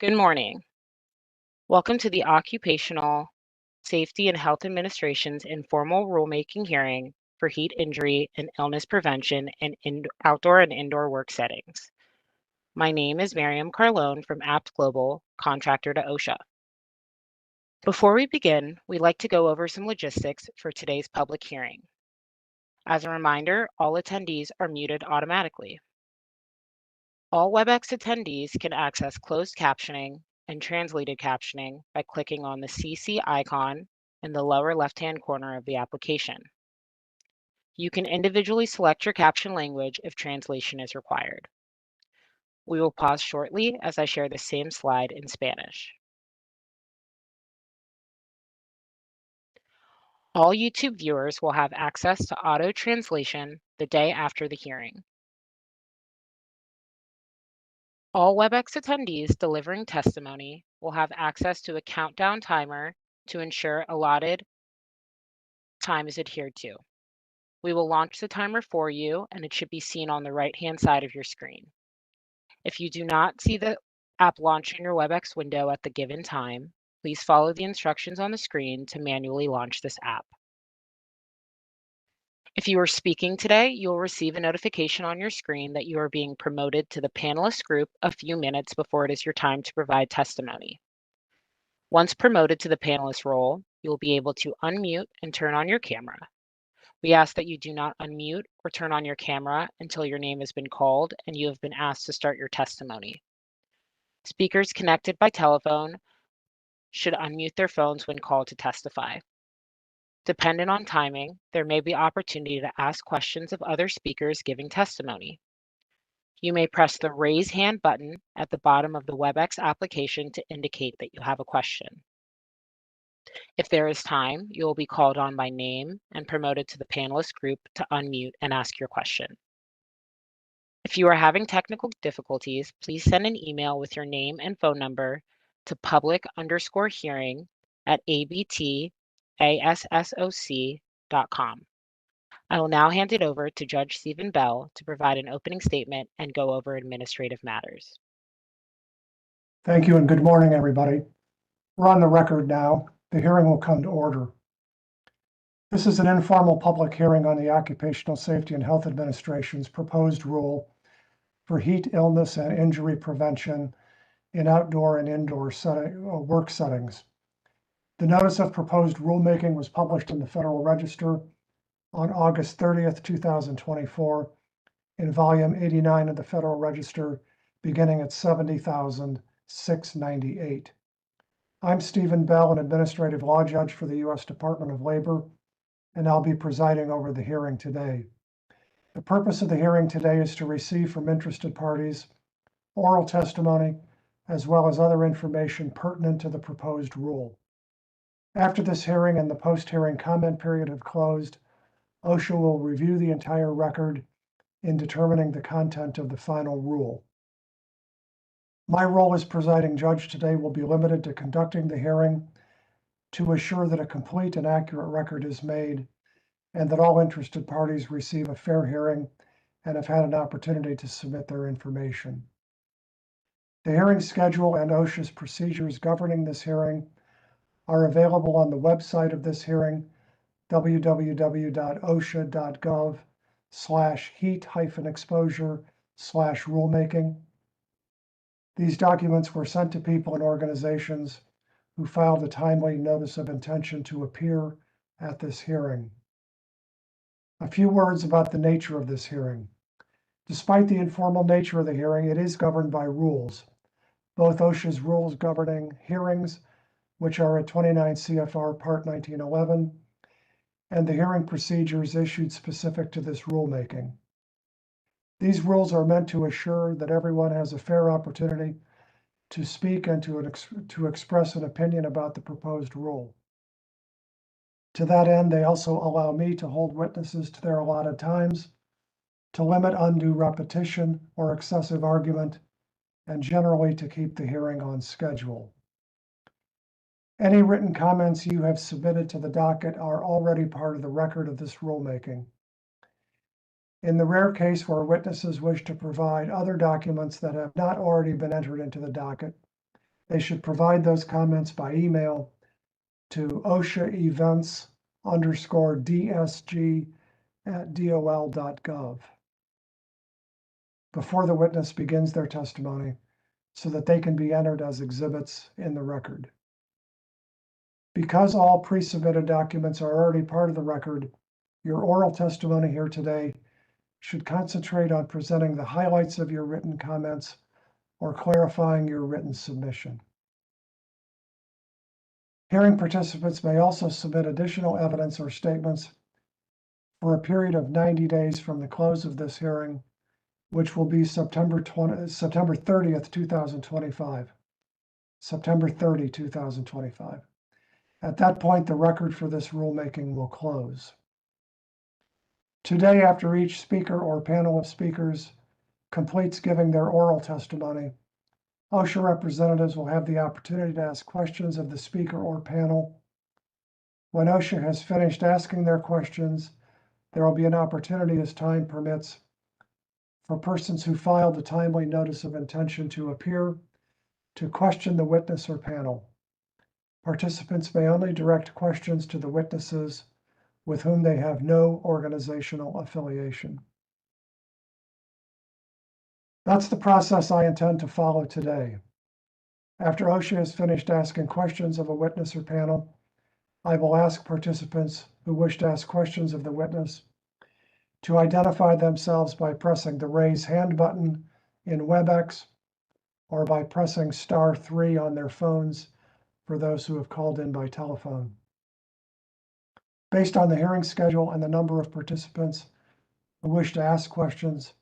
Good morning. Welcome to the Occupational Safety and Health Administration's informal rulemaking hearing for heat injury and illness prevention in outdoor and indoor work settings. My name is Miriam Carlone from Apt Global, contractor to OSHA. Before we begin, we'd like to go over some logistics for today's public hearing. As a reminder, all attendees are muted automatically. All WebEx attendees can access closed captioning and translated captioning by clicking on the CC icon in the lower left-hand corner of the application. You can individually select your caption language if translation is required. We will pause shortly as I share the same slide in Spanish. All YouTube viewers will have access to auto translation the day after the hearing. All WebEx attendees delivering testimony will have access to a countdown timer to ensure allotted time is adhered to. We will launch the timer for you, and it should be seen on the right-hand side of your screen. If you do not see the app launch in your WebEx window at the given time, please follow the instructions on the screen to manually launch this app. If you are speaking today, you'll receive a notification on your screen that you are being promoted to the panelist group a few minutes before it is your time to provide testimony. Once promoted to the panelist role, you'll be able to unmute and turn on your camera. We ask that you do not unmute or turn on your camera until your name has been called and you have been asked to start your testimony. Speakers connected by telephone should unmute their phones when called to testify. Dependent on timing, there may be opportunity to ask questions of other speakers giving testimony. You may press the raise hand button at the bottom of the WebEx application to indicate that you have a question. If there is time, you will be called on by name and promoted to the panelist group to unmute and ask your question. If you are having technical difficulties, please send an email with your name and phone number to public_hearing@abtassoc.com. I will now hand it over to Judge Stephen Bell to provide an opening statement and go over administrative matters. Thank you and good morning, everybody. We're on the record now. The hearing will come to order. This is an informal public hearing on the Occupational Safety and Health Administration's proposed rule for heat, illness, and injury prevention in outdoor and indoor work settings. The notice of proposed rulemaking was published in the Federal Register on August 30th, 2024, in volume 89 of the Federal Register, beginning at 70,698. I'm Stephen Bell, an administrative law judge for the U.S. Department of Labor, and I'll be presiding over the hearing today. The purpose of the hearing today is to receive from interested parties oral testimony, as well as other information pertinent to the proposed rule. After this hearing and the post-hearing comment period have closed, OSHA will review the entire record in determining the content of the final rule. My role as presiding judge today will be limited to conducting the hearing to assure that a complete and accurate record is made and that all interested parties receive a fair hearing and have had an opportunity to submit their information. The hearing schedule and OSHA's procedures governing this hearing are available on the website of this hearing, www.osha.gov/heat-exposure/rulemaking. These documents were sent to people and organizations who filed a timely notice of intention to appear at this hearing. A few words about the nature of this hearing. Despite the informal nature of the hearing, it is governed by rules. Both OSHA's rules governing hearings, which are at 29 CFR Part 1911, and the hearing procedures issued specific to this rulemaking. These rules are meant to assure that everyone has a fair opportunity to speak and to express an opinion about the proposed rule. To that end, they also allow me to hold witnesses to their allotted times, to limit undue repetition or excessive argument, and generally to keep the hearing on schedule. Any written comments you have submitted to the docket are already part of the record of this rulemaking. In the rare case where witnesses wish to provide other documents that have not already been entered into the docket, They should provide those comments by email to OSHA-events_DSG@dol.gov before the witness begins their testimony so that they can be entered as exhibits in the record. Because all pre-submitted documents are already part of the record, your oral testimony here today should concentrate on presenting the highlights of your written comments or clarifying your written submission. Hearing participants may also submit additional evidence or statements for a period of 90 days from the close of this hearing, which will be September 30th, 2025. September 30, 2025. At that point, the record for this rulemaking will close. Today, after each speaker or panel of speakers completes giving their oral testimony, OSHA representatives will have the opportunity to ask questions of the speaker or panel. When OSHA has finished asking their questions, there will be an opportunity, as time permits, for persons who filed a timely notice of intention to appear to question the witness or panel. Participants may only direct questions to the witnesses with whom they have no organizational affiliation. That's the process I intend to follow today. After OSHA has finished asking questions of a witness or panel, I will ask participants who wish to ask questions of the witness to identify themselves by pressing the raise hand button in WebEx or by pressing *3 on their phones for those who have called in by telephone. Based on the hearing schedule and the number of participants who wish to ask questions,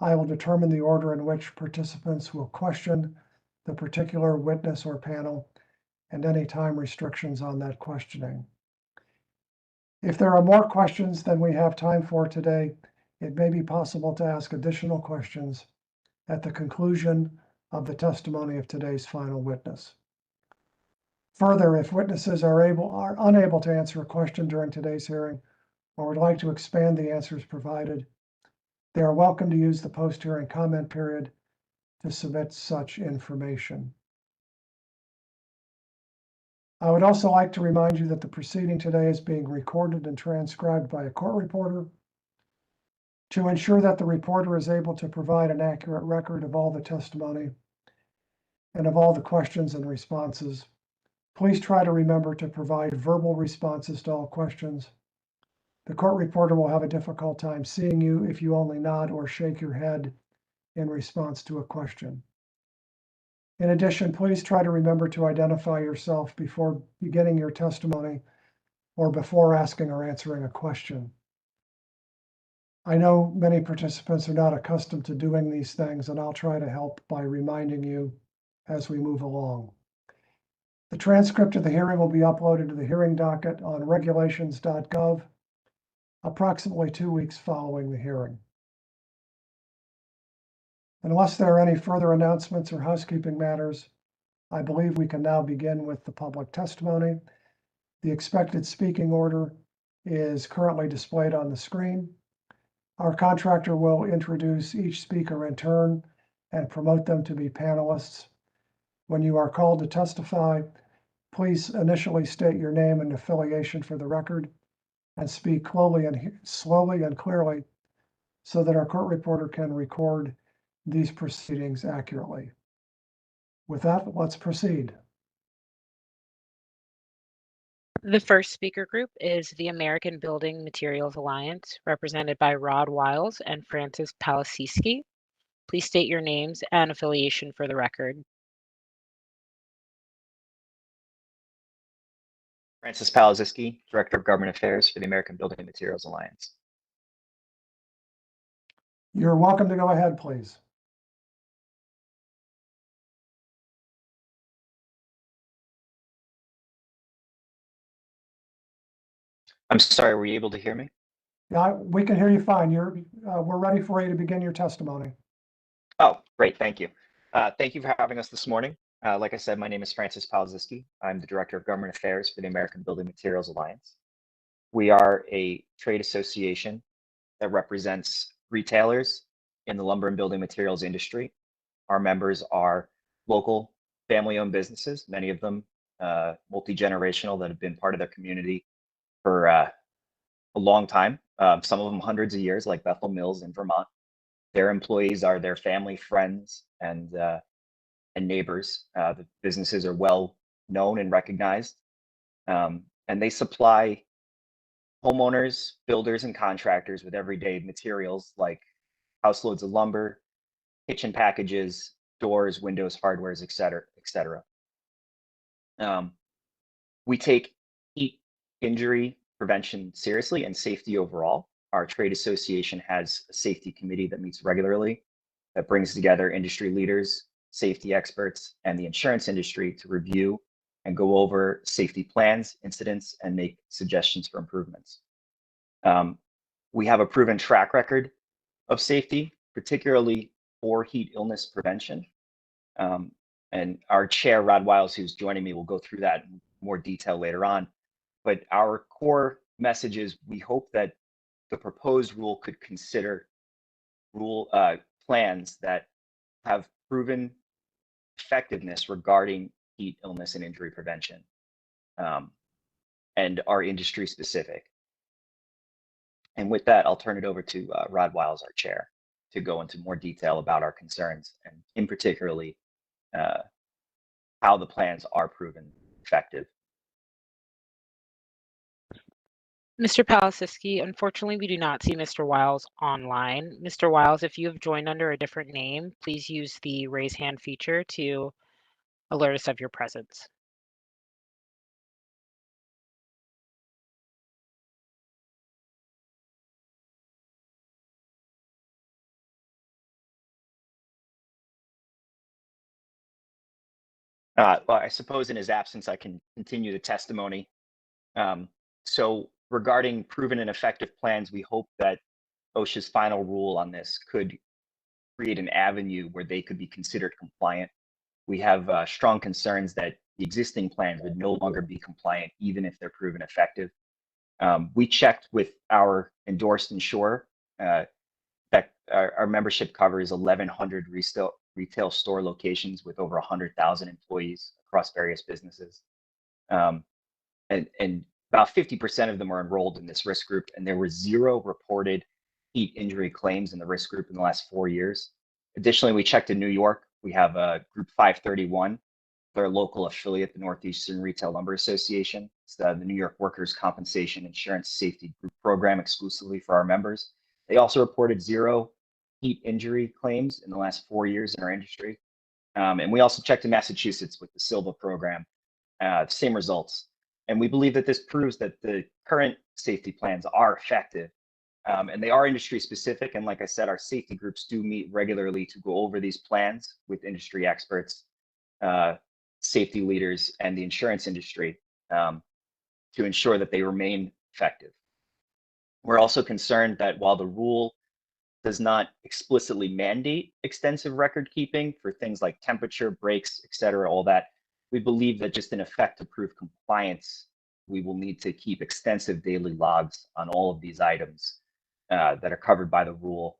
I will determine the order in which participants will question the particular witness or panel and any time restrictions on that questioning. If there are more questions than we have time for today, it may be possible to ask additional questions at the conclusion of the testimony of today's final witness. Further, if witnesses are unable to answer a question during today's hearing or would like to expand the answers provided, they are welcome to use the post-hearing comment period to submit such information. I would also like to remind you that the proceeding today is being recorded and transcribed by a court reporter. To ensure that the reporter is able to provide an accurate record of all the testimony and of all the questions and responses, please try to remember to provide verbal responses to all questions. The court reporter will have a difficult time seeing you if you only nod or shake your head in response to a question. In addition, please try to remember to identify yourself before beginning your testimony or before asking or answering a question. I know many participants are not accustomed to doing these things, and I'll try to help by reminding you as we move along. The transcript of the hearing will be uploaded to the hearing docket on regulations.gov approximately 2 weeks following the hearing. Unless there are any further announcements or housekeeping matters, I believe we can now begin with the public testimony. The expected speaking order is currently displayed on the screen. Our contractor will introduce each speaker in turn and promote them to be panelists. When you are called to testify, please initially state your name and affiliation for the record and speak slowly and clearly so that our court reporter can record these proceedings accurately. With that, let's proceed. The first speaker group is the American Building Materials Alliance, represented by Rod Wiles and Francis Palasiski. Please state your names and affiliation for the record. Francis Palasiski, Director of Government Affairs for the American Building Materials Alliance. You're welcome to go ahead, please. I'm sorry, were you able to hear me? Yeah, we can hear you fine. We're ready for you to begin your testimony. Oh, great, thank you. Thank you for having us this morning. Like I said, my name is Francis Palasiski. I'm the Director of Government Affairs for the American Building Materials Alliance. We are a trade association that represents retailers in the lumber and building materials industry. Our members are local family-owned businesses, many of them multi-generational, that have been part of their community for a long time, some of them hundreds of years, like Bethel Mills in Vermont. Their employees are their family, friends, and neighbors. The businesses are well known and recognized, and they supply homeowners, builders, and contractors with everyday materials like house loads of lumber, kitchen packages, doors, windows, hardwares, et cetera, et cetera. We take heat injury prevention seriously and safety overall. Our trade association has a safety committee that meets regularly that brings together industry leaders, safety experts, and the insurance industry to review and go over safety plans, incidents, and make suggestions for improvements. We have a proven track record of safety, particularly for heat illness prevention. And our chair, Rod Wiles, who's joining me, will go through that in more detail later on. But our core message is we hope that the proposed rule could consider plans that have proven effectiveness regarding heat illness and injury prevention, and are industry specific. And with that, I'll turn it over to Rod Wiles, our chair, to go into more detail about our concerns, and in particularly how the plans are proven effective. Mr. Palasiski, unfortunately, we do not see Mr. Wiles online. Mr. Wiles, if you have joined under a different name, please use the raise hand feature to alert us of your presence. Well, I suppose in his absence, I can continue the testimony. So regarding proven and effective plans, we hope that OSHA's final rule on this could create an avenue where they could be considered compliant. We have strong concerns that the existing plans would no longer be compliant, even if they're proven effective. We checked with our endorsed insurer that our membership covers 1,100 retail store locations with over 100,000 employees across various businesses. And about 50% of them are enrolled in this risk group, and there were 0 reported heat injury claims in the risk group in the last 4 years. Additionally, we checked in New York. We have a group 531, their local affiliate, the Northeastern Retail Lumber Association. It's the New York Workers' Compensation Insurance Safety Group program exclusively for our members. They also reported 0 heat injury claims in the last 4 years in our industry. And we also checked in Massachusetts with the Silva program, same results. And we believe that this proves that the current safety plans are effective, and they are industry specific. And like I said, our safety groups do meet regularly to go over these plans with industry experts, safety leaders, and the insurance industry to ensure that they remain effective. We're also concerned that while the rule does not explicitly mandate extensive record keeping for things like temperature, breaks, et cetera, all that, we believe that just in effect to prove compliance, we will need to keep extensive daily logs on all of these items that are covered by the rule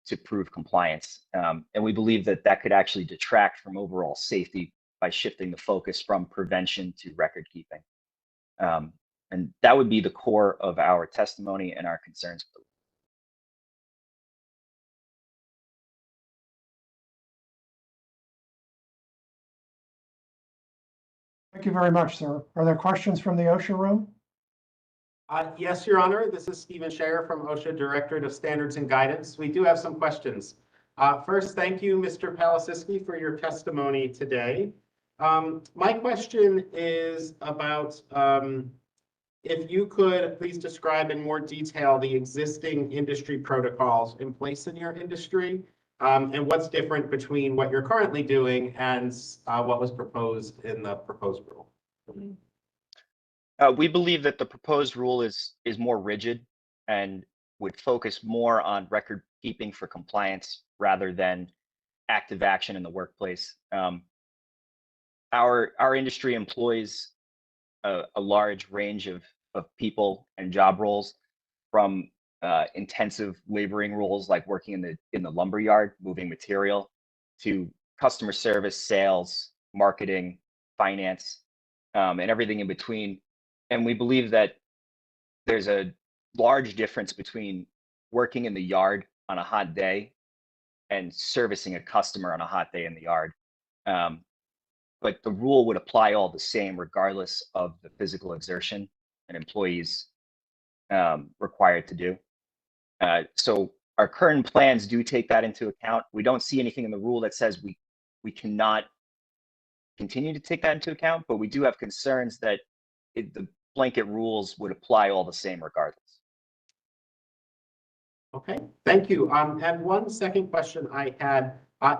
to prove compliance. And we believe that that could actually detract from overall safety by shifting the focus from prevention to record keeping. And that would be the core of our testimony and our concerns. Thank you very much, sir. Are there questions from the OSHA room? Yes, Your Honor. This is Stephen Scherer from OSHA, Directorate of Standards and Guidance. We do have some questions. First, thank you, Mr. Palasiski, for your testimony today. My question is about if you could please describe in more detail the existing industry protocols in place in your industry, and what's different between what you're currently doing and what was proposed in the proposed rule. We believe that the proposed rule is more rigid and would focus more on record keeping for compliance rather than active action in the workplace. Our industry employs a large range of people and job roles, from intensive laboring roles like working in the lumber yard, moving material, to customer service, sales, marketing, finance, and everything in between. And we believe that there's a large difference between working in the yard on a hot day and servicing a customer on a hot day in the yard. But the rule would apply all the same, regardless of the physical exertion an employee's required to do. So our current plans do take that into account. We don't see anything in the rule that says we cannot continue to take that into account, but we do have concerns that the blanket rules would apply all the same regardless. Okay, thank you. And one second question I had,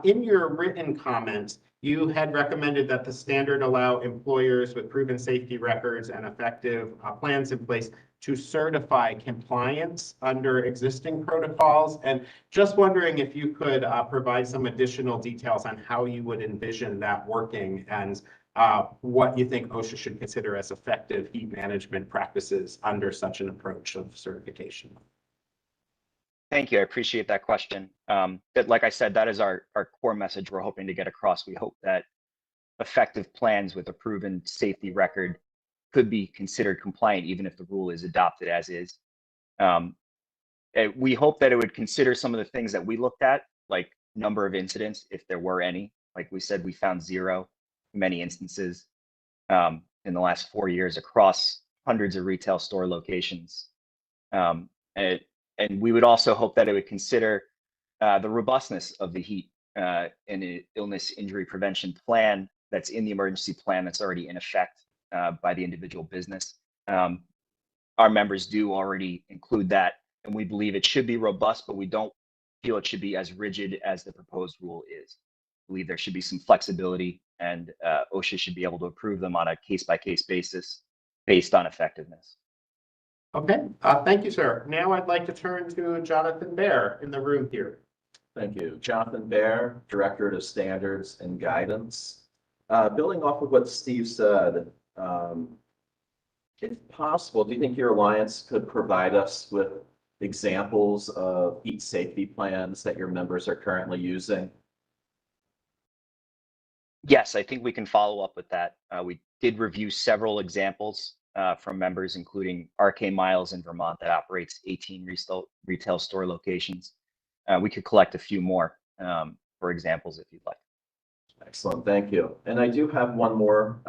in your written comments, you had recommended that the standard allow employers with proven safety records and effective plans in place to certify compliance under existing protocols. And just wondering if you could provide some additional details on how you would envision that working and what you think OSHA should consider as effective heat management practices under such an approach of certification. Thank you. I appreciate that question. Like I said, that is our core message we're hoping to get across. We hope that effective plans with a proven safety record could be considered compliant, even if the rule is adopted as is. We hope that it would consider some of the things that we looked at, like number of incidents, if there were any. Like we said, we found 0 many instances in the last 4 years across hundreds of retail store locations. And we would also hope that it would consider the robustness of the heat and illness injury prevention plan that's in the emergency plan that's already in effect by the individual business. Our members do already include that, and we believe it should be robust, but we don't feel it should be as rigid as the proposed rule is. We believe there should be some flexibility, and OSHA should be able to approve them on a case-by-case basis based on effectiveness. Okay, thank you, sir. Now I'd like to turn to Jonathan Baer in the room here. Thank you. Jonathan Baer, Director of Standards and Guidance. Building off of what Steve said, if possible, do you think your alliance could provide us with examples of heat safety plans that your members are currently using? Yes, I think we can follow up with that. We did review several examples from members, including RK Miles in Vermont that operates 18 retail store locations. We could collect a few more for examples if you'd like. Excellent, thank you. And I do have one more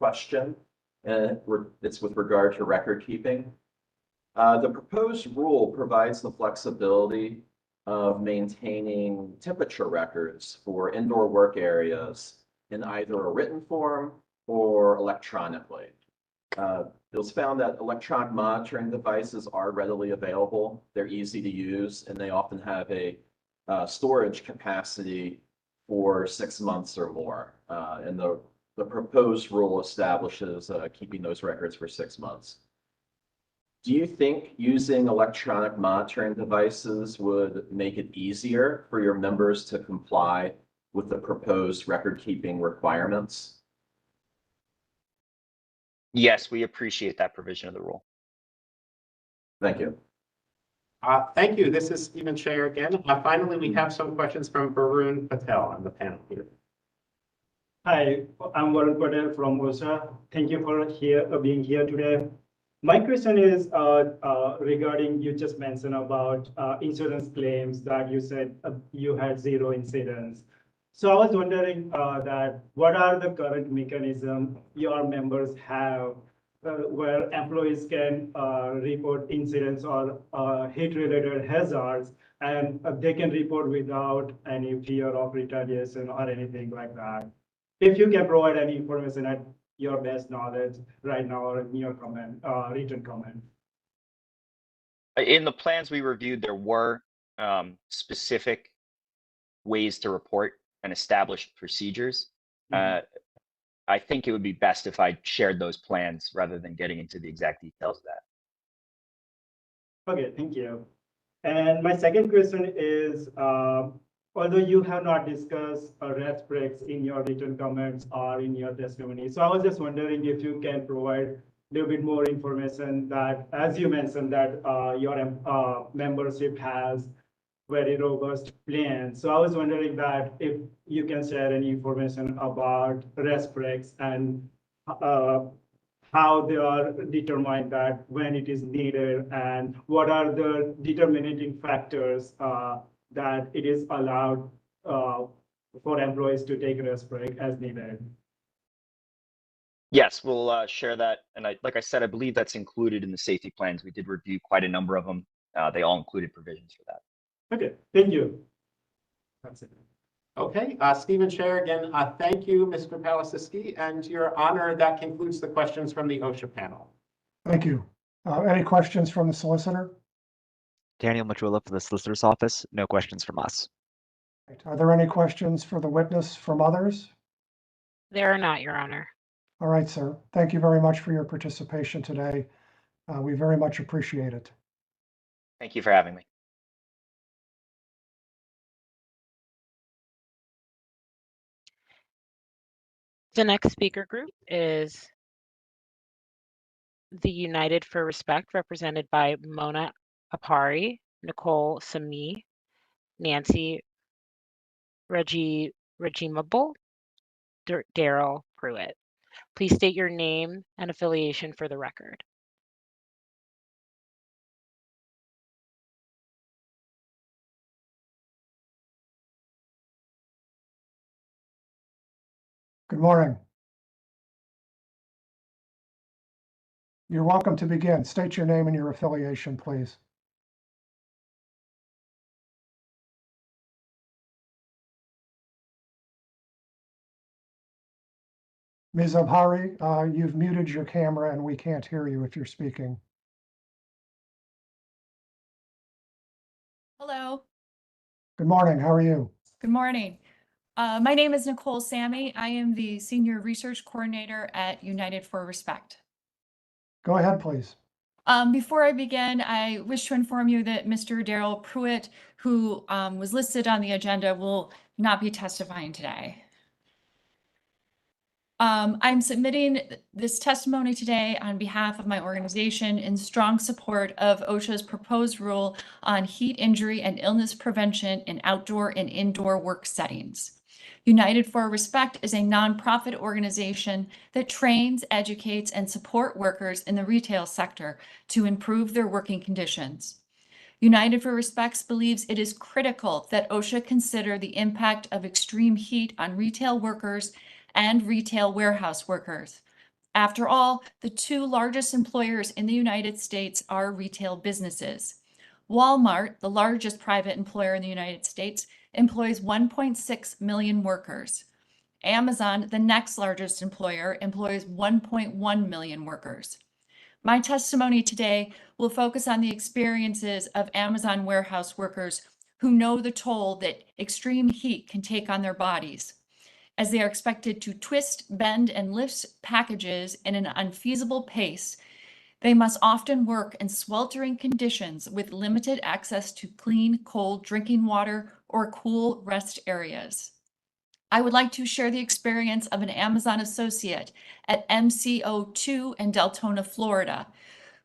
question, and it's with regard to record keeping. The proposed rule provides the flexibility of maintaining temperature records for indoor work areas in either a written form or electronically. It was found that electronic monitoring devices are readily available. They're easy to use, and they often have a storage capacity for 6 months or more. And the proposed rule establishes keeping those records for 6 months. Do you think using electronic monitoring devices would make it easier for your members to comply with the proposed record-keeping requirements? Yes, we appreciate that provision of the rule. Thank you. Thank you. This is Stephen Shayer again. Finally, we have some questions from Varun Patel on the panel here. Hi, I'm Varun Patel from OSHA. Thank you for being here today. My question is regarding, you just mentioned about insurance claims that you said you had 0 incidents. So I was wondering that what are the current mechanisms your members have where employees can report incidents or heat-related hazards, and they can report without any fear of retaliation or anything like that? If you can provide any information at your best knowledge right now or in your comment, written comment. In the plans we reviewed, there were specific ways to report and established procedures. I think it would be best if I shared those plans rather than getting into the exact details of that. Okay, thank you. And my second question is, although you have not discussed rest breaks in your written comments or in your testimony, so I was just wondering if you can provide a little bit more information that, as you mentioned, that your membership has very robust plan. So I was wondering that if you can share any information about rest breaks and how they are determined that when it is needed and what are the determining factors that it is allowed for employees to take a rest break as needed. Yes, we'll share that. And like I said, I believe that's included in the safety plans. We did review quite a number of them. They all included provisions for that. Okay, thank you. That's it. Okay, Stephen Scher, again, thank you, Mr. Palasiski, and Your Honor, that concludes the questions from the OSHA panel. Thank you. Any questions from the solicitor? Daniel Machula for the Solicitor's Office. No questions from us. Are there any questions for the witness from others? There are not, Your Honor. All right, sir. Thank you very much for your participation today. We very much appreciate it. Thank you for having me. The next speaker group is the United for Respect, represented by Mona Apari, Nicole Sami, Nancy Regimable, Daryl Pruitt. Please state your name and affiliation for the record. Good morning. You're welcome to begin. State your name and your affiliation, please. Ms. Abhari, you've muted your camera and we can't hear you if you're speaking. Hello, Good morning. How are you? good morning. My name is Nicole Sami. I am the Senior Research Coordinator at United for Respect. Go ahead, please. Before I begin, I wish to inform you that Mr. Daryl Pruitt, who was listed on the agenda, will not be testifying today. I'm submitting this testimony today on behalf of my organization in strong support of OSHA's proposed rule on heat injury and illness prevention in outdoor and indoor work settings. United for Respect is a nonprofit organization that trains, educates, and support workers in the retail sector to improve their working conditions. United for Respect believes it is critical that OSHA consider the impact of extreme heat on retail workers and retail warehouse workers. After all, the two largest employers in the United States are retail businesses. Walmart, the largest private employer in the United States, employs 1.6 million workers. Amazon, the next largest employer, employs 1.1 million workers. My testimony today will focus on the experiences of Amazon warehouse workers who know the toll that extreme heat can take on their bodies, as they are expected to twist, bend, and lift packages in an unfeasible pace. They must often work in sweltering conditions with limited access to clean, cold drinking water or cool rest areas. I would like to share the experience of an Amazon associate at MCO2 in Deltona, Florida,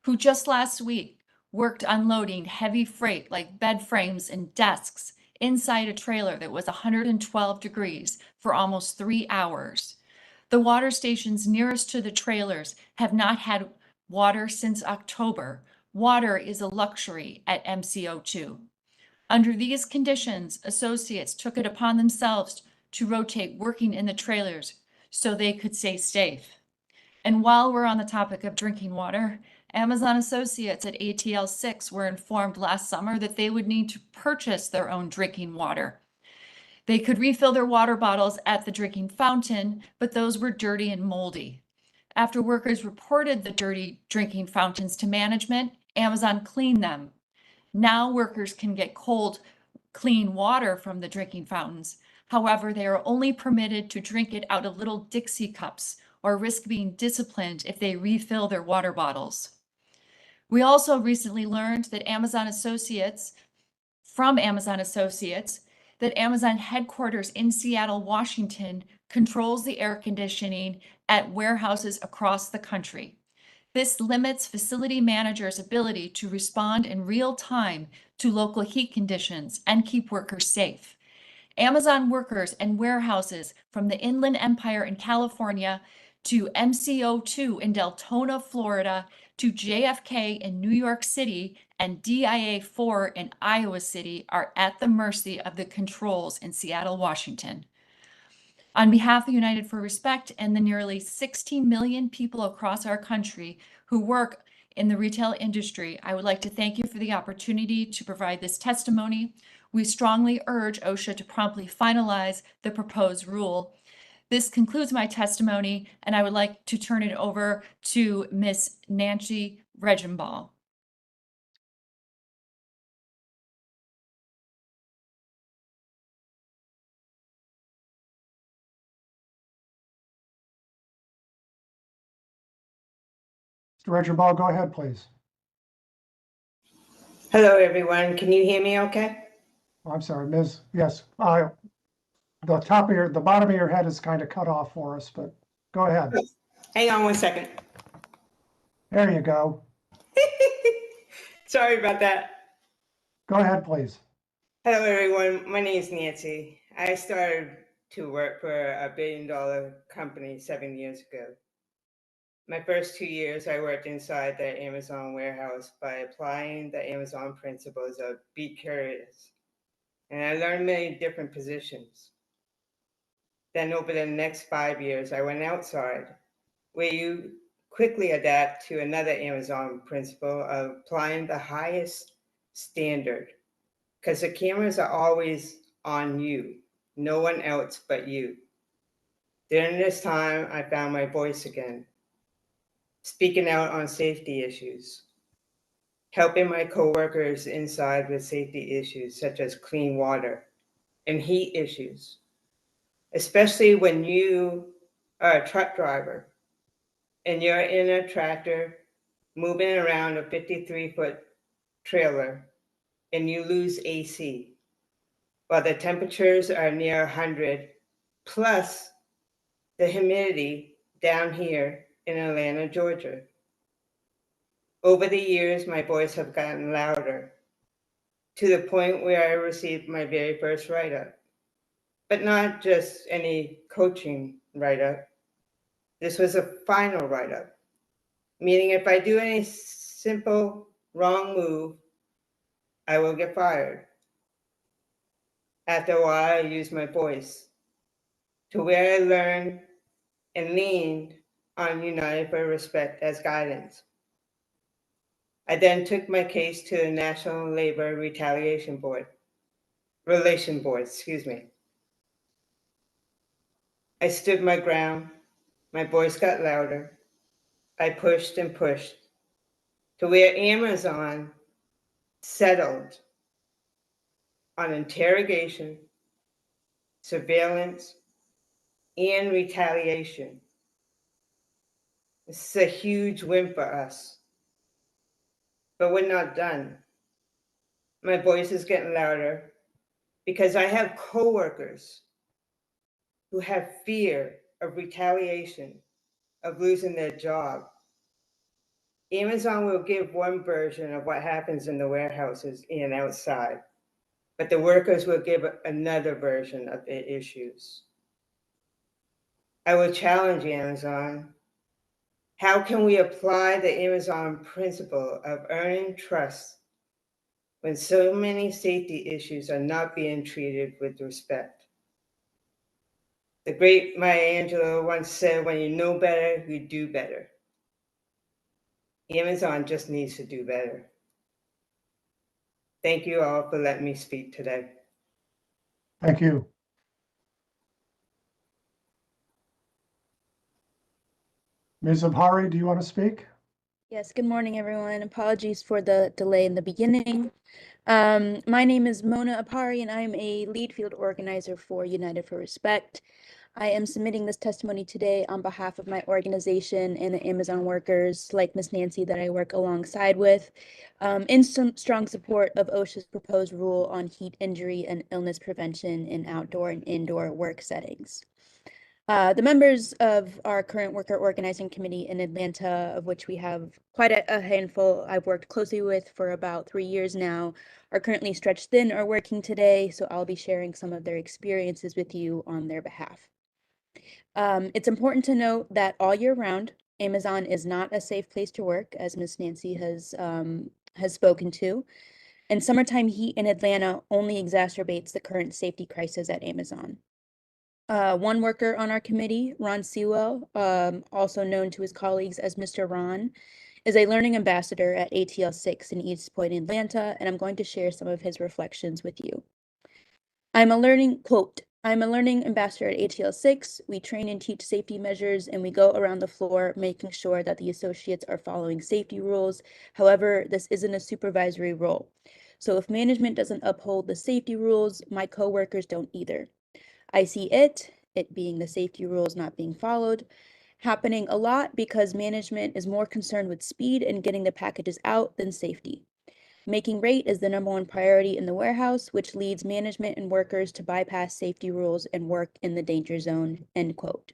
who just last week worked unloading heavy freight like bed frames and desks inside a trailer that was 112 degrees for almost 3 hours. The water stations nearest to the trailers have not had water since October. Water is a luxury at MCO2. Under these conditions, associates took it upon themselves to rotate working in the trailers so they could stay safe. And while we're on the topic of drinking water, Amazon associates at ATL 6 were informed last summer that they would need to purchase their own drinking water. They could refill their water bottles at the drinking fountain, but those were dirty and moldy. After workers reported the dirty drinking fountains to management, Amazon cleaned them. Now workers can get cold, clean water from the drinking fountains. However, they are only permitted to drink it out of little Dixie cups or risk being disciplined if they refill their water bottles. We also recently learned that Amazon associates, that Amazon headquarters in Seattle, Washington, controls the air conditioning at warehouses across the country. This limits facility managers' ability to respond in real time to local heat conditions and keep workers safe. Amazon workers and warehouses from the Inland Empire in California to MCO2 in Deltona, Florida, to JFK in New York City and DIA4 in Iowa City are at the mercy of the controls in Seattle, Washington. On behalf of United for Respect and the nearly 16 million people across our country who work in the retail industry, I would like to thank you for the opportunity to provide this testimony. We strongly urge OSHA to promptly finalize the proposed rule. This concludes my testimony, and I would like to turn it over to Ms. Nancy Regenbaugh. Mr. Regenbaugh, go ahead, please. Hello, everyone. Can you hear me okay? Oh, I'm sorry, Ms. Yes, the bottom of your head is kind of cut off for us, but go ahead. Hang on one second. There you go. Sorry about that. Go ahead, please. Hello, everyone. My name is Nancy. I started to work for a billion-dollar company 7 years ago. My first 2 years, I worked inside the Amazon warehouse by applying the Amazon principles of be curious. And I learned many different positions. Then over the next 5 years, I went outside, where you quickly adapt to another Amazon principle of applying the highest standard, because the cameras are always on you, no one else but you. During this time, I found my voice again, speaking out on safety issues, helping my coworkers inside with safety issues such as clean water and heat issues, especially when you are a truck driver and you're in a tractor moving around a 53-foot trailer and you lose AC while the temperatures are near 100, plus the humidity down here in Atlanta, Georgia. Over the years, my voice has gotten louder to the point where I received my very first write-up, but not just any coaching write-up. This was a final write-up, meaning if I do any simple wrong move, I will get fired. After a while, I used my voice to where I learned and leaned on United for Respect as guidance. I then took my case to the National Labor Relation Board. I stood my ground. My voice got louder. I pushed and pushed to where Amazon settled on interrogation, surveillance, and retaliation. This is a huge win for us. But we're not done. My voice is getting louder because I have coworkers who have fear of retaliation, of losing their job. Amazon will give one version of what happens in the warehouses and outside, but the workers will give another version of the issues. I will challenge Amazon. How can we apply the Amazon principle of earning trust when so many safety issues are not being treated with respect? The great Maya Angelou once said, when you know better, you do better. Amazon just needs to do better. Thank you all for letting me speak today. Thank you. Ms. Abhari, do you want to speak? Yes, good morning, everyone. Apologies for the delay in the beginning. My name is Mona Apari, and I'm a lead field organizer for United for Respect. I am submitting this testimony today on behalf of my organization and the Amazon workers like Ms. Nancy that I work alongside with, in some strong support of OSHA's proposed rule on heat injury and illness prevention in outdoor and indoor work settings. The members of our current worker organizing committee in Atlanta, of which we have quite a handful I've worked closely with for about 3 years now, are currently stretched thin or working today, so I'll be sharing some of their experiences with you on their behalf. It's important to note that all year round, Amazon is not a safe place to work, as Ms. Nancy has spoken to, and summertime heat in Atlanta only exacerbates the current safety crisis at Amazon. One worker on our committee, Ron Sewell, also known to his colleagues as Mr. Ron, is a learning ambassador at ATL 6 in East Point, Atlanta, and I'm going to share some of his reflections with you. I'm a learning ambassador at ATL 6. We train and teach safety measures, and we go around the floor making sure that the associates are following safety rules. However, this isn't a supervisory role. So if management doesn't uphold the safety rules, my coworkers don't either. I see it being the safety rules not being followed, happening a lot because management is more concerned with speed and getting the packages out than safety. Making rate is the number one priority in the warehouse, which leads management and workers to bypass safety rules and work in the danger zone, end quote.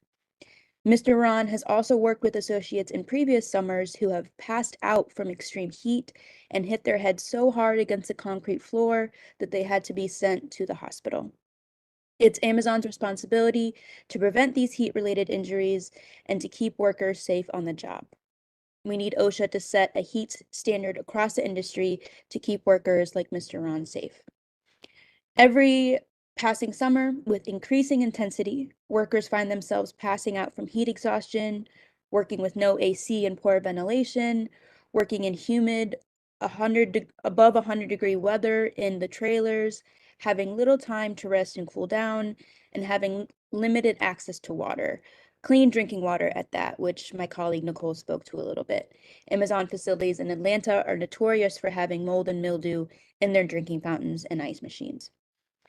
Mr. Ron has also worked with associates in previous summers who have passed out from extreme heat and hit their heads so hard against the concrete floor that they had to be sent to the hospital. It's Amazon's responsibility to prevent these heat-related injuries and to keep workers safe on the job. We need OSHA to set a heat standard across the industry to keep workers like Mr. Ron safe. Every passing summer, with increasing intensity, workers find themselves passing out from heat exhaustion, working with no AC and poor ventilation, working in humid, above 100-degree weather in the trailers, having little time to rest and cool down, and having limited access to water. Clean drinking water at that, which my colleague Nicole spoke to a little bit. Amazon facilities in Atlanta are notorious for having mold and mildew in their drinking fountains and ice machines.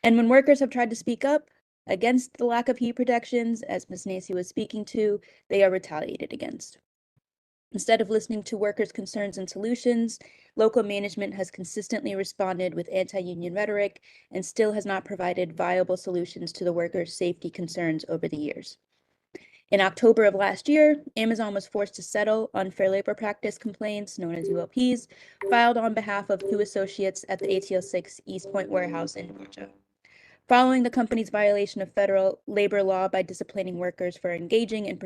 And when workers have tried to speak up against the lack of heat protections, as Ms. Nancy was speaking to, they are retaliated against. Instead of listening to workers' concerns and solutions, local management has consistently responded with anti-union rhetoric and still has not provided viable solutions to the workers' safety concerns over the years. In October of last year, Amazon was forced to settle unfair labor practice complaints, known as ULPs, filed on behalf of 2 associates at the ATL 6 East Point warehouse in Georgia. Following the company's violation of federal labor law by disciplining workers for engaging in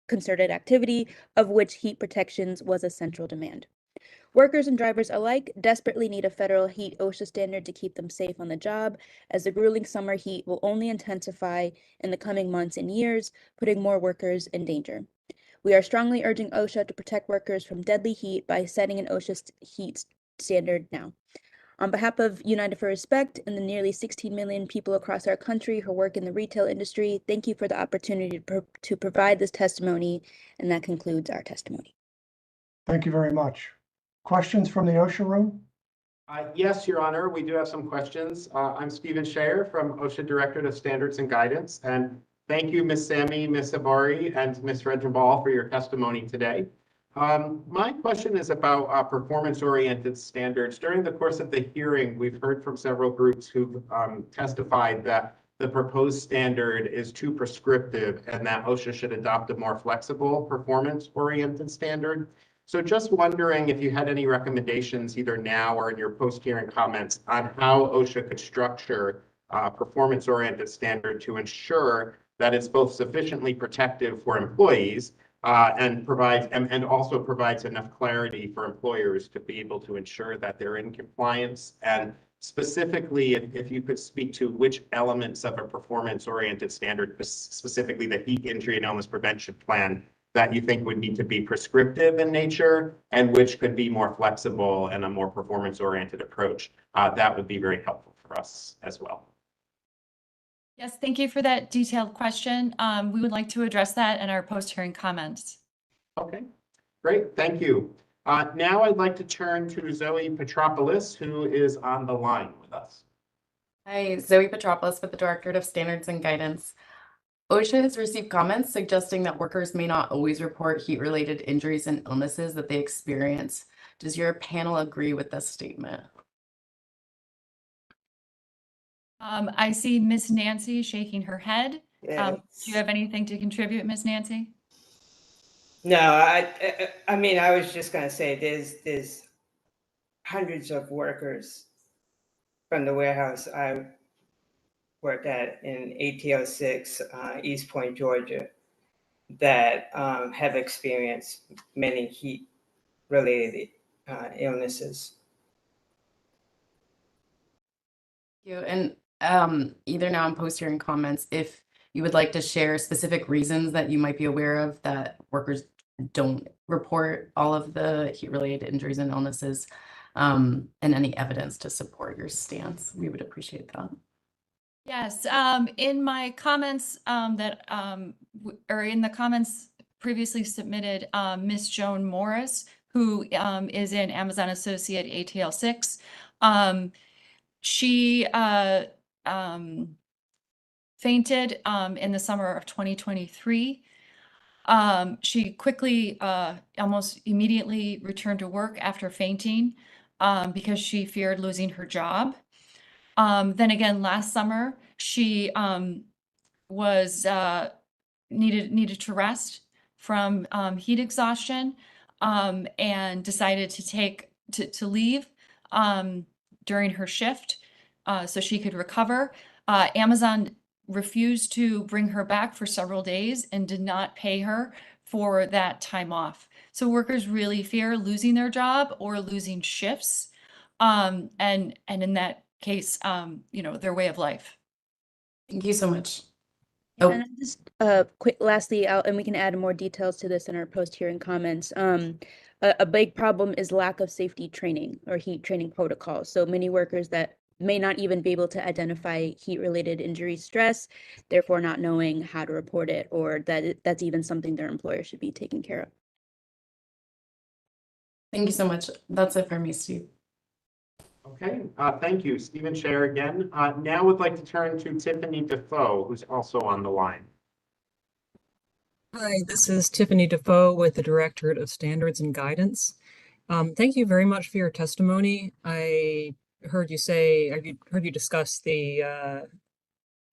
concerted activity, of which heat protections was a central demand. Workers and drivers alike desperately need a federal heat OSHA standard to keep them safe on the job, as the grueling summer heat will only intensify in the coming months and years, putting more workers in danger. We are strongly urging OSHA to protect workers from deadly heat by setting an OSHA heat standard now. On behalf of United for Respect and the nearly 16 million people across our country who work in the retail industry, thank you for the opportunity to provide this testimony, and that concludes our testimony. Thank you very much. Questions from the OSHA room? Yes, Your Honor, we do have some questions. I'm Stephen Shayer from OSHA Directorate of Standards and Guidance, and thank you, Ms. Sami, Ms. Abari, and Ms. Rejabal for your testimony today. My question is about performance-oriented standards. During the course of the hearing, we've heard from several groups who've testified that the proposed standard is too prescriptive and that OSHA should adopt a more flexible performance-oriented standard. So just wondering if you had any recommendations either now or in your post-hearing comments on how OSHA could structure a performance-oriented standard to ensure that it's both sufficiently protective for employees and also provides enough clarity for employers to be able to ensure that they're in compliance. And specifically, if you could speak to which elements of a performance-oriented standard, specifically the heat injury and illness prevention plan, that you think would need to be prescriptive in nature and which could be more flexible and a more performance-oriented approach, that would be very helpful for us as well. Yes, thank you for that detailed question. We would like to address that in our post-hearing comments. Okay, great, thank you. Now I'd like to turn to Zoe Petropoulos, who is on the line with us. Hi, Zoe Petropoulos with the Directorate of Standards and Guidance. OSHA has received comments suggesting that workers may not always report heat-related injuries and illnesses that they experience. Does your panel agree with this statement? I see Miss Nancy shaking her head. Yeah. Do you have anything to contribute, Ms. Nancy? No, I mean, I was just gonna say, there's hundreds of workers from the warehouse I worked at in ATL 6, East Point, Georgia, that have experienced many heat-related illnesses. Thank you. And either now in post-hearing comments, if you would like to share specific reasons that you might be aware of that workers don't report all of the heat-related injuries and illnesses, and any evidence to support your stance, we would appreciate that. Yes, in my comments or in the comments previously submitted, Ms. Joan Morris, who is an Amazon associate ATL 6, she fainted in the summer of 2023. She quickly, almost immediately returned to work after fainting because she feared losing her job. Then again, last summer, she was needed to rest from heat exhaustion and decided to leave during her shift so she could recover. Amazon refused to bring her back for several days and did not pay her for that time off. So workers really fear losing their job or losing shifts, and in that case, their way of life. Thank you so much. Yeah, Oh. and just quick, lastly, and we can add more details to this in our post-hearing comments. A big problem is lack of safety training or heat training protocols. So many workers that may not even be able to identify heat-related injury stress, therefore not knowing how to report it, or that's even something their employer should be taking care of. Thank you so much. That's it for me, Steve. Okay, thank you, Stephen Scher again. Now would like to turn to Tiffany Defoe, who's also on the line. Hi, this is Tiffany Defoe with the Directorate of Standards and Guidance. Thank you very much for your testimony. I heard you discuss the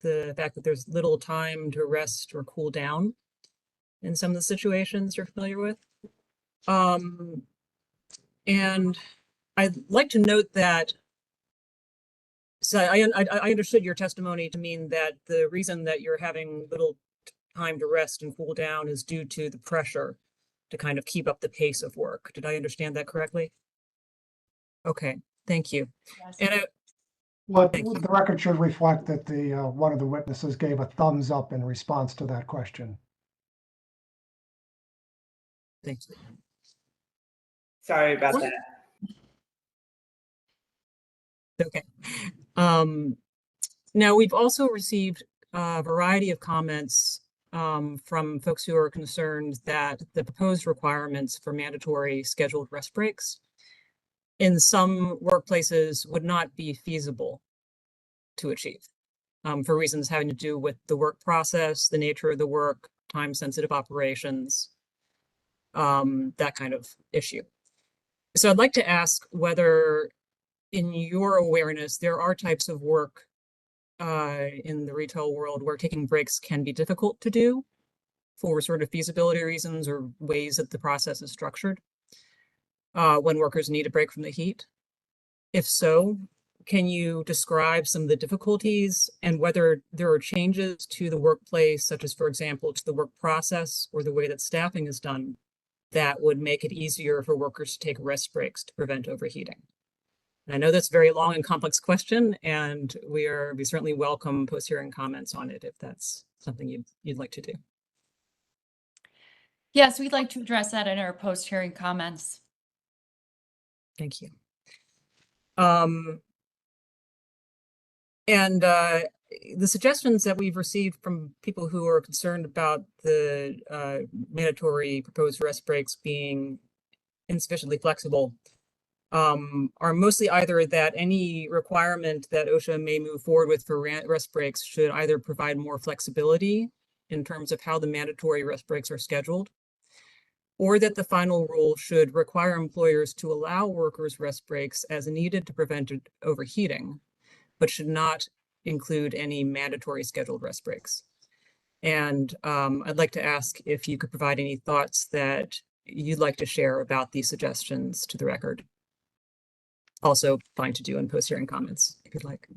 fact that there's little time to rest or cool down in some of the situations you're familiar with. And I'd like to note that, so I understood your testimony to mean that the reason that you're having little time to rest and cool down is due to the pressure to kind of keep up the pace of work. Did I understand that correctly? Okay, thank you. Yes. And The record should reflect that one of the witnesses gave a thumbs up in response to that question. thank you. Sorry about that. Okay. Now we've also received a variety of comments from folks who are concerned that the proposed requirements for mandatory scheduled rest breaks in some workplaces would not be feasible to achieve for reasons having to do with the work process, the nature of the work, time-sensitive operations, that kind of issue. So I'd like to ask whether, in your awareness, there are types of work in the retail world where taking breaks can be difficult to do for sort of feasibility reasons or ways that the process is structured when workers need a break from the heat. If so, can you describe some of the difficulties and whether there are changes to the workplace, such as, for example, to the work process or the way that staffing is done, that would make it easier for workers to take rest breaks to prevent overheating? And I know that's a very long and complex question, and we certainly welcome post-hearing comments on it if that's something you'd like to do. Yes, we'd like to address that in our post-hearing comments. Thank you. And the suggestions that we've received from people who are concerned about the mandatory proposed rest breaks being insufficiently flexible are mostly either that any requirement that OSHA may move forward with for rest breaks should either provide more flexibility in terms of how the mandatory rest breaks are scheduled, or that the final rule should require employers to allow workers rest breaks as needed to prevent overheating, but should not include any mandatory scheduled rest breaks. And I'd like to ask if you could provide any thoughts that you'd like to share about these suggestions to the record. Also fine to do in post-hearing comments if you'd like.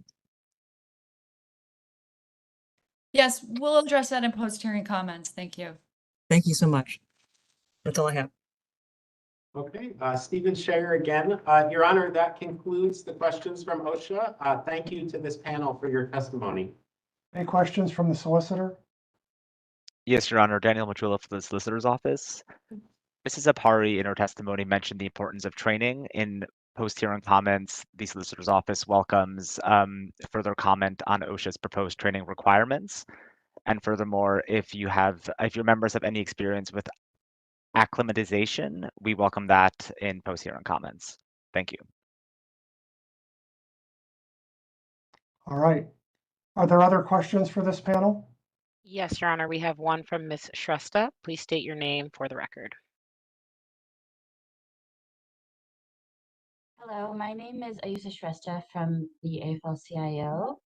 Yes, we'll address that in post-hearing comments. Thank you. Thank you so much. That's all I have. Okay, Stephen Shayer again. Your Honor, that concludes the questions from OSHA. Thank you to this panel for your testimony. Any questions from the solicitor? Yes, Your Honor. Daniel Machula for the Solicitor's Office. Mrs. Apari in her testimony mentioned the importance of training. In post-hearing comments, the Solicitor's Office welcomes further comment on OSHA's proposed training requirements. And furthermore, if your members have any experience with acclimatization, we welcome that in post-hearing comments. Thank you. All right. Are there other questions for this panel? Yes, Your Honor, we have one from Ms. Shrestha. Please state your name for the record. Hello, my name is Ayusa Shrestha from the AFL-CIO.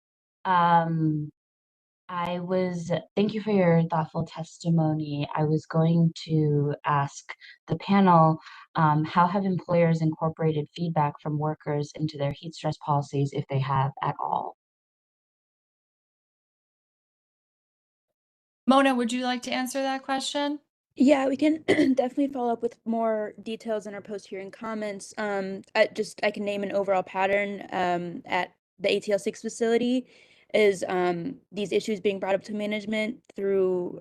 Thank you for your thoughtful testimony. I was going to ask the panel, how have employers incorporated feedback from workers into their heat stress policies, if they have at all? Mona, would you like to answer that question? Yeah, we can definitely follow up with more details in our post-hearing comments. I can name an overall pattern at the ATL6 facility is these issues being brought up to management through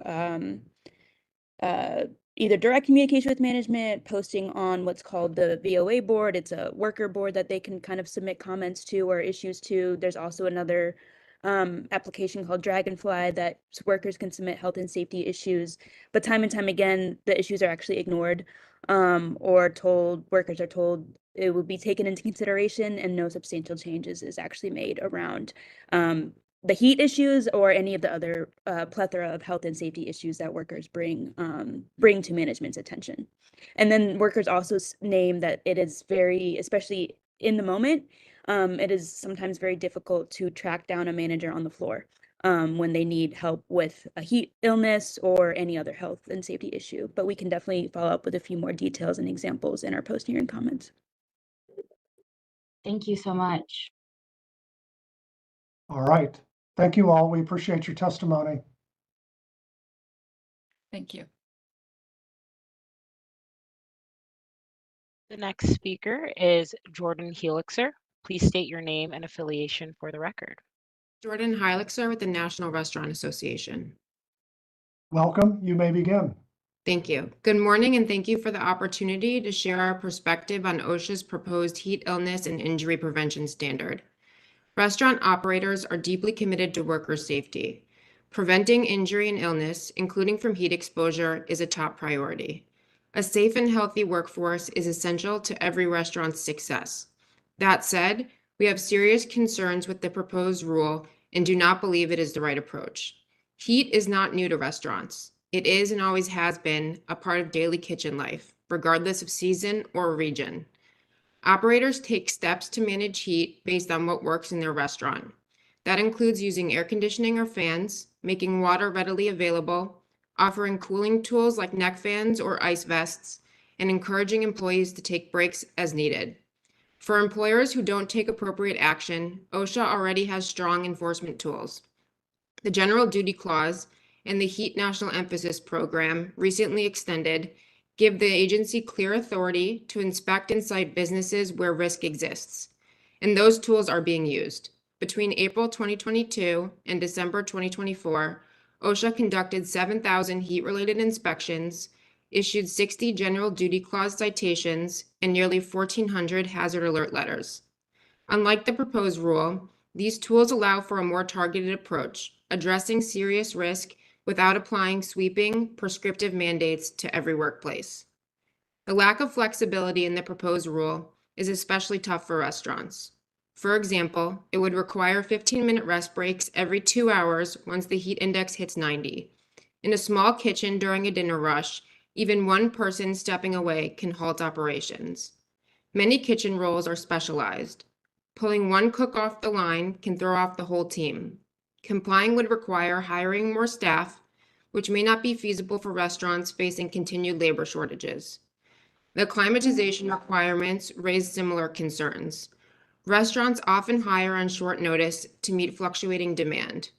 either direct communication with management, posting on what's called the VOA board. It's a worker board that they can kind of submit comments to or issues to. There's also another application called Dragonfly that workers can submit health and safety issues, but time and time again, the issues are actually ignored or workers are told it will be taken into consideration and no substantial changes is actually made around the heat issues or any of the other plethora of health and safety issues that workers bring to management's attention. And then workers also name that it is very, especially in the moment, it is sometimes very difficult to track down a manager on the floor when they need help with a heat illness or any other health and safety issue. But we can definitely follow up with a few more details and examples in our post-hearing comments. Thank you so much. All right. Thank you all. We appreciate your testimony. Thank you. The next speaker is Jordan Helixer. Please state your name and affiliation for the record. Jordan Helixer with the National Restaurant Association. Welcome. You may begin. Thank you. Good morning, and thank you for the opportunity to share our perspective on OSHA's proposed heat illness and injury prevention standard. Restaurant operators are deeply committed to worker safety. Preventing injury and illness, including from heat exposure, is a top priority. A safe and healthy workforce is essential to every restaurant's success. That said, we have serious concerns with the proposed rule and do not believe it is the right approach. Heat is not new to restaurants. It is and always has been a part of daily kitchen life, regardless of season or region. Operators take steps to manage heat based on what works in their restaurant. That includes using air conditioning or fans, making water readily available, offering cooling tools like neck fans or ice vests, and encouraging employees to take breaks as needed. For employers who don't take appropriate action, OSHA already has strong enforcement tools. The General Duty Clause and the Heat National Emphasis Program, recently extended, give the agency clear authority to inspect and cite businesses where risk exists. And those tools are being used. Between April 2022 and December 2024, OSHA conducted 7,000 heat-related inspections, issued 60 General Duty Clause citations, and nearly 1,400 hazard alert letters. Unlike the proposed rule, these tools allow for a more targeted approach, addressing serious risk without applying sweeping, prescriptive mandates to every workplace. The lack of flexibility in the proposed rule is especially tough for restaurants. For example, it would require 15-minute rest breaks every 2 hours once the heat index hits 90. In a small kitchen during a dinner rush, even one person stepping away can halt operations. Many kitchen roles are specialized. Pulling one cook off the line can throw off the whole team. Complying would require hiring more staff, which may not be feasible for restaurants facing continued labor shortages. The acclimatization requirements raise similar concerns. Restaurants often hire on short notice to meet fluctuating demand.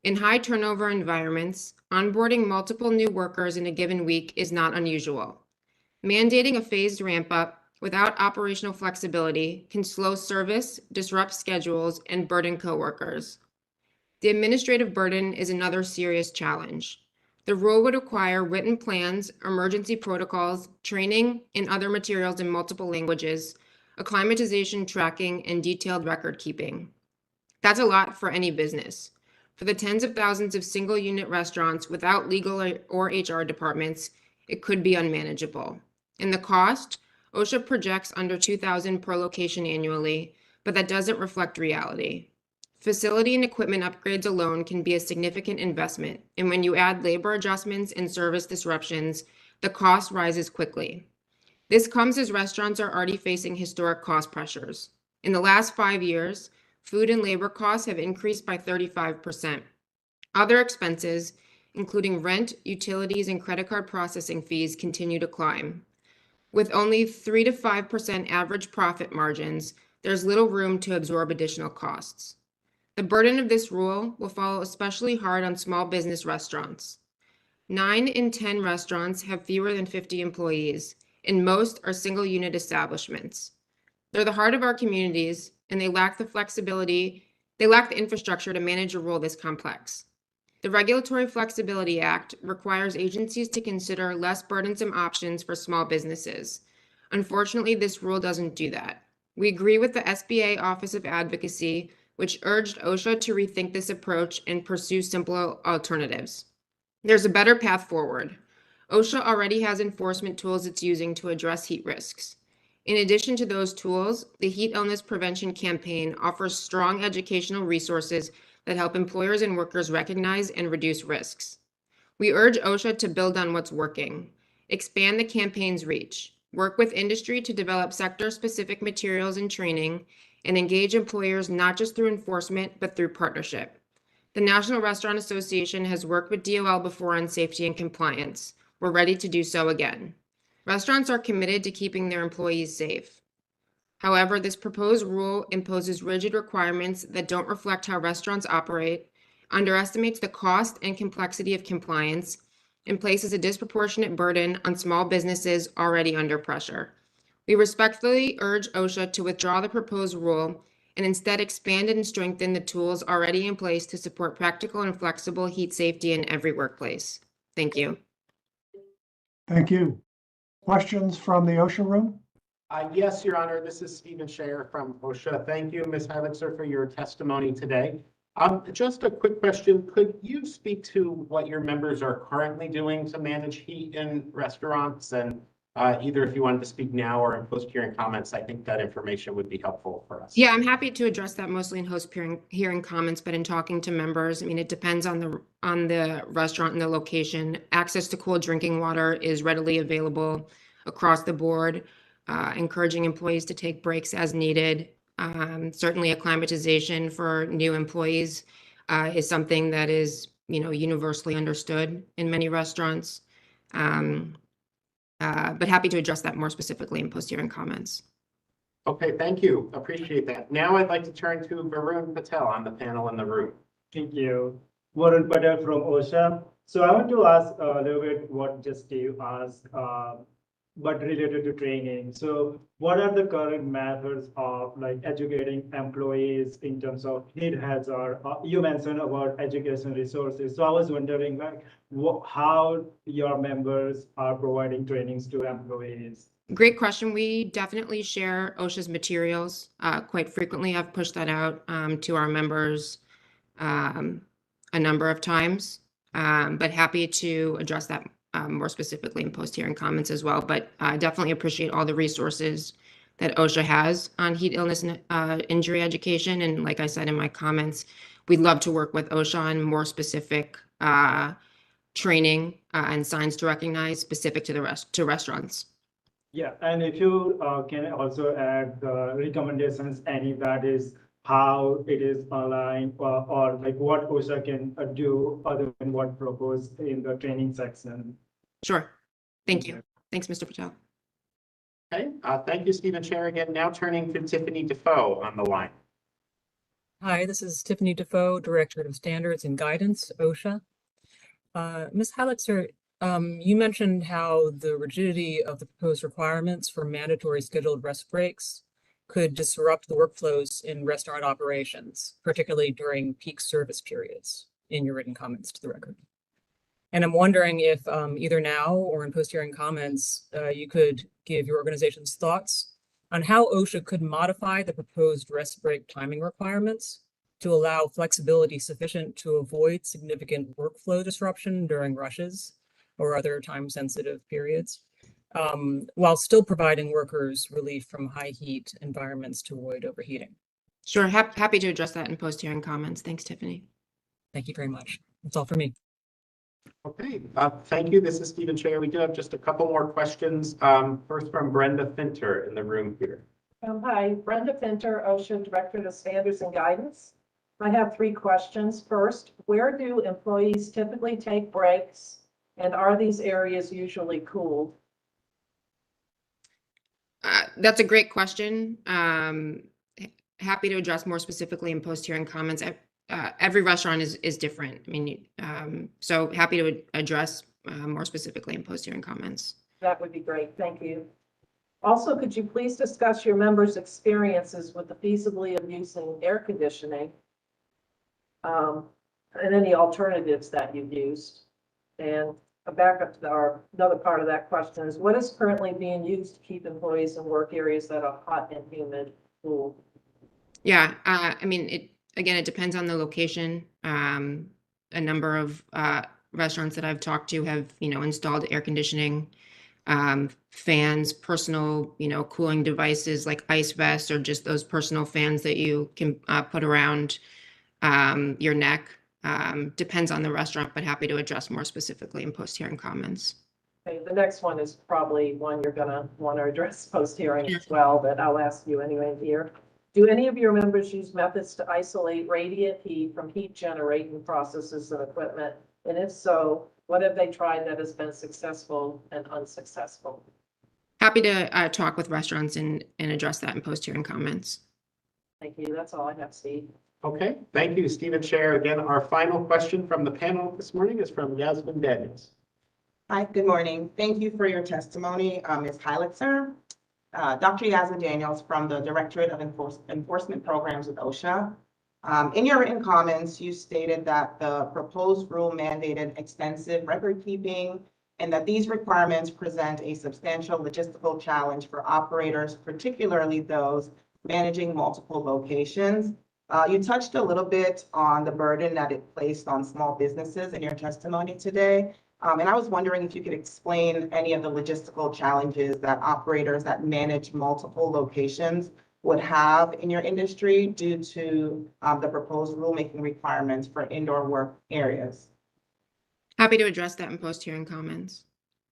In high turnover environments, onboarding multiple new workers in a given week is not unusual. Mandating a phased ramp-up without operational flexibility can slow service, disrupt schedules, and burden coworkers. The administrative burden is another serious challenge. The rule would require written plans, emergency protocols, training, and other materials in multiple languages, acclimatization tracking, and detailed record keeping. That's a lot for any business. For the tens of thousands of single-unit restaurants without legal or HR departments, it could be unmanageable. And the cost? OSHA projects under $2,000 per location annually, but that doesn't reflect reality. Facility and equipment upgrades alone can be a significant investment, and when you add labor adjustments and service disruptions, the cost rises quickly. This comes as restaurants are already facing historic cost pressures. In the last 5 years, food and labor costs have increased by 35%. Other expenses, including rent, utilities, and credit card processing fees, continue to climb. With only 3 to 5% average profit margins, there's little room to absorb additional costs. The burden of this rule will fall especially hard on small business restaurants. 9 in 10 restaurants have fewer than 50 employees, and most are single-unit establishments. They're the heart of our communities, and they lack the infrastructure to manage a rule this complex. The Regulatory Flexibility Act requires agencies to consider less burdensome options for small businesses. Unfortunately, this rule doesn't do that. We agree with the SBA Office of Advocacy, which urged OSHA to rethink this approach and pursue simpler alternatives. There's a better path forward. OSHA already has enforcement tools it's using to address heat risks. In addition to those tools, the Heat Illness Prevention Campaign offers strong educational resources that help employers and workers recognize and reduce risks. We urge OSHA to build on what's working, expand the campaign's reach, work with industry to develop sector-specific materials and training, and engage employers not just through enforcement, but through partnership. The National Restaurant Association has worked with DOL before on safety and compliance. We're ready to do so again. Restaurants are committed to keeping their employees safe. However, this proposed rule imposes rigid requirements that don't reflect how restaurants operate, underestimates the cost and complexity of compliance, and places a disproportionate burden on small businesses already under pressure. We respectfully urge OSHA to withdraw the proposed rule and instead expand and strengthen the tools already in place to support practical and flexible heat safety in every workplace. Thank you. Thank you. Questions from the OSHA room? Yes, Your Honor. This is Stephen Shayer from OSHA. Thank you, Ms. Hevitzer, for your testimony today. Just a quick question. Could you speak to what your members are currently doing to manage heat in restaurants? And either if you wanted to speak now or in post-hearing comments, I think that information would be helpful for us. Yeah, I'm happy to address that mostly in hearing comments, but in talking to members, I mean, it depends on the restaurant and the location. Access to cool drinking water is readily available across the board, encouraging employees to take breaks as needed. Certainly acclimatization for new employees is something that is, universally understood in many restaurants. But happy to address that more specifically in post-hearing comments. Okay, thank you. Appreciate that. Now I'd like to turn to Varun Patel on the panel in the room. Thank you. Varun Patel from OSHA. So I want to ask a little bit what just Steve asked, but related to training. So what are the current methods of educating employees in terms of heat hazard? You mentioned about education resources. So I was wondering how your members are providing trainings to employees. Great question. We definitely share OSHA's materials quite frequently. I've pushed that out to our members a number of times, but happy to address that more specifically in post-hearing comments as well. But I definitely appreciate all the resources that OSHA has on heat illness and injury education. And like I said in my comments, we'd love to work with OSHA on more specific training and signs to recognize specific to restaurants. Yeah, and if you can also add the recommendations, any that is how it is aligned or like what OSHA can do other than what proposed in the training section. Sure. Thank you. Thanks, Mr. Patel. Okay, thank you, Stephen Chair. Again, now turning to Tiffany Defoe on the line. Hi, this is Tiffany Defoe, Director of Standards and Guidance, OSHA. Ms. Halixer, you mentioned how the rigidity of the proposed requirements for mandatory scheduled rest breaks could disrupt the workflows in restaurant operations, particularly during peak service periods, in your written comments to the record. And I'm wondering if either now or in post-hearing comments, you could give your organization's thoughts on how OSHA could modify the proposed rest break timing requirements to allow flexibility sufficient to avoid significant workflow disruption during rushes or other time-sensitive periods, while still providing workers relief from high heat environments to avoid overheating. Sure. Happy to address that in post-hearing comments. Thanks, Tiffany. Thank you very much. That's all for me. Okay, thank you. This is Stephen Chair. We do have just a couple more questions. First from Brenda Finter in the room here. Hi, Brenda Finter, OSHA Director of Standards and Guidance. I have 3 questions. First, where do employees typically take breaks, and are these areas usually cooled? That's a great question. Happy to address more specifically in post-hearing comments. Every restaurant is different. I mean, so happy to address more specifically in post-hearing comments. That would be great. Thank you. Also, could you please discuss your members' experiences with the feasibility of using air conditioning and any alternatives that you've used? And a backup to another part of that question is, what is currently being used to keep employees in work areas that are hot and humid cool? Yeah, I mean, it depends on the location. A number of restaurants that I've talked to have, installed air conditioning, fans, personal, cooling devices like ice vests, or just those personal fans that you can put around your neck. Depends on the restaurant, but happy to address more specifically in post-hearing comments. Okay, the next one is probably one you're going to want to address post-hearing as well, but I'll ask you anyway here. Do any of your members use methods to isolate radiant heat from heat generating processes and equipment? And if so, what have they tried that has been successful and unsuccessful? Happy to talk with restaurants and address that in post-hearing comments. Thank you. That's all I have, Steve. Okay, thank you, Stephen Chair. Again, our final question from the panel this morning is from Yasmin Daniels. Hi, good morning. Thank you for your testimony, Ms. Heiligser. Dr. Yasmin Daniels from the Directorate of Enforcement Programs with OSHA. In your written comments, you stated that the proposed rule mandated extensive record keeping and that these requirements present a substantial logistical challenge for operators, particularly those managing multiple locations. You touched a little bit on the burden that it placed on small businesses in your testimony today. And I was wondering if you could explain any of the logistical challenges that operators that manage multiple locations would have in your industry due to the proposed rulemaking requirements for indoor work areas. Happy to address that in post-hearing comments.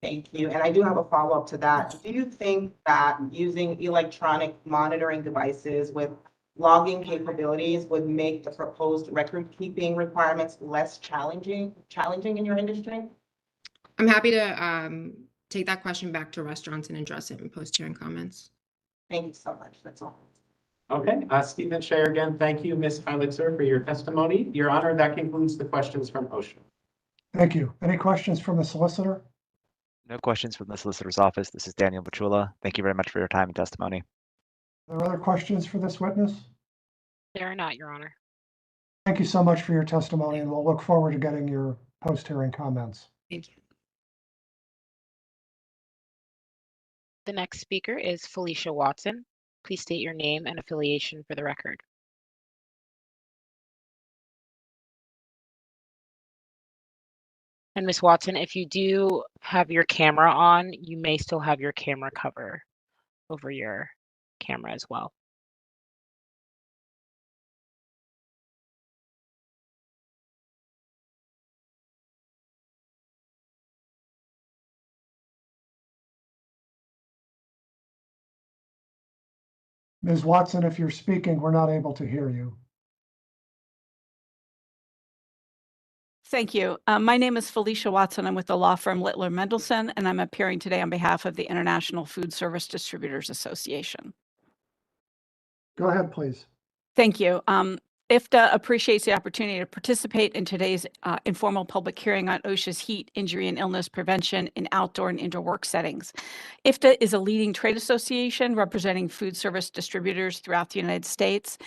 Thank you. And I do have a follow-up to that. Do you think that using electronic monitoring devices with logging capabilities would make the proposed record-keeping requirements less challenging in your industry? I'm happy to take that question back to restaurants and address it in post-hearing comments. Thank you so much. That's all. Okay, Stephen Chair, again, thank you, Ms. Heiligser, for your testimony. Your Honor, that concludes the questions from OSHA. Thank you. Any questions from the solicitor? No questions from the solicitor's office. This is Daniel Machula. Thank you very much for your time and testimony. Are there other questions for this witness? There are not, Your Honor. Thank you so much for your testimony, and we'll look forward to getting your post-hearing comments. Thank you. The next speaker is Felicia Watson. Please state your name and affiliation for the record. And Ms. Watson, if you do have your camera on, you may still have your camera cover over your camera as well. Ms. Watson, if you're speaking, we're not able to hear you. Thank you. My name is Felicia Watson. I'm with the law firm Littler Mendelson, and I'm appearing today on behalf of the International Food Service Distributors Association. Go ahead, please. Thank you. IFTA appreciates the opportunity to participate in today's informal public hearing on OSHA's heat, injury, and illness prevention in outdoor and indoor work settings. IFTA is a leading trade association representing food service distributors throughout the United States.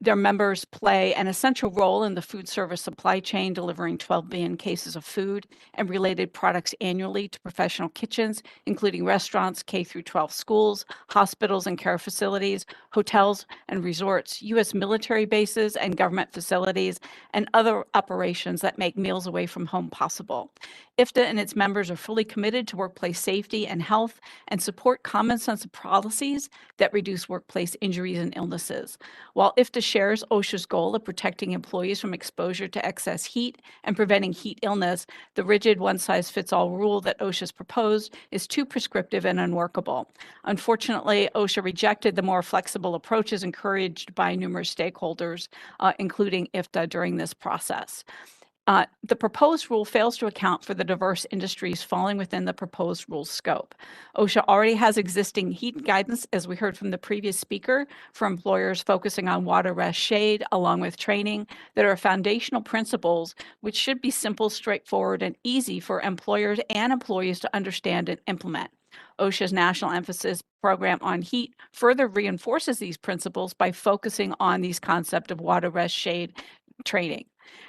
Their members play an essential role in the food service supply chain, delivering 12 billion cases of food and related products annually to professional kitchens, including restaurants, K-12 schools, hospitals and care facilities, hotels and resorts, U.S. military bases and government facilities, and other operations that make meals away from home possible. IFTA and its members are fully committed to workplace safety and health and support common sense policies that reduce workplace injuries and illnesses. While IFTA shares OSHA's goal of protecting employees from exposure to excess heat and preventing heat illness, the rigid one-size-fits-all rule that OSHA's proposed is too prescriptive and unworkable. Unfortunately, OSHA rejected the more flexible approaches encouraged by numerous stakeholders, including IFTA, during this process. The proposed rule fails to account for the diverse industries falling within the proposed rule scope. OSHA already has existing heat guidance, as we heard from the previous speaker, for employers focusing on water, rest, shade, along with training that are foundational principles which should be simple, straightforward, and easy for employers and employees to understand and implement. OSHA's National Emphasis Program on Heat further reinforces these principles by focusing on these concepts of water, rest, shade training.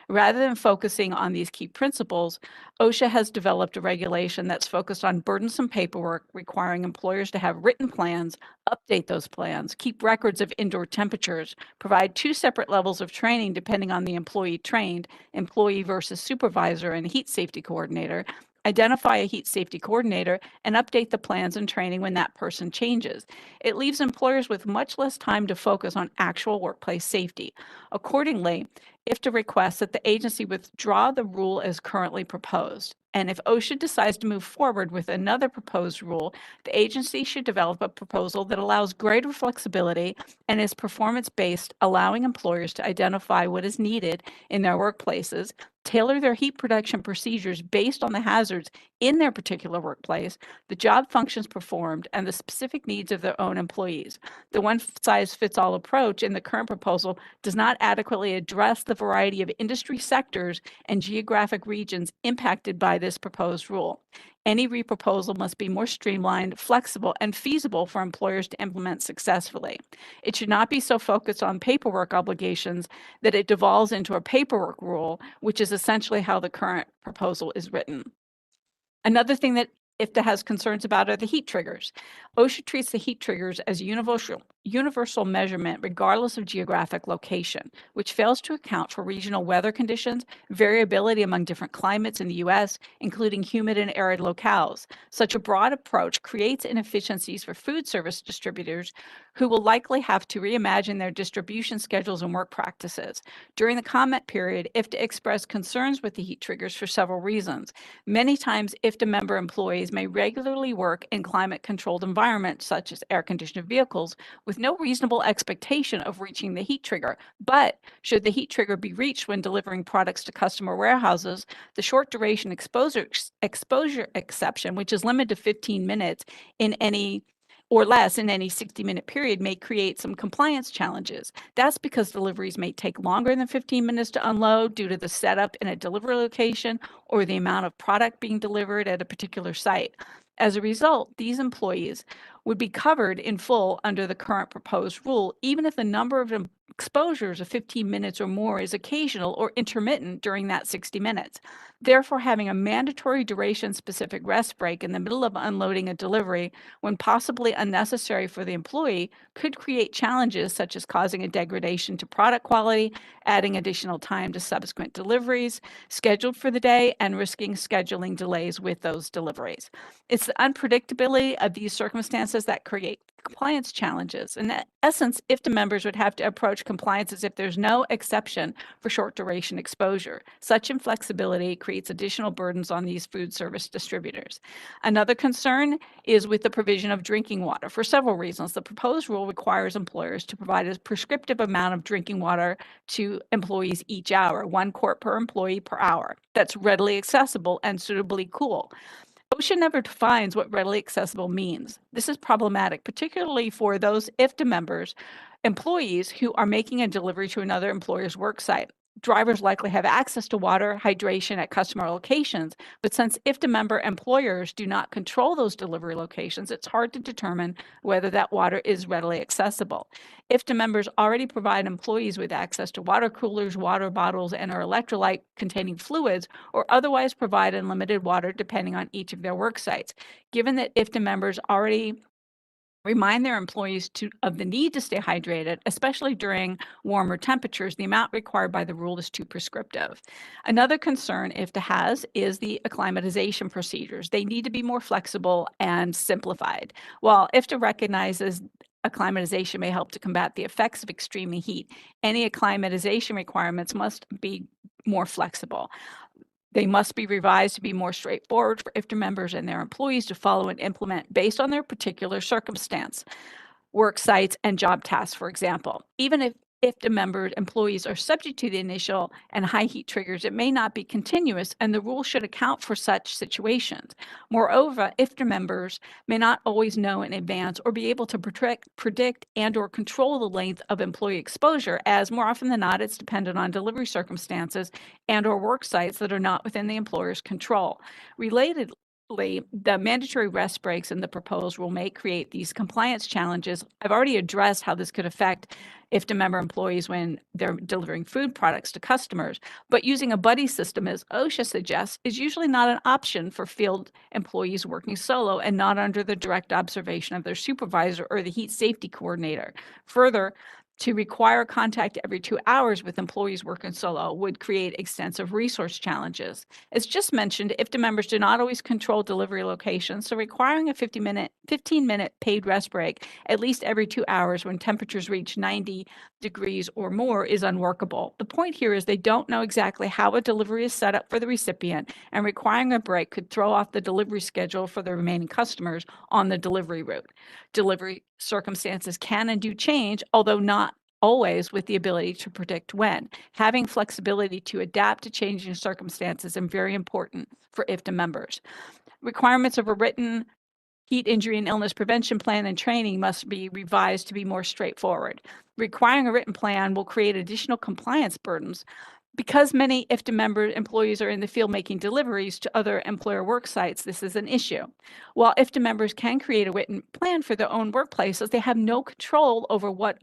Rather than focusing on these key principles, OSHA has developed a regulation that's focused on burdensome paperwork requiring employers to have written plans, update those plans, keep records of indoor temperatures, provide 2 separate levels of training depending on the employee trained, employee versus supervisor and heat safety coordinator, identify a heat safety coordinator, and update the plans and training when that person changes. It leaves employers with much less time to focus on actual workplace safety. Accordingly, IFTA requests that the agency withdraw the rule as currently proposed. And if OSHA decides to move forward with another proposed rule, the agency should develop a proposal that allows greater flexibility and is performance-based, allowing employers to identify what is needed in their workplaces, tailor their heat production procedures based on the hazards in their particular workplace, the job functions performed, and the specific needs of their own employees. The one-size-fits-all approach in the current proposal does not adequately address the variety of industry sectors and geographic regions impacted by this proposed rule. Any reproposal must be more streamlined, flexible, and feasible for employers to implement successfully. It should not be so focused on paperwork obligations that it devolves into a paperwork rule, which is essentially how the current proposal is written. Another thing that IFTA has concerns about are the heat triggers. OSHA treats the heat triggers as universal measurement regardless of geographic location, which fails to account for regional weather conditions, variability among different climates in the U.S., including humid and arid locales. Such a broad approach creates inefficiencies for food service distributors who will likely have to reimagine their distribution schedules and work practices. During the comment period, IFTA expressed concerns with the heat triggers for several reasons. Many times, IFTA member employees may regularly work in climate-controlled environments, such as air-conditioned vehicles, with no reasonable expectation of reaching the heat trigger. But should the heat trigger be reached when delivering products to customer warehouses, the short duration exposure exception, which is limited to 15 minutes in any or less in any 60-minute period, may create some compliance challenges. That's because deliveries may take longer than 15 minutes to unload due to the setup in a delivery location or the amount of product being delivered at a particular site. As a result, these employees would be covered in full under the current proposed rule, even if the number of exposures of 15 minutes or more is occasional or intermittent during that 60 minutes. Therefore, having a mandatory duration-specific rest break in the middle of unloading a delivery, when possibly unnecessary for the employee, could create challenges such as causing a degradation to product quality, adding additional time to subsequent deliveries scheduled for the day, and risking scheduling delays with those deliveries. It's the unpredictability of these circumstances that create compliance challenges. In essence, IFTA members would have to approach compliance as if there's no exception for short duration exposure. Such inflexibility creates additional burdens on these food service distributors. Another concern is with the provision of drinking water for several reasons. The proposed rule requires employers to provide a prescriptive amount of drinking water to employees each hour, 1 quart per employee per hour. That's readily accessible and suitably cool. OSHA never defines what readily accessible means. This is problematic, particularly for those IFTA members, employees who are making a delivery to another employer's work site. Drivers likely have access to water hydration at customer locations, but since IFTA member employers do not control those delivery locations, it's hard to determine whether that water is readily accessible. IFTA members already provide employees with access to water coolers, water bottles, and or electrolyte containing fluids, or otherwise provide unlimited water depending on each of their work sites. Given that IFTA members already remind their employees of the need to stay hydrated, especially during warmer temperatures, the amount required by the rule is too prescriptive. Another concern IFTA has is the acclimatization procedures. They need to be more flexible and simplified. While IFTA recognizes acclimatization may help to combat the effects of extreme heat, any acclimatization requirements must be more flexible. They must be revised to be more straightforward for IFTA members and their employees to follow and implement based on their particular circumstance, work sites, and job tasks, for example. Even if IFTA members, employees are subject to the initial and high heat triggers, it may not be continuous, and the rule should account for such situations. Moreover, IFTA members may not always know in advance or be able to predict and or control the length of employee exposure, as more often than not, it's dependent on delivery circumstances and or work sites that are not within the employer's control. Relatedly, the mandatory rest breaks in the proposed rule may create these compliance challenges. I've already addressed how this could affect IFTA member employees when they're delivering food products to customers, but using a buddy system, as OSHA suggests, is usually not an option for field employees working solo and not under the direct observation of their supervisor or the heat safety coordinator. Further, to require contact every 2 hours with employees working solo would create extensive resource challenges. As just mentioned, IFTA members do not always control delivery locations, so requiring a 15-minute paid rest break at least every 2 hours when temperatures reach 90 degrees or more is unworkable. The point here is they don't know exactly how a delivery is set up for the recipient, and requiring a break could throw off the delivery schedule for the remaining customers on the delivery route. Delivery circumstances can and do change, although not always with the ability to predict when. Having flexibility to adapt to changing circumstances is very important for IFTA members. Requirements of a written heat injury and illness prevention plan and training must be revised to be more straightforward. Requiring a written plan will create additional compliance burdens. Because many IFTA member employees are in the field making deliveries to other employer work sites, this is an issue. While IFTA members can create a written plan for their own workplaces, they have no control over what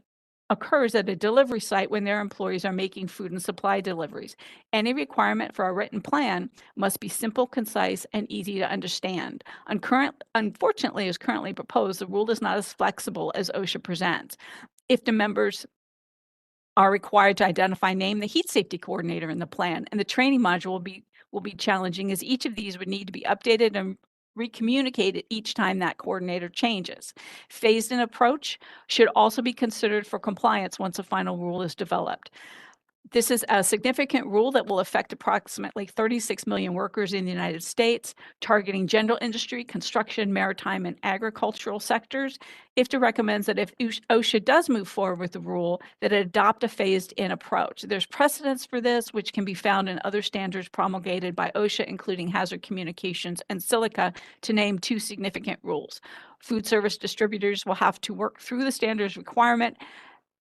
occurs at a delivery site when their employees are making food and supply deliveries. Any requirement for a written plan must be simple, concise, and easy to understand. Unfortunately, as currently proposed, the rule is not as flexible as OSHA presents. IFTA members are required to identify and name the heat safety coordinator in the plan, and the training module will be challenging, as each of these would need to be updated and recommunicated each time that coordinator changes. Phased-in approach should also be considered for compliance once a final rule is developed. This is a significant rule that will affect approximately 36 million workers in the United States, targeting general industry, construction, maritime, and agricultural sectors. IFTA recommends that if OSHA does move forward with the rule, that it adopt a phased-in approach. There's precedence for this, which can be found in other standards promulgated by OSHA, including Hazard Communications and Silica, to name 2 significant rules. Food service distributors will have to work through the standards requirement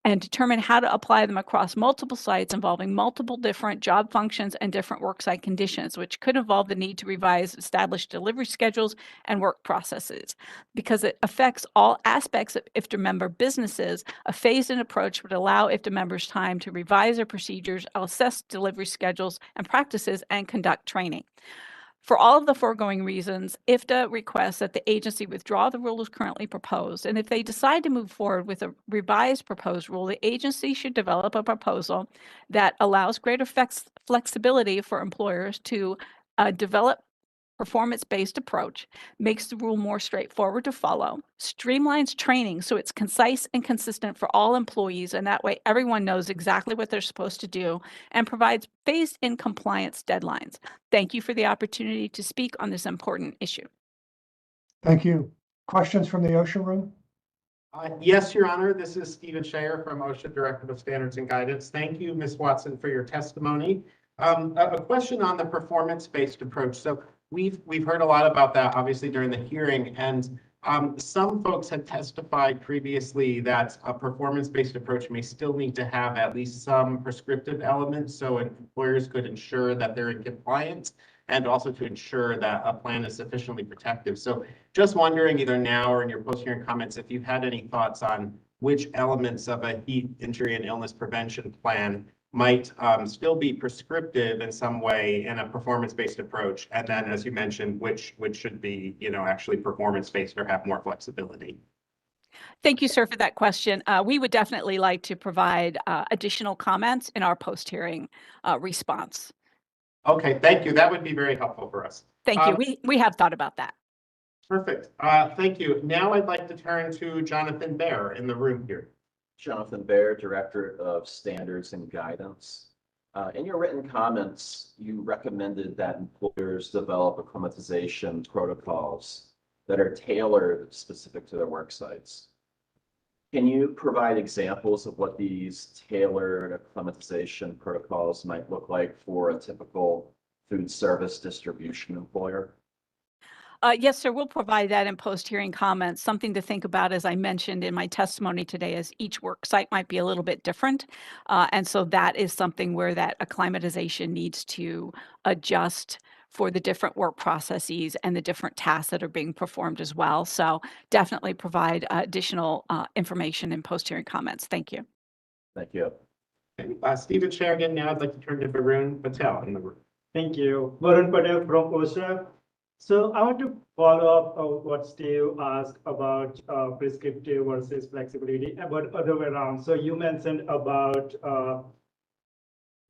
and determine how to apply them across multiple sites involving multiple different job functions and different worksite conditions, which could involve the need to revise established delivery schedules and work processes. Because it affects all aspects of IFTA member businesses, a phased-in approach would allow IFTA members time to revise their procedures, assess delivery schedules and practices, and conduct training. For all of the foregoing reasons, IFTA requests that the agency withdraw the rule as currently proposed, and if they decide to move forward with a revised proposed rule, the agency should develop a proposal that allows greater flexibility for employers to develop performance-based approach, makes the rule more straightforward to follow, streamlines training so it's concise and consistent for all employees, and that way everyone knows exactly what they're supposed to do, and provides phased-in compliance deadlines. Thank you for the opportunity to speak on this important issue. Thank you. Questions from the OSHA room? Yes, Your Honor. This is Stephen Shayer from OSHA Directorate of Standards and Guidance. Thank you, Ms. Watson, for your testimony. A question on the performance-based approach. So we've heard a lot about that, obviously, during the hearing, and some folks had testified previously that a performance-based approach may still need to have at least some prescriptive elements, so employers could ensure that they're in compliance, and also to ensure that a plan is sufficiently protective. So just wondering, either now or in your post-hearing comments, if you've had any thoughts on which elements of a heat, injury, and illness prevention plan might still be prescriptive in some way in a performance-based approach, and then, as you mentioned, which should be, actually performance-based or have more flexibility. Thank you, sir, for that question. We would definitely like to provide additional comments in our post-hearing response. Okay, thank you. That would be very helpful for us. Thank you. We have thought about that. Perfect. Thank you. Now I'd like to turn to Jonathan Baer in the room here. Jonathan Baer, Director of Standards and Guidance. In your written comments, you recommended that employers develop acclimatization protocols that are tailored specific to their work sites. Can you provide examples of what these tailored acclimatization protocols might look like for a typical food service distribution employer? Yes, sir. We'll provide that in post-hearing comments. Something to think about, as I mentioned in my testimony today, is each work site might be a little bit different. And so that is something where that acclimatization needs to adjust for the different work processes and the different tasks that are being performed as well. So definitely provide additional information in post-hearing comments. Thank you. Thank you. Stephen Shayer again. Now I'd like to turn to Varun Patel in the room. Thank you. Varun Patel from OSHA. So I want to follow up on what Steve asked about prescriptive versus flexibility, but other way around. So you mentioned about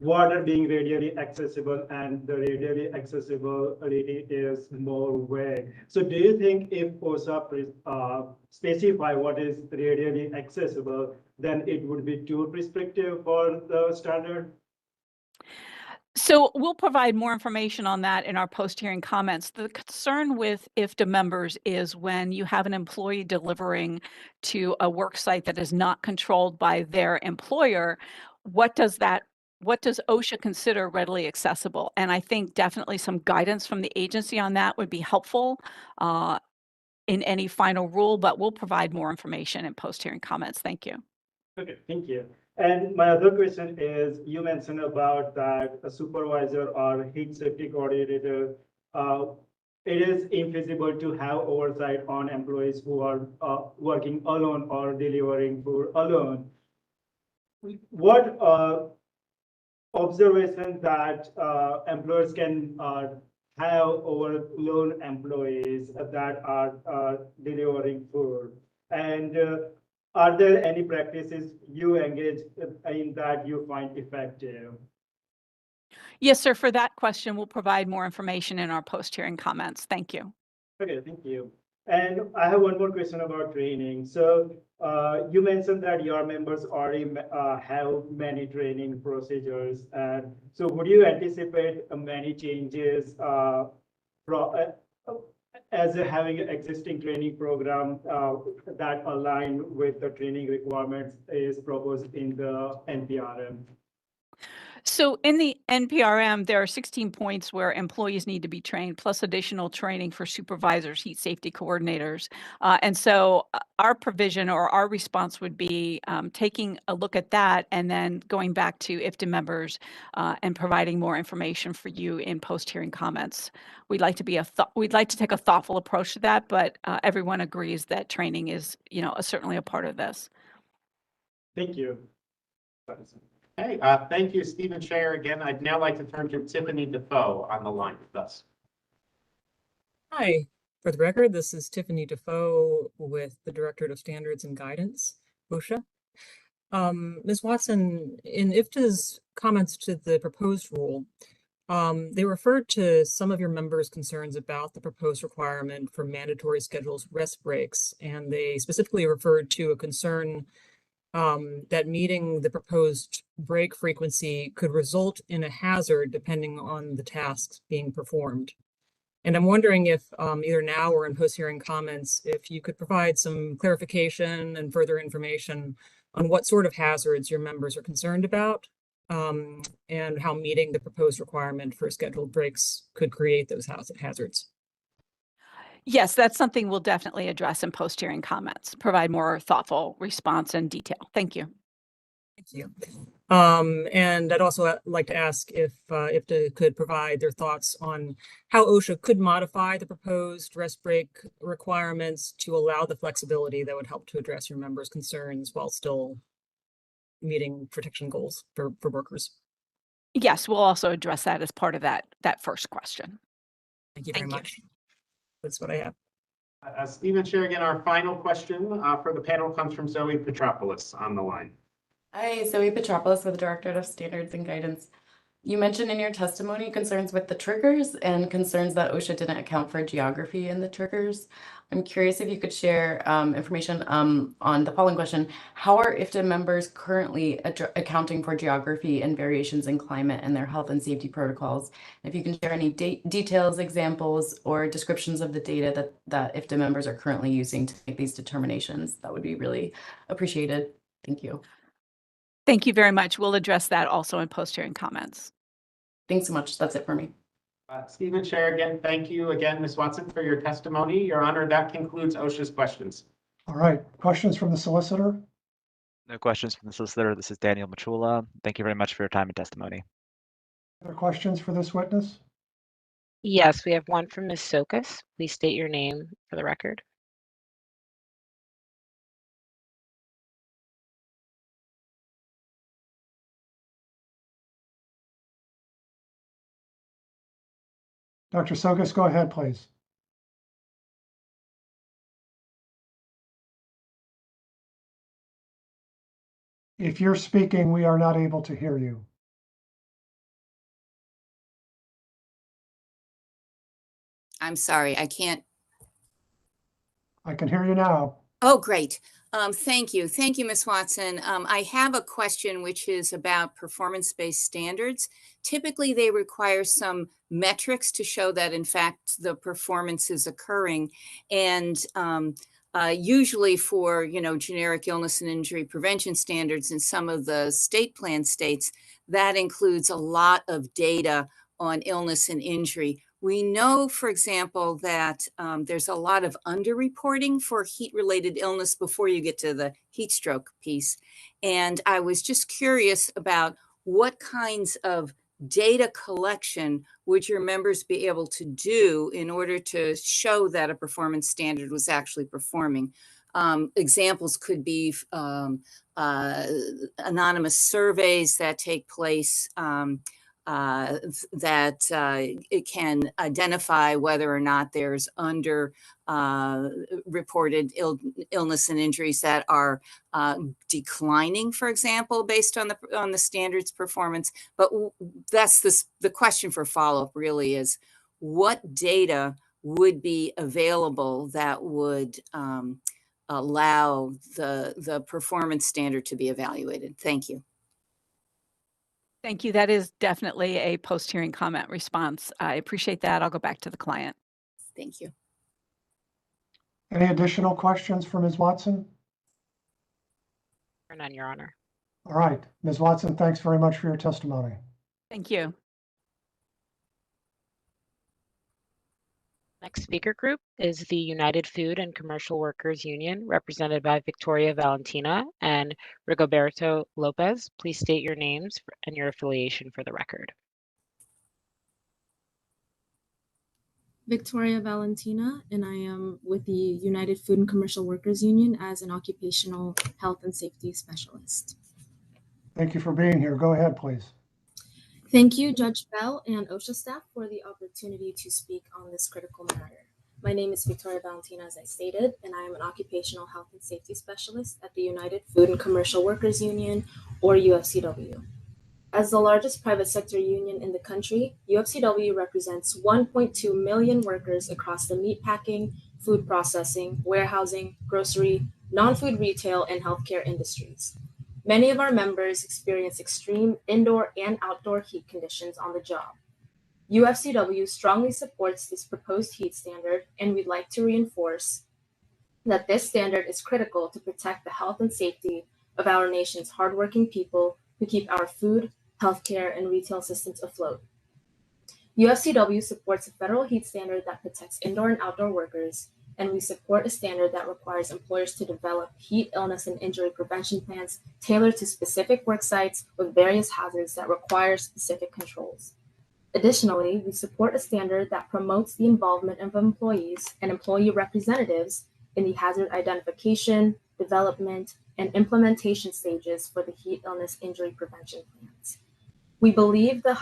water being radially accessible, and the radially accessibility is more vague. So do you think if OSHA specify what is radially accessible, then it would be too prescriptive for the standard? So we'll provide more information on that in our post-hearing comments. The concern with IFTA members is when you have an employee delivering to a work site that is not controlled by their employer, what does OSHA consider readily accessible? And I think definitely some guidance from the agency on that would be helpful in any final rule, but we'll provide more information in post-hearing comments. Thank you. Okay, thank you. And my other question is, you mentioned about that a supervisor or heat safety coordinator, it is infeasible to have oversight on employees who are working alone or delivering food alone. What observation that employers can have over lone employees that are delivering food? And are there any practices you engage in that you find effective? Yes, sir. For that question, we'll provide more information in our post-hearing comments. Thank you. Okay, thank you. And I have one more question about training. So you mentioned that your members already have many training procedures. And so would you anticipate many changes as having an existing training program that align with the training requirements is proposed in the NPRM? So in the NPRM, there are 16 points where employees need to be trained, plus additional training for supervisors, heat safety coordinators. And so our provision or our response would be taking a look at that and then going back to IFTA members and providing more information for you in post-hearing comments. We'd like to take a thoughtful approach to that, but everyone agrees that training is, certainly a part of this. Thank you. Hey, thank you, Stephen Shayer again. I'd now like to turn to Tiffany Defoe on the line with us. Hi, for the record, this is Tiffany Defoe with the Directorate of Standards and Guidance, OSHA. Ms. Watson, in IFTA's comments to the proposed rule, They referred to some of your members' concerns about the proposed requirement for mandatory scheduled rest breaks, and they specifically referred to a concern that meeting the proposed break frequency could result in a hazard depending on the tasks being performed. And I'm wondering if either now or in post-hearing comments, if you could provide some clarification and further information on what sort of hazards your members are concerned about, and how meeting the proposed requirement for scheduled breaks could create those hazards. Yes, that's something we'll definitely address in post-hearing comments, provide more thoughtful response and detail. Thank you. Thank you. And I'd also like to ask if they could provide their thoughts on how OSHA could modify the proposed rest break requirements to allow the flexibility that would help to address your members' concerns while still meeting protection goals for workers. Yes, we'll also address that as part of that first question. Thank you very much. That's what I have. Stephen Sherrigan, our final question for the panel comes from Zoe Petropoulos on the line. Hi, Zoe Petropoulos with the Directorate of Standards and Guidance. You mentioned in your testimony concerns with the triggers and concerns that OSHA didn't account for geography in the triggers. I'm curious if you could share information on the following question. How are IFTA members currently accounting for geography and variations in climate and their health and safety protocols? If you can share any details, examples, or descriptions of the data that IFTA members are currently using to make these determinations, that would be really appreciated. Thank you. Thank you very much. We'll address that also in post-hearing comments. Thanks so much. That's it for me. Stephen Sherrigan, thank you again, Ms. Watson, for your testimony. Your Honor, that concludes OSHA's questions. All right, questions from the solicitor? No questions from the solicitor. This is Daniel Machula. Thank you very much for your time and testimony. Other questions for this witness? Yes, we have one from Ms. Sokas. Please state your name for the record. Dr. Sokas, go ahead, please. If you're speaking, we are not able to hear you. I'm sorry, I can't. I can hear you now. Oh, great. Thank you. Thank you, Ms. Watson. I have a question which is about performance-based standards. Typically, they require some metrics to show that, in fact, the performance is occurring. And usually for, generic illness and injury prevention standards in some of the state plan states, that includes a lot of data on illness and injury. We know, for example, that there's a lot of underreporting for heat-related illness before you get to the heat stroke piece. And I was just curious about what kinds of data collection would your members be able to do in order to show that a performance standard was actually performing. Examples could be anonymous surveys that take place, that it can identify whether or not there's reported illness and injuries that are declining, for example, based on the standards performance. But that's the question for follow-up really is, what data would be available that would allow the performance standard to be evaluated? Thank you. Thank you. That is definitely a post-hearing comment response. I appreciate that. I'll go back to the client. Thank you. Any additional questions for Ms. Watson? None, Your Honor. All right, Ms. Watson, thanks very much for your testimony. Thank you. Next speaker group is the United Food and Commercial Workers Union, represented by Victoria Valentina and Rigoberto Lopez. Please state your names and your affiliation for the record. Victoria Valentina, and I am with the United Food and Commercial Workers Union as an occupational health and safety specialist. Thank you for being here. Go ahead, please. Thank you, Judge Bell and OSHA staff, for the opportunity to speak on this critical matter. My name is Victoria Valentina, as I stated, and I am an occupational health and safety specialist at the United Food and Commercial Workers Union, or UFCW. As the largest private sector union in the country, UFCW represents 1.2 million workers across the meatpacking, food processing, warehousing, grocery, non-food retail, and healthcare industries. Many of our members experience extreme indoor and outdoor heat conditions on the job. UFCW strongly supports this proposed heat standard, and we'd like to reinforce that this standard is critical to protect the health and safety of our nation's hardworking people who keep our food, healthcare, and retail systems afloat. UFCW supports a federal heat standard that protects indoor and outdoor workers, and we support a standard that requires employers to develop heat, illness, and injury prevention plans tailored to specific work sites with various hazards that require specific controls. Additionally, we support a standard that promotes the involvement of employees and employee representatives in the hazard identification, development, and implementation stages for the heat, illness, injury prevention plans. We believe the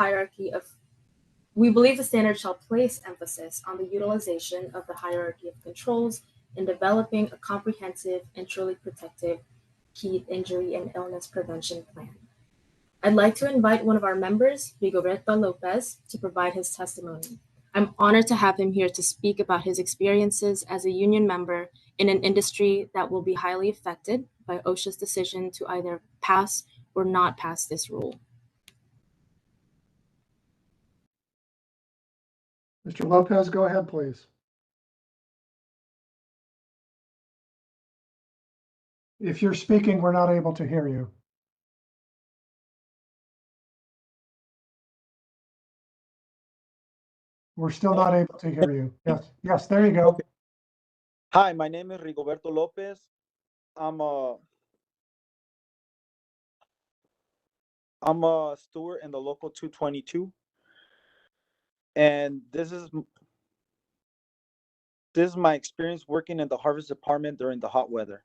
standard shall place emphasis on the utilization of the hierarchy of controls in developing a comprehensive and truly protective heat, injury, and illness prevention plan. I'd like to invite one of our members, Rigoberto Lopez, to provide his testimony. I'm honored to have him here to speak about his experiences as a union member in an industry that will be highly affected by OSHA's decision to either pass or not pass this rule. Mr. Lopez, go ahead, please. If you're speaking, we're not able to hear you. We're still not able to hear you. Yes, there you go. Okay. Hi, my name is Rigoberto Lopez. I'm a steward in the local 222, and this is my experience working in the harvest department during the hot weather.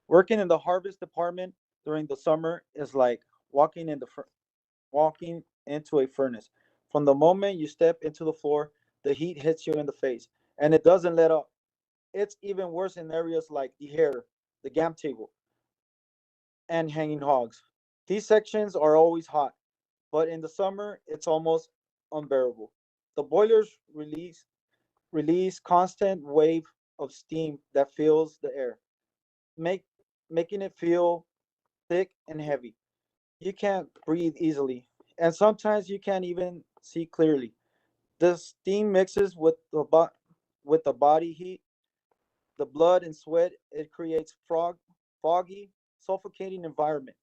Working in the harvest department during the summer is like walking into a furnace. From the moment you step into the floor, the heat hits you in the face, and it doesn't let up. It's even worse in areas like the hair, the gam table, and hanging hogs. These sections are always hot, but in the summer, it's almost unbearable. The boilers release constant wave of steam that fills the air, making it feel thick and heavy. You can't breathe easily, and sometimes you can't even see clearly. The steam mixes with the body heat, the blood and sweat. It creates foggy, suffocating environment.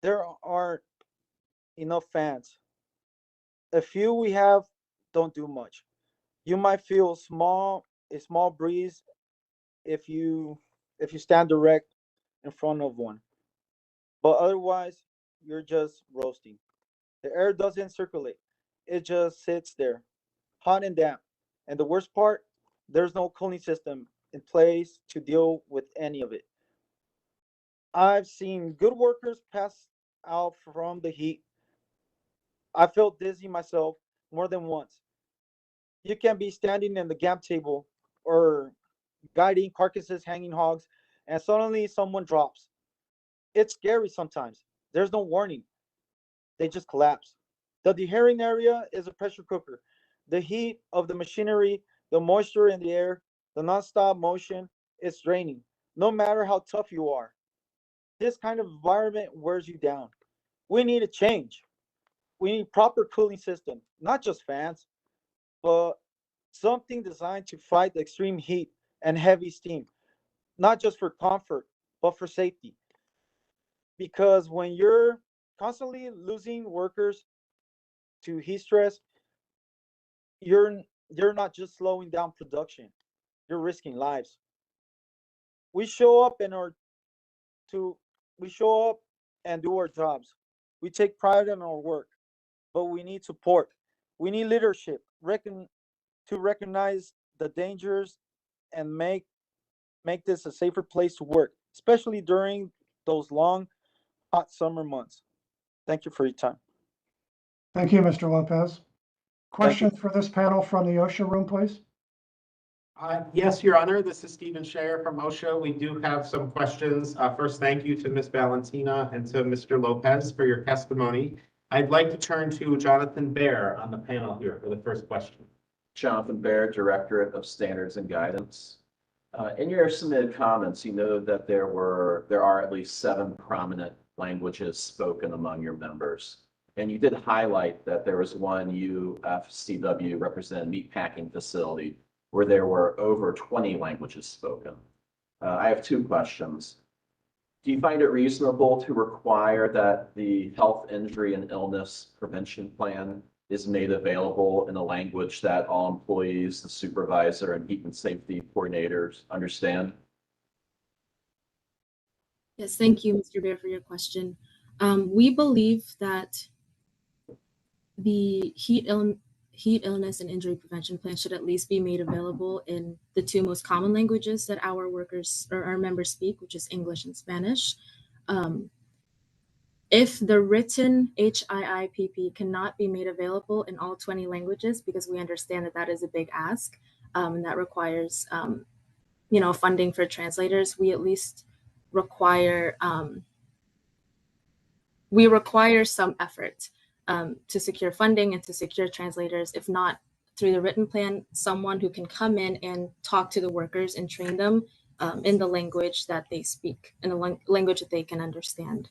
There aren't enough fans. A few we have don't do much. You might feel a small breeze if you stand direct in front of one, but otherwise you're just roasting. The air doesn't circulate. It just sits there, hot and damp. And the worst part, there's no cooling system in place to deal with any of it. I've seen good workers pass out from the heat. I felt dizzy myself more than once. You can be standing in the gap table or guiding carcasses, hanging hogs, and suddenly someone drops. It's scary sometimes. There's no warning. They just collapse. The deherring area is a pressure cooker. The heat of the machinery, the moisture in the air, the nonstop motion, it's draining, no matter how tough you are. This kind of environment wears you down. We need a change. We need proper cooling system, not just fans, but something designed to fight the extreme heat and heavy steam, not just for comfort, but for safety. Because when you're constantly losing workers to heat stress, you're you're not just slowing down production, you're risking lives. We show up in our to we show up and do our jobs. We take pride in our work, but we need support. We need leadership to recognize the dangers and make this a safer place to work, especially during those long hot summer months. Thank you for your time. Thank you, Mr. Lopez. Thank you. Questions for this panel from the OSHA room, please? Yes, Your Honor, this is Stephen Shayer from OSHA. We do have some questions. First, thank you to Ms. Valentina and to Mr. Lopez for your testimony. I'd like to turn to Jonathan Baer on the panel here for the first question. Jonathan Baer, Directorate of Standards and Guidance. In your submitted comments, you noted that there are at least 7 prominent languages spoken among your members. And you did highlight that there was one UFCW represented meatpacking facility where there were over 20 languages spoken. I have 2 questions. Do you find it reasonable to require that the health, injury, and illness prevention plan is made available in a language that all employees, the supervisor, and heat and safety coordinators understand? Yes, thank you, Mr. Bear, for your question. We believe that the heat illness and injury prevention plan should at least be made available in the 2 most common languages that our workers or our members speak, which is English and Spanish. If the written HIIPP cannot be made available in all 20 languages, because we understand that that is a big ask, and that requires, funding for translators, we at least require some effort to secure funding and to secure translators. If not through the written plan, someone who can come in and talk to the workers and train them in the language that they speak, in the language that they can understand.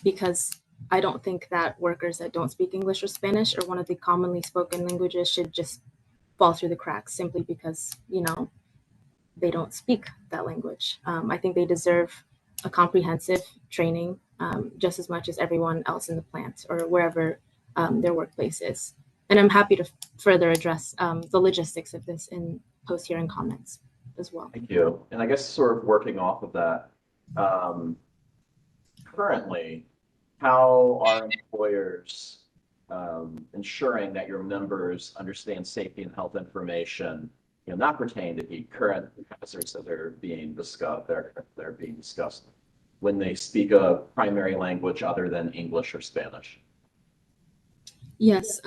Because I don't think that workers that don't speak English or Spanish or one of the commonly spoken languages should just fall through the cracks simply because, they don't speak that language. I think they deserve a comprehensive training just as much as everyone else in the plant or wherever their workplace is. And I'm happy to further address the logistics of this in post-hearing comments as well. Thank you. And I guess sort of working off of that, currently, how are employers ensuring that your members understand safety and health information, not pertaining to the current hazards that are being discussed when they speak a primary language other than English or Spanish? Yes,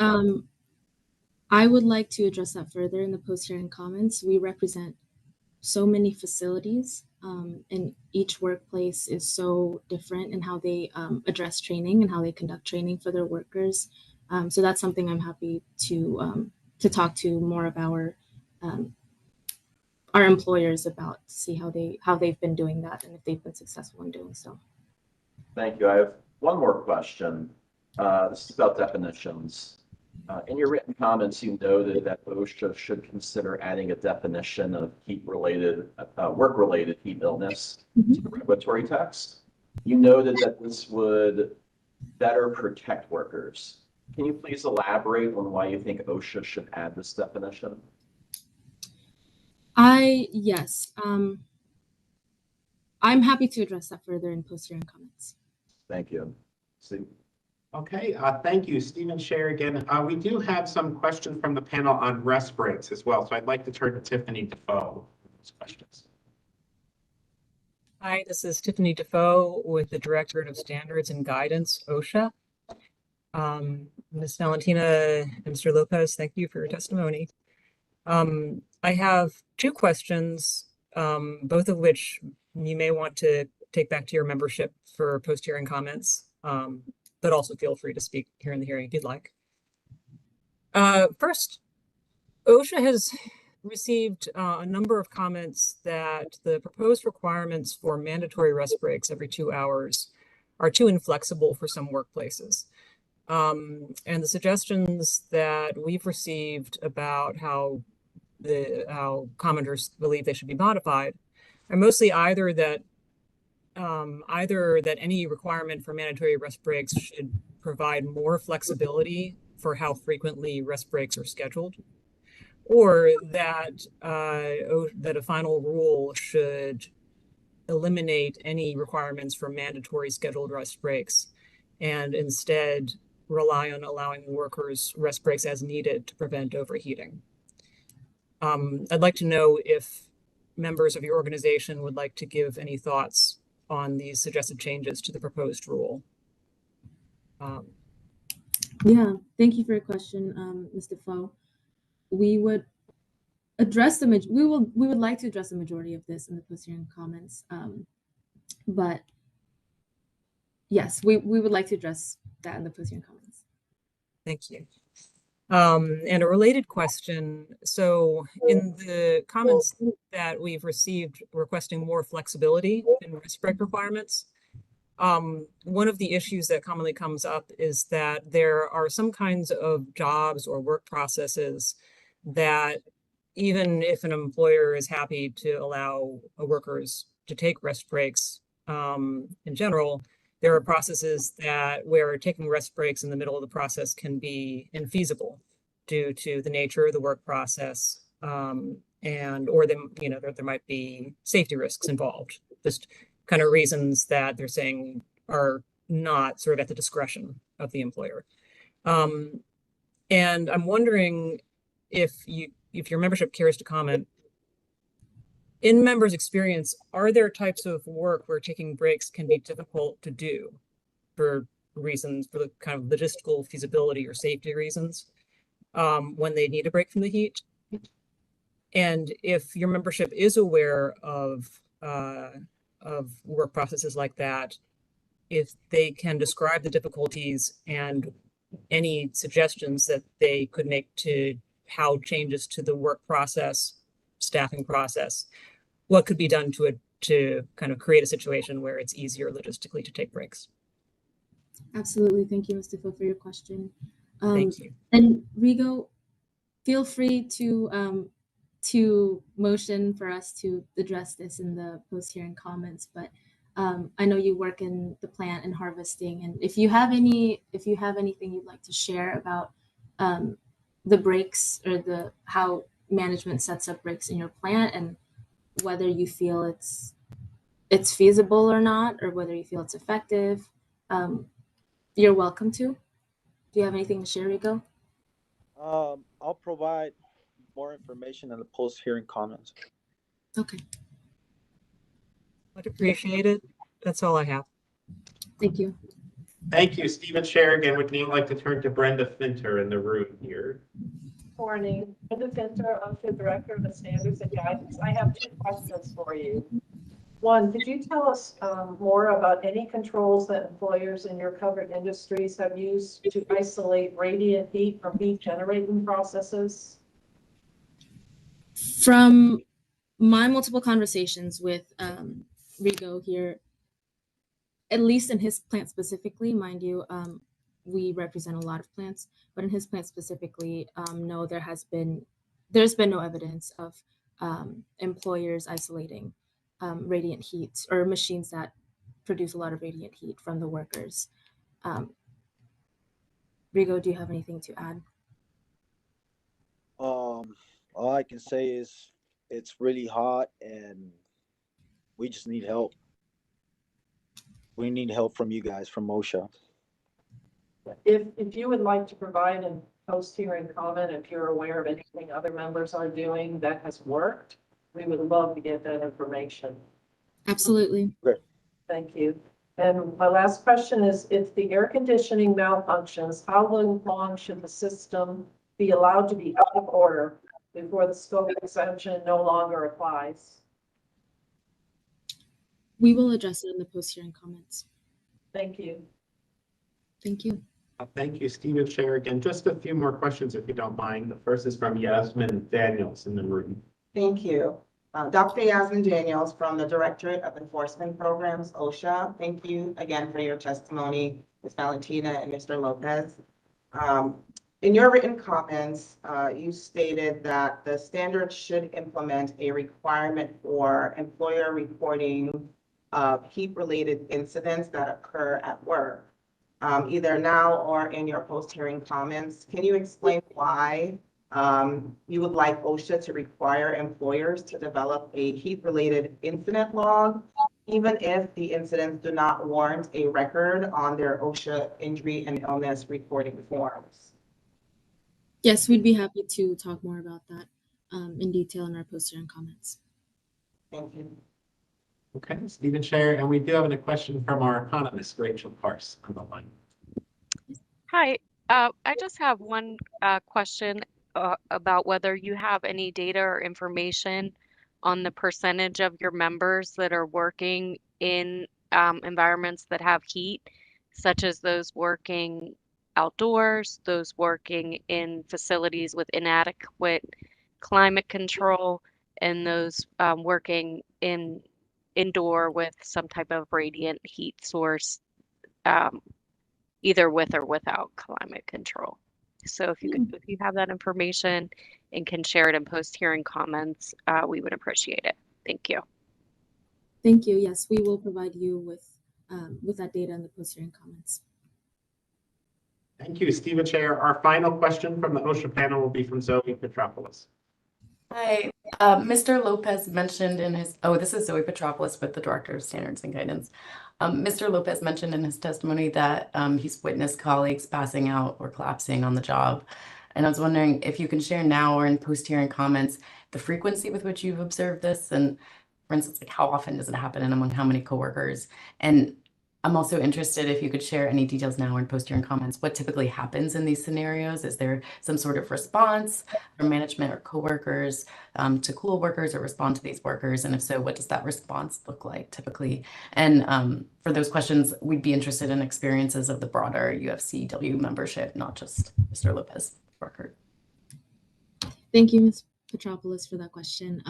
I would like to address that further in the post-hearing comments. We represent so many facilities, and each workplace is so different in how they address training and how they conduct training for their workers. So that's something I'm happy to talk to more of our employers about, to see how they've been doing that and if they've been successful in doing so. Thank you. I have one more question. This is about definitions. In your written comments, you noted that OSHA should consider adding a definition of work-related heat illness to the regulatory text. You noted that this would better protect workers. Can you please elaborate on why you think OSHA should add this definition? Yes. I'm happy to address that further in post-hearing comments. Thank you. Steve. Okay, thank you, Stephen Scher again. We do have some questions from the panel on rest breaks as well, so I'd like to turn to Tiffany Defoe for those questions. Hi, this is Tiffany Defoe with the Directorate of Standards and Guidance, OSHA. Ms. Valentina and Mr. Lopez, thank you for your testimony. I have 2 questions, both of which you may want to take back to your membership for post-hearing comments, but also feel free to speak here in the hearing if you'd like. First, OSHA has received a number of comments that the proposed requirements for mandatory rest breaks every 2 hours are too inflexible for some workplaces. And the suggestions that we've received about how commenters believe they should be modified are mostly either that any requirement for mandatory rest breaks should provide more flexibility for how frequently rest breaks are scheduled, or that that a final rule should eliminate any requirements for mandatory scheduled rest breaks and instead rely on allowing workers rest breaks as needed to prevent overheating. I'd like to know if members of your organization would like to give any thoughts on these suggested changes to the proposed rule. Yeah, thank you for your question, Ms. Defoe. We would address we would like to address the majority of this in the post-hearing comments, but Yes, we would like to address that in the post-hearing comments. Thank you. And a related question. So in the comments that we've received requesting more flexibility in risk break requirements, one of the issues that commonly comes up is that there are some kinds of jobs or work processes that even if an employer is happy to allow workers to take rest breaks, in general, there are processes that where taking rest breaks in the middle of the process can be infeasible due to the nature of the work process, and or there might be safety risks involved. Just kind of reasons that they're saying are not sort of at the discretion of the employer. And I'm wondering if your membership cares to comment, in members' experience, are there types of work where taking breaks can be difficult to do for reasons, for the kind of logistical feasibility or safety reasons, when they need a break from the heat? And if your membership is aware of work processes like that, if they can describe the difficulties and any suggestions that they could make to how changes to the work process, staffing process, what could be done to kind of create a situation where it's easier logistically to take breaks? Absolutely. Thank you, Mr. Phil, for your question. Thank you. And Rigo, feel free to motion for us to address this in the post-hearing comments, but I know you work in the plant and harvesting, and if you have anything you'd like to share about the breaks or how management sets up breaks in your plant and whether you feel it's feasible or not, or whether you feel it's effective, you're welcome to. Do you have anything to share, Rigo? I'll provide more information in the post-hearing comments. Okay. Much appreciated. That's all I have. Thank you. Thank you, Stephen Sherrigan. Would now like to turn to Brenda Finter in the room here. Morning, Brenda Finter, OSHA Director of the Standards and Guidance. I have two questions for you. One, could you tell us more about any controls that employers in your covered industries have used to isolate radiant heat from heat generating processes? From my multiple conversations with Rigo here, at least in his plant specifically, mind you, we represent a lot of plants, but in his plant specifically, no, there's been no evidence of employers isolating radiant heat or machines that produce a lot of radiant heat from the workers. Rigo, do you have anything to add? All I can say is it's really hot and we just need help. We need help from you guys, from OSHA. If you would like to provide a post-hearing comment, if you're aware of anything other members are doing that has worked, we would love to get that information. Absolutely. Great. Thank you. And my last question is, if the air conditioning malfunctions, how long should the system be allowed to be out of order before the scope exemption no longer applies? We will address it in the post-hearing comments. Thank you. Thank you. Thank you, Stephen Sherrigan. Just a few more questions, if you don't mind. The first is from Yasmin Daniels in the room. Thank you. Dr. Yasmin Daniels from the Directorate of Enforcement Programs, OSHA. Thank you again for your testimony, Ms. Valentina and Mr. Lopez. In your written comments, you stated that the standard should implement a requirement for employer reporting of heat-related incidents that occur at work, either now or in your post-hearing comments. Can you explain why you would like OSHA to require employers to develop a heat-related incident log, even if the incidents do not warrant a record on their OSHA injury and illness reporting forms? Yes, we'd be happy to talk more about that in detail in our post-hearing comments. Thank you. Okay, Stephen Sherrigan, and we do have a question from our economist, Rachel Parse, on the line. Hi, I just have one question about whether you have any data or information on the percentage of your members that are working in environments that have heat, such as those working outdoors, those working in facilities with inadequate climate control, and those working indoor with some type of radiant heat source, um, either with or without climate control. So if you have that information and can share it in post-hearing comments, we would appreciate it. Thank you. Thank you. Yes, we will provide you with that data in the post-hearing comments. Thank you, Stephen Chair. Our final question from the OSHA panel will be from Zoe Petropoulos. Hi, Mr. Lopez mentioned in his, this is Zoe Petropoulos with the Director of Standards and Guidance. Mr. Lopez mentioned in his testimony that he's witnessed colleagues passing out or collapsing on the job. And I was wondering if you can share now or in post-hearing comments, the frequency with which you've observed this, and for instance, like how often does it happen and among how many coworkers? And I'm also interested if you could share any details now in post-hearing comments, what typically happens in these scenarios? Is there some sort of response from management or coworkers to cool workers or respond to these workers? And if so, what does that response look like typically? And for those questions, we'd be interested in experiences of the broader UFCW membership, not just Mr. Lopez record. Thank you, Ms. Petropoulos, for that question.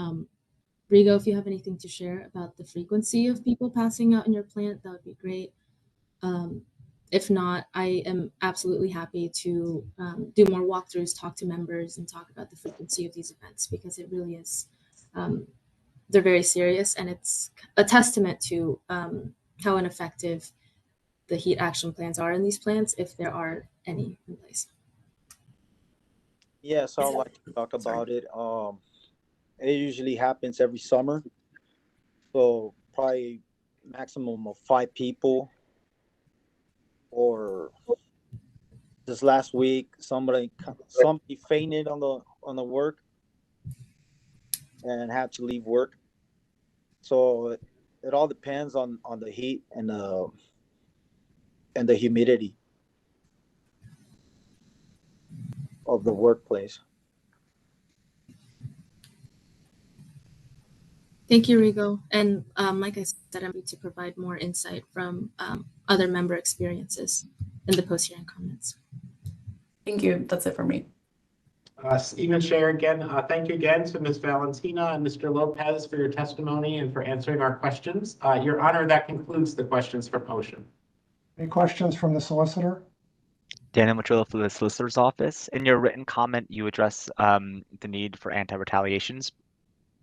Rigo, if you have anything to share about the frequency of people passing out in your plant, that would be great. If not, I am absolutely happy to do more walkthroughs, talk to members, and talk about the frequency of these events, because it really is, they're very serious, and it's a testament to how ineffective the heat action plans are in these plants, if there are any in place. Yeah, so I'd like to talk about it. It usually happens every summer. So probably maximum of 5 people. Or this last week, somebody fainted on the work and had to leave work. So it all depends on the heat and the humidity of the workplace. Thank you, Rigo. And like I said, I'm going to provide more insight from other member experiences in the post-hearing comments. Thank you. That's it for me. Stephen Chair, again, thank you again to Ms. Valentina and Mr. Lopez for your testimony and for answering our questions. Your Honor, that concludes the questions from OSHA. Any questions from the solicitor? Daniel Machulla for the Solicitor's Office. In your written comment, you address the need for anti-retaliations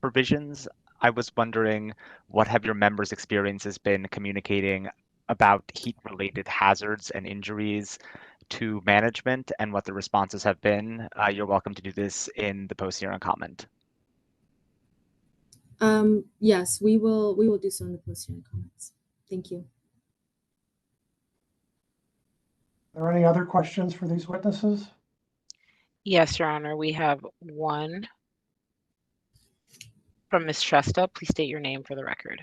provisions. I was wondering, what have your members' experiences been communicating about heat-related hazards and injuries to management, and what the responses have been? You're welcome to do this in the post-hearing comment. Yes, we will do so in the post-hearing comments. Thank you. Are there any other questions for these witnesses? Yes, Your Honor, we have one from Ms. Shrestha. Please state your name for the record.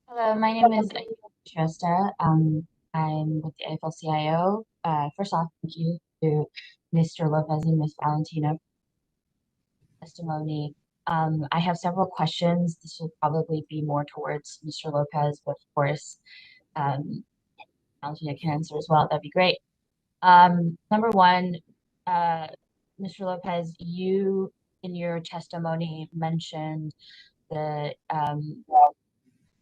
Hello, my name is Trista. I'm with the AFL-CIO. First off, thank you to Mr. Lopez and Ms. Valentina for testimony. I have several questions. This will probably be more towards Mr. Lopez, but of course, Valentina can answer as well. That'd be great. Number one, Mr. Lopez, you in your testimony mentioned the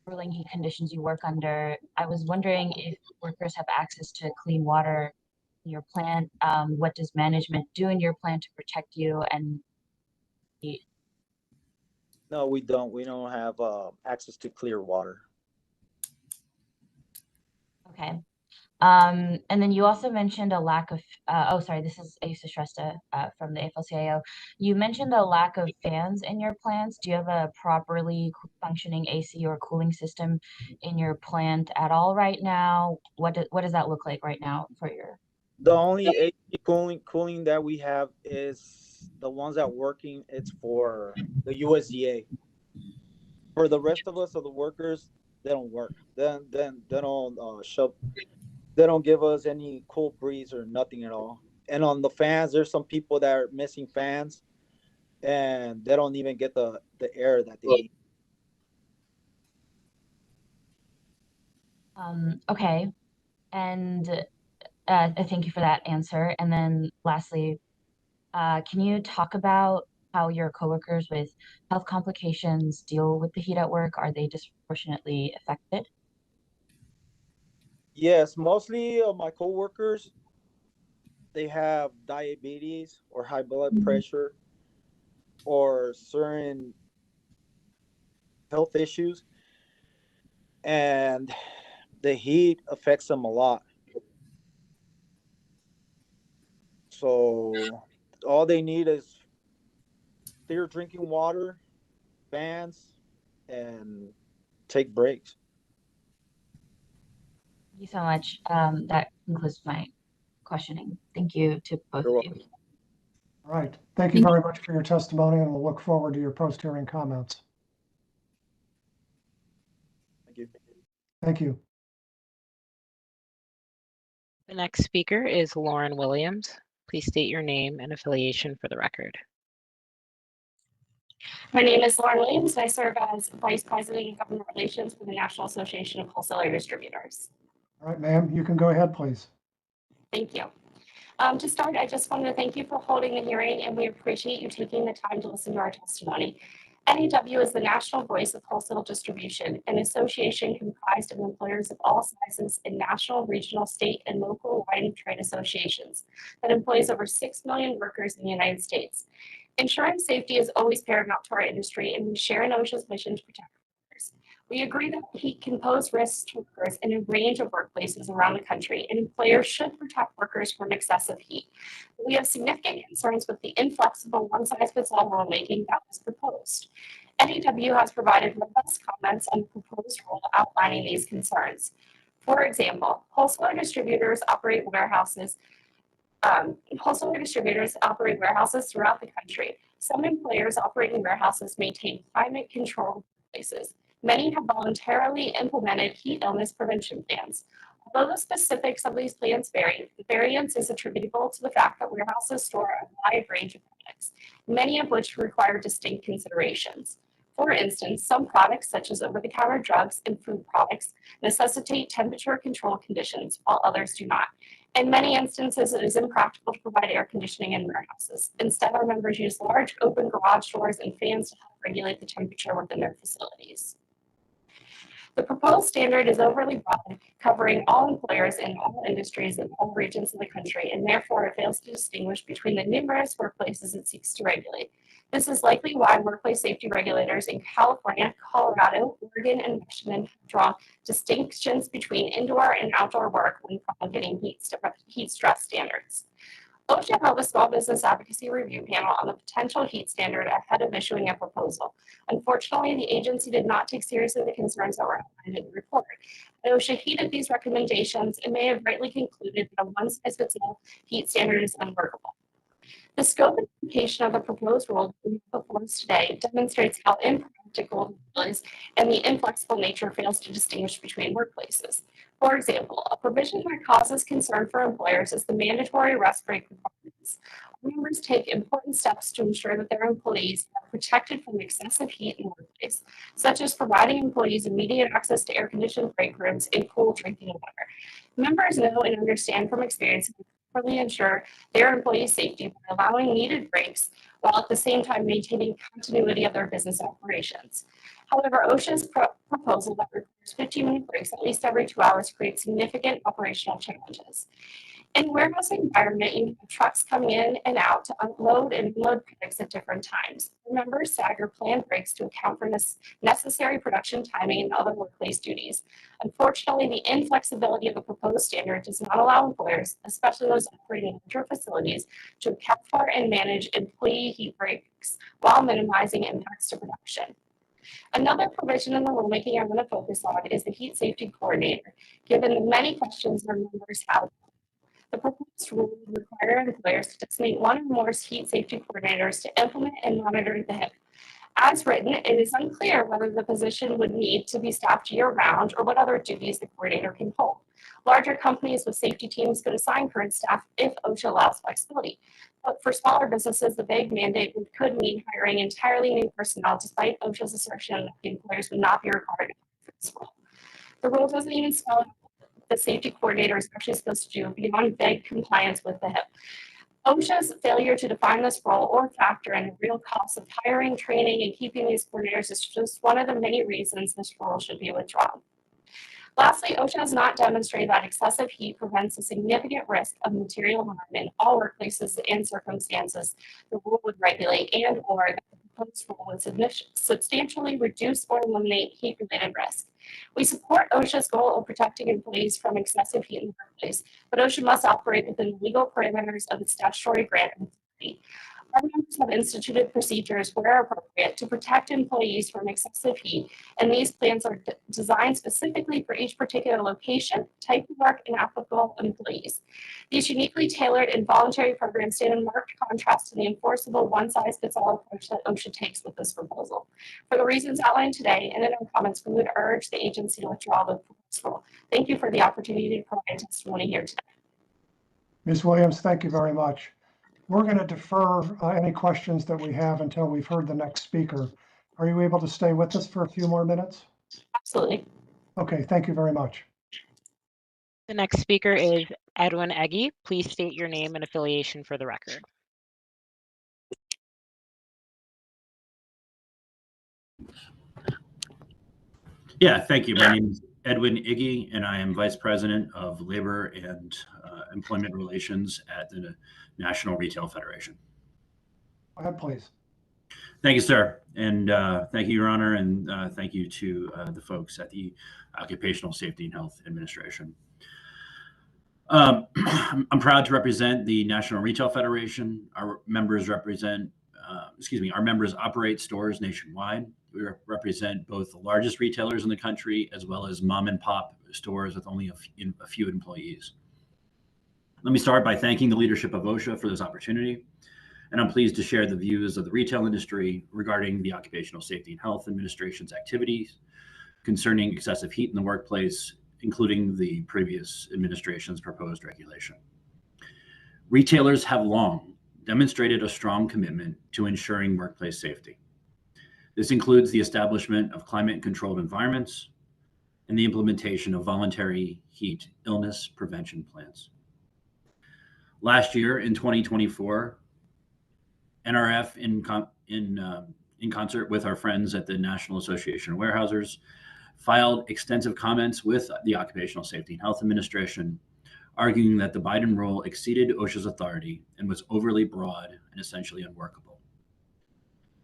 ruling heat conditions you work under. I was wondering if workers have access to clean water in your plant. What does management do in your plant to protect you? And No, we don't. We don't have access to clear water. okay. And then you also mentioned a lack of, this is Ayusa Shrestha from the AFL-CIO. You mentioned a lack of fans in your plants. Do you have a properly functioning AC or cooling system in your plant at all right now? What does that look like right now for your? The only AC cooling that we have is the ones that working. It's for the USDA. For the rest of us, of the workers, they don't work. Then they don't shove. They don't give us any cool breeze or nothing at all. And on the fans, there's some people that are missing fans, and they don't even get the air that they need. Okay, and thank you for that answer. And then lastly, can you talk about how your coworkers with health complications deal with the heat at work? Are they disproportionately affected? Yes, mostly of my coworkers, they have diabetes or high blood pressure or certain health issues, and the heat affects them a lot. So all they need is clear drinking water, fans, and take breaks. Thank you so much. That concludes my questioning. Thank you to both You're of you. welcome. All right. Thank you very much for your testimony, and we'll look forward to your post-hearing comments. Thank you. Thank you. The next speaker is Lauren Williams. Please state your name and affiliation for the record. My name is Lauren Williams, and I serve as Vice President of Government Relations for the National Association of Wholesaler Distributors. All right, ma'am, you can go ahead, please. Thank you. To start, I just wanted to thank you for holding the hearing, and we appreciate you taking the time to listen to our testimony. NAW is the national voice of wholesale distribution, an association comprised of employers of all sizes in national, regional, state, and local wine trade associations that employs over 6 million workers in the United States. Ensuring safety is always paramount to our industry, and we share in OSHA's mission to protect workers. We agree that heat can pose risks to workers in a range of workplaces around the country, and employers should protect workers from excessive heat. We have significant concerns with the inflexible one-size-fits-all rulemaking that was proposed. NAW has provided robust comments on the proposed rule outlining these concerns. For example, wholesaler distributors operate warehouses throughout the country. Some employers operating warehouses maintain climate-controlled workplaces. Many have voluntarily implemented heat illness prevention plans. Although the specifics of these plans vary, the variance is attributable to the fact that warehouses store a wide range of products, many of which require distinct considerations. For instance, some products, such as over-the-counter drugs and food products, necessitate temperature-controlled conditions, while others do not. In many instances, it is impractical to provide air conditioning in warehouses. Instead, our members use large open garage doors and fans to help regulate the temperature within their facilities. The proposed standard is overly broad, covering all employers in all industries in all regions of the country, and therefore it fails to distinguish between the numerous workplaces it seeks to regulate. This is likely why workplace safety regulators in California, Colorado, Oregon, and Washington have drawn distinctions between indoor and outdoor work when promulgating heat stress standards. OSHA held a small business advocacy review panel on the potential heat standard ahead of issuing a proposal. Unfortunately, the agency did not take seriously the concerns that were outlined in the report. OSHA heeded these recommendations and may have rightly concluded that a one-size-fits-all heat standard is unworkable. The scope and application of the proposed rule before us today demonstrates how impractical it is and the inflexible nature fails to distinguish between workplaces. For example, a provision that causes concern for employers is the mandatory rest break requirements. Members take important steps to ensure that their employees are protected from excessive heat in the workplace, such as providing employees immediate access to air-conditioned break rooms and cool drinking water. Members know and understand from experience that properly ensure their employee safety by allowing needed breaks while at the same time maintaining continuity of their business operations. However, OSHA's proposal that requires 15-minute breaks at least every 2 hours creates significant operational challenges. In a warehouse environment, you have trucks coming in and out to unload and load products at different times. Members stagger planned breaks to account for necessary production timing and other workplace duties. Unfortunately, the inflexibility of the proposed standard does not allow employers, especially those operating larger facilities, to account for and manage employee heat breaks while minimizing impacts to production. Another provision in the rulemaking I want to focus on is the heat safety coordinator, given the many questions our members have. The proposed rule would require employers to designate one or more heat safety coordinators to implement and monitor the HIP. As written, it is unclear whether the position would need to be staffed year-round or what other duties the coordinator can hold. Larger companies with safety teams could assign current staff if OSHA allows flexibility. But for smaller businesses, the vague mandate could mean hiring entirely new personnel, despite OSHA's assertion that the employers would not be required to hire for this role. The rule doesn't even spell out what the safety coordinator is actually supposed to do beyond vague compliance with the HIP. OSHA's failure to define this role or factor in the real costs of hiring, training, and keeping these coordinators is just one of the many reasons this rule should be withdrawn. Lastly, OSHA has not demonstrated that excessive heat prevents a significant risk of material harm in all workplaces and circumstances the rule would regulate, and or that the proposed rule would substantially reduce or eliminate heat-related risk. We support OSHA's goal of protecting employees from excessive heat in the workplace, but OSHA must operate within the legal parameters of its statutory grant of authority. Our members have instituted procedures where appropriate to protect employees from excessive heat, and these plans are designed specifically for each particular location, type of work, and applicable employees. These uniquely tailored and voluntary programs stand in marked contrast to the enforceable one-size-fits-all approach that OSHA takes with this proposal. For the reasons outlined today and in our comments, we would urge the agency to withdraw the proposed rule. Thank you for the opportunity to provide testimony here today. Ms. Williams, thank you very much. We're going to defer any questions that we have until we've heard the next speaker. Are you able to stay with us for a few more minutes? Absolutely. Okay, thank you very much. The next speaker is Edwin Eggy. Please state your name and affiliation for the record. Yeah, thank you. My name is Edwin Iggy, and I am Vice President of Labor and Employment Relations at the National Retail Federation. Go ahead, please. Thank you, sir. And thank you, Your Honor, and thank you to the folks at the Occupational Safety and Health Administration. I'm proud to represent the National Retail Federation. Our members our members operate stores nationwide. We represent both the largest retailers in the country as well as mom and pop stores with only a few employees. Let me start by thanking the leadership of OSHA for this opportunity, and I'm pleased to share the views of the retail industry regarding the Occupational Safety and Health Administration's activities concerning excessive heat in the workplace, including the previous administration's proposed regulation. Retailers have long demonstrated a strong commitment to ensuring workplace safety. This includes the establishment of climate-controlled environments and the implementation of voluntary heat illness prevention plans. Last year, in 2024, NRF, in concert with our friends at the National Association of Warehousers, filed extensive comments with the Occupational Safety and Health Administration, arguing that the Biden rule exceeded OSHA's authority and was overly broad and essentially unworkable.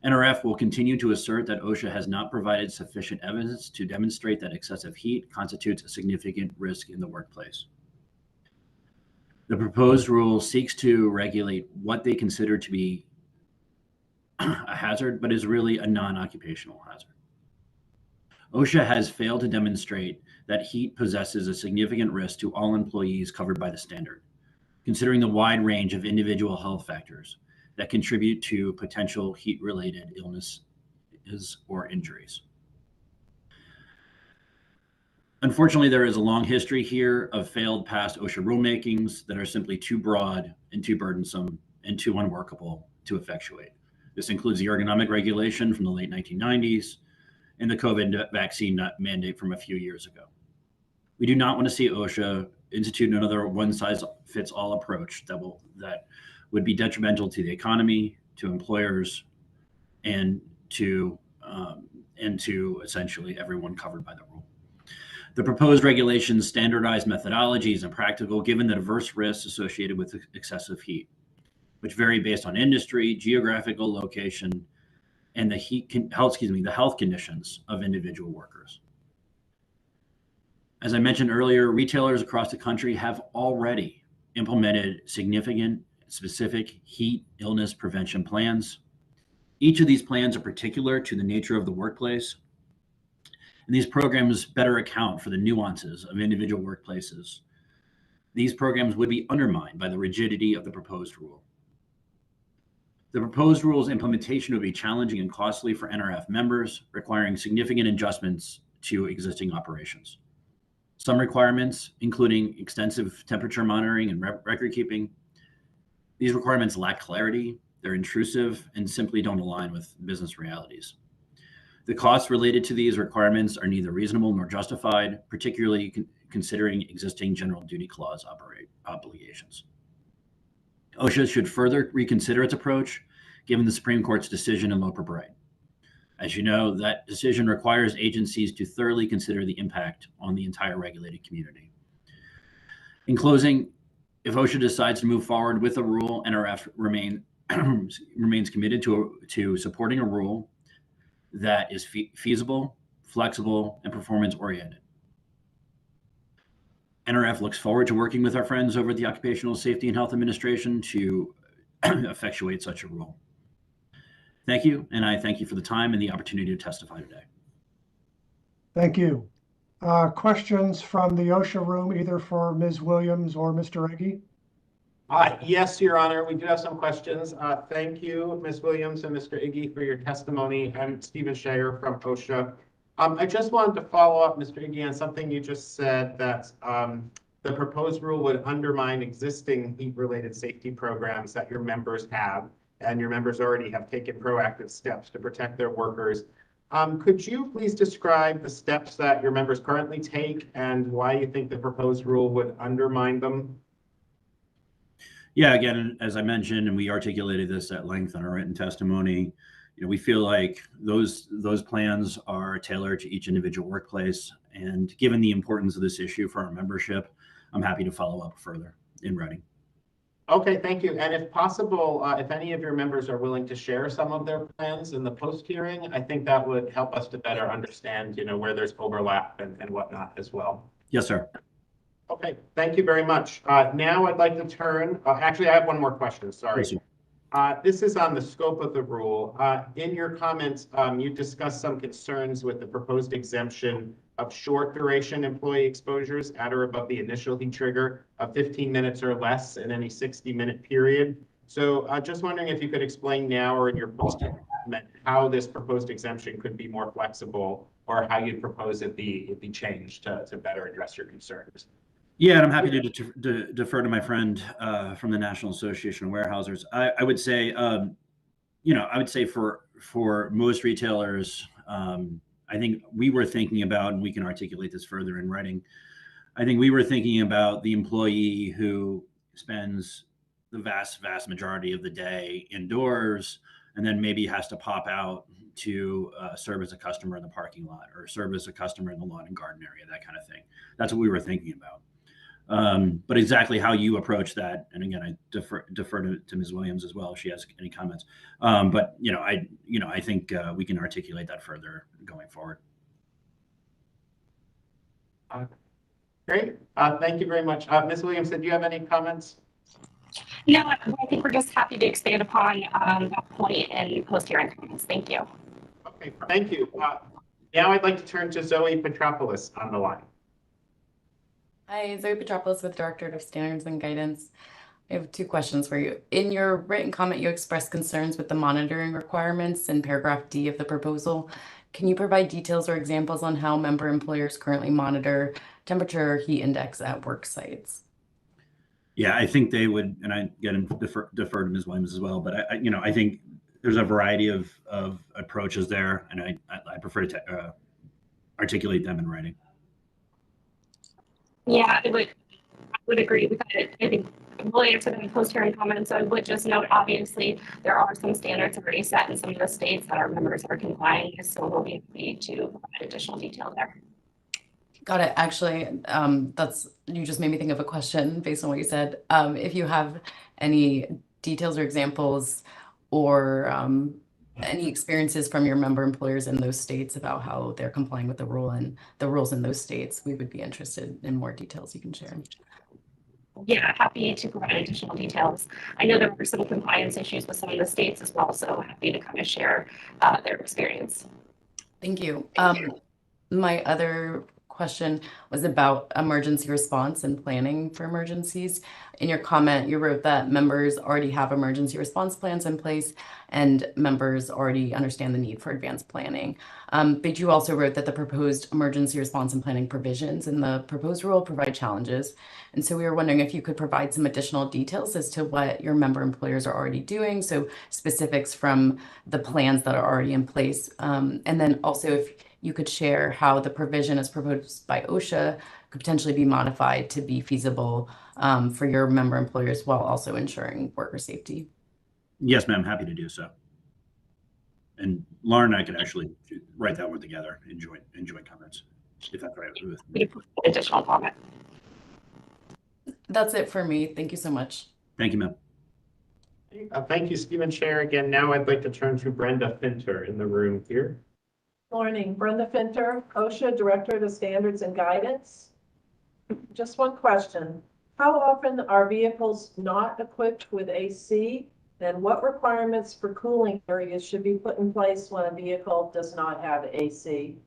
NRF will continue to assert that OSHA has not provided sufficient evidence to demonstrate that excessive heat constitutes a significant risk in the workplace. The proposed rule seeks to regulate what they consider to be a hazard, but is really a non-occupational hazard. OSHA has failed to demonstrate that heat possesses a significant risk to all employees covered by the standard, considering the wide range of individual health factors that contribute to potential heat-related illnesses or injuries. Unfortunately, there is a long history here of failed past OSHA rulemakings that are simply too broad and too burdensome and too unworkable to effectuate. This includes the ergonomic regulation from the late 1990s and the COVID vaccine mandate from a few years ago. We do not want to see OSHA institute another one-size-fits-all approach that would be detrimental to the economy, to employers, and to essentially everyone covered by the rule. The proposed regulations standardize methodologies and practical given the diverse risks associated with excessive heat, which vary based on industry, geographical location, and the health conditions of individual workers. As I mentioned earlier, retailers across the country have already implemented significant specific heat illness prevention plans. Each of these plans are particular to the nature of the workplace, and these programs better account for the nuances of individual workplaces. These programs would be undermined by the rigidity of the proposed rule. The proposed rule's implementation would be challenging and costly for NRF members, requiring significant adjustments to existing operations. Some requirements, including extensive temperature monitoring and record keeping, these requirements lack clarity, they're intrusive, and simply don't align with business realities. The costs related to these requirements are neither reasonable nor justified, particularly considering existing general duty clause obligations. OSHA should further reconsider its approach, given the Supreme Court's decision in Loper Bright. As you know, that decision requires agencies to thoroughly consider the impact on the entire regulated community. In closing, if OSHA decides to move forward with a rule, NRF remains committed to supporting a rule that is feasible, flexible, and performance-oriented. NRF looks forward to working with our friends over at the Occupational Safety and Health Administration to effectuate such a rule. Thank you, and I thank you for the time and the opportunity to testify today. Thank you. Questions from the OSHA room, either for Ms. Williams or Mr. Iggy? Yes, Your Honor, we do have some questions. Thank you, Ms. Williams and Mr. Iggy, for your testimony. I'm Stephen Shayer from OSHA. I just wanted to follow up, Mr. Iggy, on something you just said, that the proposed rule would undermine existing heat-related safety programs that your members have, and your members already have taken proactive steps to protect their workers. Could you please describe the steps that your members currently take and why you think the proposed rule would undermine them? Yeah, again, as I mentioned, and we articulated this at length in our written testimony, we feel like those plans are tailored to each individual workplace. And given the importance of this issue for our membership, I'm happy to follow up further in writing. Okay, thank you. And if possible, if any of your members are willing to share some of their plans in the post-hearing, I think that would help us to better understand, where there's overlap and whatnot as well. Yes, sir. Okay, thank you very much. Now I'd like to turn, actually, I have one more question, sorry. Yes, this is on the scope of the rule. In your comments, you discussed some concerns with the proposed exemption of short duration employee exposures at or above the initial heat trigger of 15 minutes or less in any 60-minute period. So just wondering if you could explain now or in your post-comment how this proposed exemption could be more flexible, or how you'd propose it be changed to better address your concerns. Yeah, and I'm happy to defer to my friend from the National Association of Warehousers. I would say, for most retailers, I think we were thinking about, and we can articulate this further in writing, I think we were thinking about the employee who spends the vast majority of the day indoors and then maybe has to pop out to serve as a customer in the parking lot or serve as a customer in the lawn and garden area, that kind of thing. That's what we were thinking about. But exactly how you approach that, and again, I defer to Ms. Williams as well if she has any comments. But I think we can articulate that further going forward. Great. Thank you very much. Ms. Williams, did you have any comments? No, I think we're just happy to expand upon that point in post-hearing comments. Thank you. Okay, thank you. Now I'd like to turn to Zoe Petropoulos on the line. Hi, Zoe Petropoulos with Directorate of Standards and Guidance. I have two questions for you. In your written comment, you expressed concerns with the monitoring requirements in paragraph D of the proposal. Can you provide details or examples on how member employers currently monitor temperature or heat index at work sites? Yeah, I think they would, and I again defer to Ms. Williams as well. But I think there's a variety of approaches there, and I prefer to articulate them in writing. Yeah, I would agree with that. I think we'll answer the post-hearing comments. I would just note, obviously, there are some standards already set in some of the states that our members are complying with, so we'll be free to provide additional detail there. Got it. Actually, you just made me think of a question based on what you said. If you have any details or examples or any experiences from your member employers in those states about how they're complying with the rule and the rules in those states, we would be interested in more details you can share. Yeah, happy to provide additional details. I know there were some compliance issues with some of the states as well, so happy to kind of share their experience. Thank you. My other question was about emergency response and planning for emergencies. In your comment, you wrote that members already have emergency response plans in place and members already understand the need for advanced planning. But you also wrote that the proposed emergency response and planning provisions in the proposed rule provide challenges. And so we were wondering if you could provide some additional details as to what your member employers are already doing. So specifics from the plans that are already in place. And then also if you could share how the provision as proposed by OSHA could potentially be modified to be feasible for your member employers while also ensuring worker safety. Yes, ma'am. Happy to do so. And Lauren and I could actually write that one together in joint comments, if that's right with me. Additional comment. That's it for me. Thank you so much. Thank you, ma'am. Thank you, Stephen Chair. Again, now I'd like to turn to Brenda Finter in the room here. Morning, Brenda Finter, OSHA Director of Standards and Guidance. Just one question. How often are vehicles not equipped with AC? And what requirements for cooling areas should be put in place when a vehicle does not have AC?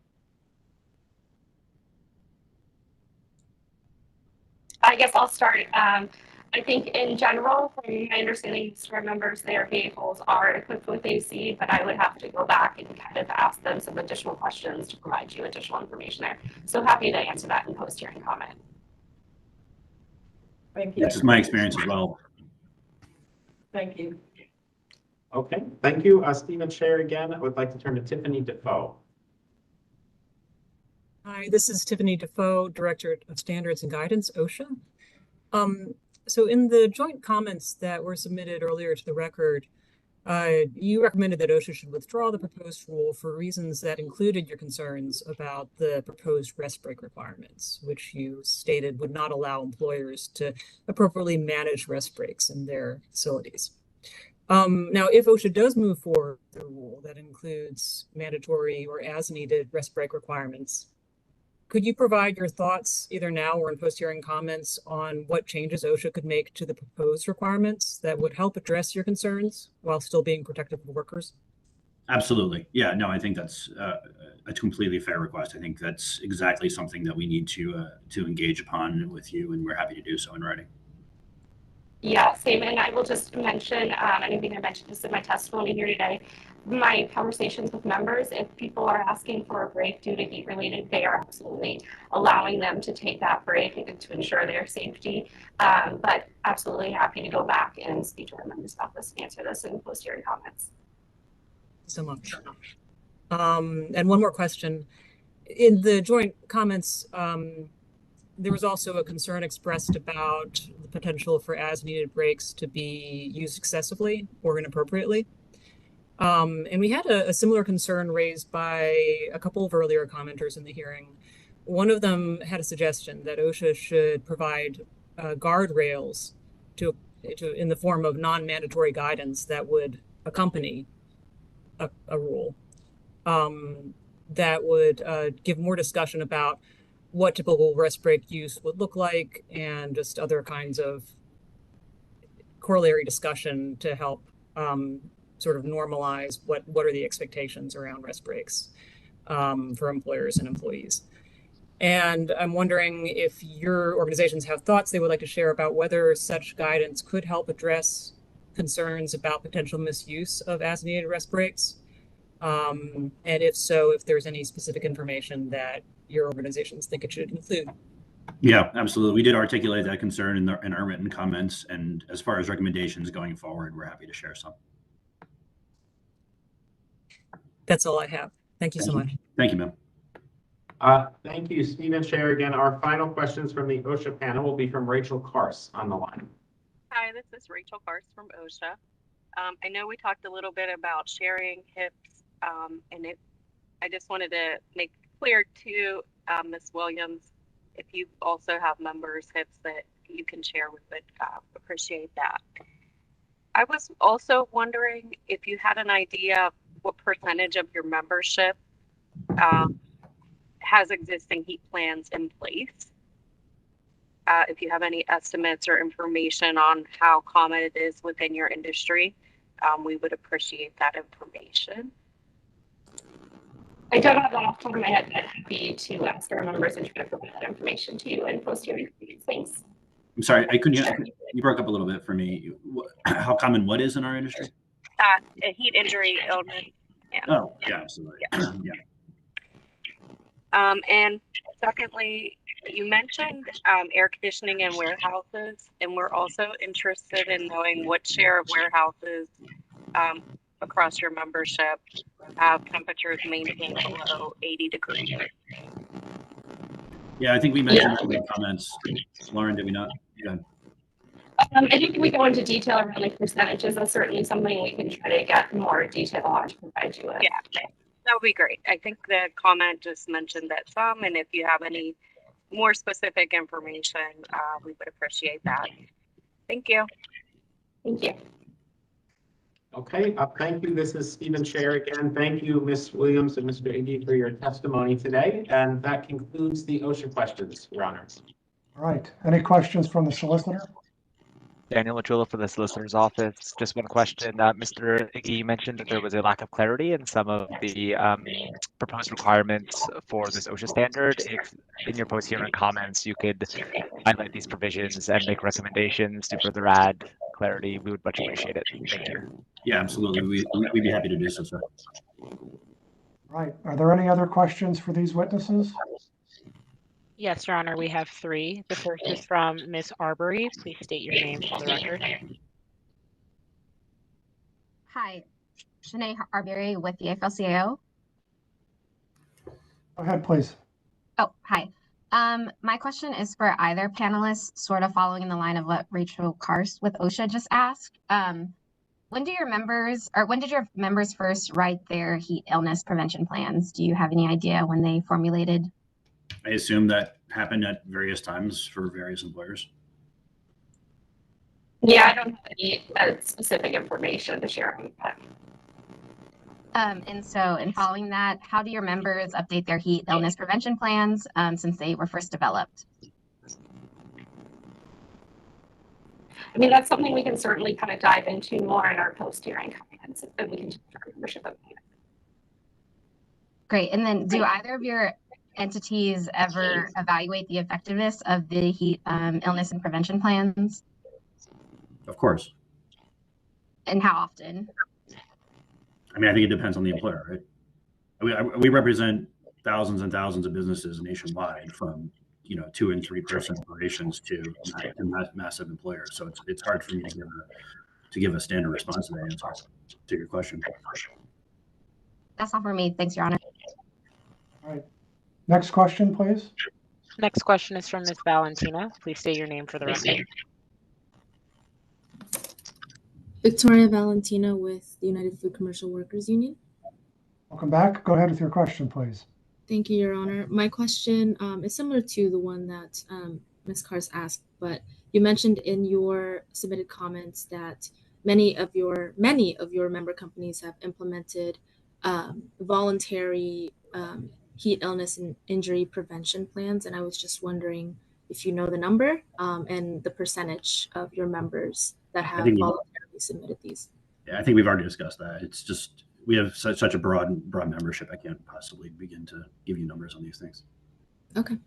I guess I'll start. I think in general, from my understanding, store members, their vehicles are equipped with AC, but I would have to go back and kind of ask them some additional questions to provide you additional information there. So happy to answer that in post-hearing comment. Thank you. That's just my experience as well. Thank you. Okay, thank you. Stephen Chair again. I would like to turn to Tiffany Defoe. Hi, this is Tiffany Defoe, Director of Standards and Guidance, OSHA. So in the joint comments that were submitted earlier to the record, you recommended that OSHA should withdraw the proposed rule for reasons that included your concerns about the proposed rest break requirements, which you stated would not allow employers to appropriately manage rest breaks in their facilities. Now, if OSHA does move forward with a rule that includes mandatory or as-needed rest break requirements, could you provide your thoughts either now or in post-hearing comments on what changes OSHA could make to the proposed requirements that would help address your concerns while still being protective of workers? Absolutely. Yeah, no, I think that's a completely fair request. I think that's exactly something that we need to engage upon with you, and we're happy to do so in writing. Yeah, same. And I will just mention, I think I mentioned this in my testimony here today, my conversations with members, if people are asking for a break due to heat related, they are absolutely allowing them to take that break and to ensure their safety. But absolutely happy to go back and speak to our members about this and answer this in post-hearing comments. So much. And one more question. In the joint comments, there was also a concern expressed about the potential for as-needed breaks to be used excessively or inappropriately. And we had a similar concern raised by a couple of earlier commenters in the hearing. One of them had a suggestion that OSHA should provide guardrails in the form of non-mandatory guidance that would accompany a rule that would give more discussion about what typical rest break use would look like and just other kinds of corollary discussion to help sort of normalize what are the expectations around rest breaks for employers and employees. And I'm wondering if your organizations have thoughts they would like to share about whether such guidance could help address concerns about potential misuse of as-needed rest breaks. And if so, if there's any specific information that your organizations think it should include. Yeah, absolutely. We did articulate that concern in our written comments. And as far as recommendations going forward, we're happy to share some. That's all I have. Thank you so much. Thank you, ma'am. Thank you, Stephen Chair. Again, our final questions from the OSHA panel will be from Rachel Kars on the line. Hi, this is Rachel Kars from OSHA. I know we talked a little bit about sharing HIPs, and I just wanted to make clear to Ms. Williams, if you also have members' HIPs that you can share, we would appreciate that. I was also wondering if you had an idea what percentage of your membership has existing heat plans in place. If you have any estimates or information on how common it is within your industry, we would appreciate that information. I don't have that off the top of my head, but I'm happy to ask our members and try to provide that information to you and post your thanks. I'm sorry, I couldn't hear. You broke up a little bit for me. How common what is in our industry? A heat injury illness. Yeah. Oh, yeah, absolutely. Yeah. And secondly, you mentioned air conditioning in warehouses, and we're also interested in knowing what share of warehouses across your membership have temperatures maintained below 80 degrees. Yeah, I think we mentioned that in the comments. Lauren, did we not? Yeah. I think if we go into detail around the percentages, that's certainly something we can try to get more detail on to provide you with. Yeah, that would be great. I think the comment just mentioned that some, and if you have any more specific information, we would appreciate that. Thank you. Thank you. Okay, thank you. This is Stephen Scher again. Thank you, Ms. Williams and Mr. Iggy, for your testimony today. And that concludes the OSHA questions, Your Honor. All right. Any questions from the solicitor? Daniel Machula for the Solicitor's Office. Just one question. Mr. Iggy, you mentioned that there was a lack of clarity in some of the proposed requirements for this OSHA standard. If in your post-hearing comments you could highlight these provisions and make recommendations to further add clarity, we would much appreciate it. Thank you. Yeah, absolutely. We'd be happy to do so, sir. Right. Are there any other questions for these witnesses? Yes, Your Honor, we have three. The first is from Ms. Arbery. Please state your name for the record. Hi, Shanae Arbery with the AFL-CIO. Go ahead, please. Oh, hi. My question is for either panelist, sort of following in the line of what Rachel Karst with OSHA just asked. When did your members first write their heat illness prevention plans? Do you have any idea when they formulated? I assume that happened at various times for various employers. Yeah, I don't have any specific information to share on that. And so in following that, how do your members update their heat illness prevention plans since they were first developed? I mean, that's something we can certainly kind of dive into more in our post-hearing comments, and we can talk to our membership about it. Great. And then do either of your entities ever evaluate the effectiveness of the heat illness and prevention plans? Of course. And how often? I mean, I think it depends on the employer, right? We represent thousands and thousands of businesses nationwide, from 2 and 3 person operations to massive employers. So it's hard for me to give a standard response to that answer to your question. That's all for me. Thanks, Your Honor. All right. Next question, please. Next question is from Ms. Valentina. Please state your name for the record. Victoria Valentina with the United Food Commercial Workers Union. Welcome back. Go ahead with your question, please. Thank you, Your Honor. My question is similar to the one that Ms. Karst asked, but you mentioned in your submitted comments that many of your member companies have implemented voluntary heat illness and injury prevention plans, and I was just wondering if you know the number and the percentage of your members that have voluntarily submitted these. Yeah, I think we've already discussed that. It's just we have such a broad membership. I can't possibly begin to give you numbers on these things. Okay.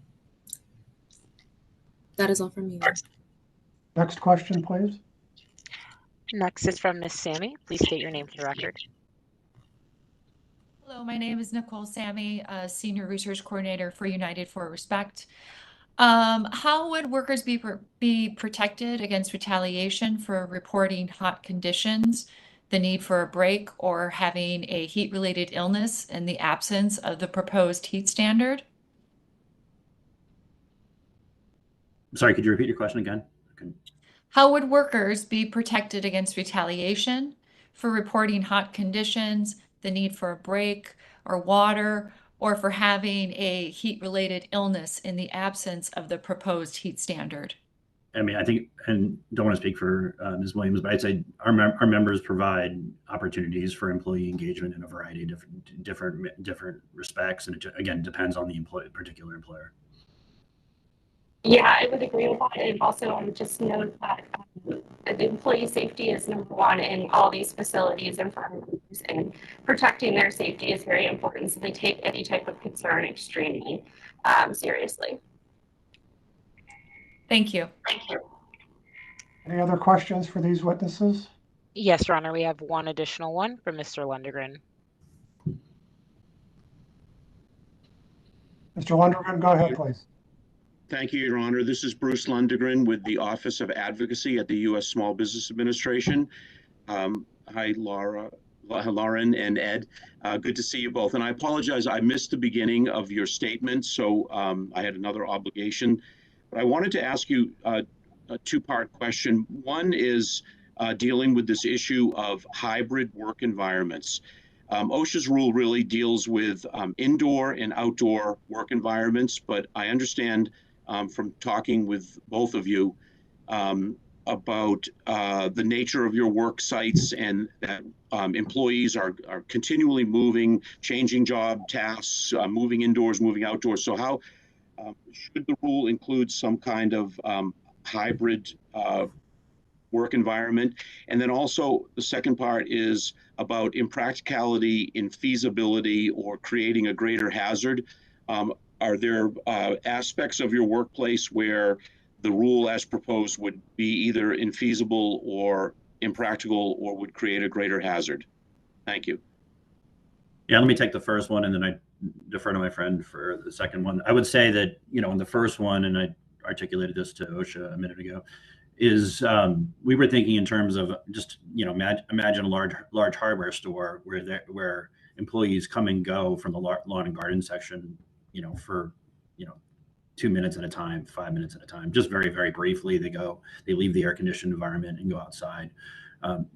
That is all from me. Next question, please. Next is from Ms. Sammy. Please state your name for the record. Hello, my name is Nicole Sammy, Senior Research Coordinator for United for Respect. How would workers be protected against retaliation for reporting hot conditions, the need for a break, or having a heat-related illness in the absence of the proposed heat standard? Sorry, could you repeat your question again? How would workers be protected against retaliation for reporting hot conditions, the need for a break or water, or for having a heat-related illness in the absence of the proposed heat standard? I mean, I think, and don't want to speak for Ms. Williams, but I'd say our members provide opportunities for employee engagement in a variety of different respects, and it again depends on the particular employer. Yeah, I would agree with that. And also, I would just note that the employee safety is number one in all these facilities and for and protecting their safety is very important. So they take any type of concern extremely seriously. Thank you. Thank you. Any other questions for these witnesses? Yes, Your Honor, we have one additional one from Mr. Lundgren. Mr. Lundergan, go ahead, please. Thank you, Your Honor. This is Bruce Lundgren with the Office of Advocacy at the U.S. Small Business Administration. Hi, Lauren and Ed. Good to see you both. And I apologize, I missed the beginning of your statement, so I had another obligation. But I wanted to ask you a two-part question. One is dealing with this issue of hybrid work environments. OSHA's rule really deals with indoor and outdoor work environments, but I understand from talking with both of you about the nature of your work sites and that employees are continually moving, changing job tasks, moving indoors, moving outdoors. So how should the rule include some kind of hybrid work environment? And then also the second part is about impracticality, infeasibility, or creating a greater hazard. Are there aspects of your workplace where the rule as proposed would be either infeasible or impractical or would create a greater hazard? Thank you. Yeah, let me take the first one and then I defer to my friend for the second one. I would say that, in the first one, and I articulated this to OSHA a minute ago, is we were thinking in terms of just, imagine a large hardware store where employees come and go from the lawn and garden section, for 2 minutes at a time, 5 minutes at a time, just very, very briefly. They leave the air conditioned environment and go outside.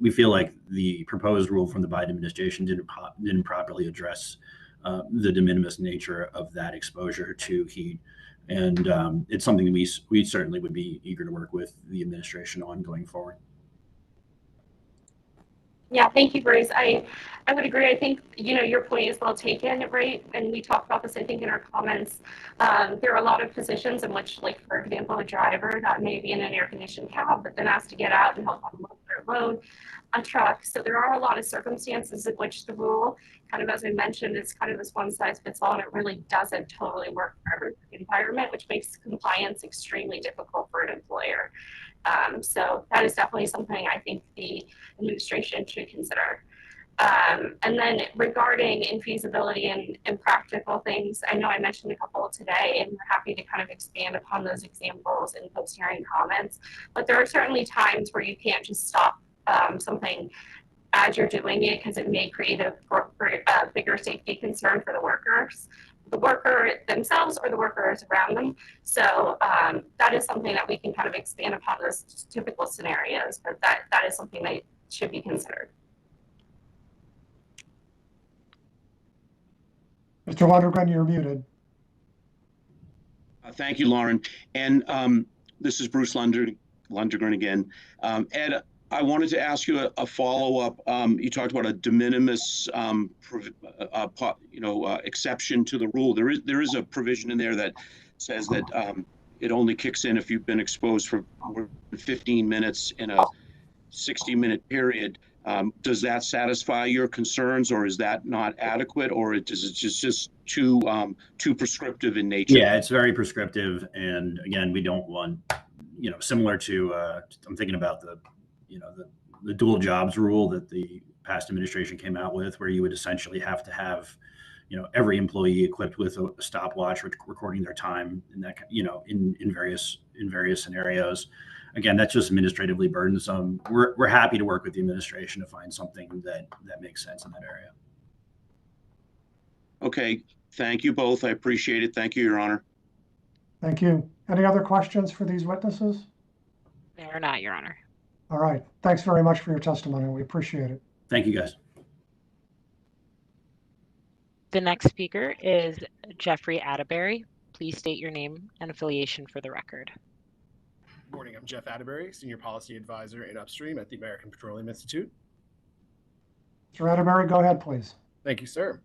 We feel like the proposed rule from the Biden administration didn't properly address the de minimis nature of that exposure to heat. And it's something that we certainly would be eager to work with the administration on going forward. Yeah, thank you, Bruce. I would agree. I think, your point is well taken, right? And we talked about this, I think, in our comments. There are a lot of positions in which, like, for example, a driver that may be in an air-conditioned cab, but then has to get out and help unload their load on truck. So there are a lot of circumstances in which the rule, kind of as I mentioned, is kind of this one-size-fits-all, and it really doesn't totally work for every environment, which makes compliance extremely difficult for an employer. So that is definitely something I think the administration should consider. And then regarding infeasibility and impractical things, I know I mentioned a couple today, and we're happy to kind of expand upon those examples in post-hearing comments. But there are certainly times where you can't just stop something as you're doing it because it may create a bigger safety concern for the worker themselves or the workers around them. So that is something that we can kind of expand upon those typical scenarios, but that is something that should be considered. Mr. Lundergan, you're muted. Thank you, Lauren. And this is Bruce Lundgren again. Ed, I wanted to ask you a follow-up. You talked about a de minimis, exception to the rule. There is a provision in there that says that it only kicks in if you've been exposed for more than 15 minutes in a 60-minute period. Does that satisfy your concerns, or is that not adequate, or is it just too prescriptive in nature? Yeah, it's very prescriptive, and again, we don't want, similar to I'm thinking about the dual jobs rule that the past administration came out with, where you would essentially have to have, every employee equipped with a stopwatch recording their time, and that, in various scenarios. Again, that's just administratively burdensome. We're happy to work with the administration to find something that makes sense in that area. Okay, thank you both. I appreciate it. Thank you, Your Honor. Thank you. Any other questions for these witnesses? They are not, Your Honor. All right. Thanks very much for your testimony. We appreciate it. Thank you, guys. The next speaker is Jeffrey Atterbury. Please state your name and affiliation for the record. Good morning. I'm Jeff Atterbury, Senior Policy Advisor in Upstream at the American Petroleum Institute. Mr. Atterbury, go ahead, please. Thank you, sir.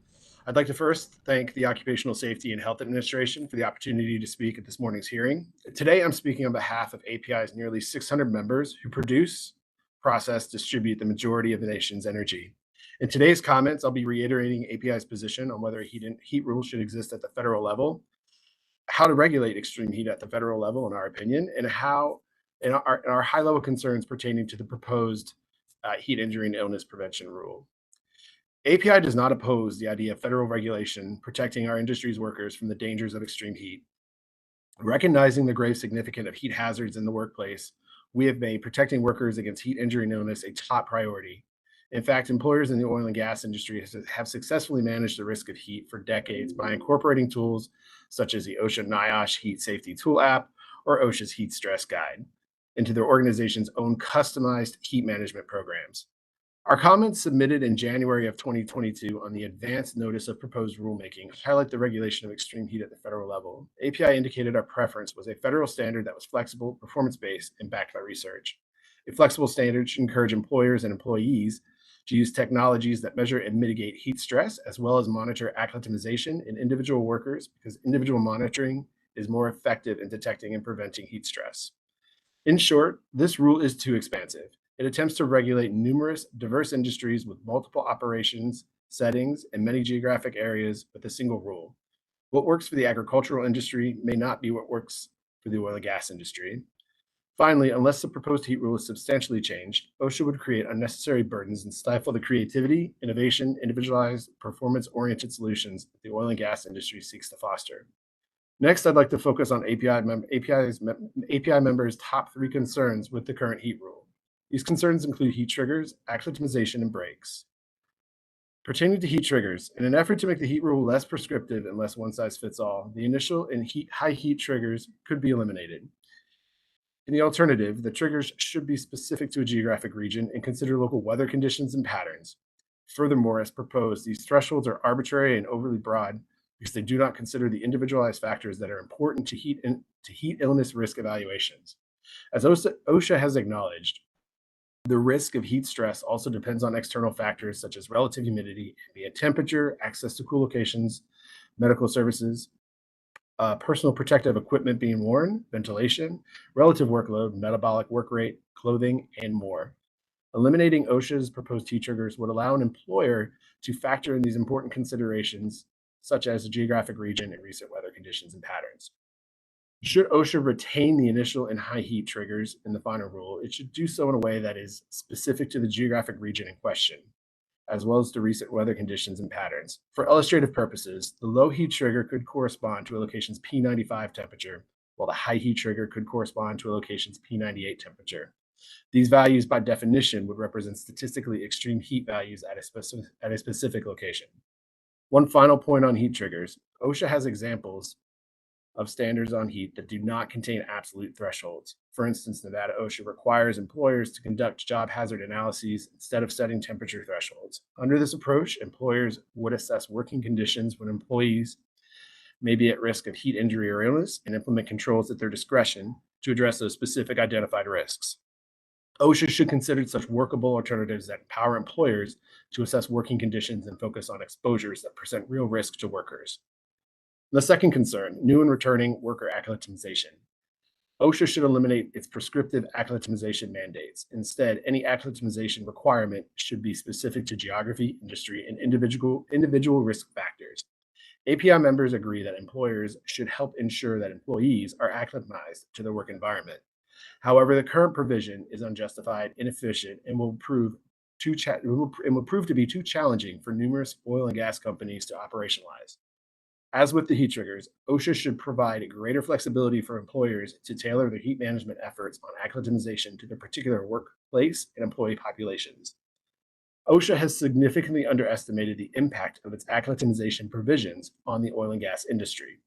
I'd like to first thank the Occupational Safety and Health Administration for the opportunity to speak at this morning's hearing. Today, I'm speaking on behalf of API's nearly 600 members who produce, process, distribute the majority of the nation's energy. In today's comments, I'll be reiterating API's position on whether a heat rule should exist at the federal level, how to regulate extreme heat at the federal level, in our opinion, and our high-level concerns pertaining to the proposed heat injury and illness prevention rule. API does not oppose the idea of federal regulation protecting our industry's workers from the dangers of extreme heat. Recognizing the grave significance of heat hazards in the workplace, we have made protecting workers against heat injury and illness a top priority. In fact, employers in the oil and gas industry have successfully managed the risk of heat for decades by incorporating tools such as the OSHA NIOSH Heat Safety Tool app or OSHA's Heat Stress Guide into their organization's own customized heat management programs. Our comments submitted in January of 2022 on the advanced notice of proposed rulemaking highlight the regulation of extreme heat at the federal level. API indicated our preference was a federal standard that was flexible, performance-based, and backed by research. A flexible standard should encourage employers and employees to use technologies that measure and mitigate heat stress, as well as monitor acclimatization in individual workers, because individual monitoring is more effective in detecting and preventing heat stress. In short, this rule is too expansive. It attempts to regulate numerous diverse industries with multiple operations, settings, and many geographic areas with a single rule. What works for the agricultural industry may not be what works for the oil and gas industry. Finally, unless the proposed heat rule is substantially changed, OSHA would create unnecessary burdens and stifle the creativity, innovation, individualized, performance-oriented solutions that the oil and gas industry seeks to foster. Next, I'd like to focus on API members' top 3 concerns with the current heat rule. These concerns include heat triggers, acclimatization, and breaks. Pertaining to heat triggers, in an effort to make the heat rule less prescriptive and less one-size-fits-all, the initial and high heat triggers could be eliminated. In the alternative, the triggers should be specific to a geographic region and consider local weather conditions and patterns. Furthermore, as proposed, these thresholds are arbitrary and overly broad because they do not consider the individualized factors that are important to heat illness risk evaluations. As OSHA has acknowledged, the risk of heat stress also depends on external factors such as relative humidity, ambient temperature, access to cool locations, medical services, personal protective equipment being worn, ventilation, relative workload, metabolic work rate, clothing, and more. Eliminating OSHA's proposed heat triggers would allow an employer to factor in these important considerations, such as the geographic region and recent weather conditions and patterns. Should OSHA retain the initial and high heat triggers in the final rule, it should do so in a way that is specific to the geographic region in question, as well as to recent weather conditions and patterns. For illustrative purposes, the low heat trigger could correspond to a location's P95 temperature, while the high heat trigger could correspond to a location's P98 temperature. These values, by definition, would represent statistically extreme heat values at a specific location. One final point on heat triggers. OSHA has examples of standards on heat that do not contain absolute thresholds. For instance, Nevada OSHA requires employers to conduct job hazard analyses instead of setting temperature thresholds. Under this approach, employers would assess working conditions when employees may be at risk of heat injury or illness and implement controls at their discretion to address those specific identified risks. OSHA should consider such workable alternatives that empower employers to assess working conditions and focus on exposures that present real risk to workers. The second concern, new and returning worker acclimatization. OSHA should eliminate its prescriptive acclimatization mandates. Instead, any acclimatization requirement should be specific to geography, industry, and individual risk factors. API members agree that employers should help ensure that employees are acclimatized to their work environment. However, the current provision is unjustified, inefficient, and will prove to be too challenging for numerous oil and gas companies to operationalize. As with the heat triggers, OSHA should provide greater flexibility for employers to tailor their heat management efforts on acclimatization to their particular workplace and employee populations. OSHA has significantly underestimated the impact of its acclimatization provisions on the oil and gas industry.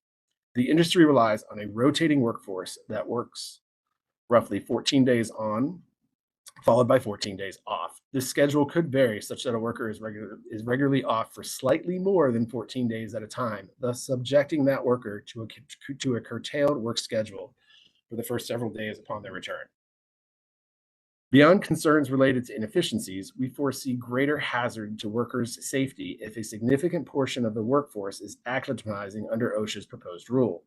The industry relies on a rotating workforce that works roughly 14 days on, followed by 14 days off. This schedule could vary such that a worker is regularly off for slightly more than 14 days at a time, thus subjecting that worker to a curtailed work schedule for the first several days upon their return. Beyond concerns related to inefficiencies, we foresee greater hazard to workers' safety if a significant portion of the workforce is acclimatizing under OSHA's proposed rule.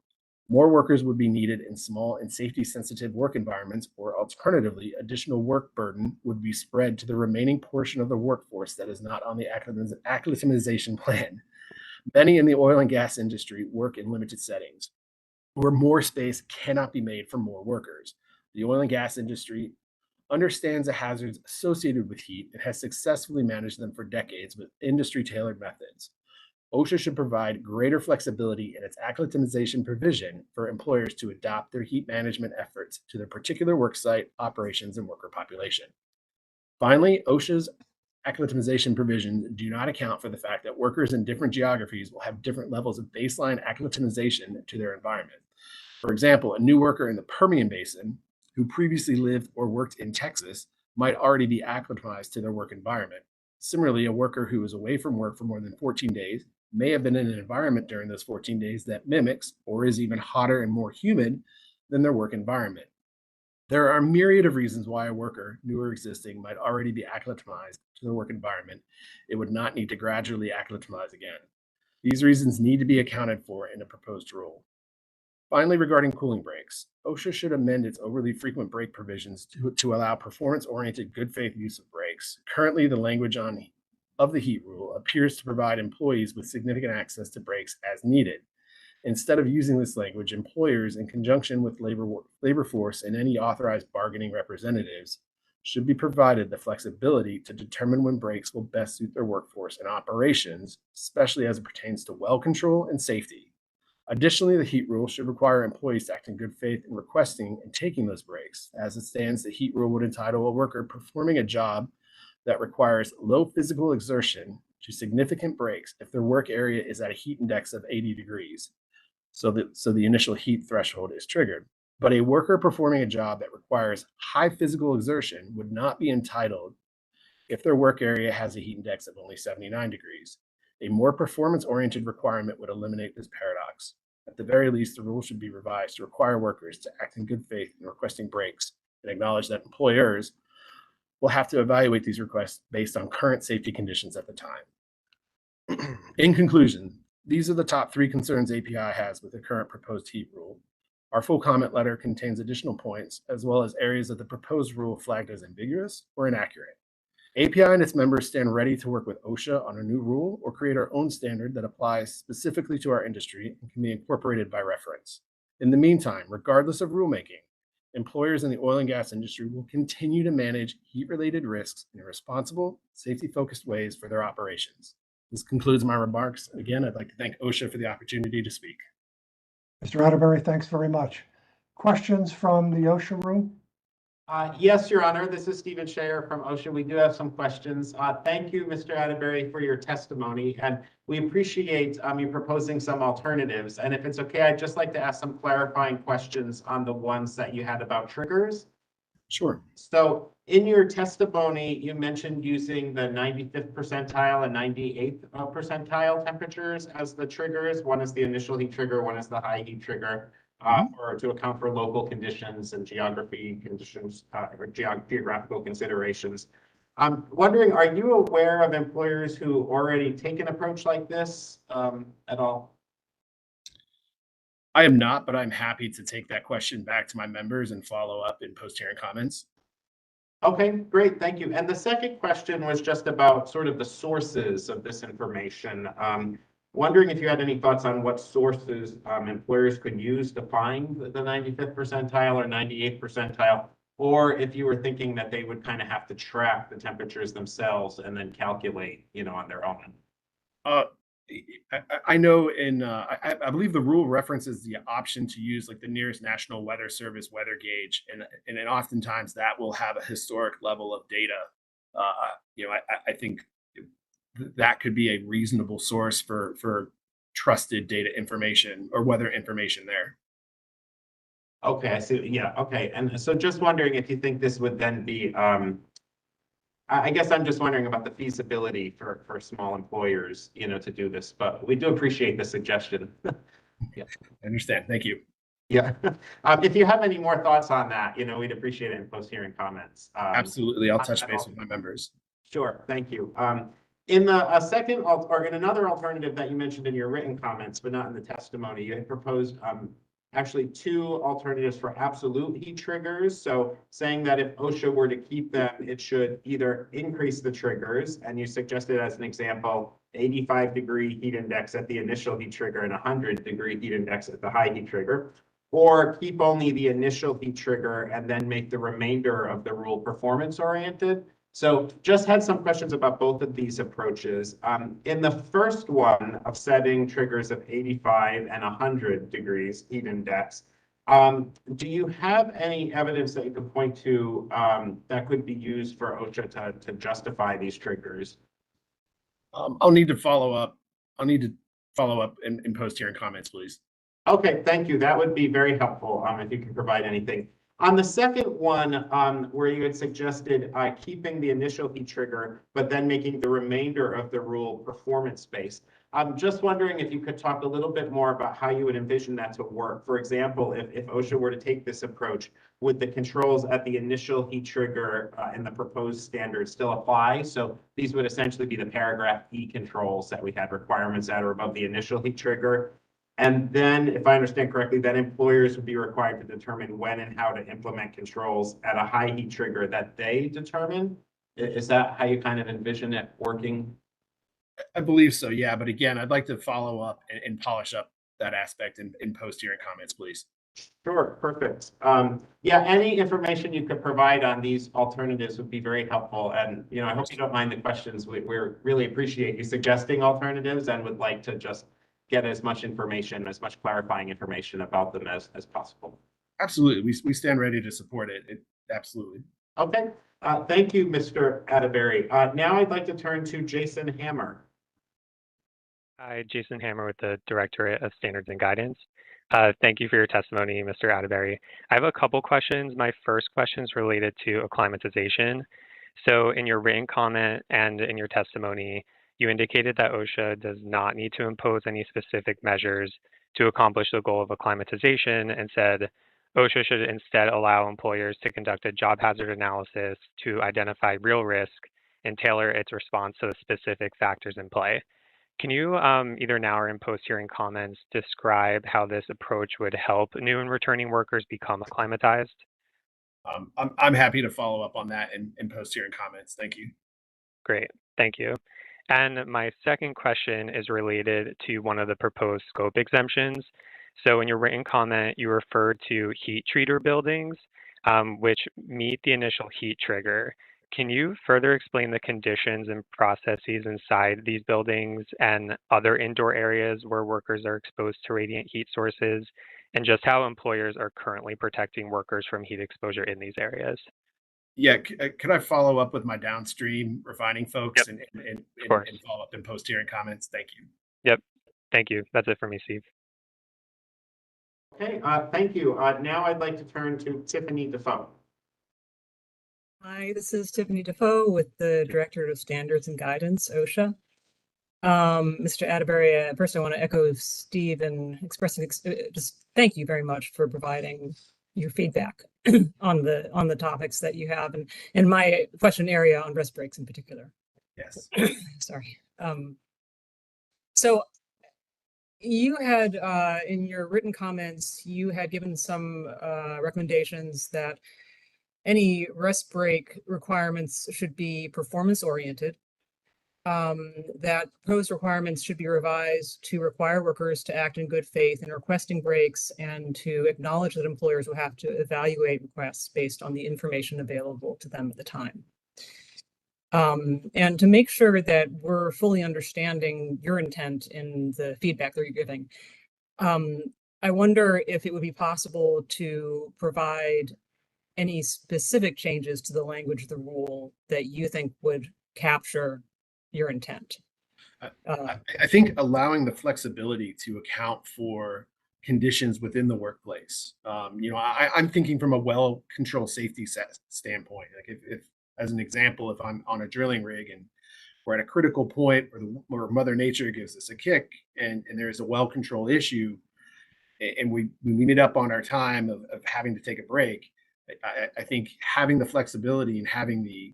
More workers would be needed in small and safety-sensitive work environments, or alternatively, additional work burden would be spread to the remaining portion of the workforce that is not on the acclimatization plan. Many in the oil and gas industry work in limited settings, where more space cannot be made for more workers. The oil and gas industry understands the hazards associated with heat and has successfully managed them for decades with industry-tailored methods. OSHA should provide greater flexibility in its acclimatization provision for employers to adopt their heat management efforts to their particular worksite, operations, and worker population. Finally, OSHA's acclimatization provisions do not account for the fact that workers in different geographies will have different levels of baseline acclimatization to their environment. For example, a new worker in the Permian Basin who previously lived or worked in Texas might already be acclimatized to their work environment. Similarly, a worker who is away from work for more than 14 days may have been in an environment during those 14 days that mimics or is even hotter and more humid than their work environment. There are a myriad of reasons why a worker, new or existing, might already be acclimatized to their work environment. It would not need to gradually acclimatize again. These reasons need to be accounted for in a proposed rule. Finally, regarding cooling breaks, OSHA should amend its overly frequent break provisions to allow performance-oriented good faith use of breaks. Currently, the language of the heat rule appears to provide employees with significant access to breaks as needed. Instead of using this language, employers, in conjunction with labor force and any authorized bargaining representatives, should be provided the flexibility to determine when breaks will best suit their workforce and operations, especially as it pertains to well control and safety. Additionally, the heat rule should require employees to act in good faith in requesting and taking those breaks. As it stands, the heat rule would entitle a worker performing a job that requires low physical exertion to significant breaks if their work area is at a heat index of 80 degrees. So the initial heat threshold is triggered. But a worker performing a job that requires high physical exertion would not be entitled if their work area has a heat index of only 79 degrees. A more performance-oriented requirement would eliminate this paradox. At the very least, the rule should be revised to require workers to act in good faith in requesting breaks and acknowledge that employers will have to evaluate these requests based on current safety conditions at the time. In conclusion, these are the top 3 concerns API has with the current proposed heat rule. Our full comment letter contains additional points, as well as areas of the proposed rule flagged as ambiguous or inaccurate. API and its members stand ready to work with OSHA on a new rule or create our own standard that applies specifically to our industry and can be incorporated by reference. In the meantime, regardless of rulemaking, employers in the oil and gas industry will continue to manage heat-related risks in responsible, safety-focused ways for their operations. This concludes my remarks. Again, I'd like to thank OSHA for the opportunity to speak. Mr. Atterbury, thanks very much. Questions from the OSHA room? Yes, Your Honor. This is Stephen Shayer from OSHA. We do have some questions. Thank you, Mr. Atterbury, for your testimony, and we appreciate you proposing some alternatives. And if it's okay, I'd just like to ask some clarifying questions on the ones that you had about triggers. Sure. So in your testimony, you mentioned using the 95th percentile and 98th percentile temperatures as the triggers. One is the initial heat trigger, one is the high heat trigger. Or to account for local conditions and geography conditions or geographical considerations. I'm wondering, are you aware of employers who already take an approach like this at all? I am not, but I'm happy to take that question back to my members and follow up in post-hearing comments. Okay, great, thank you. And the second question was just about sort of the sources of this information. Wondering if you had any thoughts on what sources employers could use to find the 95th percentile or 98th percentile, or if you were thinking that they would kind of have to track the temperatures themselves and then calculate, on their own. I know I believe the rule references the option to use like the nearest National Weather Service weather gauge, and oftentimes that will have a historic level of data. I think that could be a reasonable source for trusted data information or weather information there. Okay, I see. Yeah, okay. And so just wondering if you think this would then be, I guess I'm just wondering about the feasibility for small employers, to do this, but we do appreciate the suggestion. Yeah. I understand. Thank you. Yeah. If you have any more thoughts on that, we'd appreciate it in post-hearing comments. Absolutely. I'll touch base with my members. Sure. Thank you. In the second, or in another alternative that you mentioned in your written comments, but not in the testimony, you had proposed actually two alternatives for absolute heat triggers. So saying that if OSHA were to keep them, it should either increase the triggers, and you suggested as an example, 85-degree heat index at the initial heat trigger and 100-degree heat index at the high heat trigger, or keep only the initial heat trigger and then make the remainder of the rule performance oriented. So just had some questions about both of these approaches. In the first one of setting triggers of 85 and 100 degrees heat index, do you have any evidence that you could point to that could be used for OSHA to justify these triggers? I'll need to follow up. I'll need to follow up in post-hearing comments, please. Okay, thank you. That would be very helpful if you can provide anything. On the second one, where you had suggested keeping the initial heat trigger, but then making the remainder of the rule performance-based, I'm just wondering if you could talk a little bit more about how you would envision that to work. For example, if OSHA were to take this approach, would the controls at the initial heat trigger in the proposed standard still apply? So these would essentially be the paragraph E controls that we had requirements at or above the initial heat trigger. And then, if I understand correctly, then employers would be required to determine when and how to implement controls at a high heat trigger that they determine. Is that how you kind of envision it working? I believe so, yeah. But again, I'd like to follow up and polish up that aspect in post-hearing comments, please. Sure, perfect. Yeah, any information you could provide on these alternatives would be very helpful. And I hope you don't mind the questions. We really appreciate you suggesting alternatives and would like to just get as much information, as much clarifying information about them as possible. Absolutely, we stand ready to support it. Absolutely. Okay, thank you, Mr. Atterbury. Now I'd like to turn to Jason Hammer. Hi, Jason Hammer with the Directorate of Standards and Guidance. Thank you for your testimony, Mr. Atterbury. I have a couple questions. My first question is related to acclimatization. So in your written comment and in your testimony, you indicated that OSHA does not need to impose any specific measures to accomplish the goal of acclimatization and said OSHA should instead allow employers to conduct a job hazard analysis to identify real risk and tailor its response to the specific factors in play. Can you either now or in post-hearing comments describe how this approach would help new and returning workers become acclimatized? I'm happy to follow up on that in post-hearing comments. Thank you. Great, thank you. And my second question is related to one of the proposed scope exemptions. So in your written comment, you referred to heat treater buildings, which meet the initial heat trigger. Can you further explain the conditions and processes inside these buildings and other indoor areas where workers are exposed to radiant heat sources, and just how employers are currently protecting workers from heat exposure in these areas? Yeah, could I follow up with my downstream refining folks and follow up in post-hearing comments? Thank you. Yep, thank you. That's it for me, Steve. Okay, thank you. Now I'd like to turn to Tiffany Defoe. Hi, this is Tiffany Defoe with the Directorate of Standards and Guidance, OSHA. Mr. Atterbury, first I want to echo Steve and expressing just thank you very much for providing your feedback on the topics that you have and my question area on rest breaks in particular. Yes. Sorry. So you had in your written comments, you had given some recommendations that any rest break requirements should be performance oriented. That proposed requirements should be revised to require workers to act in good faith in requesting breaks and to acknowledge that employers will have to evaluate requests based on the information available to them at the time. And to make sure that we're fully understanding your intent in the feedback that you're giving, I wonder if it would be possible to provide any specific changes to the language of the rule that you think would capture your intent. I think allowing the flexibility to account for conditions within the workplace. I'm thinking from a well-controlled safety standpoint. Like if, as an example, if I'm on a drilling rig and we're at a critical point where Mother Nature gives us a kick and there's a well-controlled issue and we meet up on our time of having to take a break, I think having the flexibility and having the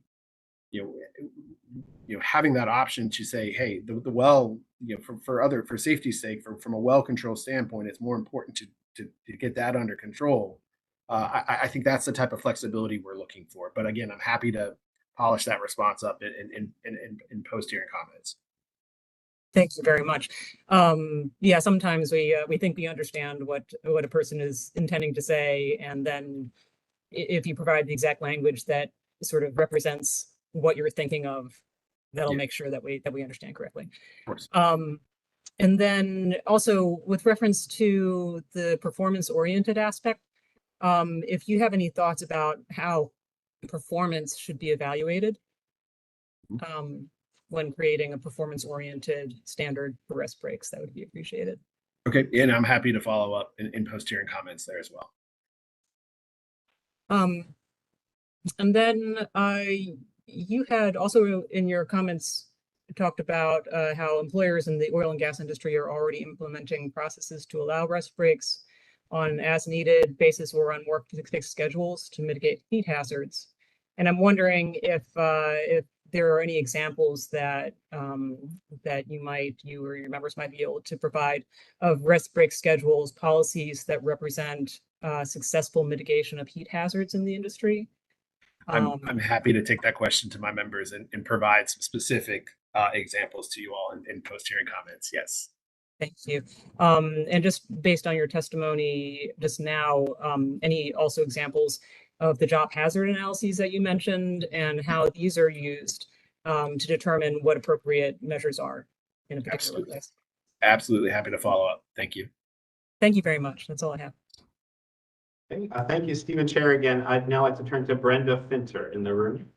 having that option to say, hey, the well, for safety's sake, from a well-controlled standpoint, it's more important get that under control, I think that's the type of flexibility we're looking for. But again, I'm happy to polish that response up in post-hearing comments. Thank you very much. Yeah, sometimes we think we understand what a person is intending to say, and then if you provide the exact language that sort of represents what you're thinking of, that'll make sure that we understand correctly. Of course. And then also with reference to the performance-oriented aspect, if you have any thoughts about how performance should be evaluated when creating a performance-oriented standard for rest breaks, that would be appreciated. Okay, and I'm happy to follow up in post-hearing comments there as well. And then you had also in your comments talked about how employers in the oil and gas industry are already implementing processes to allow rest breaks on an as-needed basis or on work-fixed schedules to mitigate heat hazards. And I'm wondering if there are any examples that that you or your members might be able to provide of rest break schedules, policies that represent successful mitigation of heat hazards in the industry. I'm happy to take that question to my members and provide some specific examples to you all in post-hearing comments. Yes. Thank you. And just based on your testimony just now, any also examples of the job hazard analyses that you mentioned and how these are used to determine what appropriate measures are in a particular place? Absolutely happy to follow up. Thank you. Thank you very much. That's all I have. Okay, thank you, Stephen Chair. Again, I'd now like to turn to Brenda Finter in the room.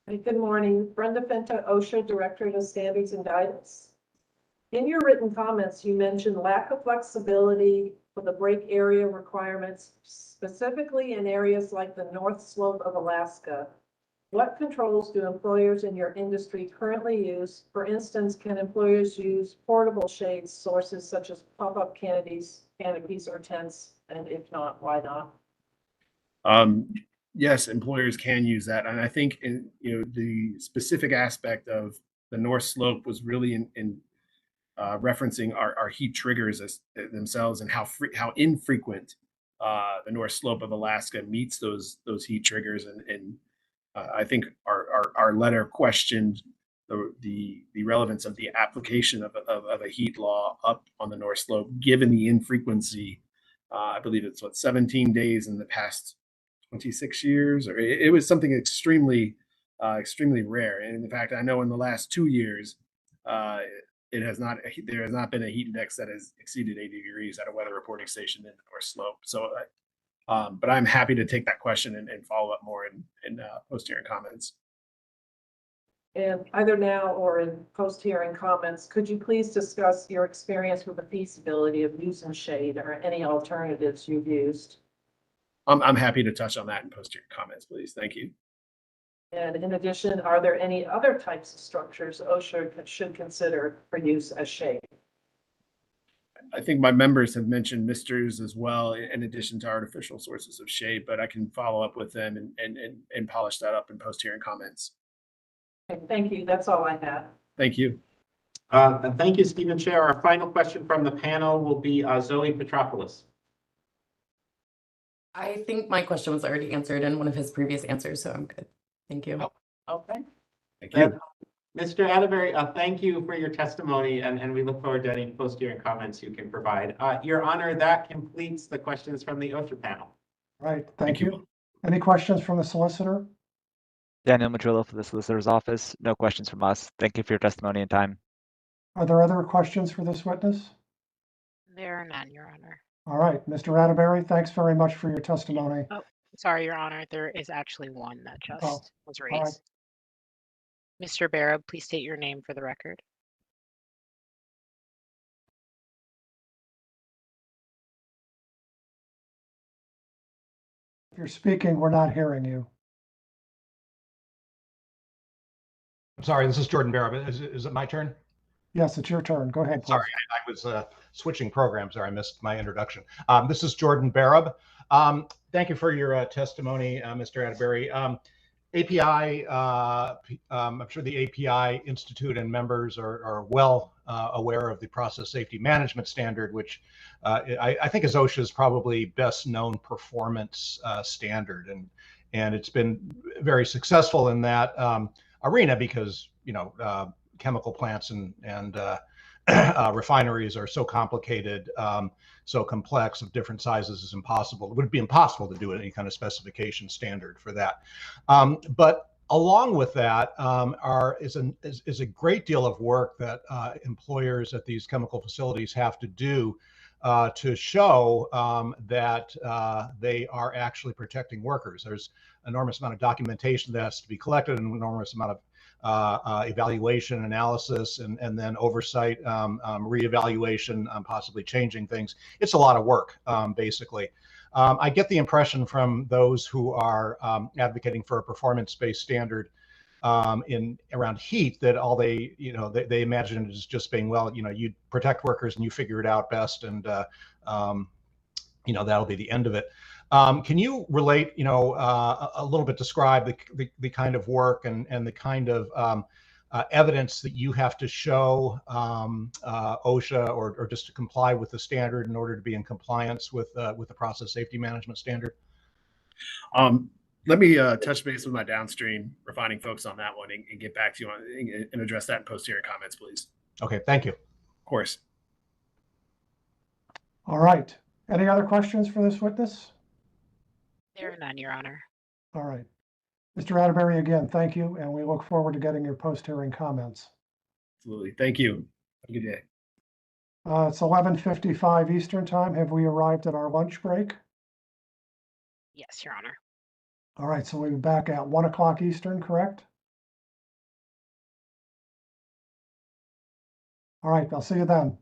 Hey, good morning. Brenda Finter, OSHA Directorate of Standards and Guidance. In your written comments, you mentioned lack of flexibility for the break area requirements, specifically in areas like the North Slope of Alaska. What controls do employers in your industry currently use? For instance, can employers use portable shade sources such as pop-up canopies or tents? And if not, why not? Yes, employers can use that. And I think the specific aspect of the North Slope was really in referencing our heat triggers themselves and how infrequent the North Slope of Alaska meets those heat triggers. And I think our letter questioned the relevance of the application of a heat law up on the North Slope, given the infrequency. I believe it's 17 days in the past 26 years, or it was something extremely rare. And in fact, I know in the last 2 years, there has not been a heat index that has exceeded 80 degrees at a weather reporting station in the North Slope. So, but I'm happy to take that question and follow up more in post-hearing comments. And either now or in post-hearing comments, could you please discuss your experience with the feasibility of using shade or any alternatives you've used? I'm happy to touch on that in post-hearing comments, please. Thank you. And in addition, are there any other types of structures OSHA should consider for use as shade? I think my members have mentioned misters as well, in addition to artificial sources of shade, but I can follow up with them and polish that up in post-hearing comments. Okay, thank you. That's all I had. Thank you. Thank you, Stephen Chair. Our final question from the panel will be Zoe Petropoulos. I think my question was already answered in one of his previous answers, so I'm good. Thank you. Okay. Thank you. Mr. Atterbury, thank you for your testimony, and we look forward to any post-hearing comments you can provide. Your Honor, that completes the questions from the OSHA panel. Right, thank you. Any questions from the solicitor? Daniel Matrillo for the Solicitor's Office. No questions from us. Thank you for your testimony and time. Are there other questions for this witness? There are none, Your Honor. All right, Mr. Atterbury, thanks very much for your testimony. Oh, sorry, Your Honor. There is actually one that just was raised. Right. Mr. Barab, please state your name for the record. If you're speaking, we're not hearing you. I'm sorry, this is Jordan Barab. Is it my turn? Yes, it's your turn. Go ahead, please. Sorry, I was switching programs there. I missed my introduction. This is Jordan Barab. Thank you for your testimony, Mr. Atterbury. API, I'm sure the API Institute and members are well aware of the process safety management standard, which I think is OSHA's probably best known performance standard. And it's been very successful in that arena because, chemical plants and refineries are so complicated, so complex, of different sizes is impossible. It would be impossible to do any kind of specification standard for that. But along with that is a great deal of work that employers at these chemical facilities have to do to show that they are actually protecting workers. There's an enormous amount of documentation that has to be collected, an enormous amount of evaluation, analysis, and then oversight, reevaluation, possibly changing things. It's a lot of work, basically. I get the impression from those who are advocating for a performance-based standard in around heat that all they imagine is just being, well, you protect workers and you figure it out best, and that'll be the end of it. Can you relate, a little bit, describe the kind of work and the kind of evidence that you have to show OSHA or just to comply with the standard in order to be in compliance with the process safety management standard? Let me touch base with my downstream refining folks on that one and get back to you on and address that in posterior comments, please. Okay, thank you. Of course. All right. Any other questions for this witness? There are none, Your Honor. All right. Mr. Atterbury, again, thank you, and we look forward to getting your post-hearing comments. Absolutely. Thank you. Have a good day. It's 11:55 Eastern Time. Have we arrived at our lunch break? Yes, Your Honor. All right, so we'll be back at 1 o'clock Eastern, correct? All right, I'll see you then.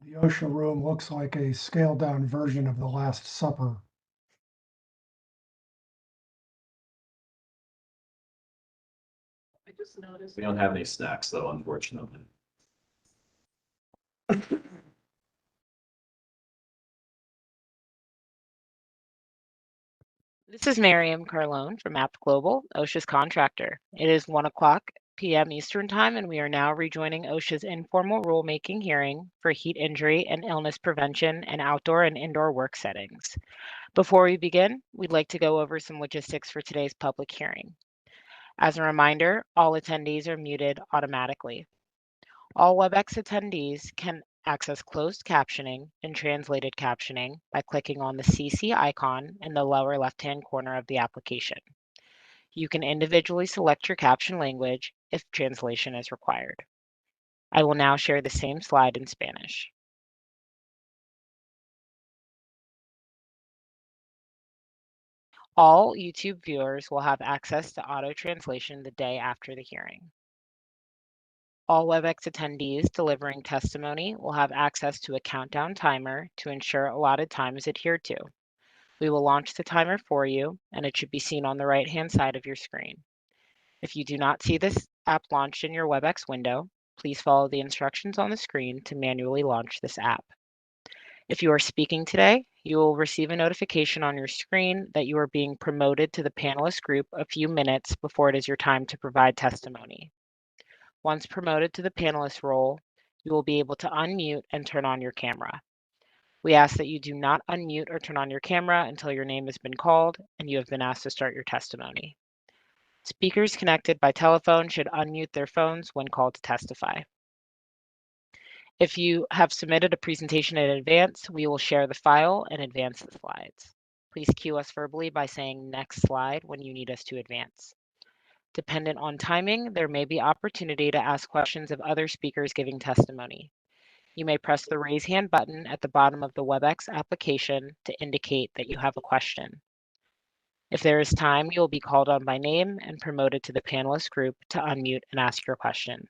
The OSHA room looks like a scaled down version of The Last Supper. I just noticed. We don't have any snacks though, unfortunately. This is Miriam Carlone from App Global, OSHA's contractor. It is 1:00 p.m. Eastern Time, and we are now rejoining OSHA's informal rulemaking hearing for heat injury and illness prevention in outdoor and indoor work settings. Before we begin, we'd like to go over some logistics for today's public hearing. As a reminder, all attendees are muted automatically. All WebEx attendees can access closed captioning and translated captioning by clicking on the CC icon in the lower left-hand corner of the application. You can individually select your caption language if translation is required. I will now share the same slide in Spanish. All YouTube viewers will have access to auto translation the day after the hearing. All WebEx attendees delivering testimony will have access to a countdown timer to ensure allotted time is adhered to. We will launch the timer for you, and it should be seen on the right-hand side of your screen. If you do not see this app launched in your WebEx window, please follow the instructions on the screen to manually launch this app. If you are speaking today, you will receive a notification on your screen that you are being promoted to the panelist group a few minutes before it is your time to provide testimony. Once promoted to the panelist role, you will be able to unmute and turn on your camera. We ask that you do not unmute or turn on your camera until your name has been called and you have been asked to start your testimony. Speakers connected by telephone should unmute their phones when called to testify. If you have submitted a presentation in advance, we will share the file and advance the slides. Please cue us verbally by saying next slide when you need us to advance. Dependent on timing, there may be opportunity to ask questions of other speakers giving testimony. You may press the raise hand button at the bottom of the WebEx application to indicate that you have a question. If there is time, you will be called on by name and promoted to the panelist group to unmute and ask your question.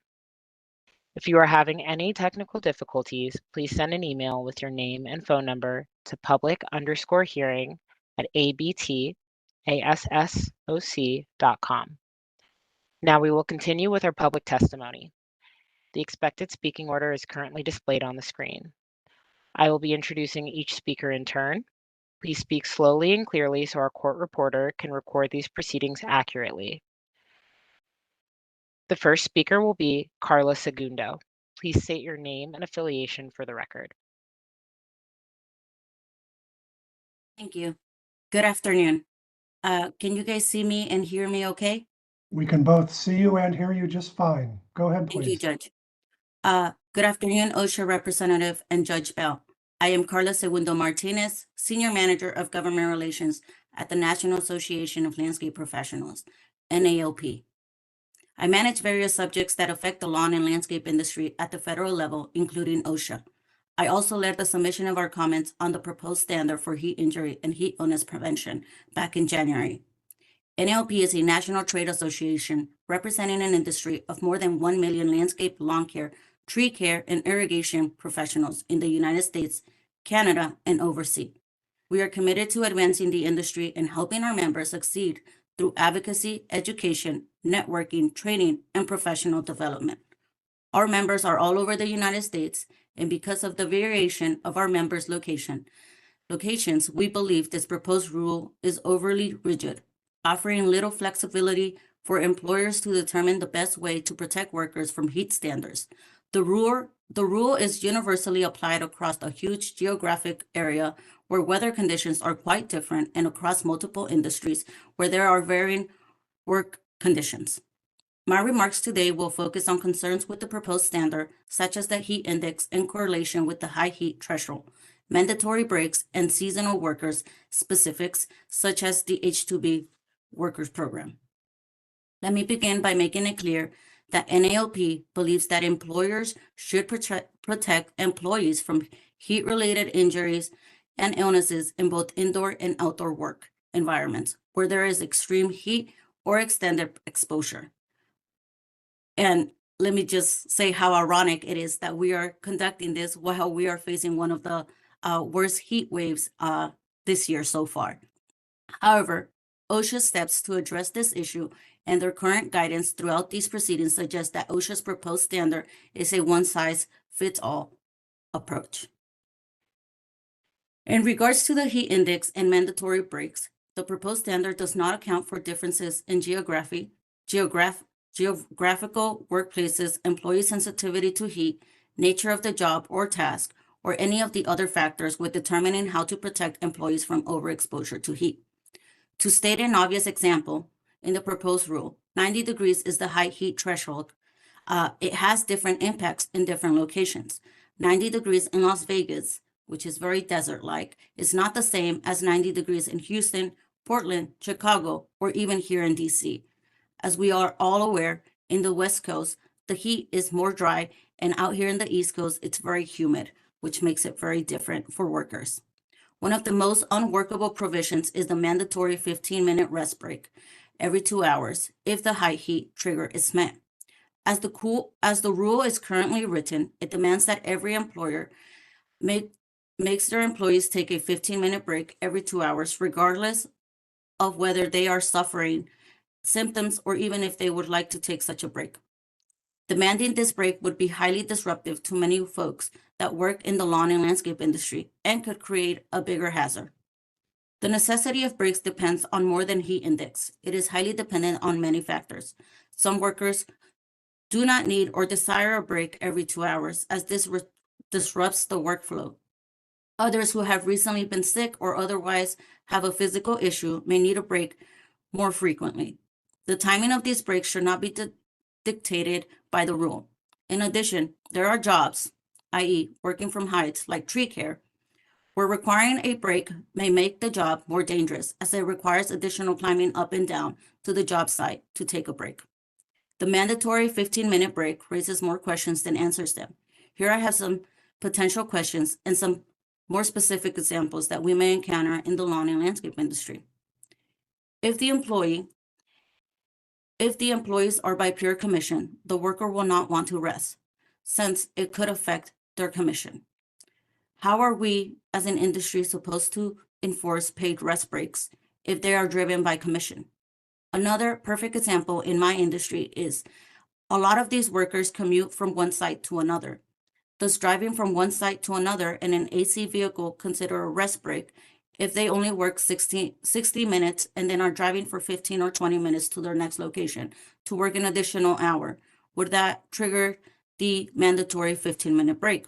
If you are having any technical difficulties, please send an email with your name and phone number to public_hearing@abtassoc.com. Now we will continue with our public testimony. The expected speaking order is currently displayed on the screen. I will be introducing each speaker in turn. Please speak slowly and clearly so our court reporter can record these proceedings accurately. The first speaker will be Carla Segundo. Please state your name and affiliation for the record. Thank you. Good afternoon. Can you guys see me and hear me okay? We can both see you and hear you just fine. Go ahead, Thank you, please. Judge. Good afternoon, OSHA Representative and Judge Bell. I am Carla Segundo Martinez, Senior Manager of Government Relations at the National Association of Landscape Professionals, NALP. I manage various subjects that affect the lawn and landscape industry at the federal level, including OSHA. I also led the submission of our comments on the proposed standard for heat injury and heat illness prevention back in January. NALP is a national trade association representing an industry of more than 1 million landscape, lawn care, tree care, and irrigation professionals in the United States, Canada, and overseas. We are committed to advancing the industry and helping our members succeed through advocacy, education, networking, training, and professional development. Our members are all over the United States, and because of the variation of our members' locations, we believe this proposed rule is overly rigid, offering little flexibility for employers to determine the best way to protect workers from heat standards. The rule is universally applied across a huge geographic area where weather conditions are quite different and across multiple industries where there are varying work conditions. My remarks today will focus on concerns with the proposed standard, such as the heat index in correlation with the high heat threshold, mandatory breaks, and seasonal workers specifics, such as the H-2B workers program. Let me begin by making it clear that NALP believes that employers should protect employees from heat-related injuries and illnesses in both indoor and outdoor work environments where there is extreme heat or extended exposure. And let me just say how ironic it is that we are conducting this while we are facing one of the worst heat waves this year so far. However, OSHA's steps to address this issue and their current guidance throughout these proceedings suggest that OSHA's proposed standard is a one-size-fits-all approach. In regards to the heat index and mandatory breaks, the proposed standard does not account for differences in geographical workplaces, employee sensitivity to heat, nature of the job or task, or any of the other factors with determining how to protect employees from overexposure to heat. To state an obvious example, in the proposed rule, 90 degrees is the high heat threshold. It has different impacts in different locations. 90 degrees in Las Vegas, which is very desert-like, is not the same as 90 degrees in Houston, Portland, Chicago, or even here in DC. As we are all aware, in the West Coast, the heat is more dry, and out here in the East Coast, it's very humid, which makes it very different for workers. One of the most unworkable provisions is the mandatory 15-minute rest break every 2 hours if the high heat trigger is met. As the rule is currently written, it demands that every employer makes their employees take a 15-minute break every 2 hours, regardless of whether they are suffering symptoms or even if they would like to take such a break. Demanding this break would be highly disruptive to many folks that work in the lawn and landscape industry and could create a bigger hazard. The necessity of breaks depends on more than heat index. It is highly dependent on many factors. Some workers do not need or desire a break every 2 hours, as this disrupts the workflow. Others who have recently been sick or otherwise have a physical issue may need a break more frequently. The timing of these breaks should not be dictated by the rule. In addition, there are jobs, i.e. working from heights like tree care, where requiring a break may make the job more dangerous as it requires additional climbing up and down to the job site to take a break. The mandatory 15-minute break raises more questions than answers them. Here I have some potential questions and some more specific examples that we may encounter in the lawn and landscape industry. If the employees are by pure commission, the worker will not want to rest, since it could affect their commission. How are we as an industry supposed to enforce paid rest breaks if they are driven by commission? Another perfect example in my industry is a lot of these workers commute from one site to another. Does driving from one site to another in an AC vehicle consider a rest break if they only work 60 minutes and then are driving for 15 or 20 minutes to their next location to work an additional hour? Would that trigger the mandatory 15-minute break?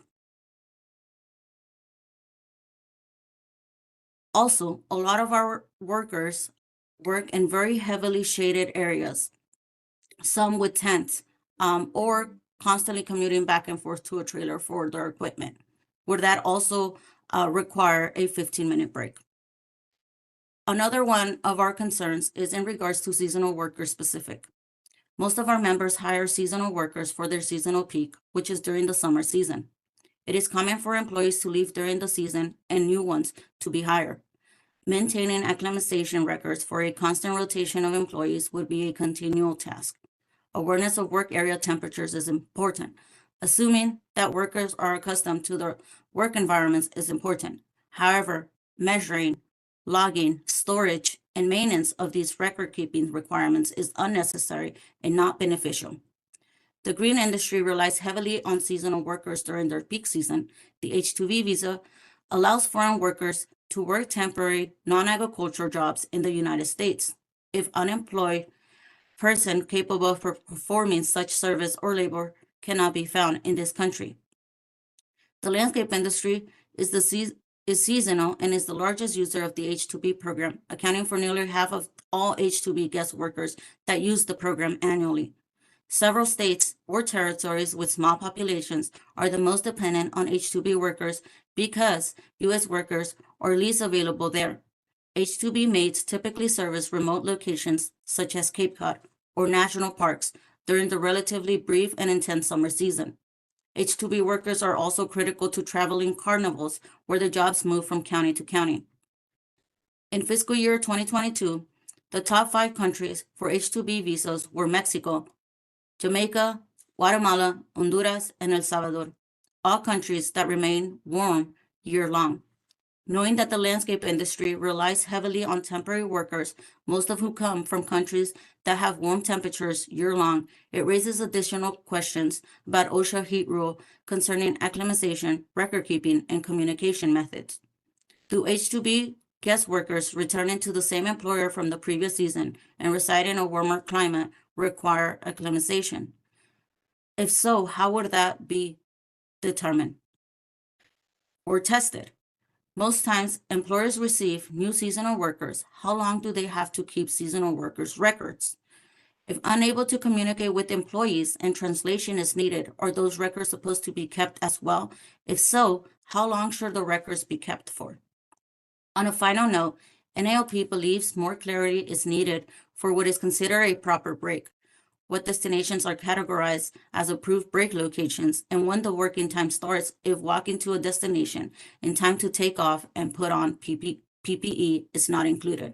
Also, a lot of our workers work in very heavily shaded areas, some with tents, or constantly commuting back and forth to a trailer for their equipment. Would that also require a 15-minute break? Another one of our concerns is in regards to seasonal workers specific. Most of our members hire seasonal workers for their seasonal peak, which is during the summer season. It is common for employees to leave during the season and new ones to be hired. Maintaining acclimatization records for a constant rotation of employees would be a continual task. Awareness of work area temperatures is important. Assuming that workers are accustomed to their work environments is important. However, measuring, logging, storage, and maintenance of these record-keeping requirements is unnecessary and not beneficial. The green industry relies heavily on seasonal workers during their peak season. The H-2B visa allows foreign workers to work temporary non-agricultural jobs in the United States. If unemployed person capable of performing such service or labor cannot be found in this country. The landscape industry is seasonal and is the largest user of the H-2B program, accounting for nearly half of all H-2B guest workers that use the program annually. Several states or territories with small populations are the most dependent on H-2B workers because U.S. workers are least available there. H-2B mates typically service remote locations such as Cape Cod or national parks during the relatively brief and intense summer season. H-2B workers are also critical to traveling carnivals where the jobs move from county to county. In fiscal year 2022, the top 5 countries for H-2B visas were Mexico, Jamaica, Guatemala, Honduras, and El Salvador, all countries that remain warm year-long. Knowing that the landscape industry relies heavily on temporary workers, most of whom come from countries that have warm temperatures year-long, it raises additional questions about OSHA heat rule concerning acclimatization, record-keeping, and communication methods. Do H-2B guest workers returning to the same employer from the previous season and reside in a warmer climate require acclimatization? If so, how would that be determined or tested? Most times, employers receive new seasonal workers. How long do they have to keep seasonal workers' records? If unable to communicate with employees and translation is needed, are those records supposed to be kept as well? If so, how long should the records be kept for? On a final note, NALP believes more clarity is needed for what is considered a proper break, what destinations are categorized as approved break locations, and when the working time starts if walking to a destination and time to take off and put on PPE is not included.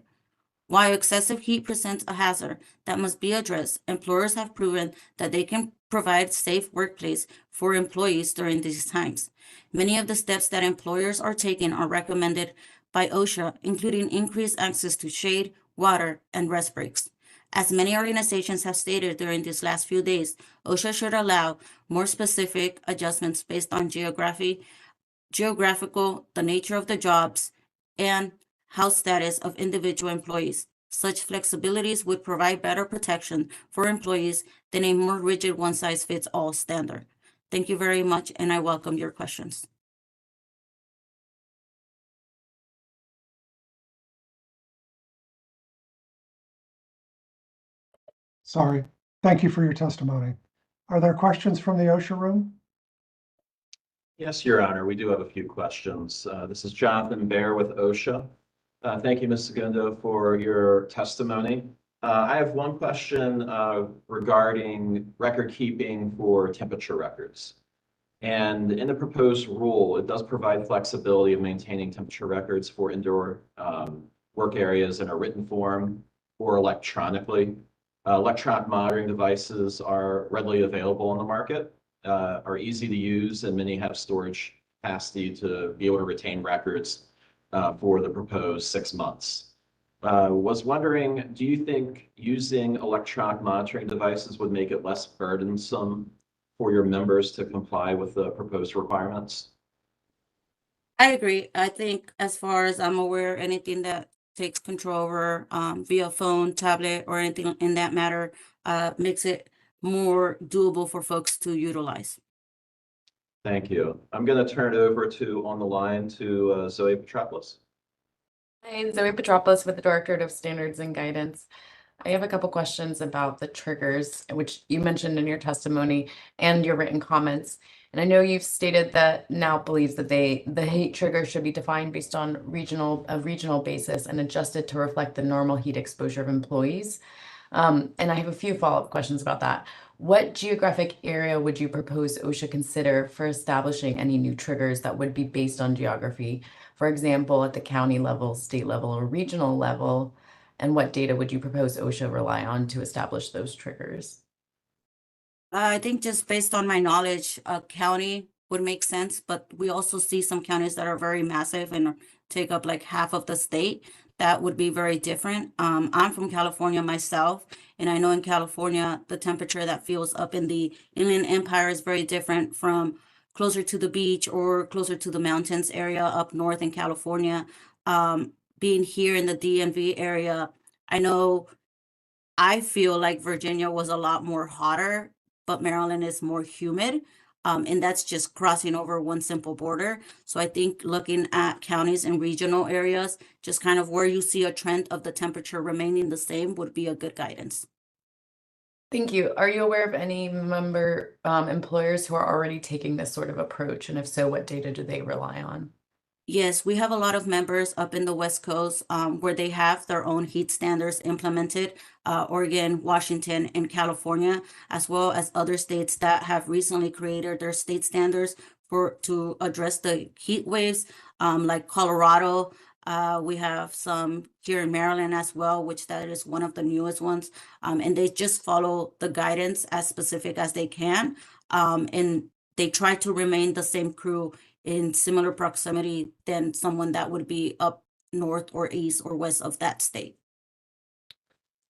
While excessive heat presents a hazard that must be addressed, employers have proven that they can provide safe workplace for employees during these times. Many of the steps that employers are taking are recommended by OSHA, including increased access to shade, water, and rest breaks. As many organizations have stated during these last few days, OSHA should allow more specific adjustments based on geographical, the nature of the jobs, and health status of individual employees. Such flexibilities would provide better protection for employees than a more rigid one-size-fits-all standard. Thank you very much, and I welcome your questions. Sorry. Thank you for your testimony. Are there questions from the OSHA room? Yes, Your Honor, we do have a few questions. This is Jonathan Baer with OSHA. Thank you, Ms. Segundo, for your testimony. I have one question regarding record keeping for temperature records. And in the proposed rule, it does provide flexibility of maintaining temperature records for indoor work areas in a written form or electronically. Electronic monitoring devices are readily available on the market, are easy to use, and many have storage capacity to be able to retain records for the proposed 6 months. Was wondering, do you think using electronic monitoring devices would make it less burdensome for your members to comply with the proposed requirements? I agree. I think as far as I'm aware, anything that takes control over via phone, tablet, or anything in that matter makes it more doable for folks to utilize. Thank you. I'm going to turn it over to, on the line, to Zoe Petropoulos. Hi, Zoe Petropoulos with the Directorate of Standards and Guidance. I have a couple questions about the triggers, which you mentioned in your testimony and your written comments. And I know you've stated that NALP believes that the heat trigger should be defined based on a regional basis and adjusted to reflect the normal heat exposure of employees. And I have a few follow-up questions about that. What geographic area would you propose OSHA consider for establishing any new triggers that would be based on geography? For example, at the county level, state level, or regional level? And what data would you propose OSHA rely on to establish those triggers? I think just based on my knowledge, a county would make sense, but we also see some counties that are very massive and take up like half of the state. That would be very different. I'm from California myself, and I know in California, the temperature that feels up in the Inland Empire is very different from closer to the beach or closer to the mountains area up north in California. Being here in the DMV area, I feel like Virginia was a lot more hotter, but Maryland is more humid. And that's just crossing over one simple border. So I think looking at counties and regional areas, just kind of where you see a trend of the temperature remaining the same would be a good guidance. Thank you. Are you aware of any member employers who are already taking this sort of approach? And if so, what data do they rely on? Yes, we have a lot of members up in the West Coast where they have their own heat standards implemented, Oregon, Washington, and California, as well as other states that have recently created their state standards to address the heat waves, like Colorado, We have some here in Maryland as well, which that is one of the newest ones. And they just follow the guidance as specific as they can. And they try to remain the same crew in similar proximity than someone that would be up north or east or west of that state.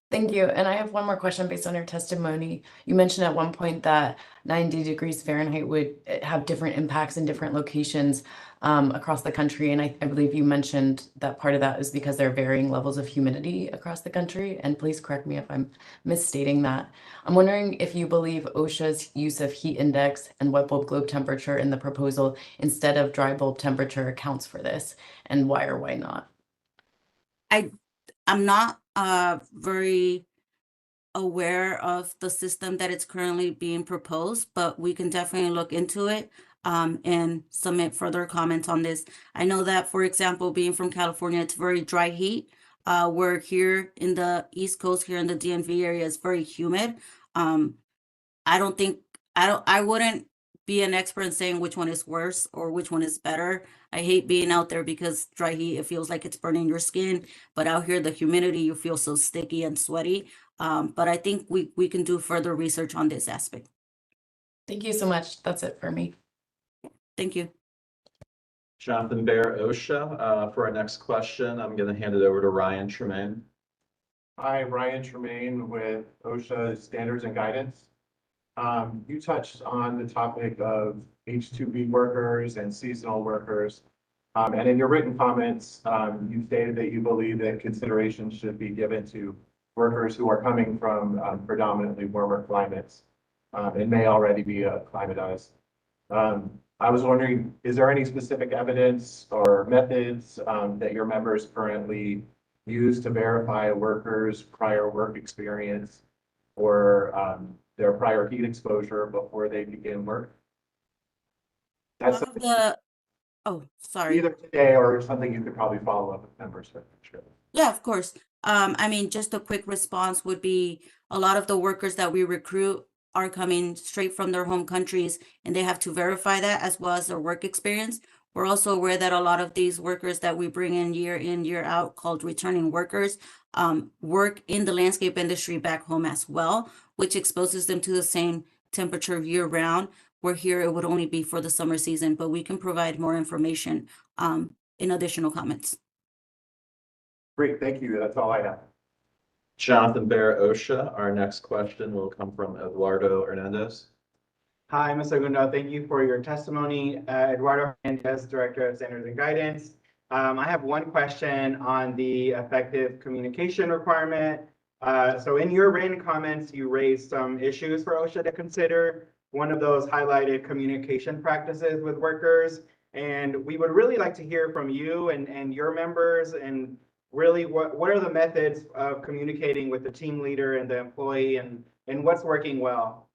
Thank you. And I have one more question based on your testimony. You mentioned at one point that 90 degrees Fahrenheit would have different impacts in different locations across the country. And I believe you mentioned that part of that is because there are varying levels of humidity across the country. And please correct me if I'm misstating that. I'm wondering if you believe OSHA's use of heat index and wet bulb globe temperature in the proposal instead of dry bulb temperature accounts for this, and why or why not? I'm not very aware of the system that it's currently being proposed, but we can definitely look into it and submit further comments on this. I know that, for example, being from California, it's very dry heat. Where here in the East Coast, here in the DMV area, it's very humid. I wouldn't be an expert in saying which one is worse or which one is better. I hate being out there because dry heat, it feels like it's burning your skin, but out here, the humidity, you feel so sticky and sweaty. But I think we can do further research on this aspect. Thank you so much. That's it for me. Thank you. Jonathan Bear, OSHA. For our next question, I'm going to hand it over to Ryan Tremaine. Hi, Ryan Tremaine with OSHA Standards and Guidance. You touched on the topic of H-2B workers and seasonal workers. And in your written comments, you stated that you believe that consideration should be given to workers who are coming from predominantly warmer climates and may already be acclimatized. I was wondering, is there any specific evidence or methods that your members currently use to verify a worker's prior work experience or their prior heat exposure before they begin work? That's Sorry. Either today or something you could probably follow up with members with. Sure. Yeah, of course. I mean, just a quick response would be a lot of the workers that we recruit are coming straight from their home countries, and they have to verify that as well as their work experience. We're also aware that a lot of these workers that we bring in, year out, called returning workers, work in the landscape industry back home as well, which exposes them to the same temperature year round, where here it would only be for the summer season, but we can provide more information in additional comments. Great, thank you. That's all I have. Jonathan Bear, OSHA. Our next question will come from Eduardo Hernandez. Hi, Mr. Gundo. Thank you for your testimony. Eduardo Hernandez, Director of Standards and Guidance. I have one question on the effective communication requirement. So in your written comments, you raised some issues for OSHA to consider. One of those highlighted communication practices with workers. And we would really like to hear from you and your members, and really what are the methods of communicating with the team leader and the employee, and what's working well?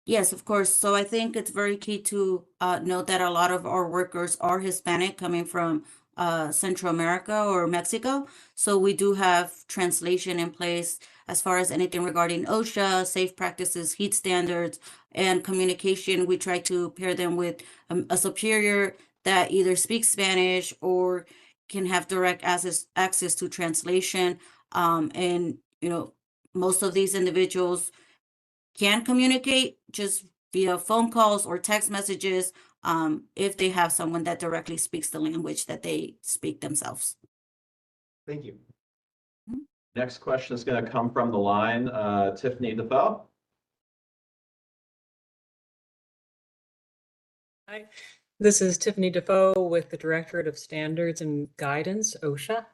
Yes, of course. So I think it's very key to note that a lot of our workers are Hispanic, coming from Central America or Mexico. So we do have translation in place as far as anything regarding OSHA, safe practices, heat standards, and communication. We try to pair them with a superior that either speaks Spanish or can have direct access to translation. And, most of these individuals can communicate just via phone calls or text messages if they have someone that directly speaks the language that they speak themselves. Thank you. Next question is going to come from the line, Tiffany Defoe. Hi, this is Tiffany Defoe with the Directorate of Standards and Guidance, OSHA.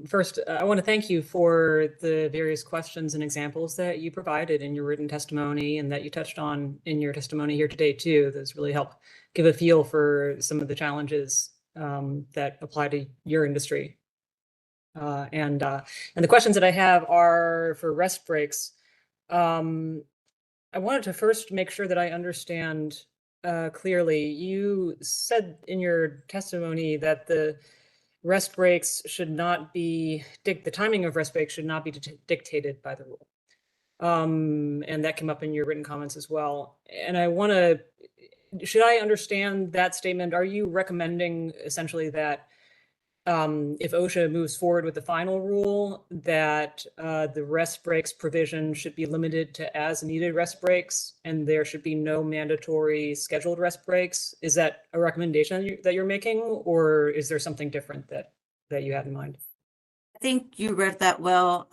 First, I want to thank you for the various questions and examples that you provided in your written testimony and that you touched on in your testimony here today too. That's really helped give a feel for some of the challenges that apply to your industry. And the questions that I have are for rest breaks. I wanted to first make sure that I understand clearly. You said in your testimony that the rest breaks should not be, the timing of rest breaks should not be dictated by the rule. And that came up in your written comments as well. And I want to should I understand that statement? Are you recommending essentially that if OSHA moves forward with the final rule, that the rest breaks provision should be limited to as needed rest breaks, and there should be no mandatory scheduled rest breaks? Is that a recommendation that you're making, or is there something different that you had in mind? I think you read that well.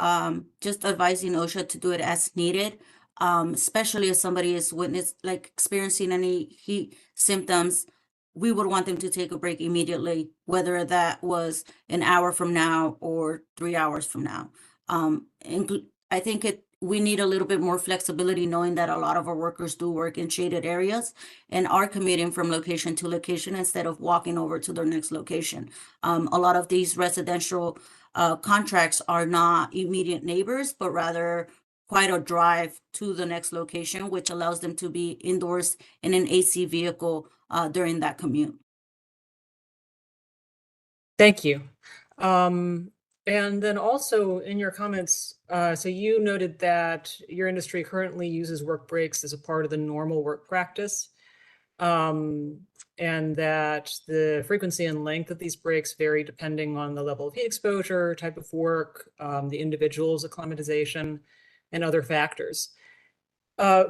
Just advising OSHA to do it as needed, especially if somebody is experiencing any heat symptoms. We would want them to take a break immediately, whether that was an hour from now or 3 hours from now. I think we need a little bit more flexibility, knowing that a lot of our workers do work in shaded areas and are commuting from location to location instead of walking over to their next location. A lot of these residential contracts are not immediate neighbors, but rather quite a drive to the next location, which allows them to be indoors in an AC vehicle during that commute. Thank you. And then also in your comments, so you noted that your industry currently uses work breaks as a part of the normal work practice, and that the frequency and length of these breaks vary depending on the level of heat exposure, type of work, the individual's acclimatization, and other factors.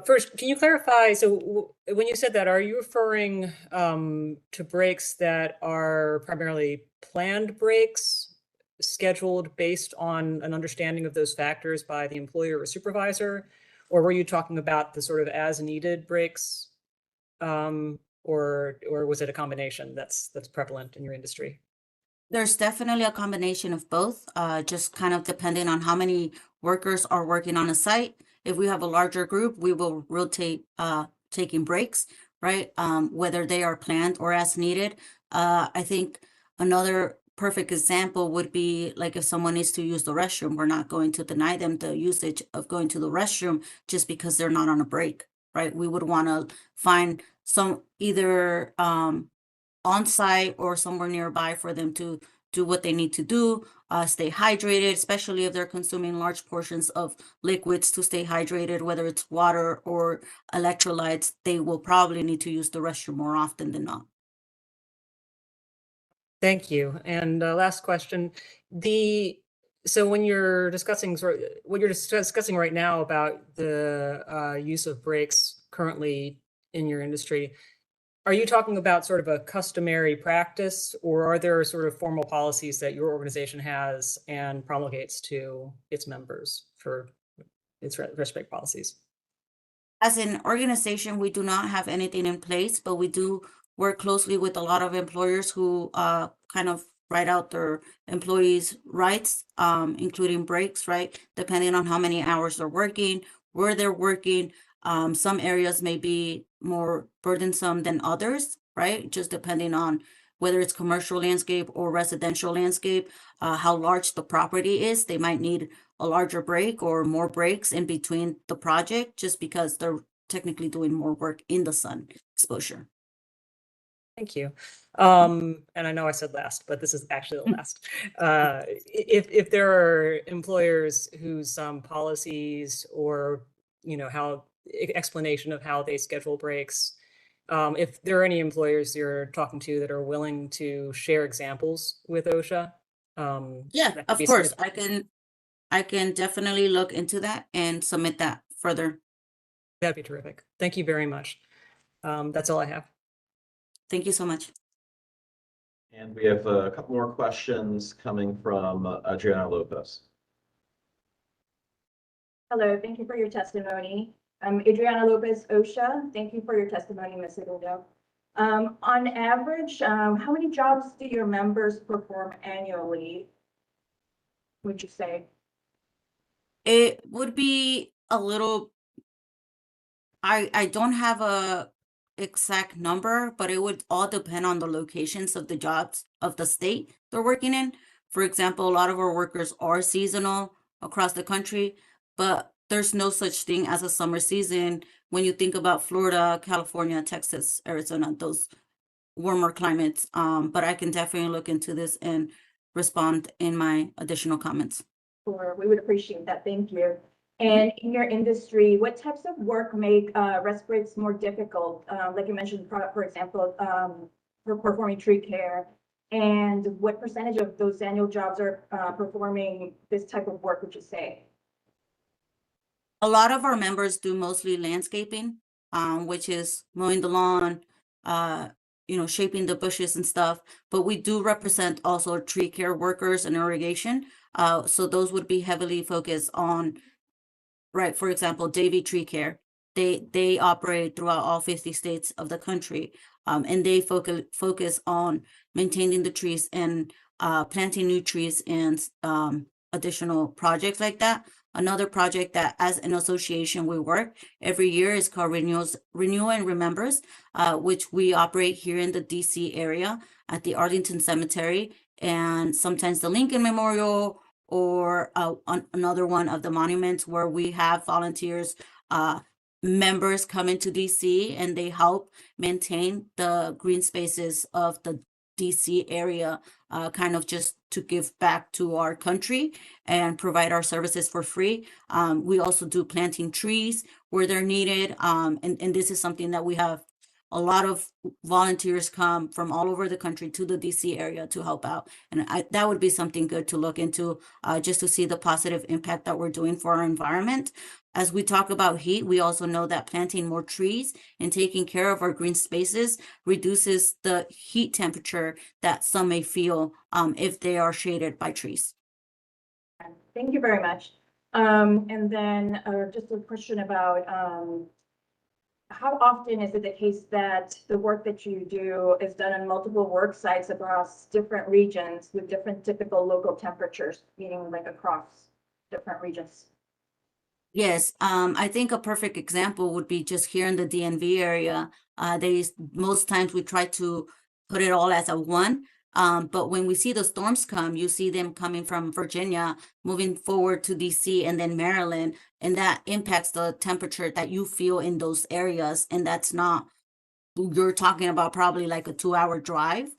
First, can you clarify, so when you said that, are you referring to breaks that are primarily planned breaks, scheduled based on an understanding of those factors by the employer or supervisor? Or were you talking about the sort of as needed breaks? Or was it a combination that's prevalent in your industry? There's definitely a combination of both, just kind of depending on how many workers are working on a site. If we have a larger group, we will rotate taking breaks, right? Whether they are planned or as needed. I think another perfect example would be like if someone needs to use the restroom, we're not going to deny them the usage of going to the restroom just because they're not on a break, right? We would want to find some either on site or somewhere nearby for them to do what they need to do, stay hydrated, especially if they're consuming large portions of liquids to stay hydrated, whether it's water or electrolytes. They will probably need to use the restroom more often than not. Thank you. And last question, so when you're discussing what you're discussing right now about the use of breaks currently in your industry, are you talking about sort of a customary practice, or are there sort of formal policies that your organization has and promulgates to its members for its rest break policies? As an organization, we do not have anything in place, but we do work closely with a lot of employers who kind of write out their employees' rights, including breaks, right? Depending on how many hours they're working, where they're working. Some areas may be more burdensome than others, right? Just depending on whether it's commercial landscape or residential landscape, how large the property is. They might need a larger break or more breaks in between the project just because they're technically doing more work in the sun exposure. Thank you. And I know I said last, but this is actually the last. If there are employers whose policies or how explanation of how they schedule breaks, if there are any employers you're talking to that are willing to share examples with OSHA, yeah, of course, I can definitely look into that and submit that further. That'd be terrific. Thank you very much. That's all I have. Thank you so much. And we have a couple more questions coming from Adriana Lopez. Hello, thank you for your testimony. I'm Adriana Lopez, OSHA. Thank you for your testimony, Ms. Segundo. On average, how many jobs do your members perform annually, would you say? It would be a little, I don't have a exact number, but it would all depend on the locations of the jobs of the state they're working in. For example, a lot of our workers are seasonal across the country, but there's no such thing as a summer season when you think about Florida, California, Texas, Arizona, those warmer climates. But I can definitely look into this and respond in my additional comments. Sure, we would appreciate that. Thank you. And in your industry, what types of work make respirators more difficult? Like you mentioned, for example, for performing tree care. And what percentage of those annual jobs are performing this type of work, would you say? A lot of our members do mostly landscaping, which is mowing the lawn, shaping the bushes and stuff. But we do represent also tree care workers and irrigation. So those would be heavily focused on, right, for example, Davy Tree Care. They operate throughout all 50 states of the country, and they focus on maintaining the trees and planting new trees and additional projects like that. Another project that as an association we work every year is called Renew and Remembers, which we operate here in the DC area at the Arlington Cemetery and sometimes the Lincoln Memorial or another one of the monuments where we have volunteers, members come into DC and they help maintain the green spaces of the DC area, kind of just to give back to our country and provide our services for free. We also do planting trees where they're needed. And this is something that we have a lot of volunteers come from all over the country to the DC area to help out. And that would be something good to look into, just to see the positive impact that we're doing for our environment. As we talk about heat, we also know that planting more trees and taking care of our green spaces reduces the heat temperature that some may feel if they are shaded by trees. Thank you very much. And then just a question about how often is it the case that the work that you do is done on multiple work sites across different regions with different typical local temperatures, meaning like across different regions? Yes, I think a perfect example would be just here in the DMV area. Most times we try to put it all as a one, but when we see the storms come, you see them coming from Virginia, moving forward to DC and then Maryland, and that impacts the temperature that you feel in those areas. And that's not, you're talking about probably like a 2-hour drive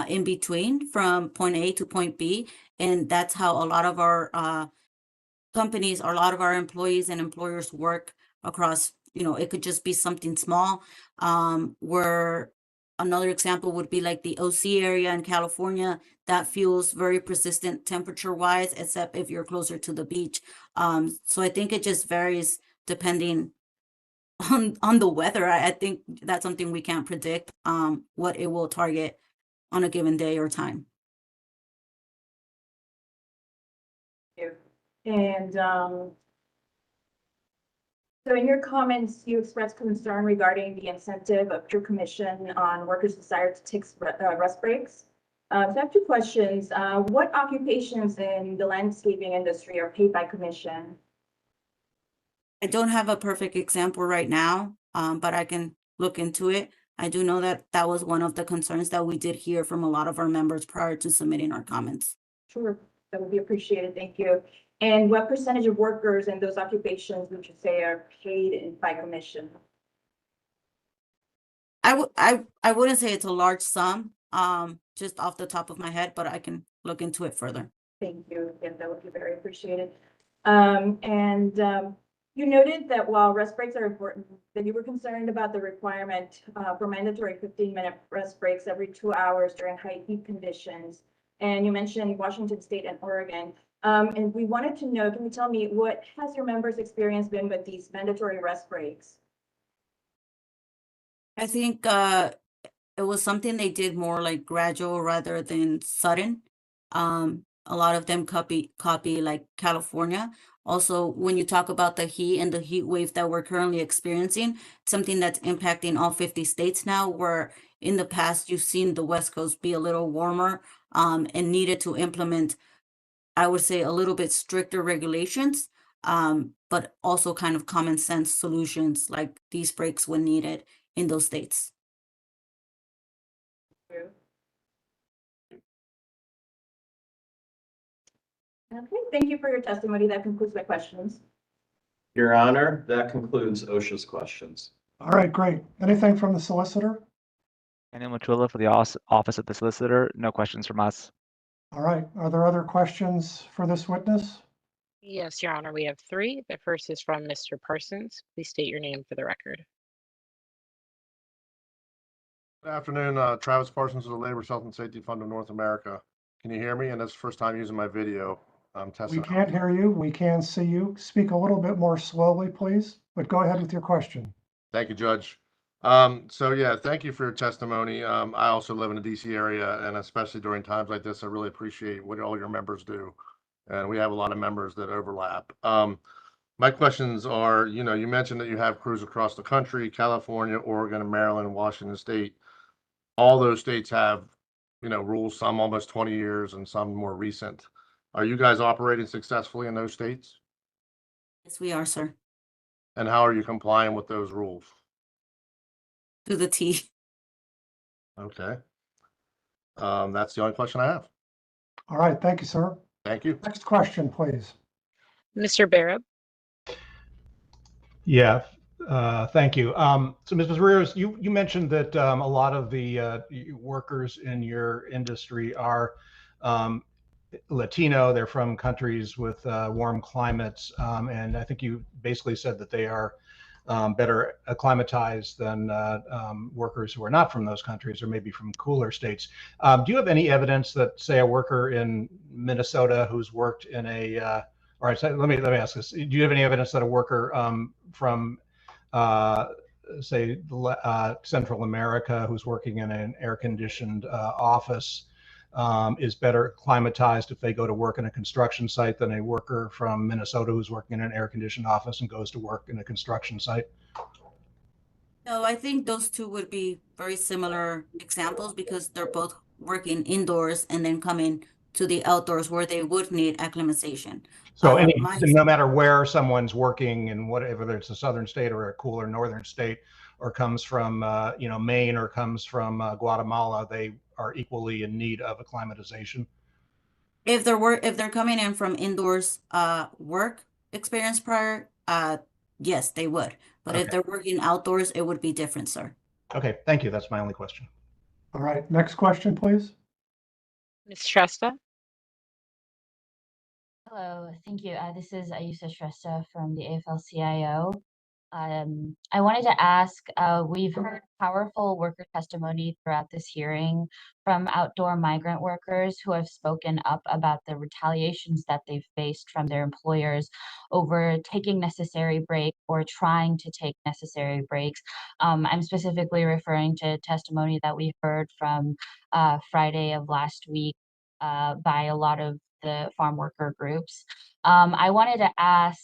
in between from point A to point B. And that's how a lot of our companies, or a lot of our employees and employers work across, it could just be something small, where another example would be like the OC area in California that feels very persistent temperature wise, except if you're closer to the beach. So I think it just varies depending on the weather. I think that's something we can't predict, what it will target on a given day or time. And so in your comments, you expressed concern regarding the incentive of your commission on workers' desire to take rest breaks. So I have two questions. What occupations in the landscaping industry are paid by commission? I don't have a perfect example right now, but I can look into it. I do know that that was one of the concerns that we did hear from a lot of our members prior to submitting our comments. Sure, that would be appreciated. Thank you. And what percentage of workers in those occupations would you say are paid by commission? I wouldn't say it's a large sum, just off the top of my head, but I can look into it further. Thank you. Yeah, that would be very appreciated. You noted that while rest breaks are important, that you were concerned about the requirement for mandatory 15-minute rest breaks every 2 hours during high heat conditions. And you mentioned Washington State and Oregon. And we wanted to know, can you tell me what has your members' experience been with these mandatory rest breaks? I think it was something they did more like gradual rather than sudden. A lot of them copy like California. Also, when you talk about the heat and the heat wave that we're currently experiencing, something that's impacting all 50 states now, where in the past you've seen the West Coast be a little warmer and needed to implement, I would say, a little bit stricter regulations, but also kind of common sense solutions like these breaks when needed in those states. Okay, thank you for your testimony. That concludes my questions. Your Honor, that concludes OSHA's questions. All right, great. Anything from the solicitor? Daniel Machula for the Office of the Solicitor. No questions from us. All right. Are there other questions for this witness? Yes, Your Honor, we have three. The first is from Mr. Parsons. Please state your name for the record. Good afternoon, Travis Parsons of the Labor Health and Safety Fund of North America. Can you hear me? And that's the first time using my video. I'm We testing. can't hear you. We can see you. Speak a little bit more slowly, please, but go ahead with your question. Thank you, Judge. So yeah, thank you for your testimony. I also live in the DC area, and especially during times like this, I really appreciate what all your members do. And we have a lot of members that overlap. My questions are, you mentioned that you have crews across the country, California, Oregon, Maryland, and Washington State. All those states have, rules, some almost 20 years and some more recent. Are you guys operating successfully in those states? Yes, we are, sir. And how are you complying with those rules? To the T. Okay. That's the only question I have. All right, thank you, sir. Thank you. Next question, please. Mr. Barab. Yeah, thank you. So, Ms. Rios, you mentioned that a lot of the workers in your industry are Latino. They're from countries with warm climates, and I think you basically said that they are better acclimatized than workers who are not from those countries or maybe from cooler states. Do you have any evidence that, say, a worker in Minnesota who's worked in a all right, so let me ask this. Do you have any evidence that a worker from, say, Central America who's working in an air-conditioned office is better acclimatized if they go to work in a construction site than a worker from Minnesota who's working in an air-conditioned office and goes to work in a construction site? No, I think those two would be very similar examples because they're both working indoors and then coming to the outdoors where they would need acclimatization. So no matter where someone's working in whatever, it's a southern state or a cooler northern state, or comes from Maine or comes from Guatemala, they are equally in need of acclimatization. If they're coming in from indoors work experience prior, yes, they would. But Okay. if they're working outdoors, it would be different, sir. Okay, thank you. That's my only question. All right, next question, please. Ms. Shrestha. Hello, thank you. This is Ayusa Shrestha from the AFL-CIO. I wanted to ask, we've heard powerful worker testimony throughout this hearing from outdoor migrant workers who have spoken up about the retaliations that they've faced from their employers over taking necessary breaks or trying to take necessary breaks. I'm specifically referring to testimony that we heard from Friday of last week by a lot of the farm worker groups. I wanted to ask,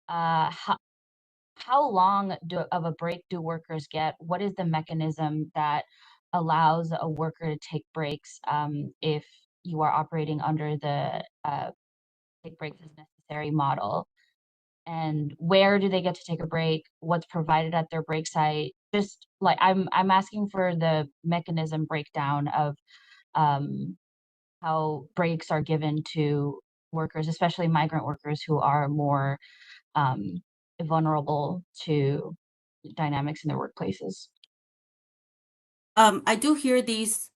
how long of a break do workers get? What is the mechanism that allows a worker to take breaks if you are operating under the take breaks as necessary model? And where do they get to take a break? What's provided at their break site? Just like I'm asking for the mechanism breakdown of how breaks are given to workers, especially migrant workers who are more vulnerable to dynamics in their workplaces. I do hear these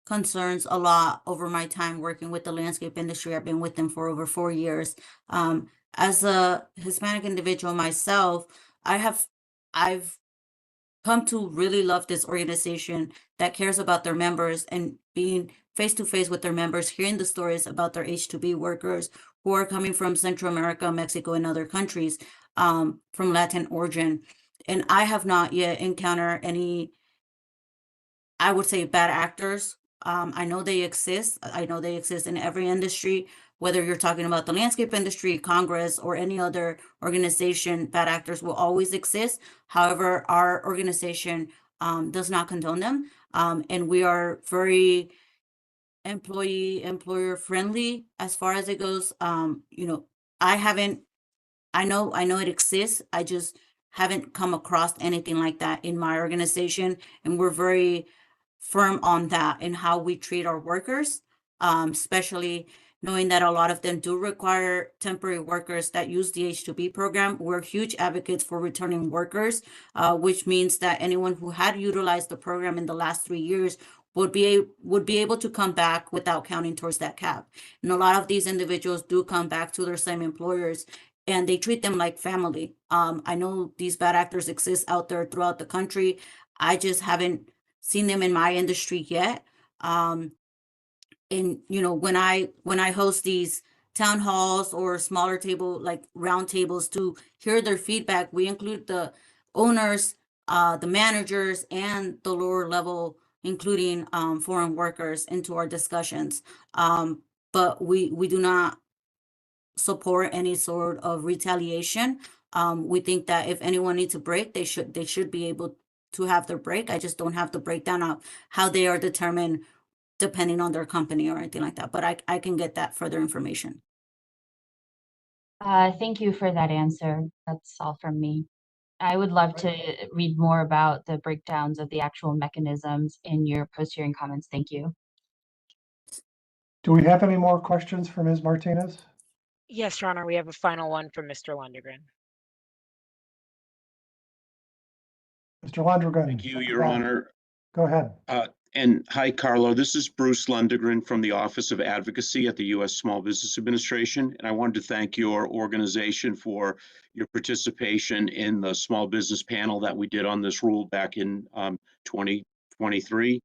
concerns a lot over my time working with the landscape industry. I've been with them for over 4 years. As a Hispanic individual myself, I've come to really love this organization that cares about their members and being face to face with their members, hearing the stories about their H-2B workers who are coming from Central America, Mexico, and other countries from Latin origin. And I have not yet encountered any, I would say, bad actors. I know they exist. I know they exist in every industry, whether you're talking about the landscape industry, Congress, or any other organization, bad actors will always exist. However, our organization does not condone them. And we are very employer friendly as far as it goes. I know it exists. I just haven't come across anything like that in my organization. And we're very firm on that and how we treat our workers, especially knowing that a lot of them do require temporary workers that use the H-2B program. We're huge advocates for returning workers, which means that anyone who had utilized the program in the last 3 years would be able to come back without counting towards that cap. And a lot of these individuals do come back to their same employers, and they treat them like family. I know these bad actors exist out there throughout the country. I just haven't seen them in my industry yet. And when I host these town halls or smaller table, like round tables, to hear their feedback, we include the owners, the managers, and the lower level, including foreign workers, into our discussions. But we do not support any sort of retaliation. We think that if anyone needs a break, they should be able to have their break. I just don't have the breakdown of how they are determined depending on their company or anything like that. But I can get that further information. Thank you for that answer. That's all from me. I would love to read more about the breakdowns of the actual mechanisms in your post-hearing comments. Thank you. Do we have any more questions for Ms. Martinez? Yes, Your Honor, we have a final one from Mr. Lundgren. Mr. Lundgren. Thank you, Your Honor. Go ahead. And hi, Carlo. This is Bruce Lundgren from the Office of Advocacy at the U.S. Small Business Administration. And I wanted to thank your organization for your participation in the small business panel that we did on this rule back in 2023.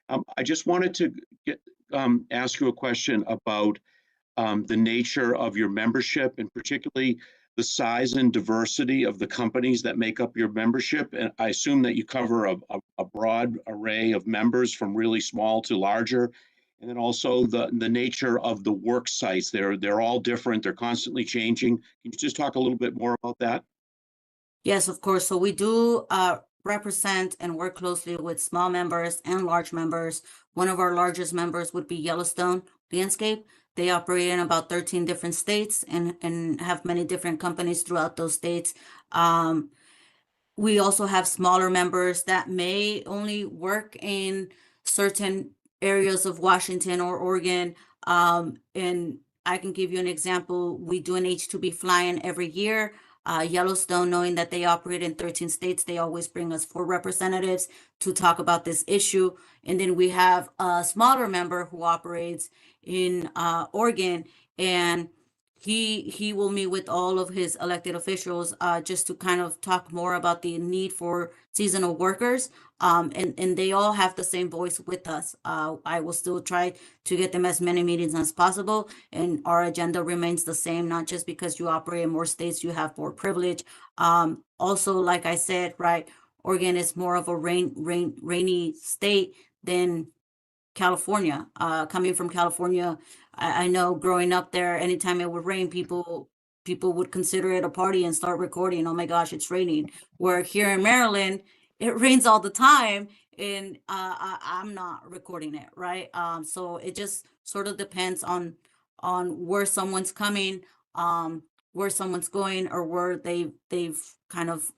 I just wanted to ask you a question about the nature of your membership, and particularly the size and diversity of the companies that make up your membership. And I assume that you cover a broad array of members, from really small to larger. And then also the nature of the work sites. They're all different. They're constantly changing. Can you just talk a little bit more about that? Yes, of course. So we do represent and work closely with small members and large members. One of our largest members would be Yellowstone Landscape. They operate in about 13 different states and have many different companies throughout those states. We also have smaller members that may only work in certain areas of Washington or Oregon. And I can give you an example. We do an H-2B fly-in every year. Yellowstone, knowing that they operate in 13 states, they always bring us 4 representatives to talk about this issue. And then we have a smaller member who operates in Oregon, and he will meet with all of his elected officials just to kind of talk more about the need for seasonal workers. And they all have the same voice with us. I will still try to get them as many meetings as possible, and our agenda remains the same. Not just because you operate in more states, you have more privilege. Also, like I said, right, Oregon is more of a rainy state than California. Coming from California, I know growing up there, anytime it would rain, people would consider it a party and start recording. Oh my gosh, it's raining. Where here in Maryland, it rains all the time, and I'm not recording it, right? So it just sort of depends on where someone's coming, where someone's going, or where they've kind of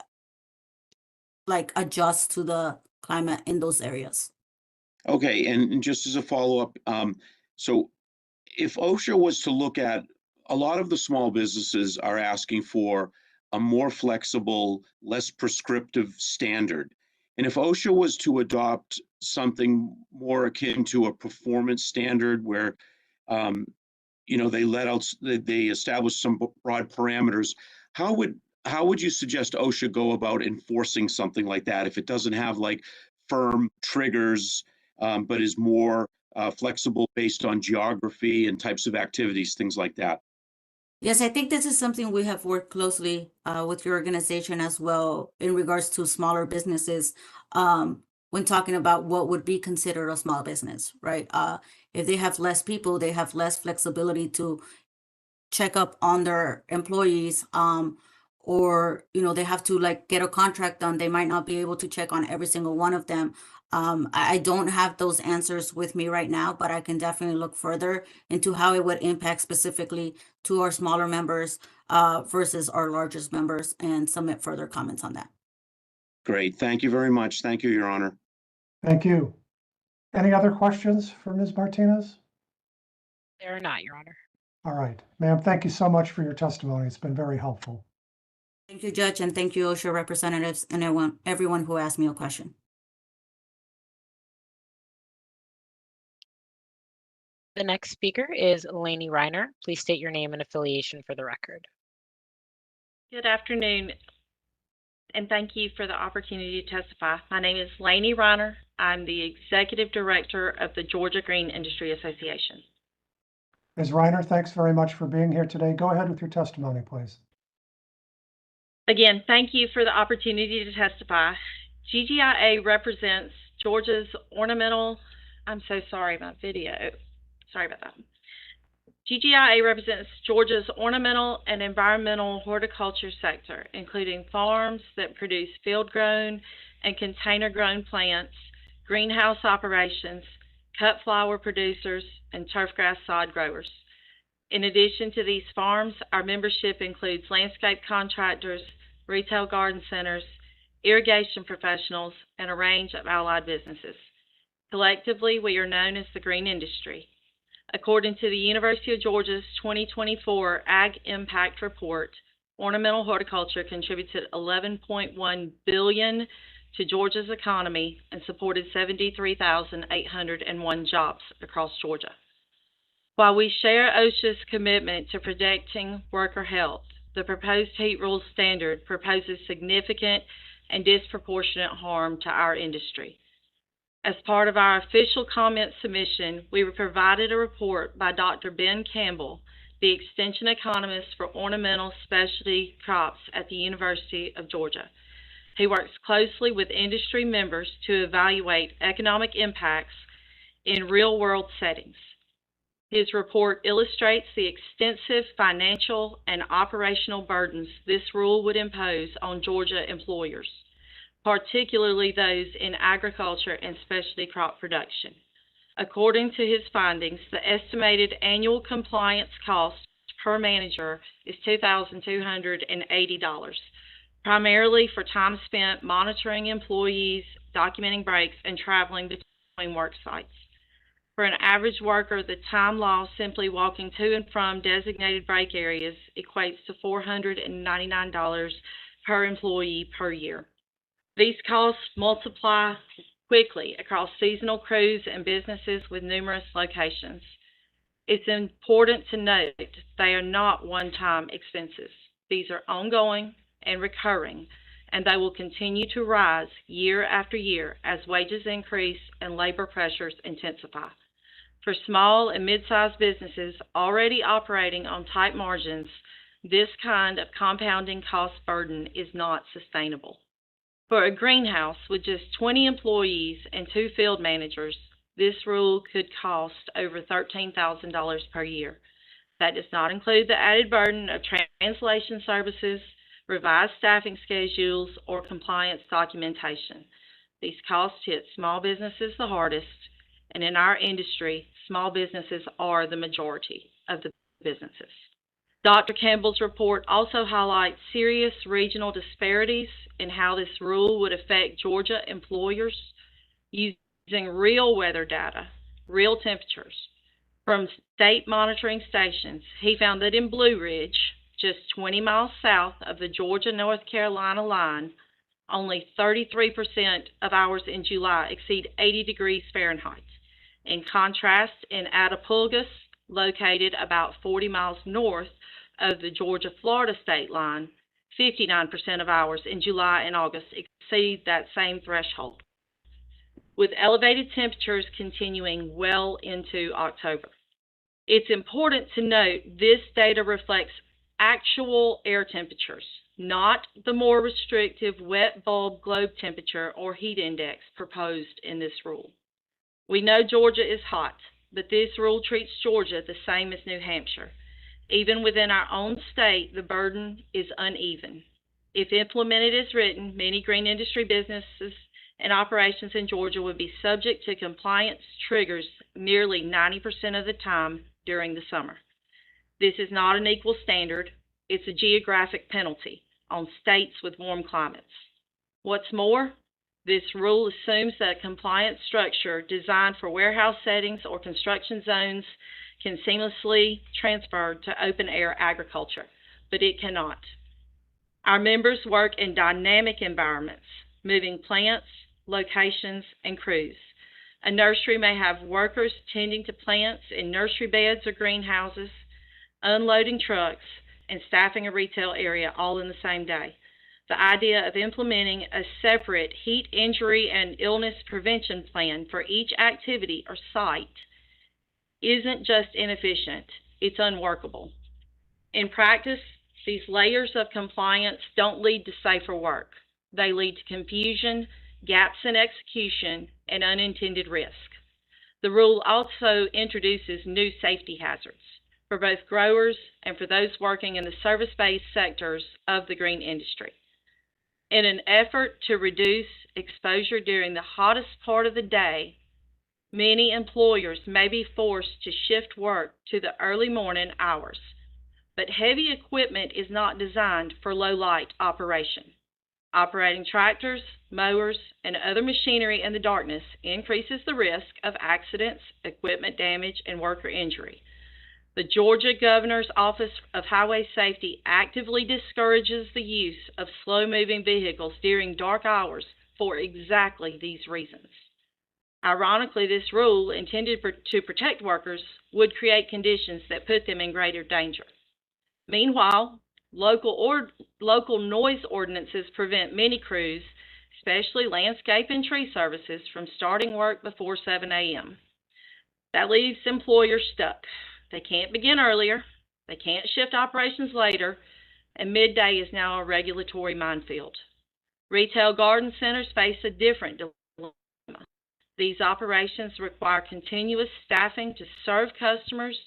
like adjust to the climate in those areas. Okay, and just as a follow-up, so if OSHA was to look at, a lot of the small businesses are asking for a more flexible, less prescriptive standard. And if OSHA was to adopt something more akin to a performance standard where, they establish some broad parameters, how would you suggest OSHA go about enforcing something like that if it doesn't have like firm triggers, but is more flexible based on geography and types of activities, things like that? Yes, I think this is something we have worked closely with your organization as well in regards to smaller businesses, when talking about what would be considered a small business, right? If they have less people, they have less flexibility to check up on their employees, or they have to like get a contract done. They might not be able to check on every single one of them. I don't have those answers with me right now, but I can definitely look further into how it would impact specifically to our smaller members versus our largest members, and submit further comments on that. Great, thank you very much. Thank you, Your Honor. Thank you. Any other questions for Ms. Martinez? There are not, Your Honor. All right, ma'am, thank you so much for your testimony. It's been very helpful. Thank you, Judge, and thank you, OSHA representatives, and everyone who asked me a question. The next speaker is Lainey Reiner. Please state your name and affiliation for the record. Good afternoon, and thank you for the opportunity to testify. My name is Lainey Reiner. I'm the Executive Director of the Georgia Green Industry Association. Ms. Reiner, thanks very much for being here today. Go ahead with your testimony, please. Again, thank you for the opportunity to testify. GGIA represents Georgia's ornamental, I'm so sorry, my video. Sorry about that. GGIA represents Georgia's ornamental and environmental horticulture sector, including farms that produce field-grown and container-grown plants, greenhouse operations, cut flower producers, and turfgrass sod growers. In addition to these farms, our membership includes landscape contractors, retail garden centers, irrigation professionals, and a range of allied businesses. Collectively, we are known as the green industry. According to the University of Georgia's 2024 Ag Impact Report, ornamental horticulture contributed $11.1 billion to Georgia's economy and supported 73,801 jobs across Georgia. While we share OSHA's commitment to protecting worker health, the proposed heat rules standard proposes significant and disproportionate harm to our industry. As part of our official comment submission, we were provided a report by Dr. Ben Campbell, the Extension Economist for Ornamental Specialty Crops at the University of Georgia. He works closely with industry members to evaluate economic impacts in real-world settings. His report illustrates the extensive financial and operational burdens this rule would impose on Georgia employers, particularly those in agriculture and specialty crop production. According to his findings, the estimated annual compliance cost per manager is $2,280, primarily for time spent monitoring employees, documenting breaks, and traveling between work sites. For an average worker, the time lost simply walking to and from designated break areas equates to $499 per employee per year. These costs multiply quickly across seasonal crews and businesses with numerous locations. It's important to note they are not one-time expenses. These are ongoing and recurring, and they will continue to rise year after year as wages increase and labor pressures intensify. For small and mid-sized businesses already operating on tight margins, this kind of compounding cost burden is not sustainable. For a greenhouse with just 20 employees and 2 field managers, this rule could cost over $13,000 per year. That does not include the added burden of translation services, revised staffing schedules, or compliance documentation. These costs hit small businesses the hardest, and in our industry, small businesses are the majority of the businesses. Dr. Campbell's report also highlights serious regional disparities in how this rule would affect Georgia employers using real weather data, real temperatures. From state monitoring stations, he found that in Blue Ridge, just 20 miles south of the Georgia-North Carolina line, only 33% of hours in July exceed 80 degrees Fahrenheit. In contrast, in Attapulgos, located about 40 miles north of the Georgia-Florida state line, 59% of hours in July and August exceed that same threshold, with elevated temperatures continuing well into October. It's important to note this data reflects actual air temperatures, not the more restrictive wet bulb globe temperature or heat index proposed in this rule. We know Georgia is hot, but this rule treats Georgia the same as New Hampshire. Even within our own state, the burden is uneven. If implemented as written, many green industry businesses and operations in Georgia would be subject to compliance triggers nearly 90% of the time during the summer. This is not an equal standard. It's a geographic penalty on states with warm climates. What's more, this rule assumes that a compliance structure designed for warehouse settings or construction zones can seamlessly transfer to open-air agriculture, but it cannot. Our members work in dynamic environments, moving plants, locations, and crews. A nursery may have workers tending to plants in nursery beds or greenhouses, unloading trucks, and staffing a retail area all in the same day. The idea of implementing a separate heat injury and illness prevention plan for each activity or site isn't just inefficient, it's unworkable. In practice, these layers of compliance don't lead to safer work. They lead to confusion, gaps in execution, and unintended risk. The rule also introduces new safety hazards for both growers and for those working in the service-based sectors of the green industry. In an effort to reduce exposure during the hottest part of the day, many employers may be forced to shift work to the early morning hours. But heavy equipment is not designed for low light operation. Operating tractors, mowers, and other machinery in the darkness increases the risk of accidents, equipment damage, and worker injury. The Georgia Governor's Office of Highway Safety actively discourages the use of slow-moving vehicles during dark hours for exactly these reasons. Ironically, this rule, intended to protect workers, would create conditions that put them in greater danger. Meanwhile, local noise ordinances prevent many crews, especially landscape and tree services, from starting work before 7 a.m. That leaves employers stuck. They can't begin earlier, they can't shift operations later, and midday is now a regulatory minefield. Retail garden centers face a different dilemma. These operations require continuous staffing to serve customers,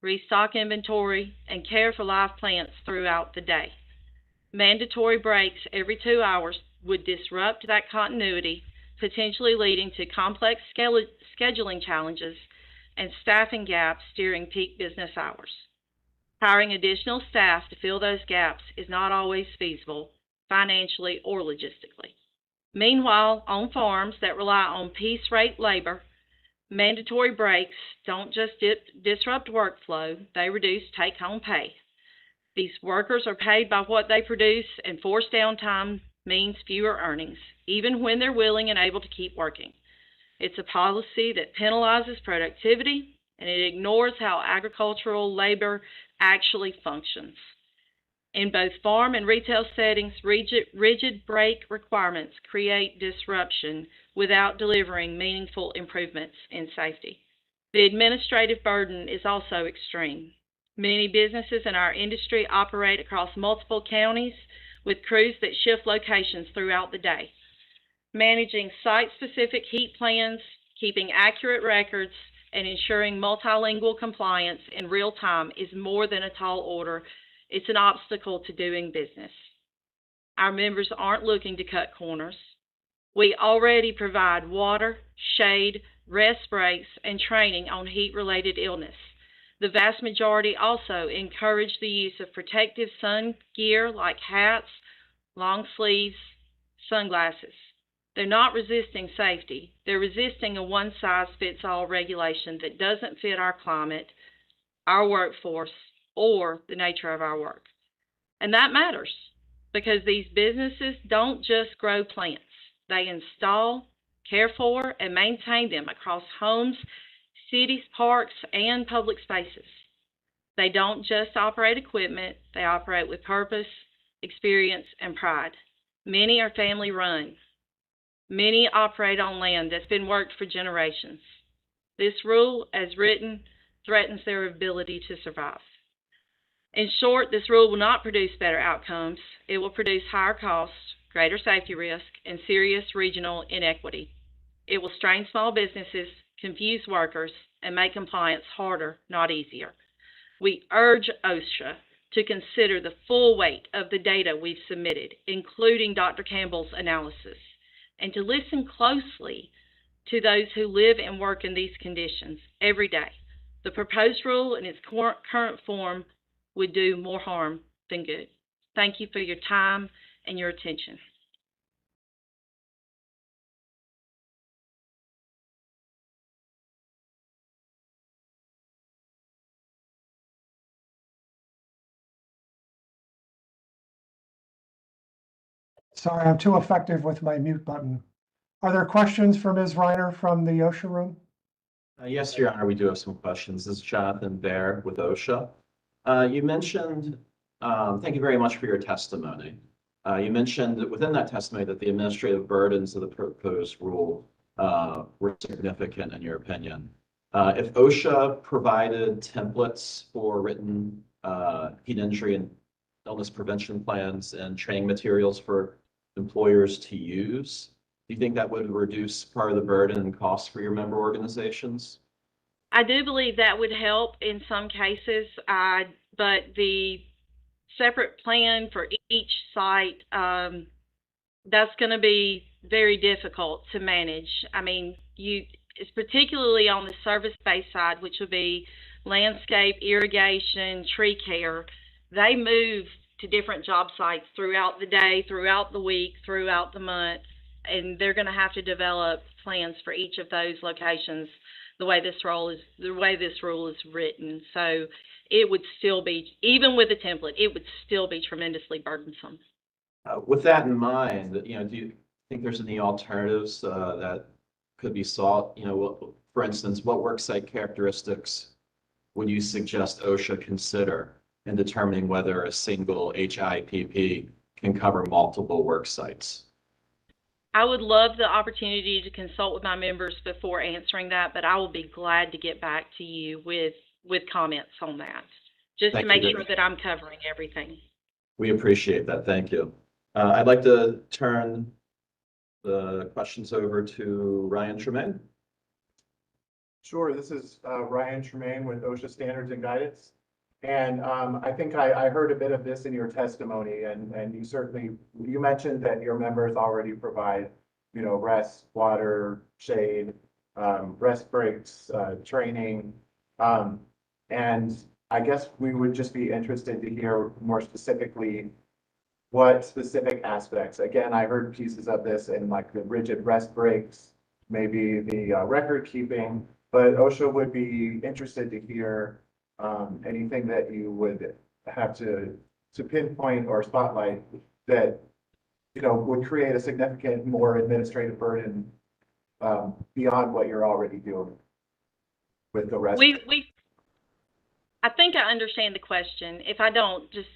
restock inventory, and care for live plants throughout the day. Mandatory breaks every 2 hours would disrupt that continuity, potentially leading to complex scheduling challenges and staffing gaps during peak business hours. Hiring additional staff to fill those gaps is not always feasible, financially or logistically. Meanwhile, on farms that rely on piece rate labor, mandatory breaks don't just disrupt workflow, they reduce take-home pay. These workers are paid by what they produce, and forced downtime means fewer earnings, even when they're willing and able to keep working. It's a policy that penalizes productivity, and it ignores how agricultural labor actually functions. In both farm and retail settings, rigid break requirements create disruption without delivering meaningful improvements in safety. The administrative burden is also extreme. Many businesses in our industry operate across multiple counties with crews that shift locations throughout the day. Managing site-specific heat plans, keeping accurate records, and ensuring multilingual compliance in real time is more than a tall order. It's an obstacle to doing business. Our members aren't looking to cut corners. We already provide water, shade, rest breaks, and training on heat-related illness. The vast majority also encourage the use of protective sun gear like hats, long sleeves, sunglasses. They're not resisting safety. They're resisting a one-size-fits-all regulation that doesn't fit our climate, our workforce, or the nature of our work. And that matters because these businesses don't just grow plants. They install, care for, and maintain them across homes, cities, parks, and public spaces. They don't just operate equipment, they operate with purpose, experience, and pride. Many are family run. Many operate on land that's been worked for generations. This rule, as written, threatens their ability to survive. In short, this rule will not produce better outcomes. It will produce higher costs, greater safety risk, and serious regional inequity. It will strain small businesses, confuse workers, and make compliance harder, not easier. We urge OSHA to consider the full weight of the data we've submitted, including Dr. Campbell's analysis, and to listen closely to those who live and work in these conditions every day. The proposed rule in its current form would do more harm than good. Thank you for your time and your attention. Sorry, I'm too effective with my mute button. Are there questions for Ms. Reiner from the OSHA room? Yes, Your Honor, we do have some questions. This is Jonathan Baer with OSHA. You mentioned, thank you very much for your testimony. You mentioned that within that testimony that the administrative burdens of the proposed rule were significant in your opinion. If OSHA provided templates for written heat injury and illness prevention plans and training materials for employers to use, do you think that would reduce part of the burden and costs for your member organizations? I do believe that would help in some cases, but the separate plan for each site, that's going to be very difficult to manage. I mean, it's particularly on the service-based side, which would be landscape, irrigation, tree care. They move to different job sites throughout the day, throughout the week, throughout the month, and they're going to have to develop plans for each of those locations the way this rule is written. So it would still be, even with a template, it would still be tremendously burdensome. With that in mind, do you think there's any alternatives that could be sought? For instance, what worksite characteristics would you suggest OSHA consider in determining whether a single HIPP can cover multiple work sites? I would love the opportunity to consult with my members before answering that, but I will be glad to get back to you with comments on that, just to make sure that I'm covering everything. We appreciate that. Thank you. I'd like to turn the questions over to Ryan Tremaine. Sure, this is Ryan Tremaine with OSHA Standards and Guidance. And I think I heard a bit of this in your testimony, and you mentioned that your members already provide, rest, water, shade, rest breaks, training. And I guess we would just be interested to hear more specifically what specific aspects. Again, I heard pieces of this in like the rigid rest breaks, maybe the record keeping, but OSHA would be interested to hear anything that you would have to pinpoint or spotlight that would create a significant more administrative burden beyond what you're already doing with the rest. I think I understand the question. If I don't, just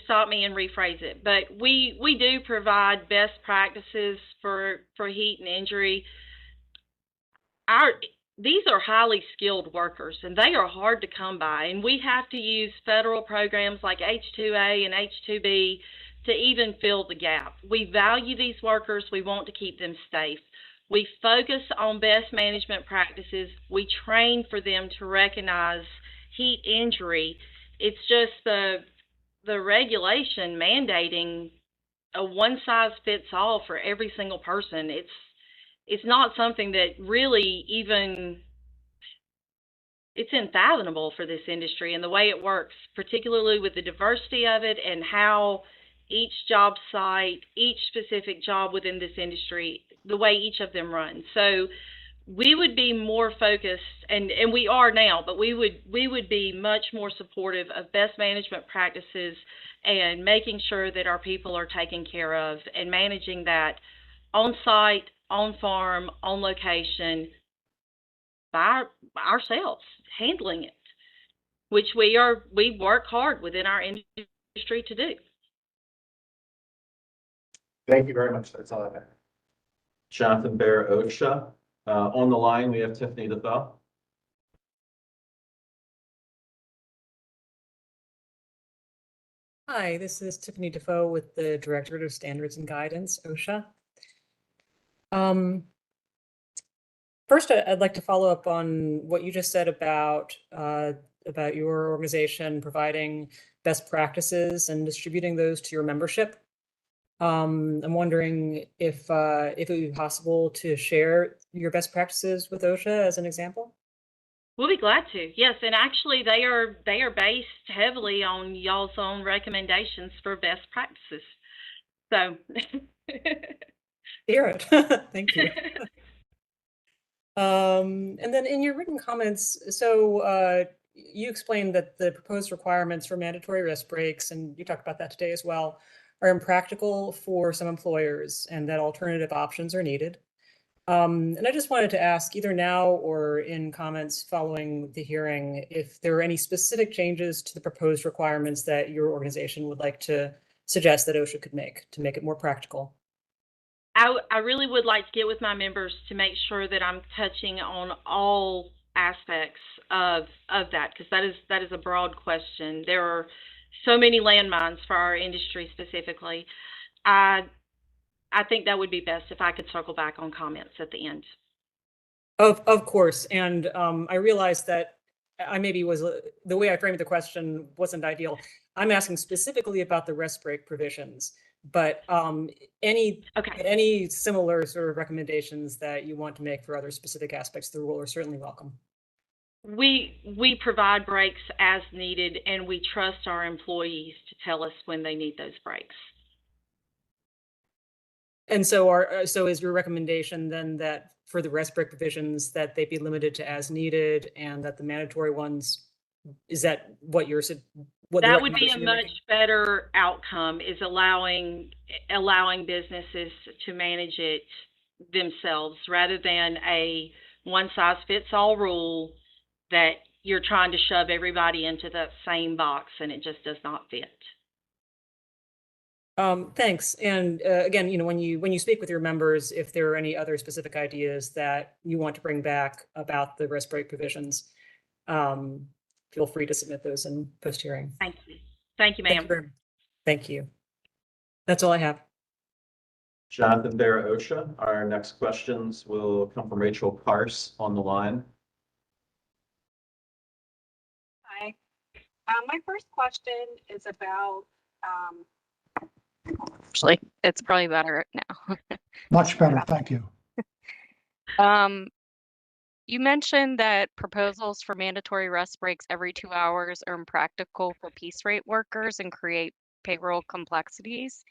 stop me and rephrase it. But we do provide best practices for heat and injury. These are highly skilled workers, and they are hard to come by. And we have to use federal programs like H-2A and H-2B to even fill the gap. We value these workers. We want to keep them safe. We focus on best management practices. We train for them to recognize heat injury. It's just the regulation mandating a one-size-fits-all for every single person. It's not something that really even, it's unfathomable for this industry and the way it works, particularly with the diversity of it and how each job site, each specific job within this industry, the way each of them run. So we would be more focused, and we are now, but we would be much more supportive of best management practices and making sure that our people are taken care of and managing that on site, on farm, on location by ourselves, handling it, which we work hard within our industry to do. Thank you very much. That's all I have. Jonathan Baer, OSHA. On the line, we have Tiffany Defoe. Hi, this is Tiffany Defoe with the Directorate of Standards and Guidance, OSHA. First, I'd like to follow up on what you just said about your organization providing best practices and distributing those to your membership. I'm wondering if it would be possible to share your best practices with OSHA as an example. We'll be glad to. Yes, and actually they are based heavily on y'all's own recommendations for best practices. So hear it. Thank you. And then in your written comments, so you explained that the proposed requirements for mandatory rest breaks, and you talked about that today as well, are impractical for some employers and that alternative options are needed. And I just wanted to ask, either now or in comments following the hearing, if there are any specific changes to the proposed requirements that your organization would like to suggest that OSHA could make to make it more practical. I really would like to get with my members to make sure that I'm touching on all aspects of that, because that is a broad question. There are so many landmines for our industry specifically. I think that would be best if I could circle back on comments at the end. Of course, and I realized that I maybe was the way I framed the question wasn't ideal. I'm asking specifically about the rest break provisions, but any similar sort of recommendations that you want to make for other specific aspects of the rule are certainly welcome. We provide breaks as needed, and we trust our employees to tell us when they need those breaks. And so is your recommendation then that for the rest break provisions that they be limited to as needed, and that the mandatory ones, is that what you're that would be a much better outcome, is allowing businesses to manage it themselves rather than a one size fits all rule that you're trying to shove everybody into the same box and it just does not fit. Thanks. And again, when you speak with your members, if there are any other specific ideas that you want to bring back about the rest break provisions, feel free to submit those in post-hearing. Thank you. Thank you, ma'am. Thank you. That's all I have. Jonathan Bear, OSHA. Our next questions will come from Rachel Parse on the line. Hi. My first question is about, actually, it's probably better now. Much better, thank you. You mentioned that proposals for mandatory rest breaks every 2 hours are impractical for piece rate workers and create payroll complexities.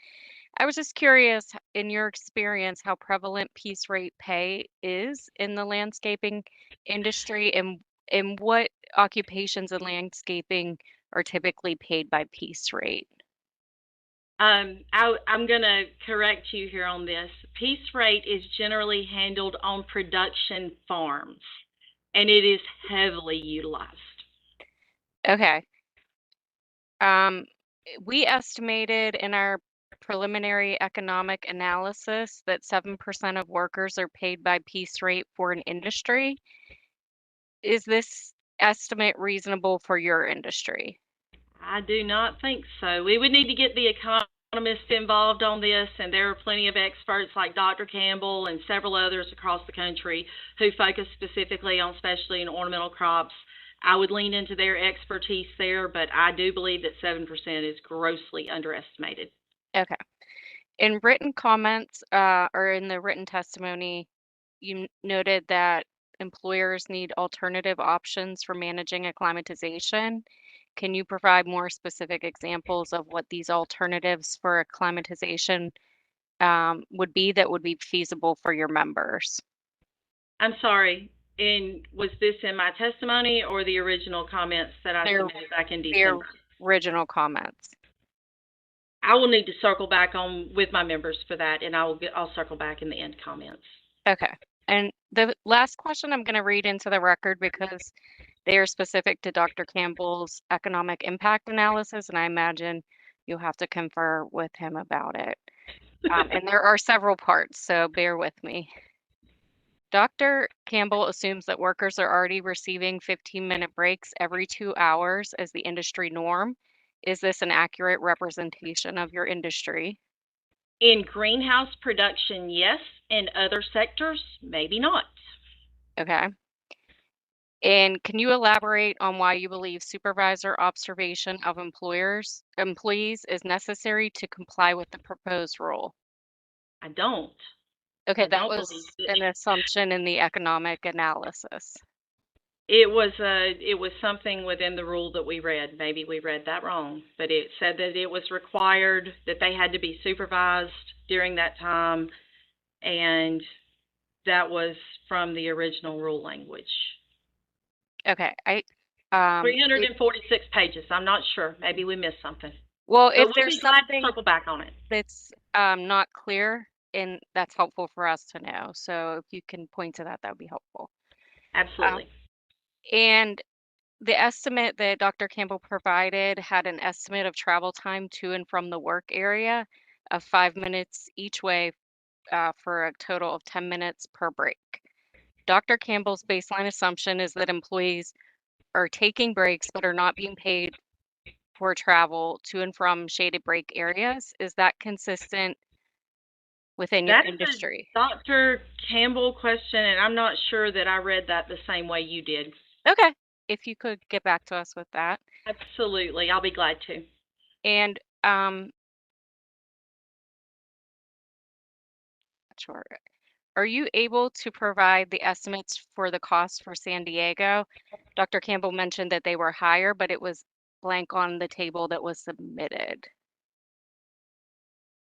I was just curious, in your experience, how prevalent piece rate pay is in the landscaping industry, and what occupations in landscaping are typically paid by piece rate? I'm going to correct you here on this. Piece rate is generally handled on production farms, and it is heavily utilized. Okay. We estimated in our preliminary economic analysis that 7% of workers are paid by piece rate for an industry. Is this estimate reasonable for your industry? I do not think so. We would need to get the economists involved on this, and there are plenty of experts like Dr. Campbell and several others across the country who focus specifically on specialty and ornamental crops. I would lean into their expertise there, but I do believe that 7% is grossly underestimated. Okay. In written comments, or in the written testimony, you noted that employers need alternative options for managing acclimatization. Can you provide more specific examples of what these alternatives for acclimatization would be that would be feasible for your members? I'm sorry, was this in my testimony or the original comments that I submitted back in December? Their original comments. I will need to circle back on with my members for that, and I'll circle back in the end comments. Okay. And the last question I'm going to read into the record because they are specific to Dr. Campbell's economic impact analysis, and I imagine you'll have to confer with him about it. And there are several parts, so bear with me. Dr. Campbell assumes that workers are already receiving 15-minute breaks every 2 hours as the industry norm. Is this an accurate representation of your industry? In greenhouse production, yes. In other sectors, maybe not. Okay. And can you elaborate on why you believe supervisor observation of employees is necessary to comply with the proposed rule? I don't. Okay, that was an assumption in the economic analysis. It was something within the rule that we read. Maybe we read that wrong, but it said that it was required that they had to be supervised during that time, and that was from the original rule language. Okay, 346 pages. I'm not sure. Maybe we missed something. Well, but if we'll there's be glad to something circle back on it. that's not clear, and that's helpful for us to know. So if you can point to that, that would be helpful. Absolutely. And the estimate that Dr. Campbell provided had an estimate of travel time to and from the work area of 5 minutes each way for a total of 10 minutes per break. Dr. Campbell's baseline assumption is that employees are taking breaks but are not being paid for travel to and from shaded break areas. Is that consistent within your That's industry? a Dr. Campbell question, and I'm not sure that I read that the same way you did. Okay. If you could get back to us with that. Absolutely. I'll be glad to. And sure. Are you able to provide the estimates for the cost for San Diego? Dr. Campbell mentioned that they were higher, but it was blank on the table that was submitted.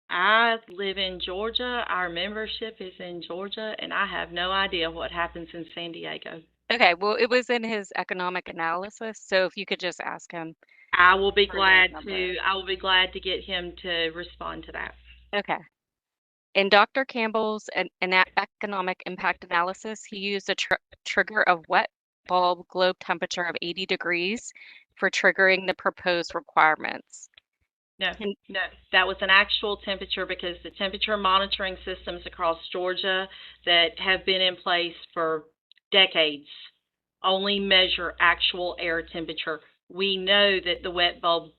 I live in Georgia. Our membership is in Georgia, and I have no idea what happens in San Diego. Okay, well, it was in his economic analysis, so if you could just ask him. I will be for glad those to. numbers. I will be glad to get him to respond to that. Okay. In Dr. Campbell's economic impact analysis, he used a trigger of wet bulb globe temperature of 80 degrees for triggering the proposed requirements. No, no, that was an actual temperature because the temperature monitoring systems across Georgia that have been in place for decades only measure actual air temperature. We know that the wet bulb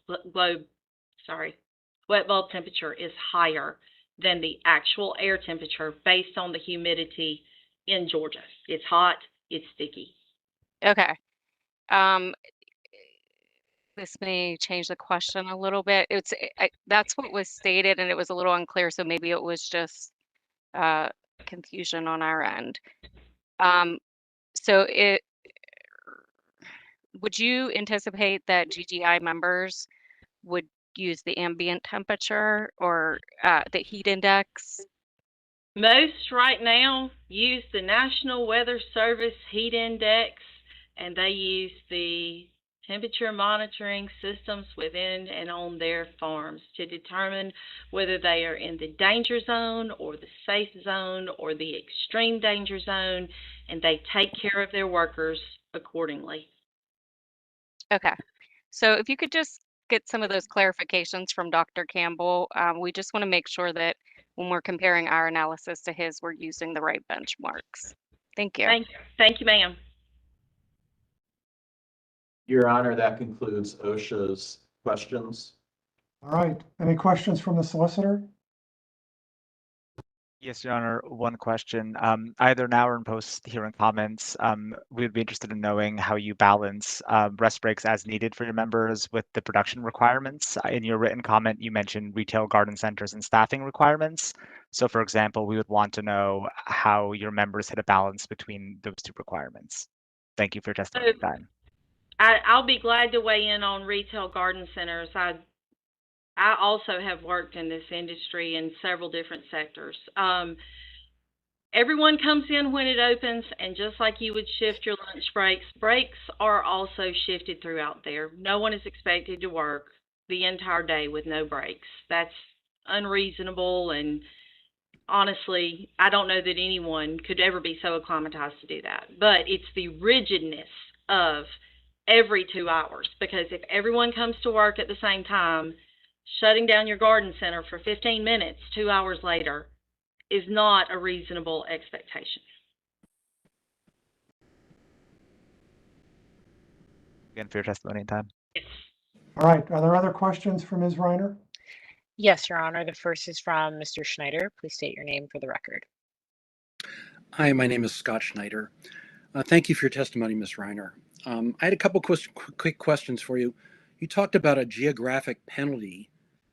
temperature is higher than the actual air temperature based on the humidity in Georgia. It's hot, it's sticky. Okay. This may change the question a little bit. That's what was stated, and it was a little unclear, so maybe it was just confusion on our end. So would you anticipate that GGI members would use the ambient temperature or the heat index? Most right now use the National Weather Service heat index, and they use the temperature monitoring systems within and on their farms to determine whether they are in the danger zone or the safe zone or the extreme danger zone, and they take care of their workers accordingly. Okay. So if you could just get some of those clarifications from Dr. Campbell, we just want to make sure that when we're comparing our analysis to his, we're using the right benchmarks. Thank you. Thank you, ma'am. Your Honor, that concludes OSHA's questions. All right. Any questions from the solicitor? Yes, Your Honor, one question. Either now or in post-hearing comments, we would be interested in knowing how you balance rest breaks as needed for your members with the production requirements. In your written comment, you mentioned retail garden centers and staffing requirements. So, for example, we would want to know how your members hit a balance between those two requirements. Thank you for your testimony and time. I'll be glad to weigh in on retail garden centers. I also have worked in this industry in several different sectors. Everyone comes in when it opens, and just like you would shift your lunch breaks, breaks are also shifted throughout there. No one is expected to work the entire day with no breaks. That's unreasonable, and honestly, I don't know that anyone could ever be so acclimatized to do that. But it's the rigidness of every 2 hours, because if everyone comes to work at the same time, shutting down your garden center for 15 minutes 2 hours later is not a reasonable expectation. Again, for your testimony and time. Yes. All right. Are there other questions for Ms. Reiner? Yes, Your Honor. The first is from Mr. Schneider. Please state your name for the record. Hi, my name is Scott Schneider. Thank you for your testimony, Ms. Reiner. I had a couple quick questions for you. You talked about a geographic penalty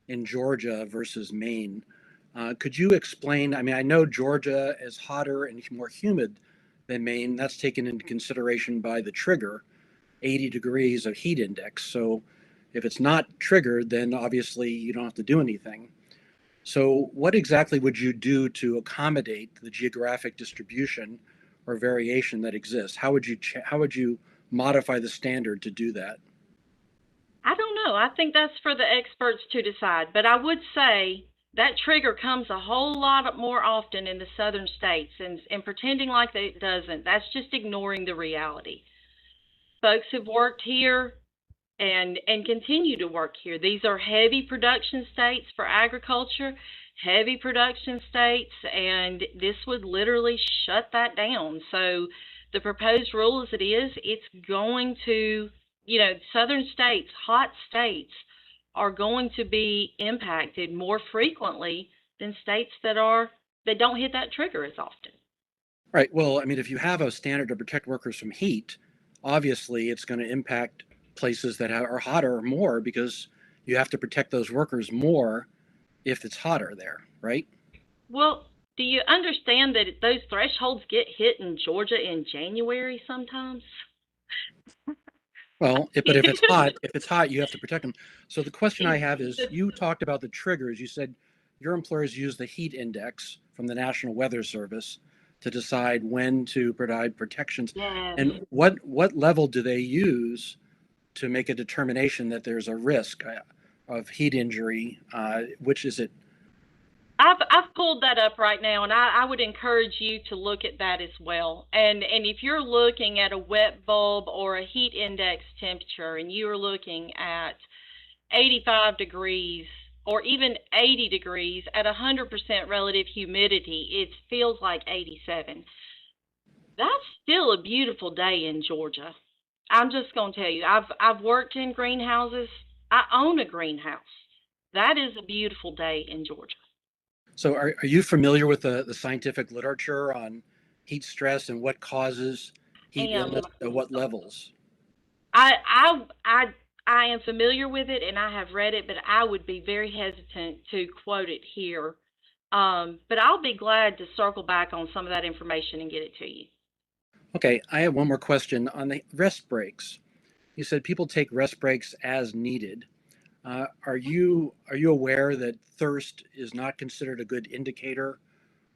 in Georgia versus Maine. Could you explain? I mean, I know Georgia is hotter and more humid than Maine. That's taken into consideration by the trigger, 80 degrees of heat index. So if it's not triggered, then obviously you don't have to do anything. So what exactly would you do to accommodate the geographic distribution or variation that exists? How would you modify the standard to do that? I don't know. I think that's for the experts to decide. But I would say that trigger comes a whole lot more often in the southern states, and pretending like it doesn't, that's just ignoring the reality. Folks have worked here and continue to work here. These are heavy production states for agriculture, heavy production states, and this would literally shut that down. So the proposed rule as it is, it's going to, southern states, hot states, are going to be impacted more frequently than states that don't hit that trigger as often. Right. Well, I mean, if you have a standard to protect workers from heat, obviously it's going to impact places that are hotter more because you have to protect those workers more if it's hotter there, right? Well, do you understand that those thresholds get hit in Georgia in January sometimes? Well, but if it's hot, you have to protect them. So the question I have is, you talked about the triggers. You said your employers use the heat index from the National Weather Service to decide when to provide protections. Yes. And what level do they use to make a determination that there's a risk of heat injury? Which is it? I've pulled that up right now, and I would encourage you to look at that as well. And if you're looking at a wet bulb or a heat index temperature, and you are looking at 85 degrees or even 80 degrees at 100% relative humidity, it feels like 87. That's still a beautiful day in Georgia. I'm just going to tell you, I've worked in greenhouses. I own a greenhouse. That is a beautiful day in Georgia. So are you familiar with the scientific literature on heat stress and what causes heat illness at what levels? I am familiar with it and I have read it, but I would be very hesitant to quote it here. But I'll be glad to circle back on some of that information and get it to you. Okay, I have one more question on the rest breaks. You said people take rest breaks as needed. Are you aware that thirst is not considered a good indicator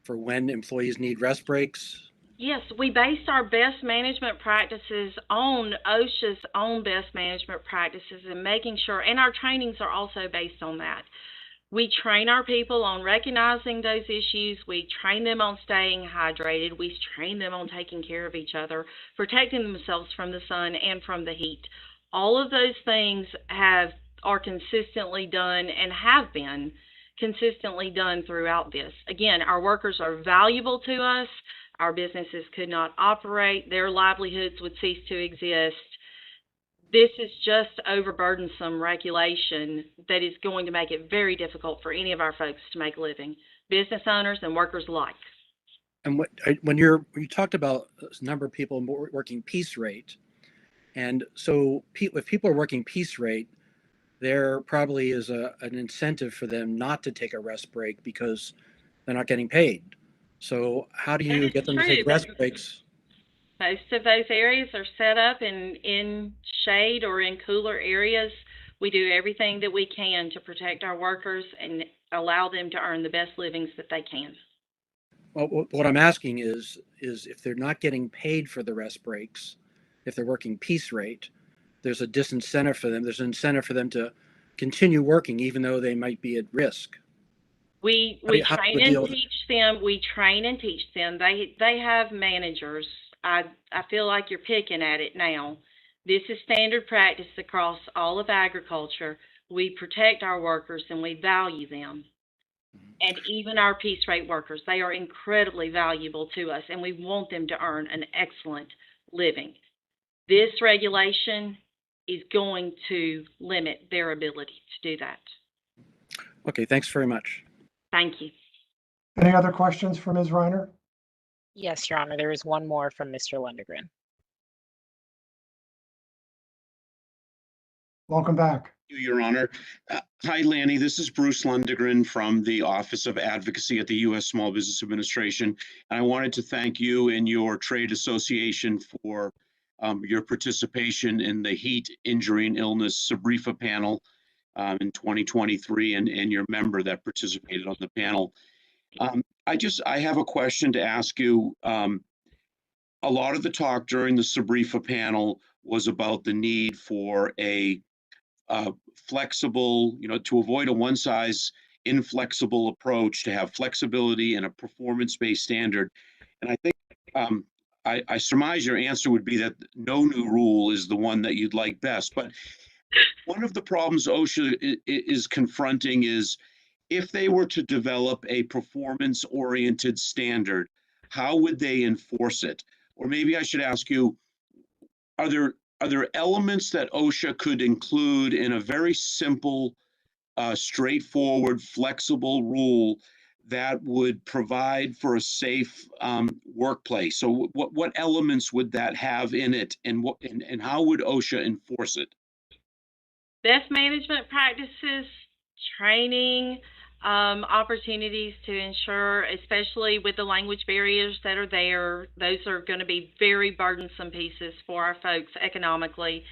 for when employees need rest breaks? Yes, we based our best management practices on OSHA's own best management practices and making sure, and our trainings are also based on that. We train our people on recognizing those issues. We train them on staying hydrated. We train them on taking care of each other, protecting themselves from the sun and from the heat. All of those things are consistently done and have been consistently done throughout this. Again, our workers are valuable to us. Our businesses could not operate. Their livelihoods would cease to exist. This is just overburdensome regulation that is going to make it very difficult for any of our folks to make a living, business owners and workers alike. And when you talked about a number of people working piece rate, and so if people are working piece rate, there probably is an incentive for them not to take a rest break because they're not getting paid. So how do you get them to take rest breaks? Most of those areas are set up in shade or in cooler areas. We do everything that we can to protect our workers and allow them to earn the best livings that they can. Well, what I'm asking is if they're not getting paid for the rest breaks, if they're working piece rate, there's a disincentive for them. There's an incentive for them to continue working even though they might be at risk. We train and teach them. We train and teach them. They have managers. I feel like you're picking at it now. This is standard practice across all of agriculture. We protect our workers and we value them. And even our piece rate workers, they are incredibly valuable to us and we want them to earn an excellent living. This regulation is going to limit their ability to do that. Okay, thanks very much. Thank you. Any other questions for Ms. Reiner? Yes, Your Honor, there is one more from Mr. Lundgren. Welcome back. Your Honor. Hi, Lanny. This is Bruce Lundgren from the Office of Advocacy at the U.S. Small Business Administration. And I wanted to thank you and your trade association for your participation in the Heat, Injury, and Illness SBREFA panel in 2023 and your member that participated on the panel. I have a question to ask you. A lot of the talk during the SBREFA panel was about the need for a flexible, to avoid a one size inflexible approach to have flexibility and a performance-based standard. And I think I surmise your answer would be that no new rule is the one that you'd like best. But one of the problems OSHA is confronting is if they were to develop a performance-oriented standard, how would they enforce it? Or maybe I should ask you, are there elements that OSHA could include in a very simple, straightforward, flexible rule that would provide for a safe workplace? So what elements would that have in it, and how would OSHA enforce it? Best management practices, training, opportunities to ensure, especially with the language barriers that are there, those are going to be very burdensome pieces for our folks economically.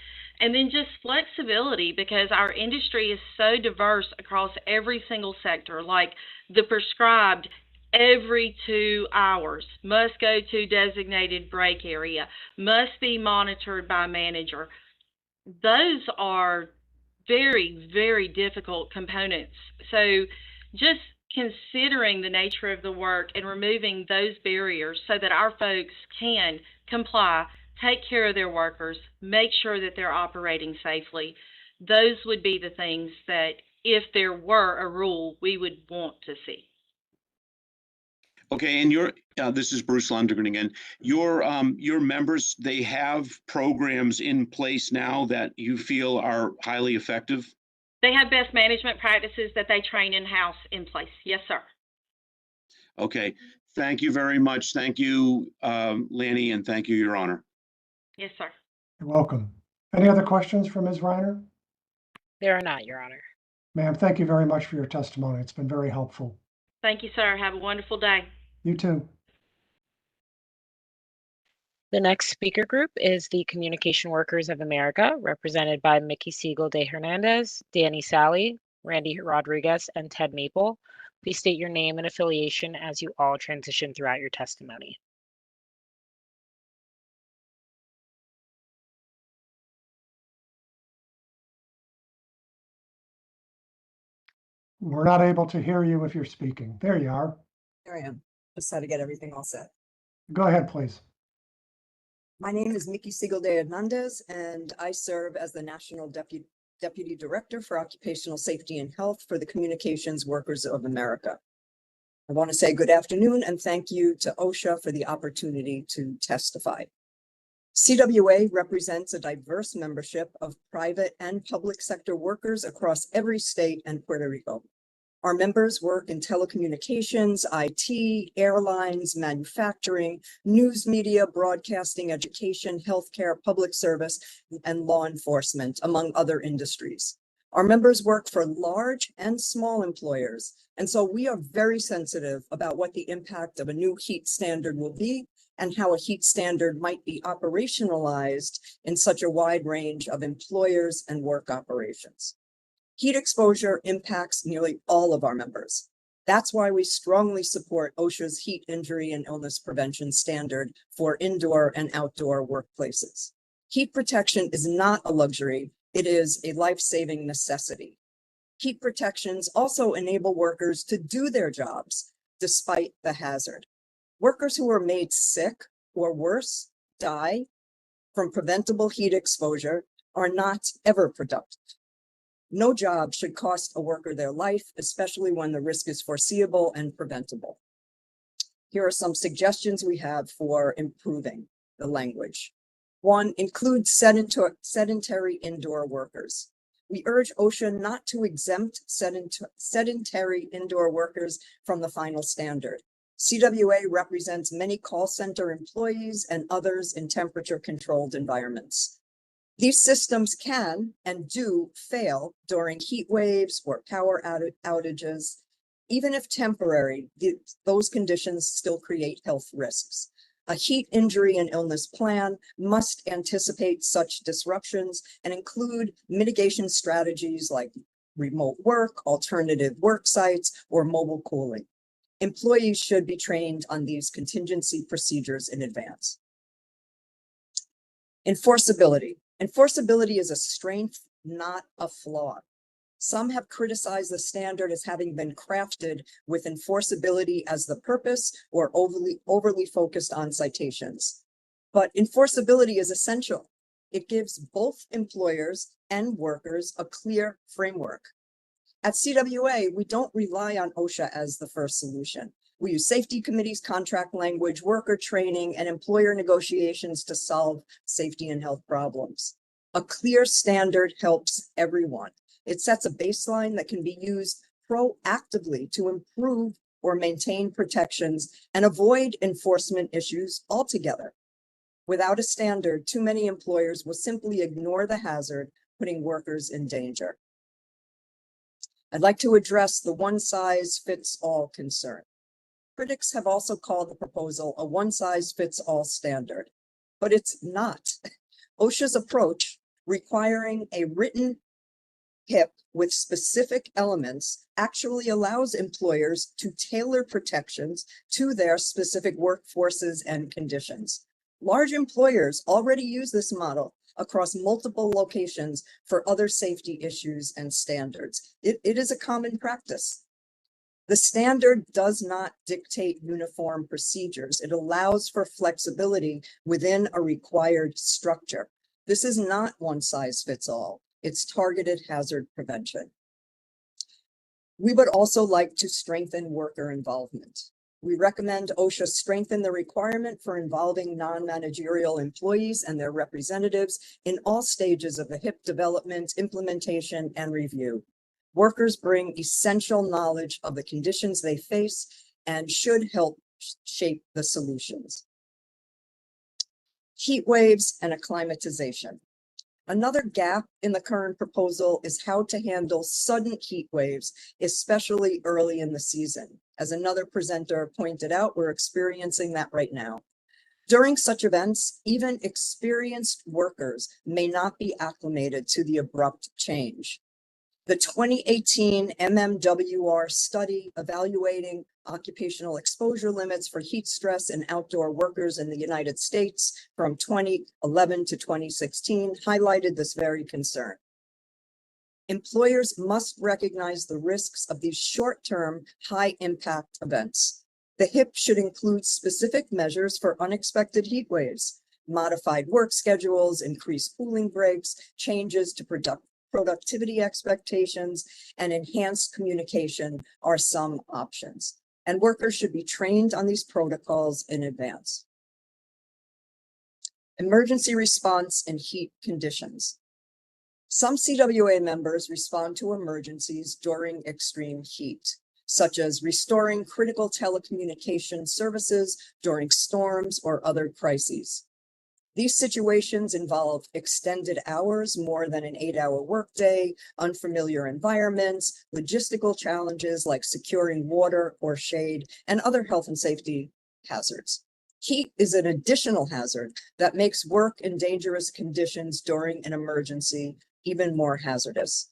And then just flexibility, because our industry is so diverse across every single sector. Like the prescribed every 2 hours must go to designated break area, must be monitored by manager. Those are very, very difficult components. So just considering the nature of the work and removing those barriers so that our folks can comply, take care of their workers, make sure that they're operating safely, those would be the things that, if there were a rule, we would want to see. Okay, and this is Bruce Lundgren again. Your members, they have programs in place now that you feel are highly effective? They have best management practices that they train in-house in place. Yes, sir. Okay, thank you very much. Thank you, Lanny, and thank you, Your Honor. Yes, sir. You're welcome. Any other questions for Ms. Reiner? There are not, Your Honor. Ma'am, thank you very much for your testimony. It's been very helpful. Thank you, sir. Have a wonderful day. You too. The next speaker group is the Communication Workers of America, represented by Mickey Siegel de Hernandez, Danny Sally, Randy Rodriguez, and Ted Maple. Please state your name and affiliation as you all transition throughout your testimony. We're not able to hear you if you're speaking. There you are. There I am. Just had to get everything all set. Go ahead, please. My name is Mickey Siegel de Hernandez, and I serve as the National Deputy Director for Occupational Safety and Health for the Communications Workers of America. I want to say good afternoon and thank you to OSHA for the opportunity to testify. CWA represents a diverse membership of private and public sector workers across every state and Puerto Rico. Our members work in telecommunications, IT, airlines, manufacturing, news media, broadcasting, education, healthcare, public service, and law enforcement, among other industries. Our members work for large and small employers, and so we are very sensitive about what the impact of a new heat standard will be and how a heat standard might be operationalized in such a wide range of employers and work operations. Heat exposure impacts nearly all of our members. That's why we strongly support OSHA's heat injury and illness prevention standard for indoor and outdoor workplaces. Heat protection is not a luxury, it is a life-saving necessity. Heat protections also enable workers to do their jobs despite the hazard. Workers who are made sick or worse, die from preventable heat exposure are not ever productive. No job should cost a worker their life, especially when the risk is foreseeable and preventable. Here are some suggestions we have for improving the language. 1, include sedentary indoor workers. We urge OSHA not to exempt sedentary indoor workers from the final standard. CWA represents many call center employees and others in temperature-controlled environments. These systems can and do fail during heat waves or power outages. Even if temporary, those conditions still create health risks. A heat injury and illness plan must anticipate such disruptions and include mitigation strategies like remote work, alternative work sites, or mobile cooling. Employees should be trained on these contingency procedures in advance. Enforceability. Enforceability is a strength, not a flaw. Some have criticized the standard as having been crafted with enforceability as the purpose or overly focused on citations. But enforceability is essential. It gives both employers and workers a clear framework. At CWA, we don't rely on OSHA as the first solution. We use safety committees, contract language, worker training, and employer negotiations to solve safety and health problems. A clear standard helps everyone. It sets a baseline that can be used proactively to improve or maintain protections and avoid enforcement issues altogether. Without a standard, too many employers will simply ignore the hazard, putting workers in danger. I'd like to address the one-size-fits-all concern. Critics have also called the proposal a one-size-fits-all standard, but it's not. OSHA's approach, requiring a written HIP with specific elements, actually allows employers to tailor protections to their specific workforces and conditions. Large employers already use this model across multiple locations for other safety issues and standards. It is a common practice. The standard does not dictate uniform procedures. It allows for flexibility within a required structure. This is not one size fits all. It's targeted hazard prevention. We would also like to strengthen worker involvement. We recommend OSHA strengthen the requirement for involving non-managerial employees and their representatives in all stages of the HIP development, implementation, and review. Workers bring essential knowledge of the conditions they face and should help shape the solutions. Heat waves and acclimatization. Another gap in the current proposal is how to handle sudden heat waves, especially early in the season. As another presenter pointed out, we're experiencing that right now. During such events, even experienced workers may not be acclimated to the abrupt change. The 2018 MMWR study evaluating occupational exposure limits for heat stress in outdoor workers in the United States from 2011 to 2016 highlighted this very concern. Employers must recognize the risks of these short-term, high-impact events. The HIP should include specific measures for unexpected heat waves. Modified work schedules, increased cooling breaks, changes to productivity expectations, and enhanced communication are some options. And workers should be trained on these protocols in advance. Emergency response in heat conditions. Some CWA members respond to emergencies during extreme heat, such as restoring critical telecommunication services during storms or other crises. These situations involve extended hours, more than an 8-hour workday, unfamiliar environments, logistical challenges like securing water or shade, and other health and safety hazards. Heat is an additional hazard that makes work in dangerous conditions during an emergency even more hazardous.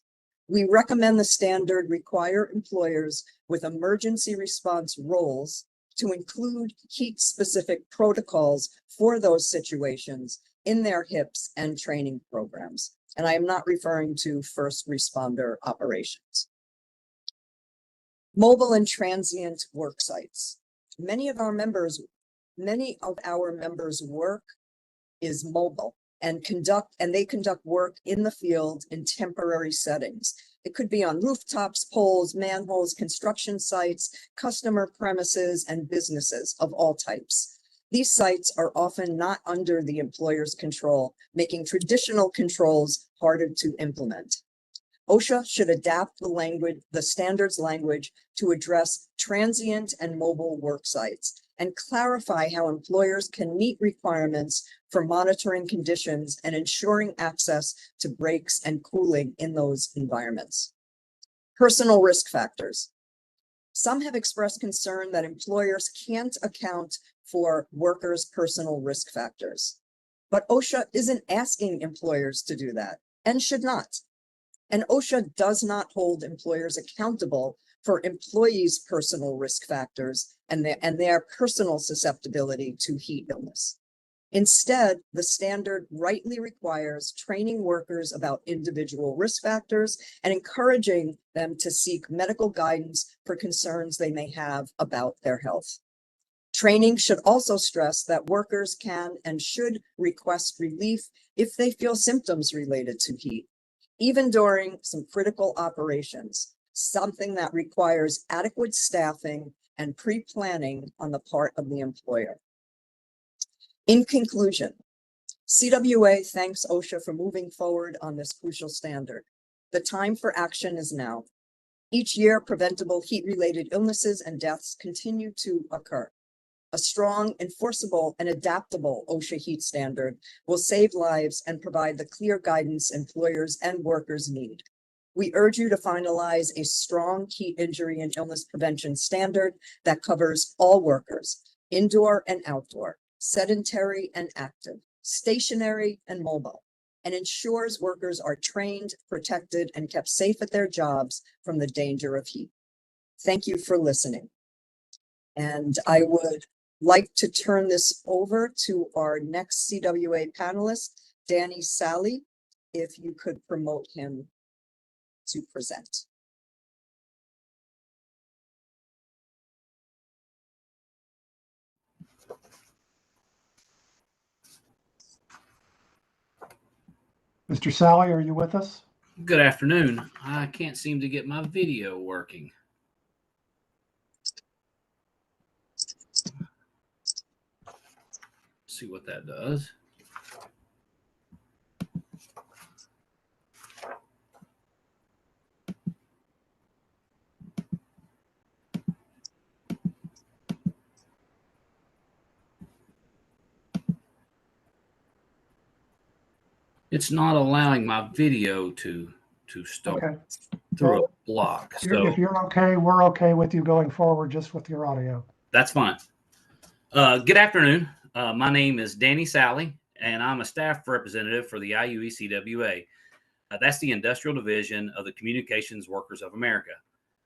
We recommend the standard require employers with emergency response roles to include heat-specific protocols for those situations in their HIPs and training programs. And I am not referring to first responder operations. Mobile and transient work sites. Many of our members' work is mobile and they conduct work in the field in temporary settings. It could be on rooftops, poles, manholes, construction sites, customer premises, and businesses of all types. These sites are often not under the employer's control, making traditional controls harder to implement. OSHA should adapt the standards language to address transient and mobile work sites and clarify how employers can meet requirements for monitoring conditions and ensuring access to breaks and cooling in those environments. Personal risk factors. Some have expressed concern that employers can't account for workers' personal risk factors. But OSHA isn't asking employers to do that and should not. And OSHA does not hold employers accountable for employees' personal risk factors and their personal susceptibility to heat illness. Instead, the standard rightly requires training workers about individual risk factors and encouraging them to seek medical guidance for concerns they may have about their health. Training should also stress that workers can and should request relief if they feel symptoms related to heat, even during some critical operations, something that requires adequate staffing and pre-planning on the part of the employer. In conclusion, CWA thanks OSHA for moving forward on this crucial standard. The time for action is now. Each year, preventable heat-related illnesses and deaths continue to occur. A strong, enforceable, and adaptable OSHA heat standard will save lives and provide the clear guidance employers and workers need. We urge you to finalize a strong heat injury and illness prevention standard that covers all workers, indoor and outdoor, sedentary and active, stationary and mobile, and ensures workers are trained, protected, and kept safe at their jobs from the danger of heat. Thank you for listening. And I would like to turn this over to our next CWA panelist, Danny Sally, if you could promote him to present. Mr. Sally, are you with us? Good afternoon. I can't seem to get my video working. See what that does. It's not allowing my video to start through a block. If you're okay, we're okay with you going forward just with your audio. That's fine. Good afternoon. My name is Danny Sally, and I'm a staff representative for the IUECWA. That's the Industrial Division of the Communications Workers of America.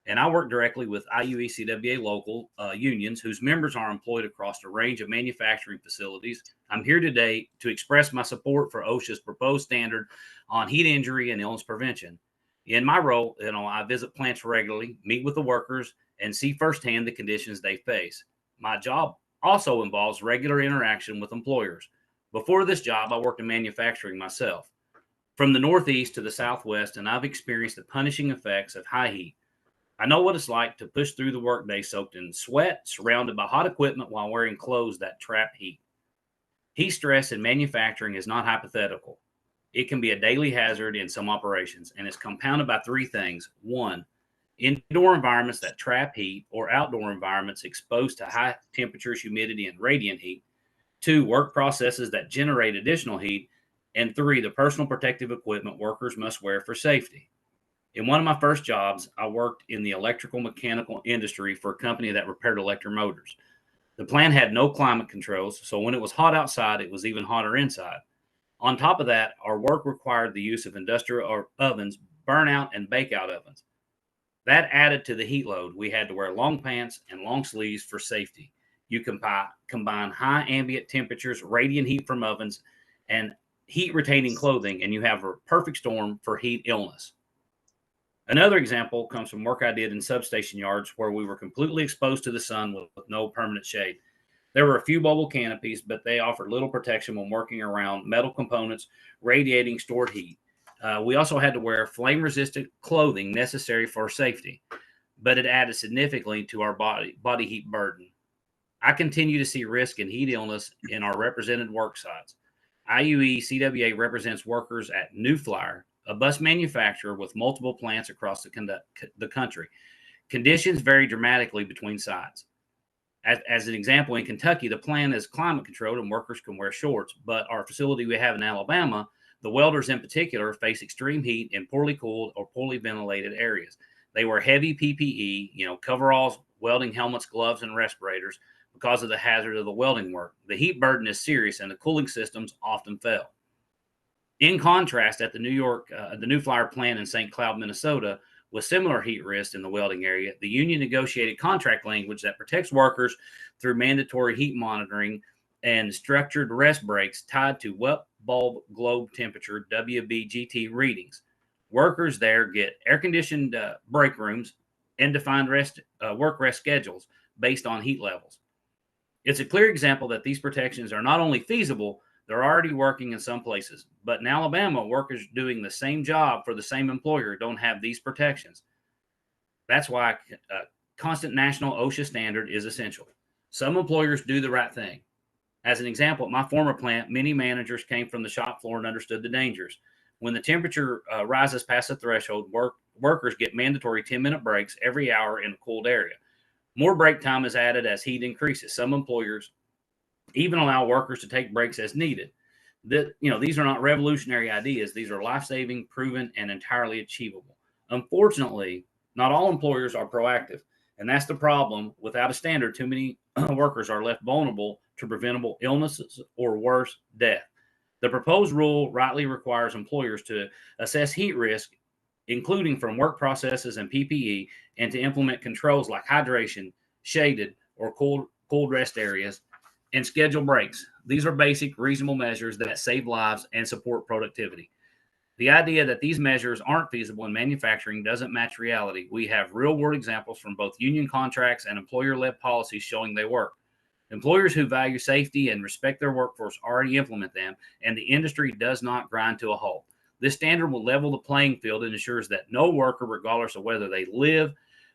And I work directly with IUECWA local unions whose members are employed across a range of manufacturing facilities. I'm here today to express my support for OSHA's proposed standard on heat injury and illness prevention. In my role, I visit plants regularly, meet with the workers, and see firsthand the conditions they face. My job also involves regular interaction with employers. Before this job, I worked in manufacturing myself. From the Northeast to the Southwest, and I've experienced the punishing effects of high heat. I know what it's like to push through the workday soaked in sweat, surrounded by hot equipment while wearing clothes that trap heat. Heat stress in manufacturing is not hypothetical. It can be a daily hazard in some operations, and it's compounded by three things. One, indoor environments that trap heat, or outdoor environments exposed to high temperatures, humidity, and radiant heat. Two, work processes that generate additional heat. And three, the personal protective equipment workers must wear for safety. In one of my first jobs, I worked in the electrical mechanical industry for a company that repaired electric motors. The plant had no climate controls, so when it was hot outside, it was even hotter inside. On top of that, our work required the use of industrial ovens, burnout, and bakeout ovens. That added to the heat load. We had to wear long pants and long sleeves for safety. You combine high ambient temperatures, radiant heat from ovens, and heat-retaining clothing, and you have a perfect storm for heat illness. Another example comes from work I did in substation yards where we were completely exposed to the sun with no permanent shade. There were a few mobile canopies, but they offered little protection when working around metal components radiating stored heat. We also had to wear flame-resistant clothing necessary for safety, but it added significantly to our body heat burden. I continue to see risk in heat illness in our represented work sites. IUECWA represents workers at New Flyer, a bus manufacturer with multiple plants across the country. Conditions vary dramatically between sites. As an example, in Kentucky, the plant is climate controlled and workers can wear shorts, but our facility we have in Alabama, the welders in particular face extreme heat in poorly cooled or poorly ventilated areas. They wear heavy PPE, coveralls, welding helmets, gloves, and respirators because of the hazard of the welding work. The heat burden is serious and the cooling systems often fail. In contrast, at the New Flyer plant in St. Cloud, Minnesota, with similar heat risk in the welding area, the union negotiated contract language that protects workers through mandatory heat monitoring and structured rest breaks tied to wet bulb globe temperature WBGT readings. Workers there get air-conditioned break rooms and defined work rest schedules based on heat levels. It's a clear example that these protections are not only feasible, they're already working in some places. But in Alabama, workers doing the same job for the same employer don't have these protections. That's why a constant national OSHA standard is essential. Some employers do the right thing. As an example, at my former plant, many managers came from the shop floor and understood the dangers. When the temperature rises past the threshold, workers get mandatory 10-minute breaks every hour in a cooled area. More break time is added as heat increases. Some employers even allow workers to take breaks as needed. These are not revolutionary ideas. These are life-saving, proven, and entirely achievable. Unfortunately, not all employers are proactive, and that's the problem. Without a standard, too many workers are left vulnerable to preventable illnesses or worse, death. The proposed rule rightly requires employers to assess heat risk, including from work processes and PPE, and to implement controls like hydration, shaded, or cold rest areas, and schedule breaks. These are basic, reasonable measures that save lives and support productivity. The idea that these measures aren't feasible in manufacturing doesn't match reality. We have real-world examples from both union contracts and employer-led policies showing they work. Employers who value safety and respect their workforce already implement them, and the industry does not grind to a halt. This standard will level the playing field and ensures that no worker, regardless of whether they live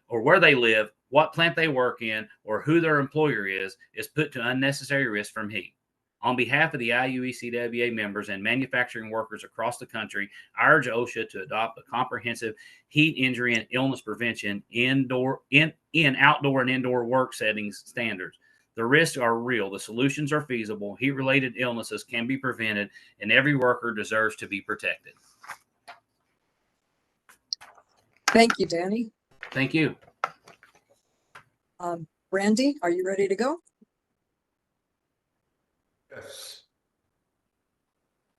or where they live, what plant they work in, or who their employer is put to unnecessary risk from heat. On behalf of the IUECWA members and manufacturing workers across the country, I urge OSHA to adopt a comprehensive heat injury and illness prevention in outdoor and indoor work settings standards. The risks are real. The solutions are feasible. Heat-related illnesses can be prevented, and every worker deserves to be protected. Thank you, Danny. Thank you. Randy, are you ready to go? Yes.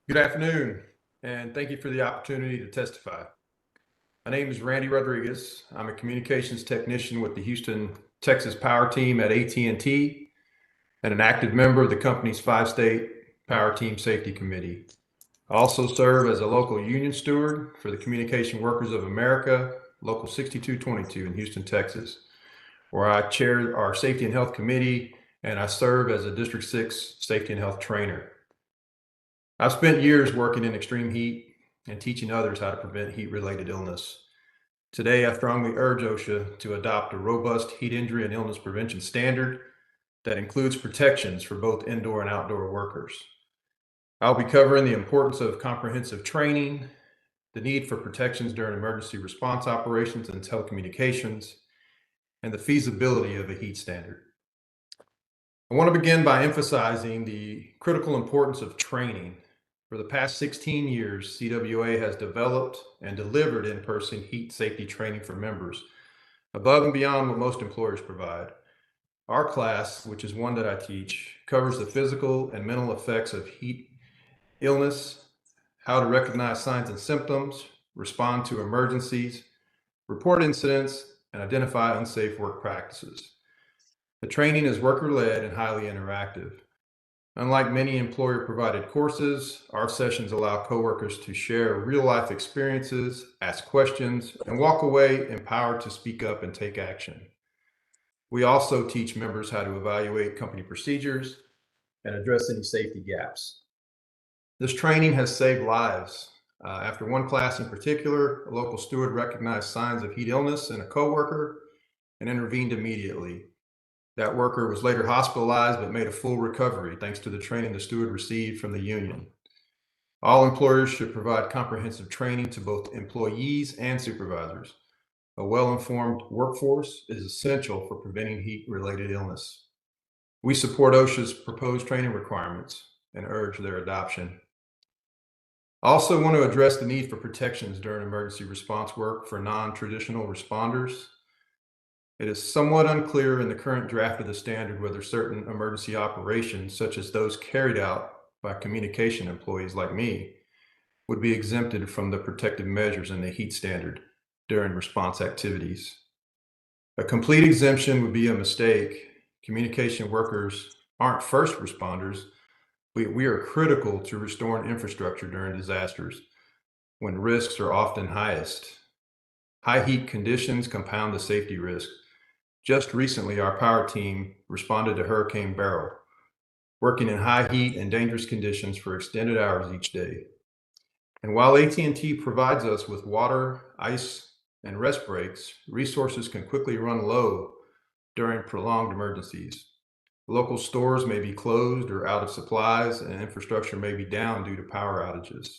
Good afternoon, and thank you for the opportunity to testify. My name is Randy Rodriguez. I'm a communications technician with the Houston, Texas Power Team at AT&T and an active member of the company's 5-state Power Team Safety Committee. I also serve as a local union steward for the Communication Workers of America, Local 6222 in Houston, Texas, where I chair our Safety and Health Committee, and I serve as a District 6 Safety and Health Trainer. I've spent years working in extreme heat and teaching others how to prevent heat-related illness. Today, I strongly urge OSHA to adopt a robust heat injury and illness prevention standard that includes protections for both indoor and outdoor workers. I'll be covering the importance of comprehensive training, the need for protections during emergency response operations and telecommunications, and the feasibility of a heat standard. I want to begin by emphasizing the critical importance of training. For the past 16 years, CWA has developed and delivered in-person heat safety training for members, above and beyond what most employers provide. Our class, which is one that I teach, covers the physical and mental effects of heat illness, how to recognize signs and symptoms, respond to emergencies, report incidents, and identify unsafe work practices. The training is worker-led and highly interactive. Unlike many employer-provided courses, our sessions allow coworkers to share real-life experiences, ask questions, and walk away empowered to speak up and take action. We also teach members how to evaluate company procedures and address any safety gaps. This training has saved lives. After one class in particular, a local steward recognized signs of heat illness in a coworker and intervened immediately. That worker was later hospitalized but made a full recovery thanks to the training the steward received from the union. All employers should provide comprehensive training to both employees and supervisors. A well-informed workforce is essential for preventing heat-related illness. We support OSHA's proposed training requirements and urge their adoption. I also want to address the need for protections during emergency response work for non-traditional responders. It is somewhat unclear in the current draft of the standard whether certain emergency operations, such as those carried out by communication employees like me, would be exempted from the protective measures in the heat standard during response activities. A complete exemption would be a mistake. Communication workers aren't first responders, we are critical to restoring infrastructure during disasters when risks are often highest. High heat conditions compound the safety risk. Just recently, our power team responded to Hurricane Beryl, working in high heat and dangerous conditions for extended hours each day. And while AT&T provides us with water, ice, and rest breaks, resources can quickly run low during prolonged emergencies. Local stores may be closed or out of supplies, and infrastructure may be down due to power outages.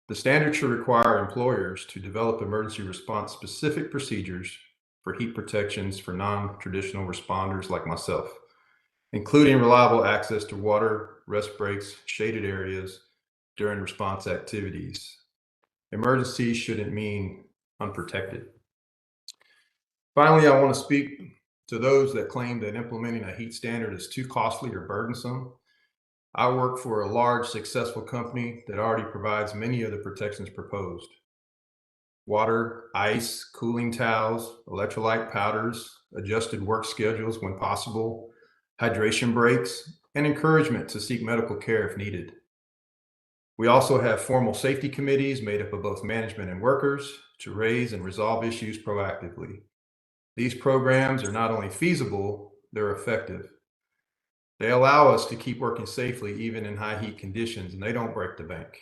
The standard should require employers to develop emergency response specific procedures for heat protections for non-traditional responders like myself, including reliable access to water, rest breaks, shaded areas during response activities. Emergency shouldn't mean unprotected. Finally, I want to speak to those that claim that implementing a heat standard is too costly or burdensome. I work for a large, successful company that already provides many of the protections proposed. Water, ice, cooling towels, electrolyte powders, adjusted work schedules when possible, hydration breaks, and encouragement to seek medical care if needed. We also have formal safety committees made up of both management and workers to raise and resolve issues proactively. These programs are not only feasible, they're effective. They allow us to keep working safely even in high heat conditions, and they don't break the bank.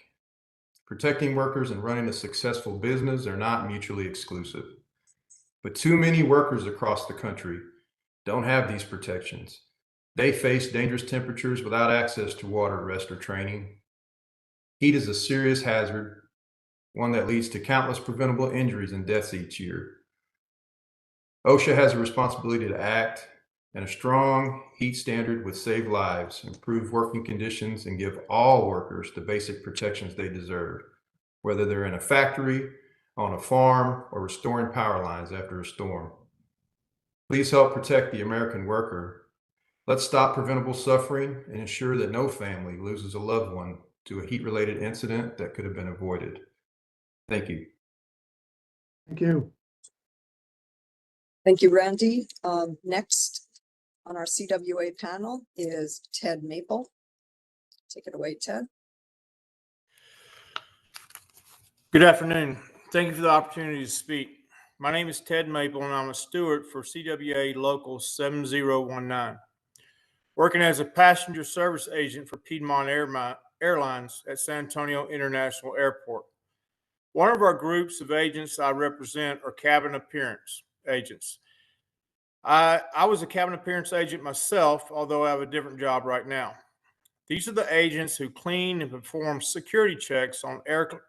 Protecting workers and running a successful business are not mutually exclusive. But too many workers across the country don't have these protections. They face dangerous temperatures without access to water, rest, or training. Heat is a serious hazard, one that leads to countless preventable injuries and deaths each year. OSHA has a responsibility to act, and a strong heat standard would save lives, improve working conditions, and give all workers the basic protections they deserve, whether they're in a factory, on a farm, or restoring power lines after a storm. Please help protect the American worker. Let's stop preventable suffering and ensure that no family loses a loved one to a heat-related incident that could have been avoided. Thank you. Thank you. Thank you, Randy. Next on our CWA panel is Ted Maple. Take it away, Ted. Good afternoon. Thank you for the opportunity to speak. My name is Ted Maple, and I'm a steward for CWA Local 7019, working as a passenger service agent for Piedmont Airlines at San Antonio International Airport. One of our groups of agents I represent are cabin appearance agents. I was a cabin appearance agent myself, although I have a different job right now. These are the agents who clean and perform security checks on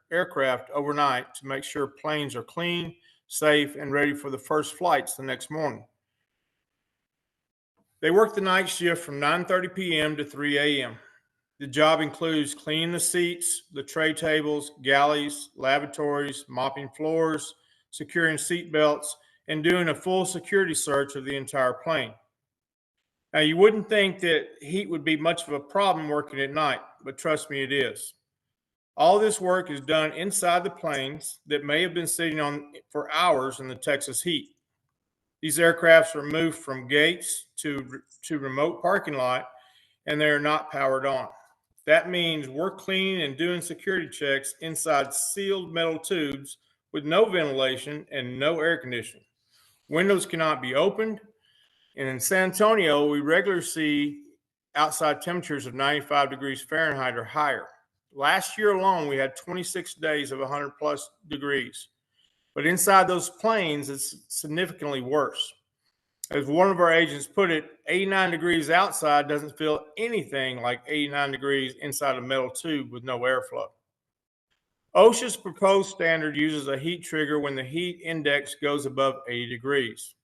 aircraft overnight to make sure planes are clean, safe, and ready for the first flights the next morning. They work the night shift from 9:30 p.m. to 3 a.m. The job includes cleaning the seats, the tray tables, galleys, lavatories, mopping floors, securing seat belts, and doing a full security search of the entire plane. Now, you wouldn't think that heat would be much of a problem working at night, but trust me, it is. All this work is done inside the planes that may have been sitting on for hours in the Texas heat. These aircrafts are moved from gates to remote parking lot, and they are not powered on. That means we're cleaning and doing security checks inside sealed metal tubes with no ventilation and no air conditioning. Windows cannot be opened. And in San Antonio, we regularly see outside temperatures of 95 degrees Fahrenheit or higher. Last year alone, we had 26 days of 100 plus degrees. But inside those planes, it's significantly worse. As one of our agents put it, 89 degrees outside doesn't feel anything like 89 degrees inside a metal tube with no airflow. OSHA's proposed standard uses a heat trigger when the heat index goes above 80 degrees.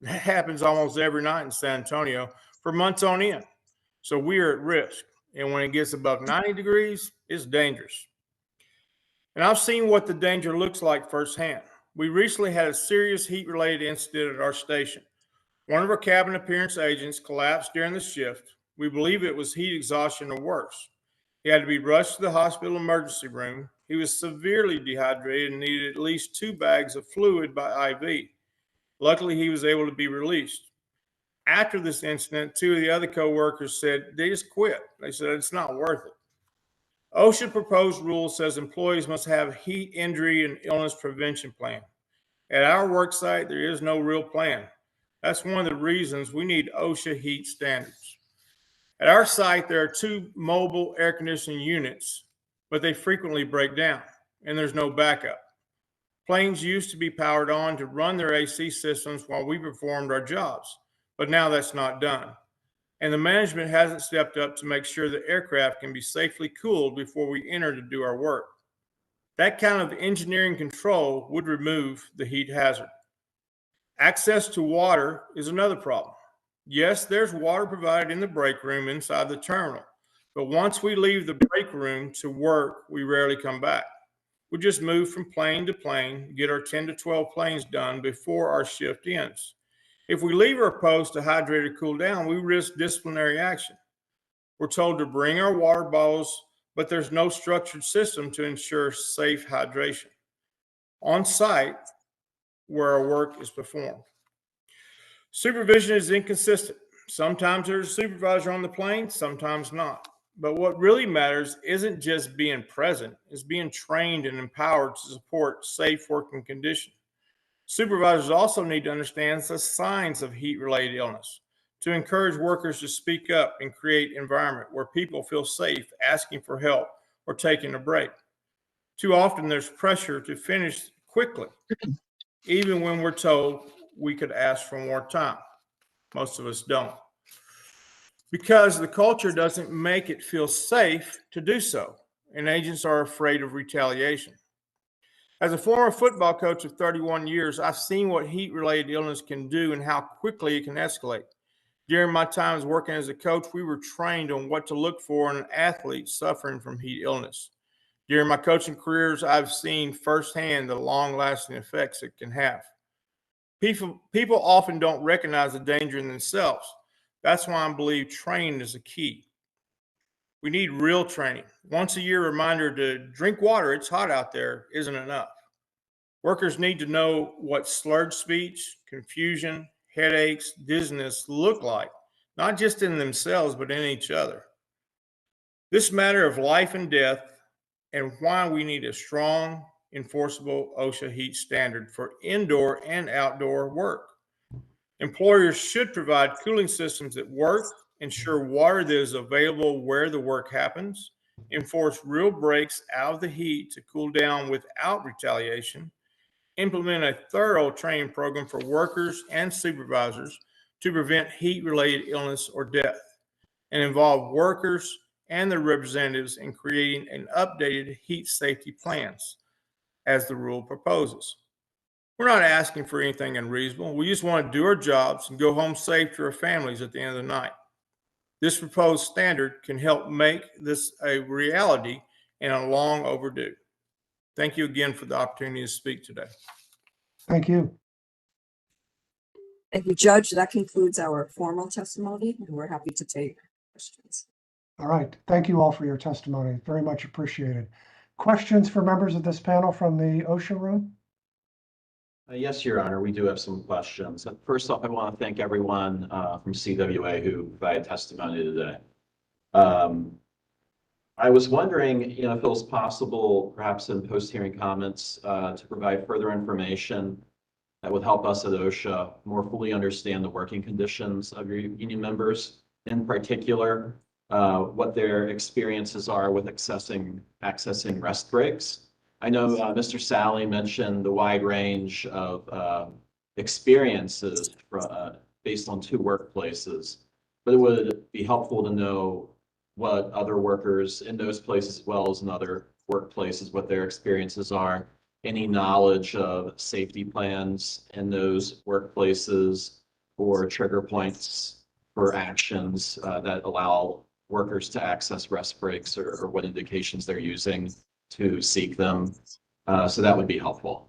That happens almost every night in San Antonio for months on end. So we are at risk. And when it gets above 90 degrees, it's dangerous. And I've seen what the danger looks like firsthand. We recently had a serious heat-related incident at our station. One of our cabin appearance agents collapsed during the shift. We believe it was heat exhaustion or worse. He had to be rushed to the hospital emergency room. He was severely dehydrated and needed at least 2 bags of fluid by IV. Luckily, he was able to be released. After this incident, 2 of the other coworkers said they just quit. They said it's not worth it. OSHA proposed rule says employees must have heat injury and illness prevention plan. At our work site, there is no real plan. That's one of the reasons we need OSHA heat standards. At our site, there are 2 mobile air conditioning units, but they frequently break down and there's no backup. Planes used to be powered on to run their AC systems while we performed our jobs, but now that's not done. And the management hasn't stepped up to make sure the aircraft can be safely cooled before we enter to do our work. That kind of engineering control would remove the heat hazard. Access to water is another problem. Yes, there's water provided in the break room inside the terminal, but once we leave the break room to work, we rarely come back. We just move from plane to plane, get our 10 to 12 planes done before our shift ends. If we leave our post to hydrate or cool down, we risk disciplinary action. We're told to bring our water bottles, but there's no structured system to ensure safe hydration on site where our work is performed. Supervision is inconsistent. Sometimes there's a supervisor on the plane, sometimes not. But what really matters isn't just being present, it's being trained and empowered to support safe working conditions. Supervisors also need to understand the signs of heat-related illness to encourage workers to speak up and create an environment where people feel safe asking for help or taking a break. Too often there's pressure to finish quickly, even when we're told we could ask for more time. Most of us don't. Because the culture doesn't make it feel safe to do so, and agents are afraid of retaliation. As a former football coach of 31 years, I've seen what heat-related illness can do and how quickly it can escalate. During my times working as a coach, we were trained on what to look for in an athlete suffering from heat illness. During my coaching careers, I've seen firsthand the long-lasting effects it can have. People often don't recognize the danger in themselves. That's why I believe training is a key. We need real training. Once a year reminder to drink water, it's hot out there, isn't enough. Workers need to know what slurred speech, confusion, headaches, dizziness look like, not just in themselves, but in each other. This matter of life and death and why we need a strong, enforceable OSHA heat standard for indoor and outdoor work. Employers should provide cooling systems at work, ensure water that is available where the work happens, enforce real breaks out of the heat to cool down without retaliation, implement a thorough training program for workers and supervisors to prevent heat-related illness or death, and involve workers and their representatives in creating an updated heat safety plans as the rule proposes. We're not asking for anything unreasonable. We just want to do our jobs and go home safe to our families at the end of the night. This proposed standard can help make this a reality and a long overdue. Thank you again for the opportunity to speak today. Thank you. Thank you, Judge. That concludes our formal testimony, and we're happy to take questions. All right. Thank you all for your testimony. Very much appreciated. Questions for members of this panel from the OSHA room? Yes, Your Honor, we do have some questions. First off, I want to thank everyone from CWA who provided testimony today. I was wondering, if it was possible, perhaps in post-hearing comments, to provide further information that would help us at OSHA more fully understand the working conditions of your union members, in particular, what their experiences are with accessing rest breaks. I know Mr. Sally mentioned the wide range of experiences based on 2 workplaces, but it would be helpful to know what other workers in those places as well as in other workplaces, what their experiences are, any knowledge of safety plans in those workplaces or trigger points for actions that allow workers to access rest breaks or what indications they're using to seek them. So that would be helpful.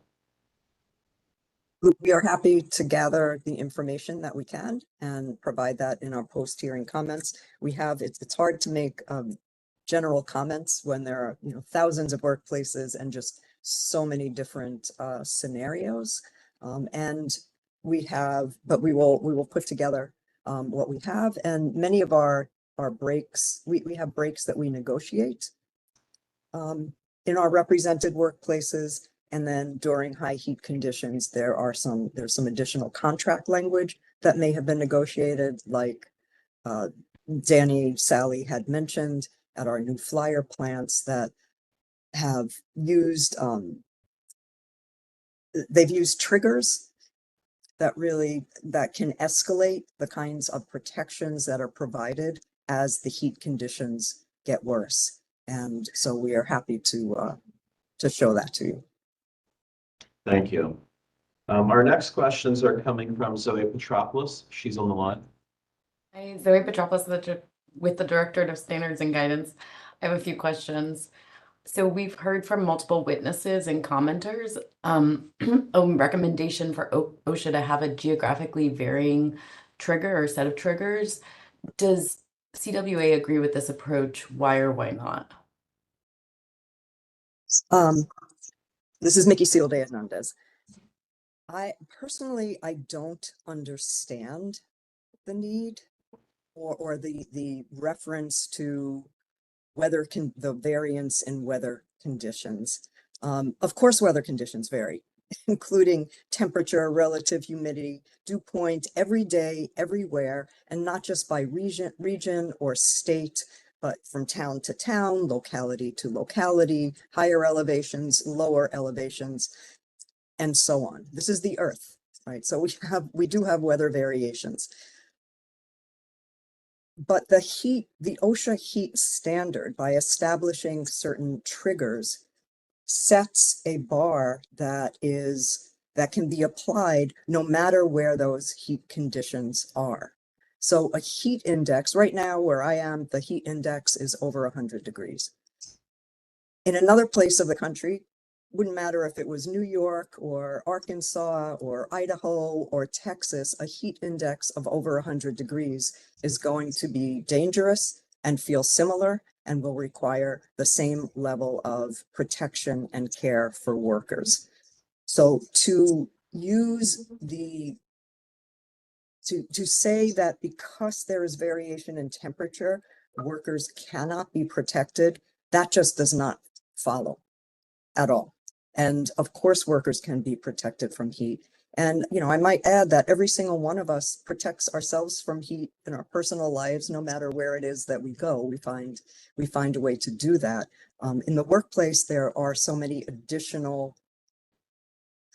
We are happy to gather the information that we can and provide that in our post-hearing comments. It's hard to make general comments when there are thousands of workplaces and just so many different scenarios. But we will put together what we have. And many of our breaks, we have breaks that we negotiate in our represented workplaces. And then during high heat conditions, there's some additional contract language that may have been negotiated, like Danny, Sally had mentioned at our new flyer plants that have used, they've used triggers that can escalate the kinds of protections that are provided as the heat conditions get worse. And so we are happy to show that to you. Thank you. Our next questions are coming from Zoe Petropoulos. She's on the line. Hi, Zoe Petropoulos with the Directorate of Standards and Guidance. I have a few questions. So we've heard from multiple witnesses and commenters a recommendation for OSHA to have a geographically varying trigger or set of triggers. Does CWA agree with this approach? Why or why not? This is Mickey Sealday Hernandez. I don't understand the need or the reference to the variance in weather conditions. Of course, weather conditions vary, including temperature, relative humidity, dew point, every day, everywhere, and not just by region or state, but from town to town, locality to locality, higher elevations, lower elevations, and so on. This is the Earth, right? So we do have weather variations. But the OSHA heat standard, by establishing certain triggers, sets a bar that can be applied no matter where those heat conditions are. So a heat index, right now where I am, the heat index is over 100 degrees. In another place of the country, wouldn't matter if it was New York or Arkansas or Idaho or Texas, a heat index of over 100 degrees is going to be dangerous and feel similar and will require the same level of protection and care for workers. So to say that because there is variation in temperature, workers cannot be protected, that just does not follow at all. And of course, workers can be protected from heat. And, I might add that every single one of us protects ourselves from heat in our personal lives, no matter where it is that we go. We find a way to do that. In the workplace, there are so many additional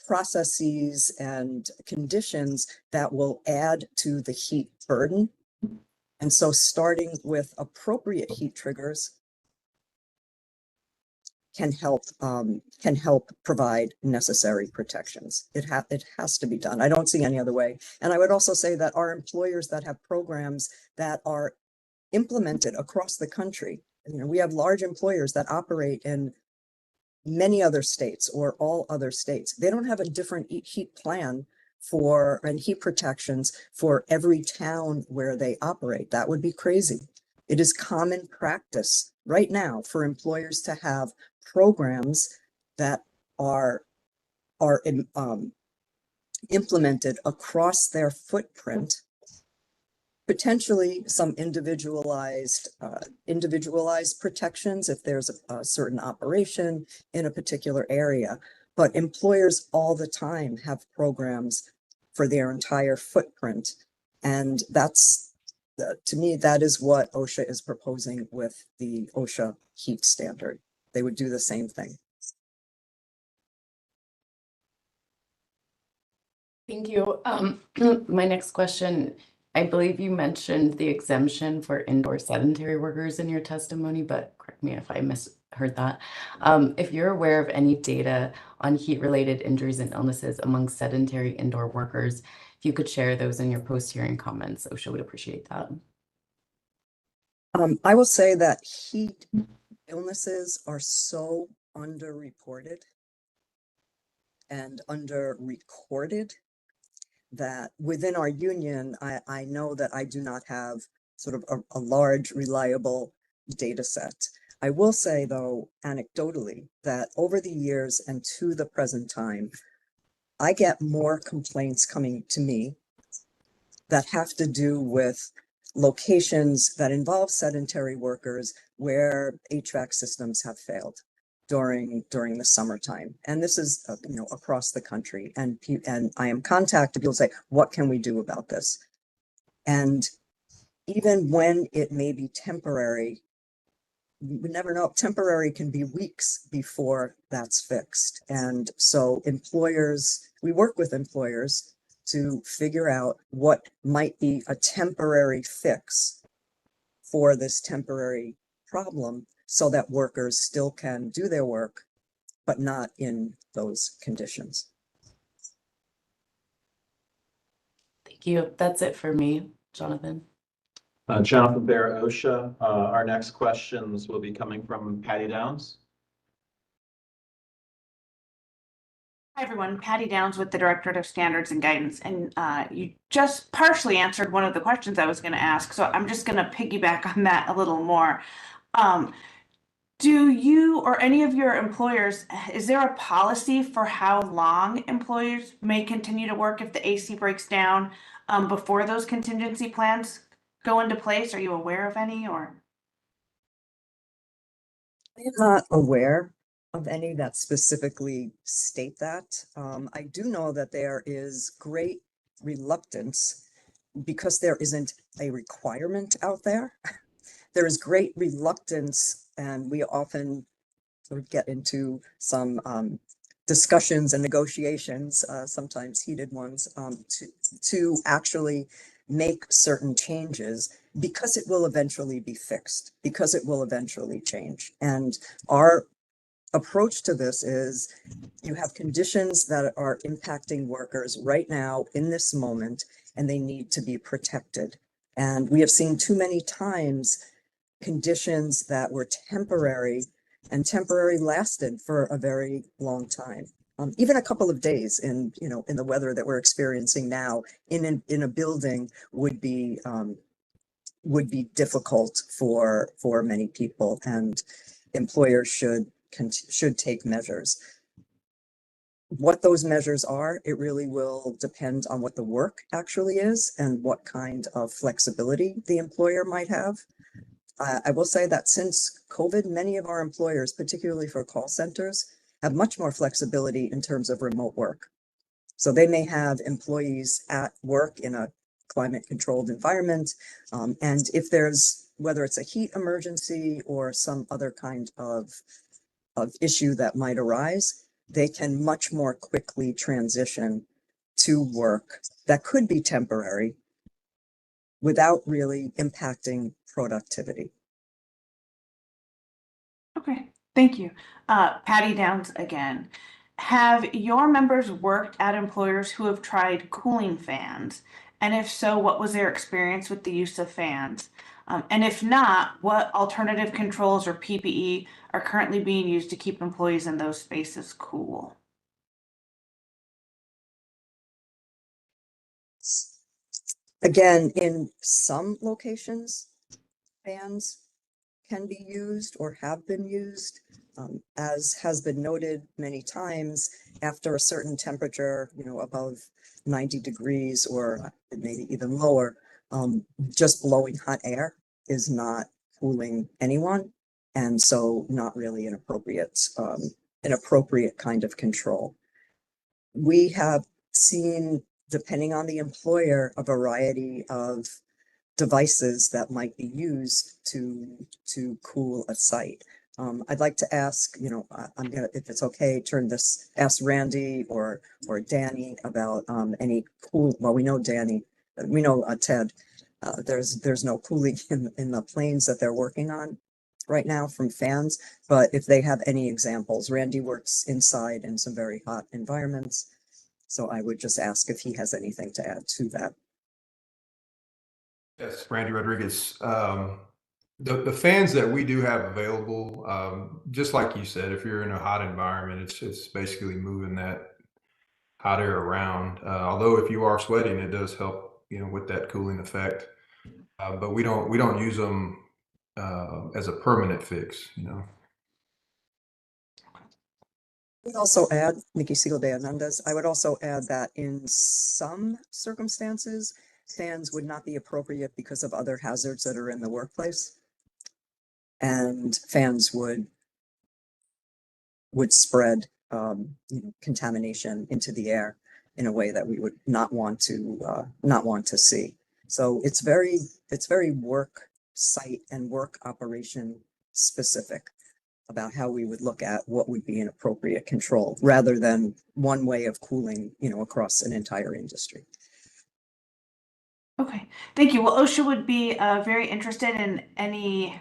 processes and conditions that will add to the heat burden. And so starting with appropriate heat triggers can help provide necessary protections. It has to be done. I don't see any other way. And I would also say that our employers that have programs that are implemented across the country, we have large employers that operate in many other states or all other states. They don't have a different heat plan and heat protections for every town where they operate. That would be crazy. It is common practice right now for employers to have programs that are implemented across their footprint, potentially some individualized protections if there's a certain operation in a particular area. But employers all the time have programs for their entire footprint. And to me, that is what OSHA is proposing with the OSHA heat standard. They would do the same thing. Thank you. My next question, I believe you mentioned the exemption for indoor sedentary workers in your testimony, but correct me if I misheard that. If you're aware of any data on heat-related injuries and illnesses among sedentary indoor workers, if you could share those in your post-hearing comments, OSHA would appreciate that. I will say that heat illnesses are so underreported and under-recorded that within our union, I know that I do not have sort of a large, reliable data set. I will say, though, anecdotally, that over the years and to the present time, I get more complaints coming to me that have to do with locations that involve sedentary workers where HVAC systems have failed during the summertime. And this is, across the country. And I am contacted, people say, what can we do about this? And even when it may be temporary, we never know. Temporary can be weeks before that's fixed. And so we work with employers to figure out what might be a temporary fix for this temporary problem so that workers still can do their work, but not in those conditions. Thank you. That's it for me, Jonathan. Jonathan Bear, OSHA. Our next questions will be coming from Patty Downs. Hi, everyone. Patty Downs with the Directorate of Standards and Guidance. And you just partially answered one of the questions I was going to ask. So I'm just going to piggyback on that a little more. Do you or any of your employers, is there a policy for how long employers may continue to work if the AC breaks down before those contingency plans go into place? Are you aware of any, or? I am not aware of any that specifically state that. I do know that there is great reluctance because there isn't a requirement out there. There is great reluctance, and we often sort of get into some discussions and negotiations, sometimes heated ones, to actually make certain changes because it will eventually be fixed, because it will eventually change. And our approach to this is you have conditions that are impacting workers right now in this moment, and they need to be protected. And we have seen too many times conditions that were temporary and temporary lasted for a very long time. Even a couple of days in the weather that we're experiencing now in a building would be difficult for many people, and employers should take measures. What those measures are, it really will depend on what the work actually is and what kind of flexibility the employer might have. I will say that since COVID, many of our employers, particularly for call centers, have much more flexibility in terms of remote work. So they may have employees at work in a climate controlled environment. And if whether it's a heat emergency or some other kind of issue that might arise, they can much more quickly transition to work that could be temporary without really impacting productivity. Okay, thank you. Patty Downs again. Have your members worked at employers who have tried cooling fans? And if so, what was their experience with the use of fans? And if not, what alternative controls or PPE are currently being used to keep employees in those spaces cool? Again, in some locations, fans can be used or have been used. As has been noted many times, after a certain temperature, above 90 degrees or maybe even lower, just blowing hot air is not cooling anyone. And so not really an appropriate kind of control. We have seen, depending on the employer, a variety of devices that might be used to cool a site. I'd like to ask, I'm gonna, if it's okay, ask Randy or Danny about any cool. Well, we know Danny, we know Ted. There's no cooling in the planes that they're working on right now from fans. But if they have any examples, Randy works inside in some very hot environments. So I would just ask if he has anything to add to that. Yes, Randy Rodriguez. The fans that we do have available, just like you said, if you're in a hot environment, it's basically moving that hot air around. Although if you are sweating, it does help, with that cooling effect. But we don't use them as a permanent fix, I would also add, Nikki Siegel de Hernandez, I would also add that in some circumstances, fans would not be appropriate because of other hazards that are in the workplace. And fans would spread contamination into the air in a way that we would not want to see. So it's very work site and work operation specific about how we would look at what would be an appropriate control rather than one way of cooling, across an entire industry. Okay, thank you. Well, OSHA would be very interested in any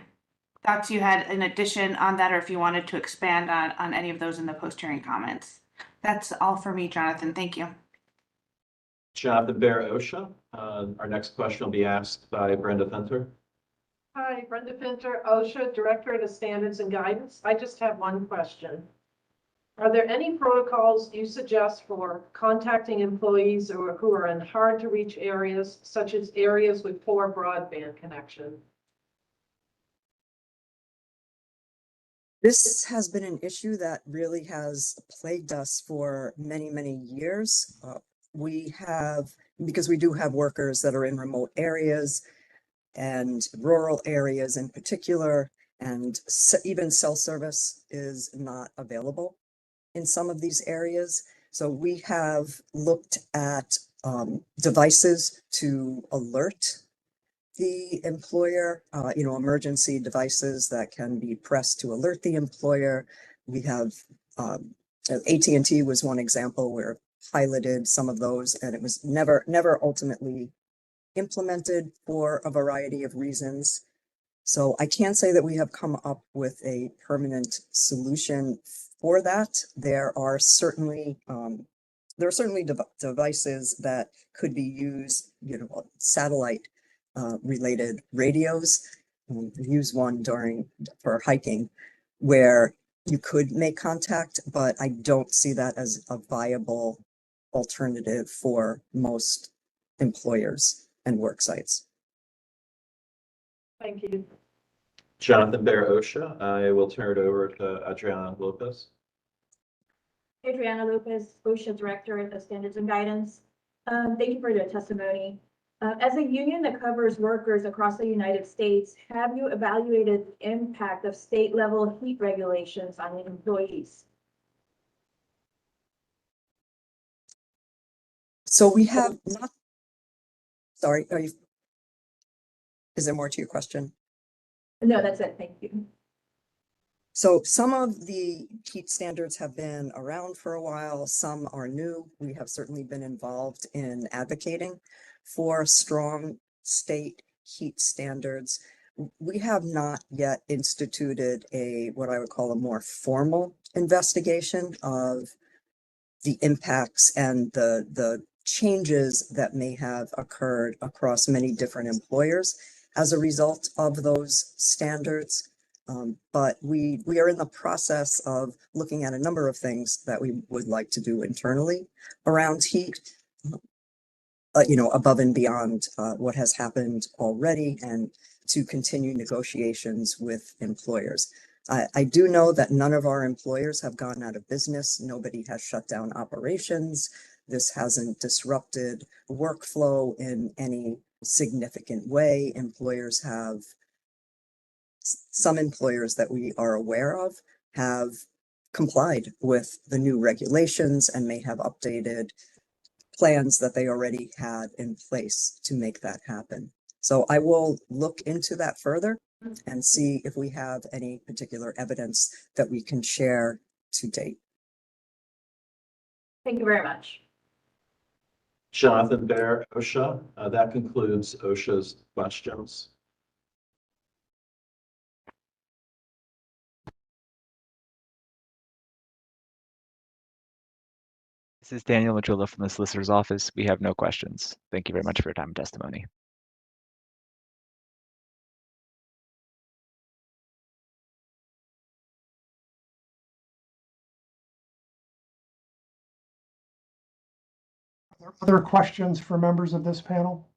thoughts you had in addition on that, or if you wanted to expand on any of those in the post-hearing comments. That's all for me, Jonathan. Thank you. Jonathan Bear, OSHA. Our next question will be asked by Brenda Fenter. Hi, Brenda Finter, OSHA, Director of the Standards and Guidance. I just have one question. Are there any protocols you suggest for contacting employees who are in hard to reach areas, such as areas with poor broadband connection? This has been an issue that really has plagued us for many, many years. Because we do have workers that are in remote areas and rural areas in particular, and even cell service is not available in some of these areas. So we have looked at devices to alert the employer, emergency devices that can be pressed to alert the employer. We have AT&T was one example where piloted some of those, and it was never ultimately implemented for a variety of reasons. So I can't say that we have come up with a permanent solution for that. There are certainly devices that could be used, satellite related radios. Use one for hiking where you could make contact, but I don't see that as a viable alternative for most employers and work sites. Thank you. Jonathan Bear, OSHA. I will turn it over to Adriana Lopez. Adriana Lopez, OSHA Director of Standards and Guidance. Thank you for the testimony. As a union that covers workers across the United States, have you evaluated the impact of state level heat regulations on the employees? So we have not, sorry, is there more to your question? No, that's it. Thank you. So some of the heat standards have been around for a while. Some are new. We have certainly been involved in advocating for strong state heat standards. We have not yet instituted what I would call a more formal investigation of the impacts and the changes that may have occurred across many different employers as a result of those standards. But we are in the process of looking at a number of things that we would like to do internally around heat, above and beyond what has happened already, and to continue negotiations with employers. I do know that none of our employers have gone out of business. Nobody has shut down operations. This hasn't disrupted workflow in any significant way. Some employers that we are aware of have complied with the new regulations and may have updated plans that they already had in place to make that happen. So I will look into that further and see if we have any particular evidence that we can share to date. Thank you very much. Jonathan Bear, OSHA. That concludes OSHA's questions. This is Daniel Majula from the Solicitor's Office. We have no questions. Thank you very much for your time and testimony. Are there other questions for members of this panel?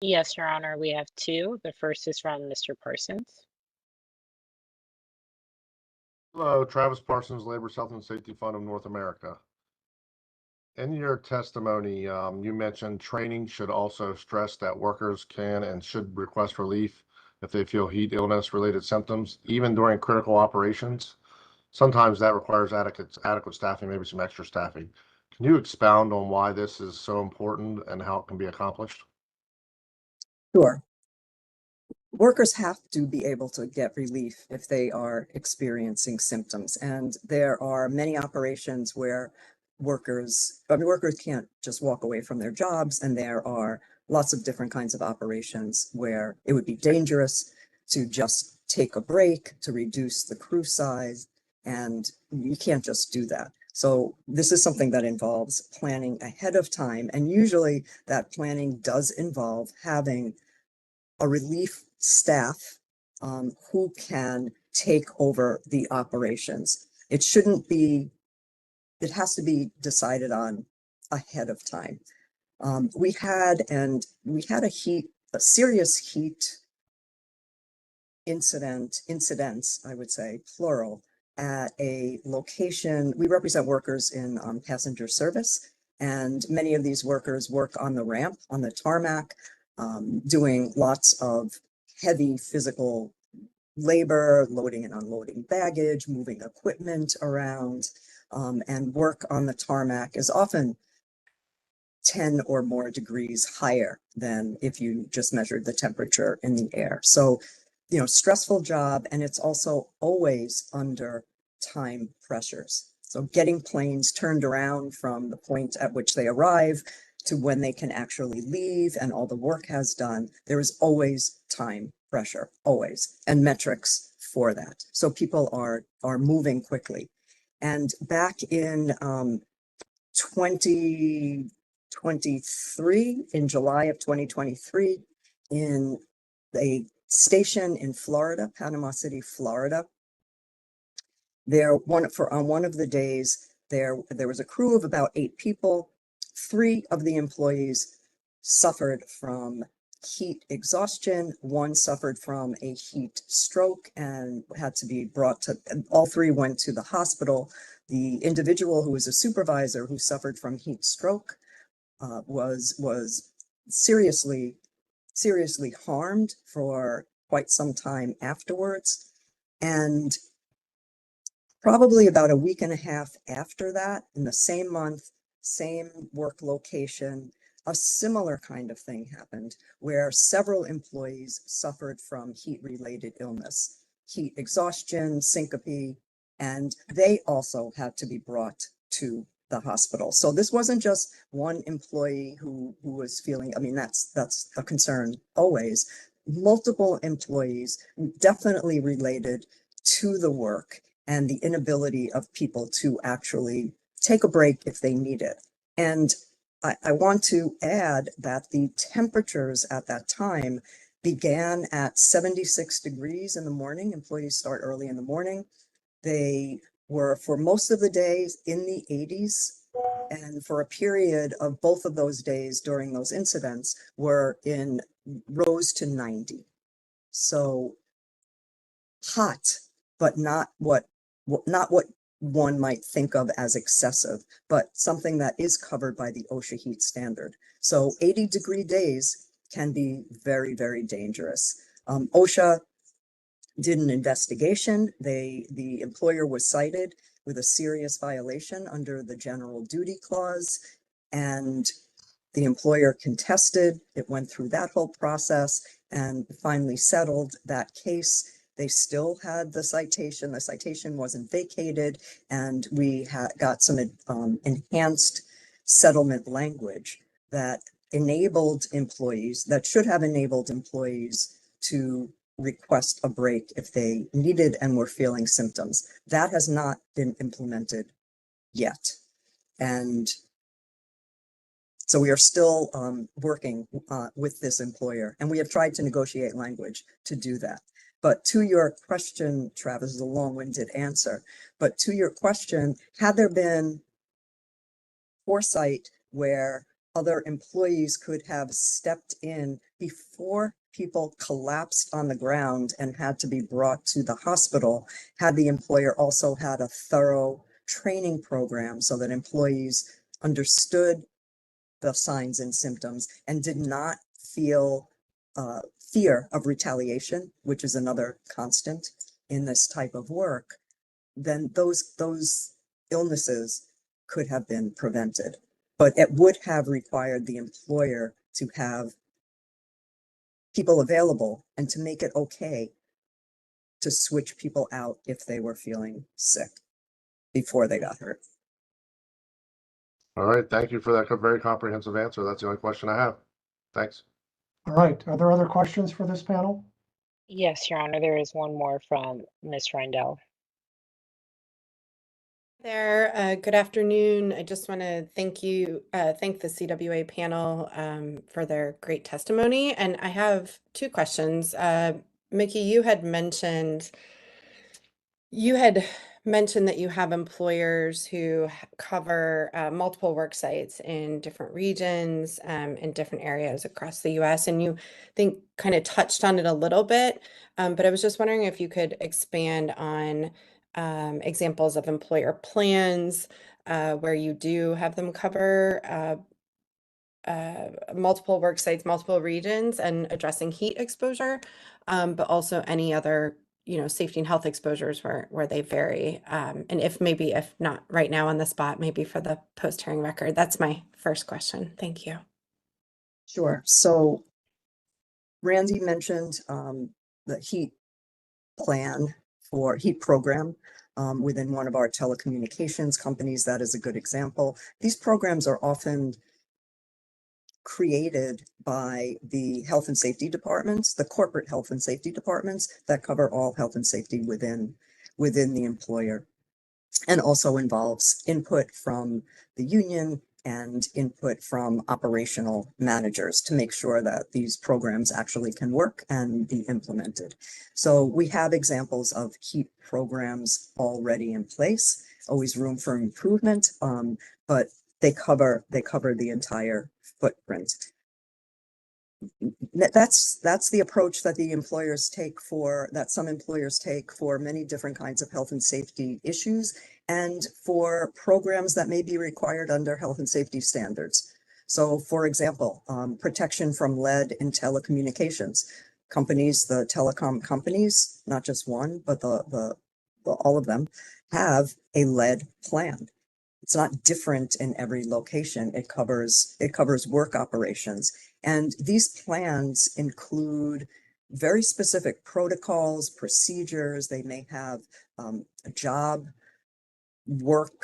Yes, Your Honor, we have two. The first is from Mr. Parsons. Hello, Travis Parsons, Labor, Health and Safety Fund of North America. In your testimony, you mentioned training should also stress that workers can and should request relief if they feel heat illness related symptoms, even during critical operations. Sometimes that requires adequate staffing, maybe some extra staffing. Can you expound on why this is so important and how it can be accomplished? Sure. Workers have to be able to get relief if they are experiencing symptoms. And there are many operations where workers can't just walk away from their jobs. And there are lots of different kinds of operations where it would be dangerous to just take a break, to reduce the crew size. And you can't just do that. So this is something that involves planning ahead of time. And usually that planning does involve having a relief staff who can take over the operations. It has to be decided on ahead of time. We had a serious heat incidents, I would say, plural, at a location. We represent workers in passenger service, and many of these workers work on the ramp, on the tarmac, doing lots of heavy physical labor, loading and unloading baggage, moving equipment around, and work on the tarmac is often 10 or more degrees higher than if you just measured the temperature in the air. So, stressful job, and it's also always under time pressures. So getting planes turned around from the point at which they arrive to when they can actually leave and all the work has done, there is always time pressure, always, and metrics for that. So people are moving quickly. And back in 2023, in July of 2023, in a station in Florida, Panama City, Florida, on one of the days, there was a crew of about 8 people. 3 of the employees suffered from heat exhaustion. 1 suffered from a heat stroke and had to be all 3 went to the hospital. The individual who was a supervisor who suffered from heat stroke was seriously harmed for quite some time afterwards. And probably about a week and a half after that, in the same month, same work location, a similar kind of thing happened where several employees suffered from heat-related illness, heat exhaustion, syncope, and they also had to be brought to the hospital. So this wasn't just one employee who was feeling, that's a concern always. Multiple employees, definitely related to the work and the inability of people to actually take a break if they need it. And I want to add that the temperatures at that time began at 76 degrees in the morning. Employees start early in the morning. They were, for most of the days, in the 80s. And for a period of both of those days during those incidents rose to 90. So hot, but not what one might think of as excessive, but something that is covered by the OSHA heat standard. So 80-degree days can be very, very dangerous. OSHA did an investigation. The employer was cited with a serious violation under the general duty clause, and the employer contested. It went through that whole process and finally settled that case. They still had the citation. The citation wasn't vacated, and we got some enhanced settlement language that should have enabled employees to request a break if they needed and were feeling symptoms. That has not been implemented yet. And so we are still working with this employer, and we have tried to negotiate language to do that. But to your question, Travis, is a long-winded answer, but to your question, had there been foresight where other employees could have stepped in before people collapsed on the ground and had to be brought to the hospital, had the employer also had a thorough training program so that employees understood the signs and symptoms, and did not feel fear of retaliation, which is another constant in this type of work, then those illnesses could have been prevented. But it would have required the employer to have people available and to make it okay to switch people out if they were feeling sick before they got hurt. All right, thank you for that very comprehensive answer. That's the only question I have. Thanks. All right, are there other questions for this panel? Yes, Your Honor, there is one more from Ms. Reindel. There. Good afternoon. I just want to thank the CWA panel for their great testimony. And I have two questions. Mickey, you had mentioned that you have employers who cover multiple work sites in different regions, in different areas across the US. And you kind of touched on it a little bit, but I was just wondering if you could expand on examples of employer plans where you do have them cover multiple work sites, multiple regions, and addressing heat exposure, but also any other safety and health exposures where they vary. And if not right now on the spot, maybe for the post-hearing record. That's my first question. Thank you. Sure. So Randy mentioned the heat program within one of our telecommunications companies. That is a good example. These programs are often created by the health and safety departments, the corporate health and safety departments that cover all health and safety within the employer, and also involves input from the union and input from operational managers to make sure that these programs actually can work and be implemented. So we have examples of heat programs already in place, always room for improvement, but they cover the entire footprint. That's the approach that some employers take for many different kinds of health and safety issues and for programs that may be required under health and safety standards. So for example, protection from lead in telecommunications. The telecom companies, not just one, but all of them have a lead plan. It's not different in every location. It covers work operations. And these plans include very specific protocols, procedures. They may have work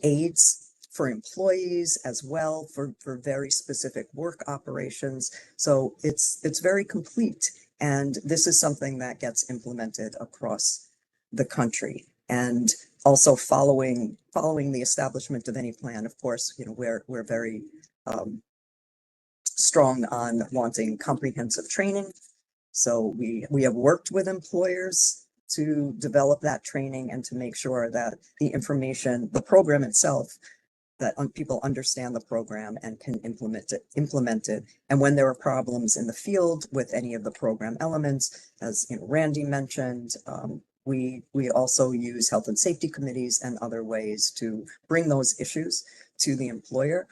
aids for employees as well for very specific work operations. So it's very complete. And this is something that gets implemented across the country. And also following the establishment of any plan, of course, we're very strong on wanting comprehensive training. So we have worked with employers to develop that training and to make sure that the program itself, that people understand the program and can implement it. And when there are problems in the field with any of the program elements, as Randy mentioned, we also use health and safety committees and other ways to bring those issues to the employer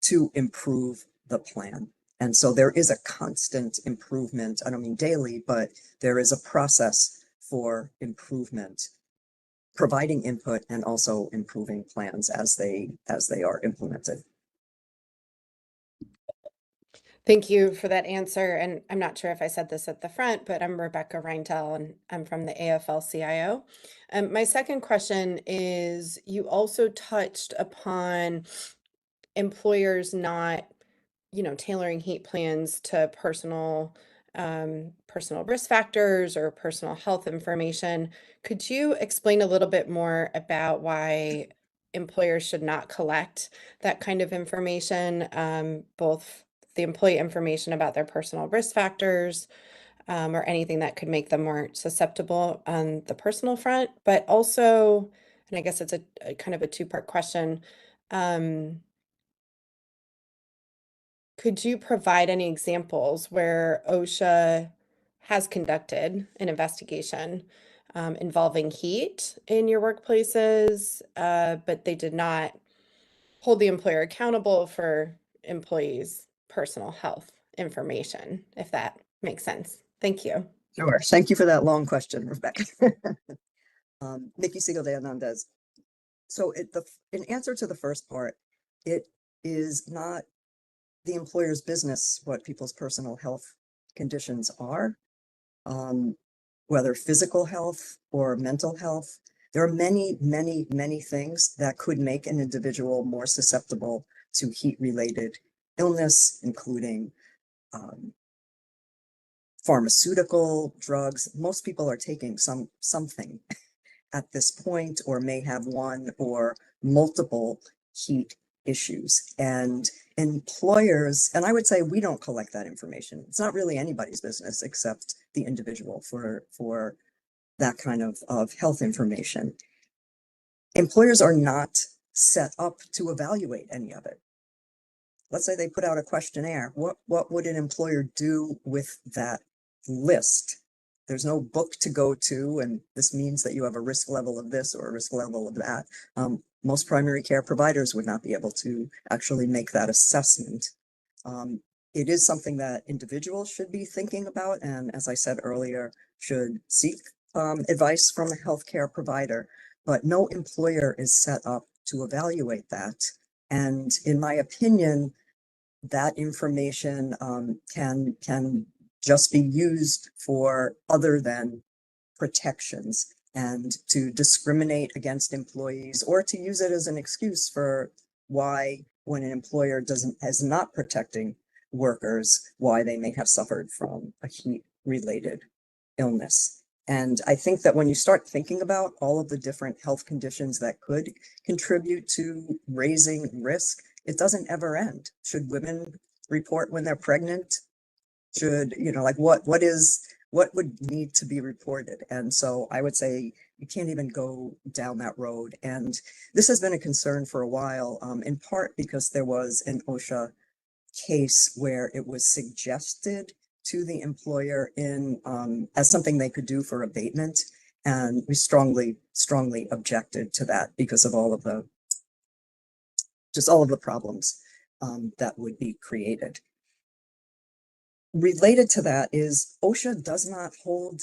to improve the plan. And so there is a constant improvement. I don't mean daily, but there is a process for improvement, providing input and also improving plans as they are implemented. Thank you for that answer. And I'm not sure if I said this at the front, but I'm Rebecca Reintel and I'm from the AFL-CIO. My second question is, you also touched upon employers not, tailoring heat plans to personal risk factors or personal health information. Could you explain a little bit more about why employers should not collect that kind of information, both the employee information about their personal risk factors, or anything that could make them more susceptible on the personal front, but also, and I guess it's a kind of a two-part question, could you provide any examples where OSHA has conducted an investigation involving heat in your workplaces, but they did not hold the employer accountable for employees' personal health information, if that makes sense. Thank you. Sure. Thank you for that long question, Rebecca. Nikki Siegel de Hernandez. So in answer to the first part, it is not the employer's business what people's personal health conditions are, whether physical health or mental health. There are many, many, many things that could make an individual more susceptible to heat-related illness, including pharmaceutical drugs. Most people are taking something at this point, or may have one or multiple heat issues. And employers, and I would say we don't collect that information. It's not really anybody's business except the individual for that kind of health information. Employers are not set up to evaluate any of it. Let's say they put out a questionnaire. What would an employer do with that list? There's no book to go to, and this means that you have a risk level of this or a risk level of that. Most primary care providers would not be able to actually make that assessment. It is something that individuals should be thinking about, and as I said earlier, should seek advice from a healthcare provider, but no employer is set up to evaluate that. And in my opinion, that information can just be used for other than protections, and to discriminate against employees, or to use it as an excuse for why, when an employer is not protecting workers, why they may have suffered from a heat-related illness. And I think that when you start thinking about all of the different health conditions that could contribute to raising risk, it doesn't ever end. Should women report when they're pregnant? Should, like what would need to be reported? And so I would say you can't even go down that road. And this has been a concern for a while, in part because there was an OSHA case where it was suggested to the employer as something they could do for abatement. And we strongly objected to that because of all of the problems that would be created. Related to that is OSHA does not hold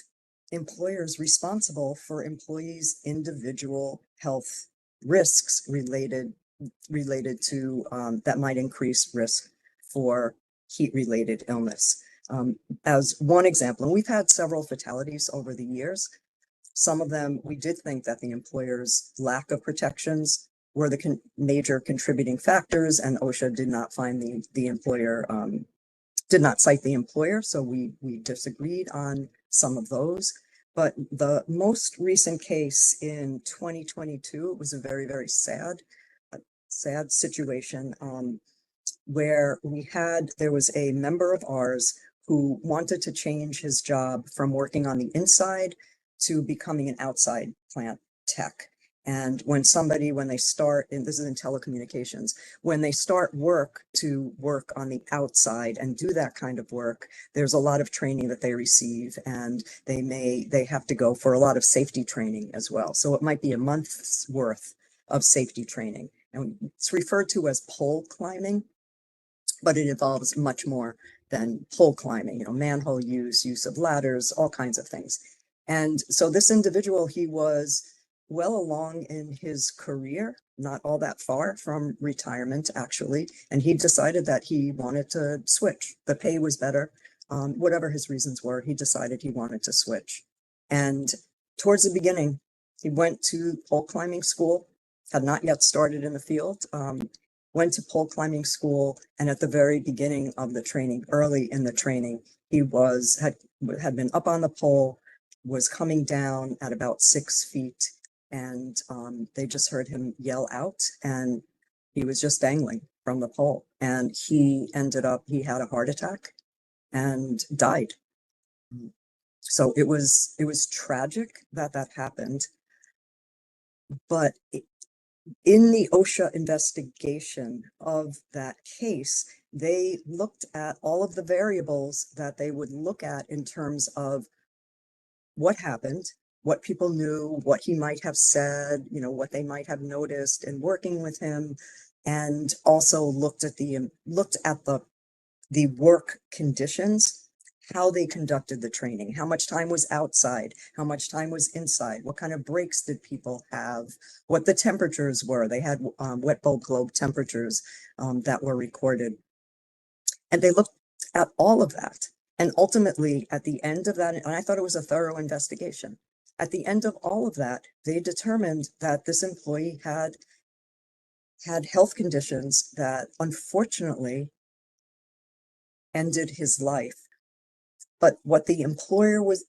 employers responsible for employees' individual health risks related to that might increase risk for heat-related illness. As one example, and we've had several fatalities over the years. Some of them, we did think that the employer's lack of protections were the major contributing factors, and OSHA did not find the employer, did not cite the employer, so we disagreed on some of those. But the most recent case in 2022, it was a very, very sad situation where there was a member of ours who wanted to change his job from working on the inside to becoming an outside plant tech. And when they start, and this is in telecommunications, when they start to work on the outside and do that kind of work, there's a lot of training that they receive, and they have to go for a lot of safety training as well. So it might be a month's worth of safety training. And it's referred to as pole climbing, but it involves much more than pole climbing, manhole use of ladders, all kinds of things. And so this individual, he was well along in his career, not all that far from retirement, actually. And he decided that he wanted to switch. The pay was better. Whatever his reasons were, he decided he wanted to switch. And towards the beginning, he went to pole climbing school, had not yet started in the field, went to pole climbing school. And at the very beginning of the training, early in the training, he had been up on the pole, was coming down at about 6 feet, and they just heard him yell out, and he was just dangling from the pole. And he had a heart attack and died. So it was tragic that happened. But in the OSHA investigation of that case, they looked at all of the variables that they would look at in terms of what happened, what people knew, what he might have said, what they might have noticed in working with him, and also looked at the work conditions, how they conducted the training, how much time was outside, how much time was inside, what kind of breaks did people have, what the temperatures were. They had wet bulb globe temperatures that were recorded. And they looked at all of that. And ultimately, at the end of that, and I thought it was a thorough investigation, at the end of all of that, they determined that this employee had health conditions that unfortunately ended his life. But what the employer was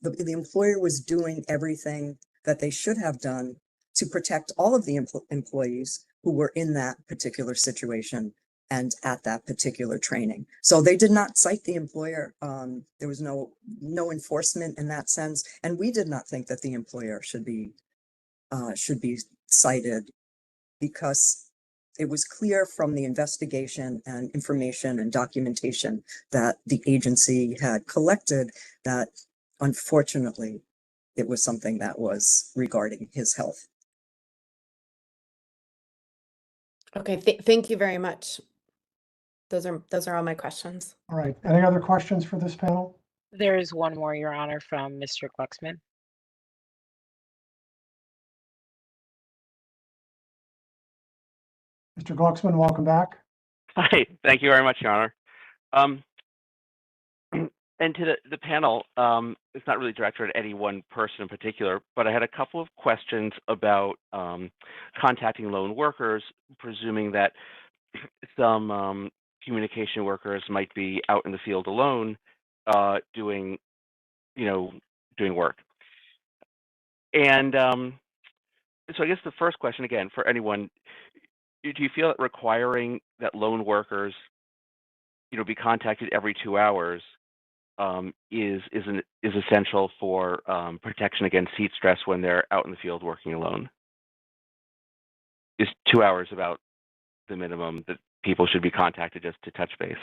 doing everything that they should have done to protect all of the employees who were in that particular situation and at that particular training. So they did not cite the employer. There was no enforcement in that sense, and we did not think that the employer should be cited, because it was clear from the investigation and information and documentation that the agency had collected that unfortunately it was something that was regarding his health. Okay, thank you very much. Those are all my questions. All right. Any other questions for this panel? There is one more, Your Honor, from Mr. Glucksman. Mr. Glucksman, welcome back. Hi, thank you very much, Your Honor. And to the panel, it's not really directed at any one person in particular, but I had a couple of questions about contacting lone workers, presuming that some communication workers might be out in the field alone, doing work. And so I guess the first question, again, for anyone, do you feel that requiring that lone workers, be contacted every 2 hours is essential for protection against heat stress when they're out in the field working alone? Is 2 hours about the minimum that people should be contacted just to touch base?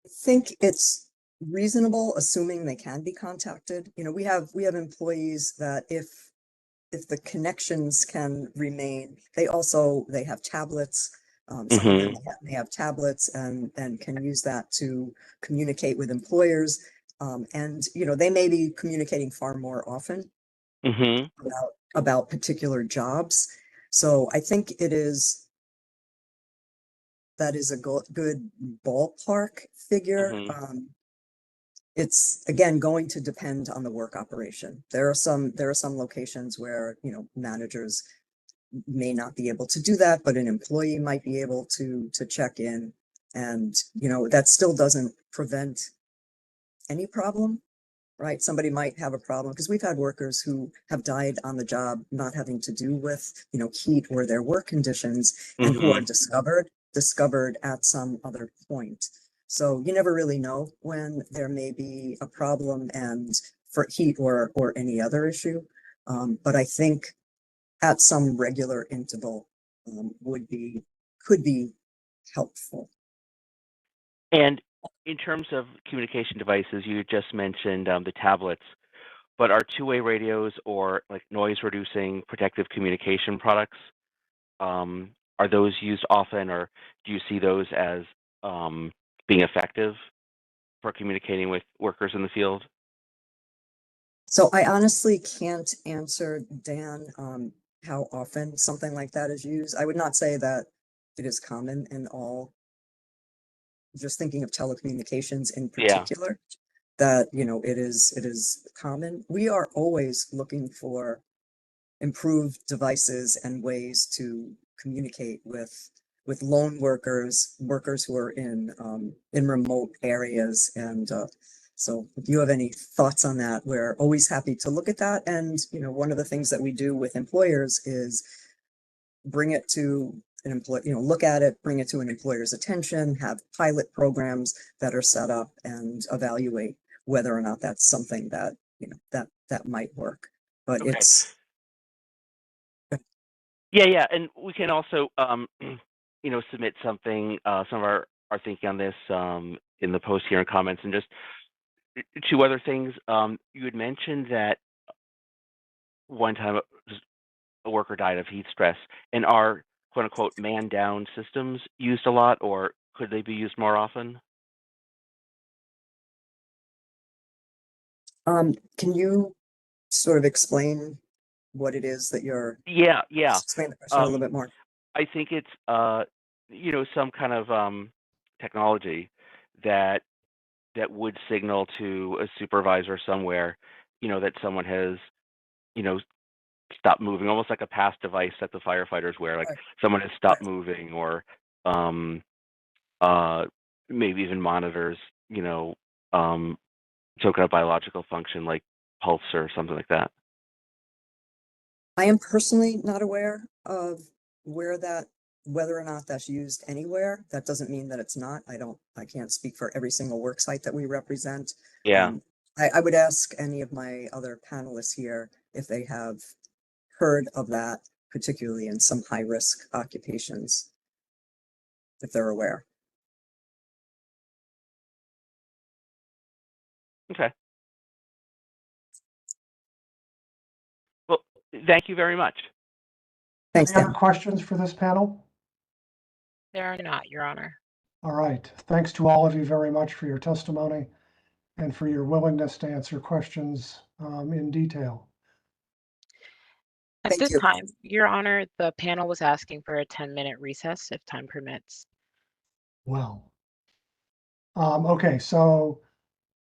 I think it's reasonable, assuming they can be contacted. We have employees that if the connections can remain, they have tablets. Some of them may have tablets and can use that to communicate with employers. And they may be communicating far more often about particular jobs. So I think that is a good ballpark figure. It's again going to depend on the work operation. There are some locations where managers may not be able to do that, but an employee might be able to check in, and that still doesn't prevent any problem, right? Somebody might have a problem, because we've had workers who have died on the job, not having to do with heat or their work conditions, and who are discovered at some other point. So you never really know when there may be a problem and for heat or any other issue. But I think at some regular interval could be helpful. And in terms of communication devices, you just mentioned the tablets, but are two-way radios or like noise-reducing protective communication products, are those used often, or do you see those as being effective for communicating with workers in the field? So I honestly can't answer, Dan, how often something like that is used. I would not say that it is common in all, just thinking of telecommunications in particular, that it is common. We are always looking for improved devices and ways to communicate with lone workers who are in remote areas. And so if you have any thoughts on that, we're always happy to look at that. And one of the things that we do with employers is bring it to an employee, look at it, bring it to an employer's attention, have pilot programs that are set up, and evaluate whether or not that's something that that might work. But Okay. it's Yeah, and we can also submit something, some of our thinking on this in the post here in comments. And just two other things. You had mentioned that one time, just a worker died of heat stress. And are quote unquote man down systems used a lot, or could they be used more often? Can you sort of explain what it is that you're, Yeah, just explain the question a little bit more? I think it's some kind of technology that would signal to a supervisor somewhere, that someone has, you know, stopped moving, almost like a pass device that the firefighters wear, like Right. someone has stopped moving, or um, uh, maybe even monitors, um, some kind of biological function like pulse or something like that. I am personally not aware of whether or not that's used anywhere. That doesn't mean that it's not. I can't speak for every single work site that we represent. Yeah. I would ask any of my other panelists here if they have heard of that, particularly in some high-risk occupations, if they're aware. Okay. Well, thank you very much. Thanks, Any other Dan. questions for this panel? There are not, Your Honor. All right. Thanks to all of you very much for your testimony and for your willingness to answer questions in detail. At Thank this you. time, Your Honor, the panel was asking for a 10-minute recess if time permits. Well, okay, so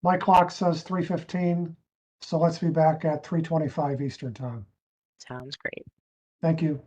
my clock says 3:15, so let's be back at 3:25 Eastern Time. Sounds great. Thank you.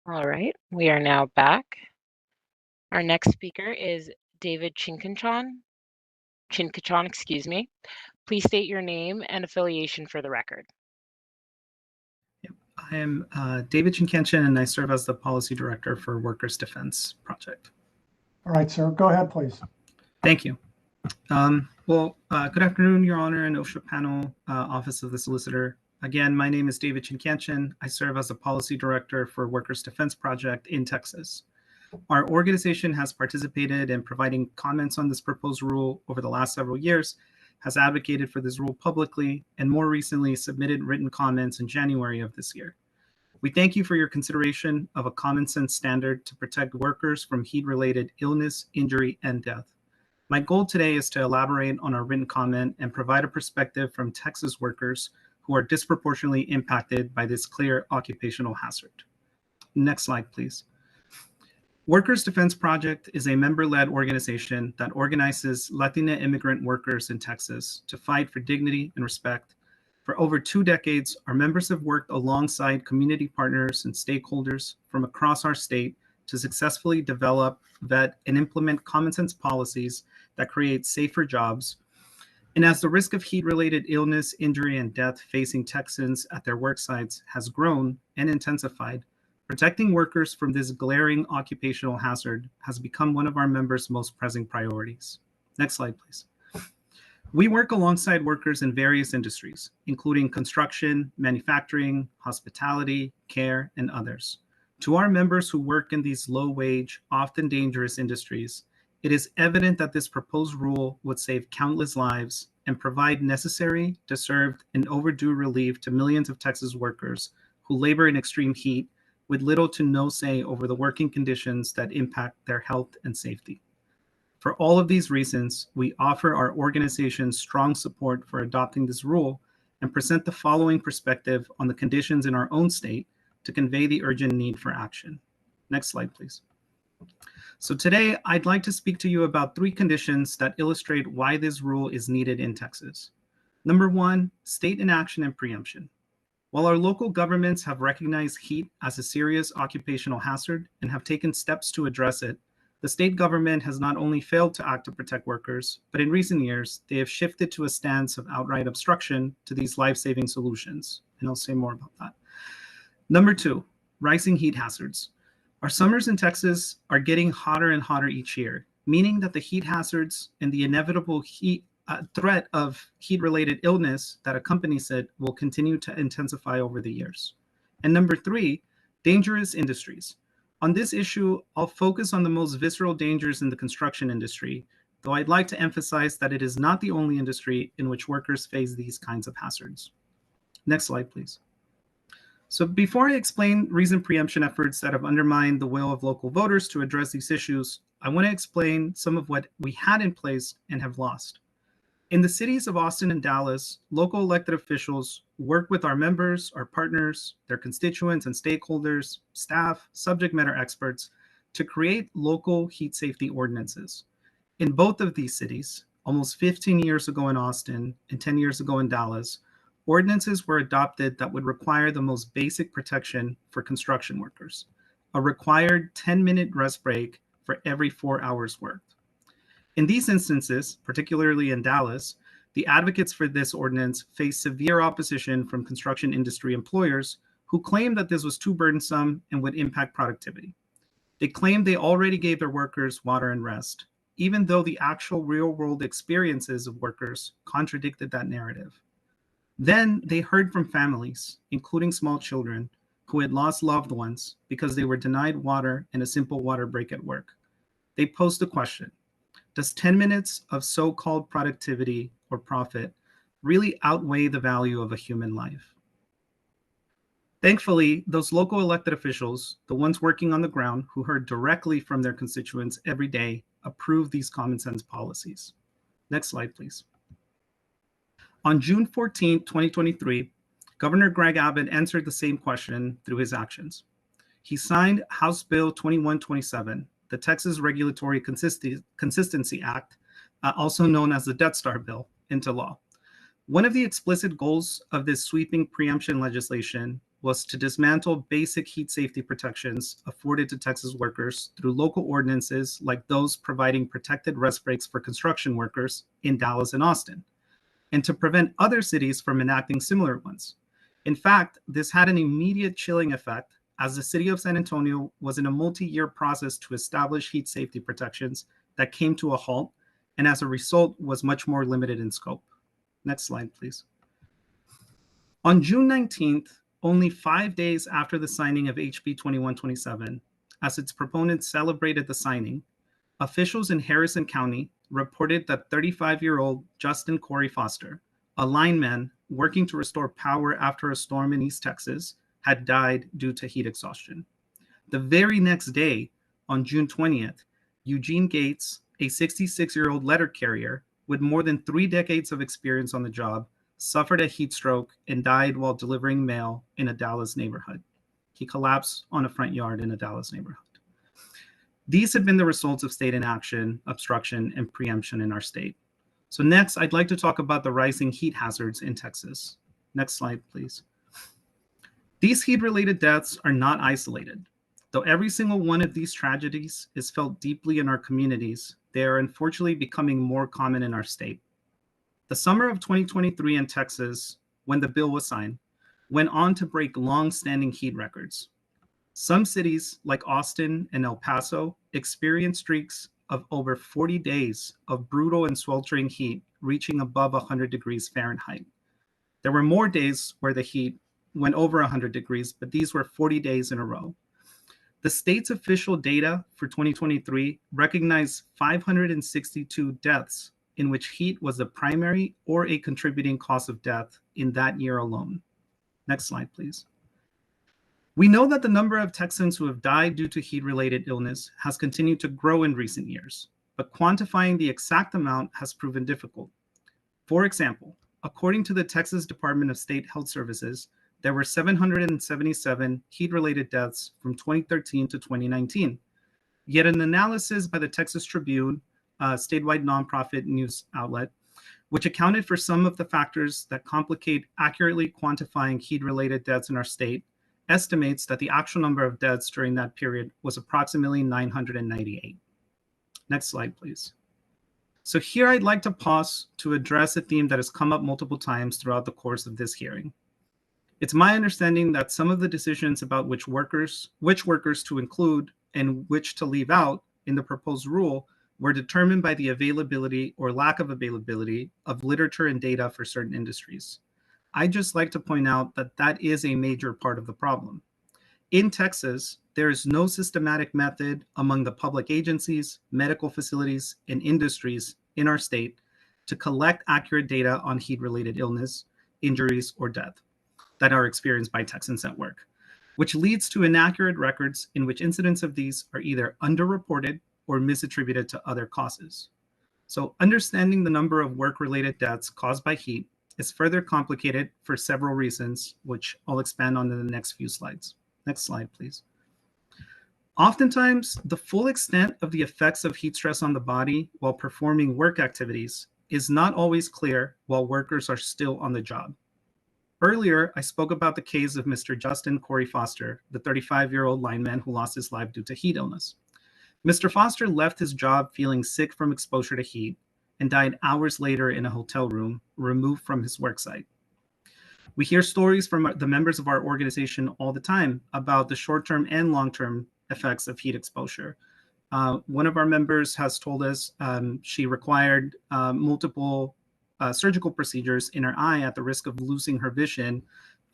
All right, we are now back. Our next speaker is David Chinkachon, excuse me. Please state your name and affiliation for the record. I am David Chinkanchin, and I serve as the Policy Director for Workers' Defense Project. All right, sir, go ahead, please. Thank you. Good afternoon, Your Honor, and OSHA panel, Office of the Solicitor. Again, my name is David Chinkanchin. I serve as the Policy Director for Workers' Defense Project in Texas. Our organization has participated in providing comments on this proposed rule over the last several years, has advocated for this rule publicly, and more recently submitted written comments in January of this year. We thank you for your consideration of a common sense standard to protect workers from heat-related illness, injury, and death. My goal today is to elaborate on our written comment and provide a perspective from Texas workers who are disproportionately impacted by this clear occupational hazard. Next slide, please. Workers' Defense Project is a member-led organization that organizes Latina immigrant workers in Texas to fight for dignity and respect. For over 2 decades, our members have worked alongside community partners and stakeholders from across our state to successfully develop, vet, and implement common sense policies that create safer jobs. And as the risk of heat-related illness, injury, and death facing Texans at their work sites has grown and intensified, protecting workers from this glaring occupational hazard has become one of our members' most pressing priorities. Next slide, please. We work alongside workers in various industries, including construction, manufacturing, hospitality, care, and others. To our members who work in these low-wage, often dangerous industries, it is evident that this proposed rule would save countless lives and provide necessary, deserved, and overdue relief to millions of Texas workers who labor in extreme heat with little to no say over the working conditions that impact their health and safety. For all of these reasons, we offer our organization strong support for adopting this rule and present the following perspective on the conditions in our own state to convey the urgent need for action. Next slide, please. So today, I'd like to speak to you about 3 conditions that illustrate why this rule is needed in Texas. Number 1, state inaction and preemption. While our local governments have recognized heat as a serious occupational hazard and have taken steps to address it, the state government has not only failed to act to protect workers, but in recent years, they have shifted to a stance of outright obstruction to these life-saving solutions. And I'll say more about that. Number 2, rising heat hazards. Our summers in Texas are getting hotter and hotter each year, meaning that the heat hazards and the inevitable threat of heat-related illness that accompanies it will continue to intensify over the years. And number 3, dangerous industries. On this issue, I'll focus on the most visceral dangers in the construction industry, though I'd like to emphasize that it is not the only industry in which workers face these kinds of hazards. Next slide, please. So before I explain recent preemption efforts that have undermined the will of local voters to address these issues, I want to explain some of what we had in place and have lost. In the cities of Austin and Dallas, local elected officials work with our members, our partners, their constituents and stakeholders, staff, subject matter experts to create local heat safety ordinances. In both of these cities, almost 15 years ago in Austin and 10 years ago in Dallas, ordinances were adopted that would require the most basic protection for construction workers, a required 10-minute rest break for every 4 hours worked. In these instances, particularly in Dallas, the advocates for this ordinance faced severe opposition from construction industry employers who claimed that this was too burdensome and would impact productivity. They claimed they already gave their workers water and rest, even though the actual real-world experiences of workers contradicted that narrative. Then they heard from families, including small children, who had lost loved ones because they were denied water and a simple water break at work. They posed the question, does 10 minutes of so-called productivity or profit really outweigh the value of a human life? Thankfully, those local elected officials, the ones working on the ground who heard directly from their constituents every day, approved these common sense policies. Next slide, please. On June 14, 2023, Governor Greg Abbott answered the same question through his actions. He signed House Bill 2127, the Texas Regulatory Consistency Act, also known as the Death Star Bill, into law. One of the explicit goals of this sweeping preemption legislation was to dismantle basic heat safety protections afforded to Texas workers through local ordinances like those providing protected rest breaks for construction workers in Dallas and Austin, and to prevent other cities from enacting similar ones. In fact, this had an immediate chilling effect as the city of San Antonio was in a multi-year process to establish heat safety protections that came to a halt, and as a result was much more limited in scope. Next slide, please. On June 19th, only 5 days after the signing of HB 2127, as its proponents celebrated the signing, officials in Harrison County reported that 35-year-old Justin Corey Foster, a lineman working to restore power after a storm in East Texas, had died due to heat exhaustion. The very next day, on June 20th, Eugene Gates, a 66-year-old letter carrier with more than 3 decades of experience on the job, suffered a heat stroke and died while delivering mail in a Dallas neighborhood. He collapsed on a front yard in a Dallas neighborhood. These have been the results of state inaction, obstruction, and preemption in our state. So next, I'd like to talk about the rising heat hazards in Texas. Next slide, please. These heat-related deaths are not isolated. Though every single one of these tragedies is felt deeply in our communities, they are unfortunately becoming more common in our state. The summer of 2023 in Texas, when the bill was signed, went on to break long-standing heat records. Some cities, like Austin and El Paso, experienced streaks of over 40 days of brutal and sweltering heat reaching above 100 degrees Fahrenheit. There were more days where the heat went over 100 degrees, but these were 40 days in a row. The state's official data for 2023 recognized 562 deaths in which heat was the primary or a contributing cause of death in that year alone. Next slide, please. We know that the number of Texans who have died due to heat-related illness has continued to grow in recent years, but quantifying the exact amount has proven difficult. For example, according to the Texas Department of State Health Services, there were 777 heat-related deaths from 2013 to 2019. Yet an analysis by the Texas Tribune, a statewide nonprofit news outlet, which accounted for some of the factors that complicate accurately quantifying heat-related deaths in our state, estimates that the actual number of deaths during that period was approximately 998. Next slide, please. So here I'd like to pause to address a theme that has come up multiple times throughout the course of this hearing. It's my understanding that some of the decisions about which workers to include and which to leave out in the proposed rule were determined by the availability or lack of availability of literature and data for certain industries. I'd just like to point out that that is a major part of the problem. In Texas, there is no systematic method among the public agencies, medical facilities, and industries in our state to collect accurate data on heat-related illness, injuries, or death that are experienced by Texans at work, which leads to inaccurate records in which incidents of these are either underreported or misattributed to other causes. So understanding the number of work-related deaths caused by heat is further complicated for several reasons, which I'll expand on in the next few slides. Next slide, please. Oftentimes, the full extent of the effects of heat stress on the body while performing work activities is not always clear while workers are still on the job. Earlier, I spoke about the case of Mr. Justin Corey Foster, the 35-year-old lineman who lost his life due to heat illness. Mr. Foster left his job feeling sick from exposure to heat and died hours later in a hotel room removed from his work site. We hear stories from the members of our organization all the time about the short-term and long-term effects of heat exposure. One of our members has told us she required multiple surgical procedures in her eye at the risk of losing her vision,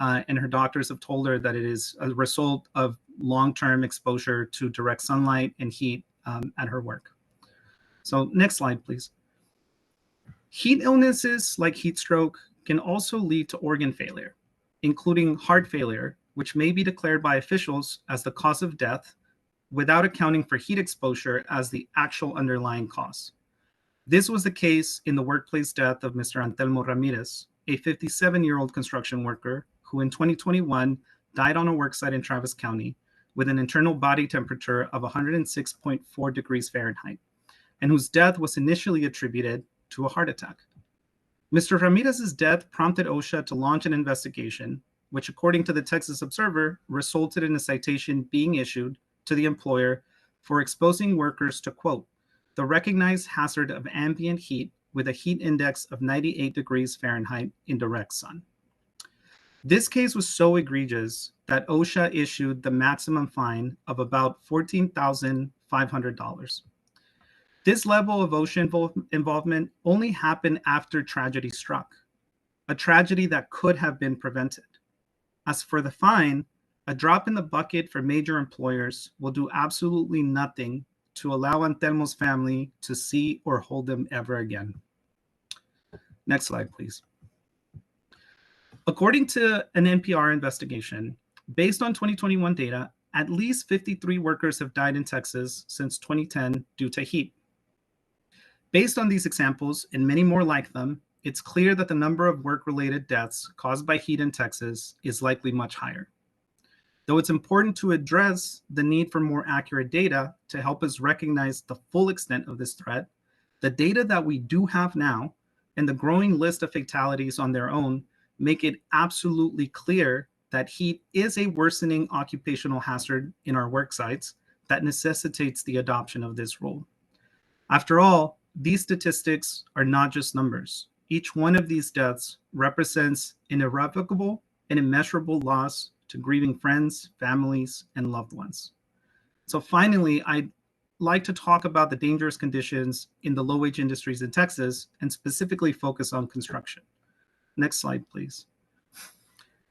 and her doctors have told her that it is a result of long-term exposure to direct sunlight and heat at her work. So next slide, please. Heat illnesses like heat stroke can also lead to organ failure, including heart failure, which may be declared by officials as the cause of death without accounting for heat exposure as the actual underlying cause. This was the case in the workplace death of Mr. Antelmo Ramirez, a 57-year-old construction worker who in 2021 died on a worksite in Travis County with an internal body temperature of 106.4 degrees Fahrenheit, and whose death was initially attributed to a heart attack. Mr. Ramirez's death prompted OSHA to launch an investigation, which according to the Texas Observer, resulted in a citation being issued to the employer for exposing workers to, quote, the recognized hazard of ambient heat with a heat index of 98 degrees Fahrenheit in direct sun. This case was so egregious that OSHA issued the maximum fine of about $14,500. This level of OSHA involvement only happened after tragedy struck, a tragedy that could have been prevented. As for the fine, a drop in the bucket for major employers will do absolutely nothing to allow Antelmo's family to see or hold them ever again. Next slide, please. According to an NPR investigation, based on 2021 data, at least 53 workers have died in Texas since 2010 due to heat. Based on these examples and many more like them, it's clear that the number of work-related deaths caused by heat in Texas is likely much higher. Though it's important to address the need for more accurate data to help us recognize the full extent of this threat, the data that we do have now and the growing list of fatalities on their own make it absolutely clear that heat is a worsening occupational hazard in our work sites that necessitates the adoption of this rule. After all, these statistics are not just numbers. Each one of these deaths represents an irrevocable and immeasurable loss to grieving friends, families, and loved ones. So finally, I'd like to talk about the dangerous conditions in the low-wage industries in Texas and specifically focus on construction. Next slide, please.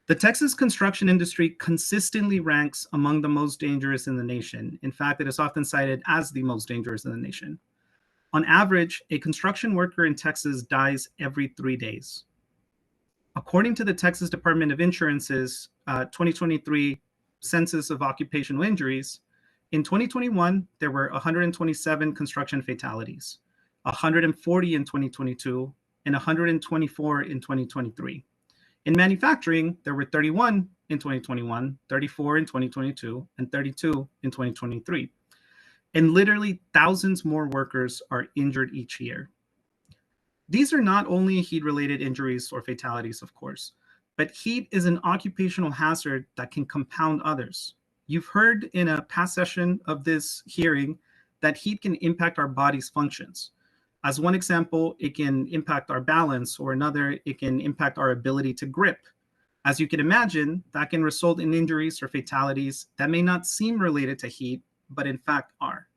The Texas construction industry consistently ranks among the most dangerous in the nation. In fact, it is often cited as the most dangerous in the nation. On average, a construction worker in Texas dies every 3 days. According to the Texas Department of Insurance's 2023 Census of Occupational Injuries, in 2021, there were 127 construction fatalities, 140 in 2022, and 124 in 2023. In manufacturing, there were 31 in 2021, 34 in 2022, and 32 in 2023. And literally thousands more workers are injured each year. These are not only heat-related injuries or fatalities, of course, but heat is an occupational hazard that can compound others. You've heard in a past session of this hearing that heat can impact our body's functions. As one example, it can impact our balance, or another, it can impact our ability to grip. As you can imagine, that can result in injuries or fatalities that may not seem related to heat, but in fact are.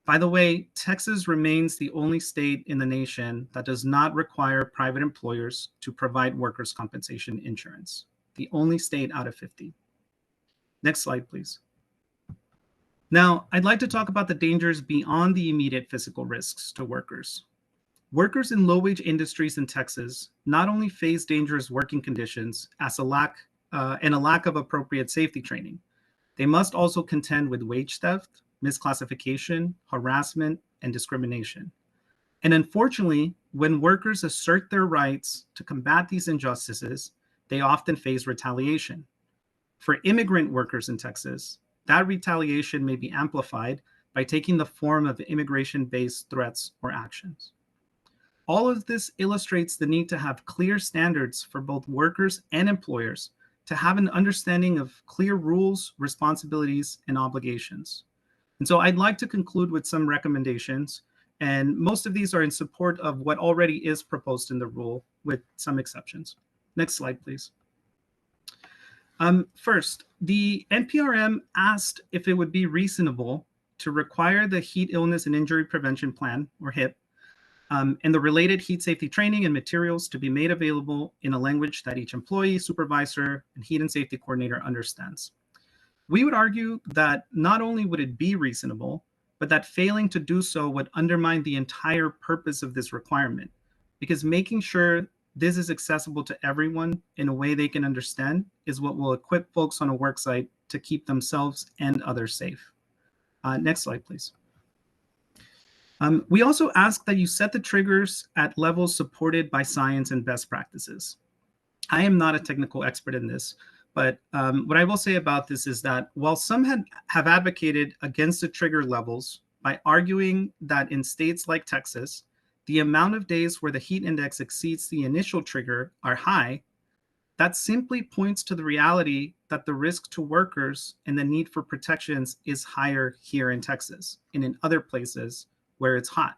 By the way, Texas remains the only state in the nation that does not require private employers to provide workers' compensation insurance. The only state out of 50. Next slide, please. Now, I'd like to talk about the dangers beyond the immediate physical risks to workers. Workers in low-wage industries in Texas not only face dangerous working conditions and a lack of appropriate safety training, they must also contend with wage theft, misclassification, harassment, and discrimination. And unfortunately, when workers assert their rights to combat these injustices, they often face retaliation. For immigrant workers in Texas, that retaliation may be amplified by taking the form of immigration-based threats or actions. All of this illustrates the need to have clear standards for both workers and employers to have an understanding of clear rules, responsibilities, and obligations. And so I'd like to conclude with some recommendations, and most of these are in support of what already is proposed in the rule, with some exceptions. Next slide, please. First, the NPRM asked if it would be reasonable to require the Heat Illness and Injury Prevention Plan, or HIP, and the related heat safety training and materials to be made available in a language that each employee, supervisor, and heat and safety coordinator understands. We would argue that not only would it be reasonable, but that failing to do so would undermine the entire purpose of this requirement, because making sure this is accessible to everyone in a way they can understand is what will equip folks on a work site to keep themselves and others safe. Next slide, please. We also ask that you set the triggers at levels supported by science and best practices. I am not a technical expert in this, but what I will say about this is that while some have advocated against the trigger levels by arguing that in states like Texas, the amount of days where the heat index exceeds the initial trigger are high, That simply points to the reality that the risk to workers and the need for protections is higher here in Texas and in other places where it's hot.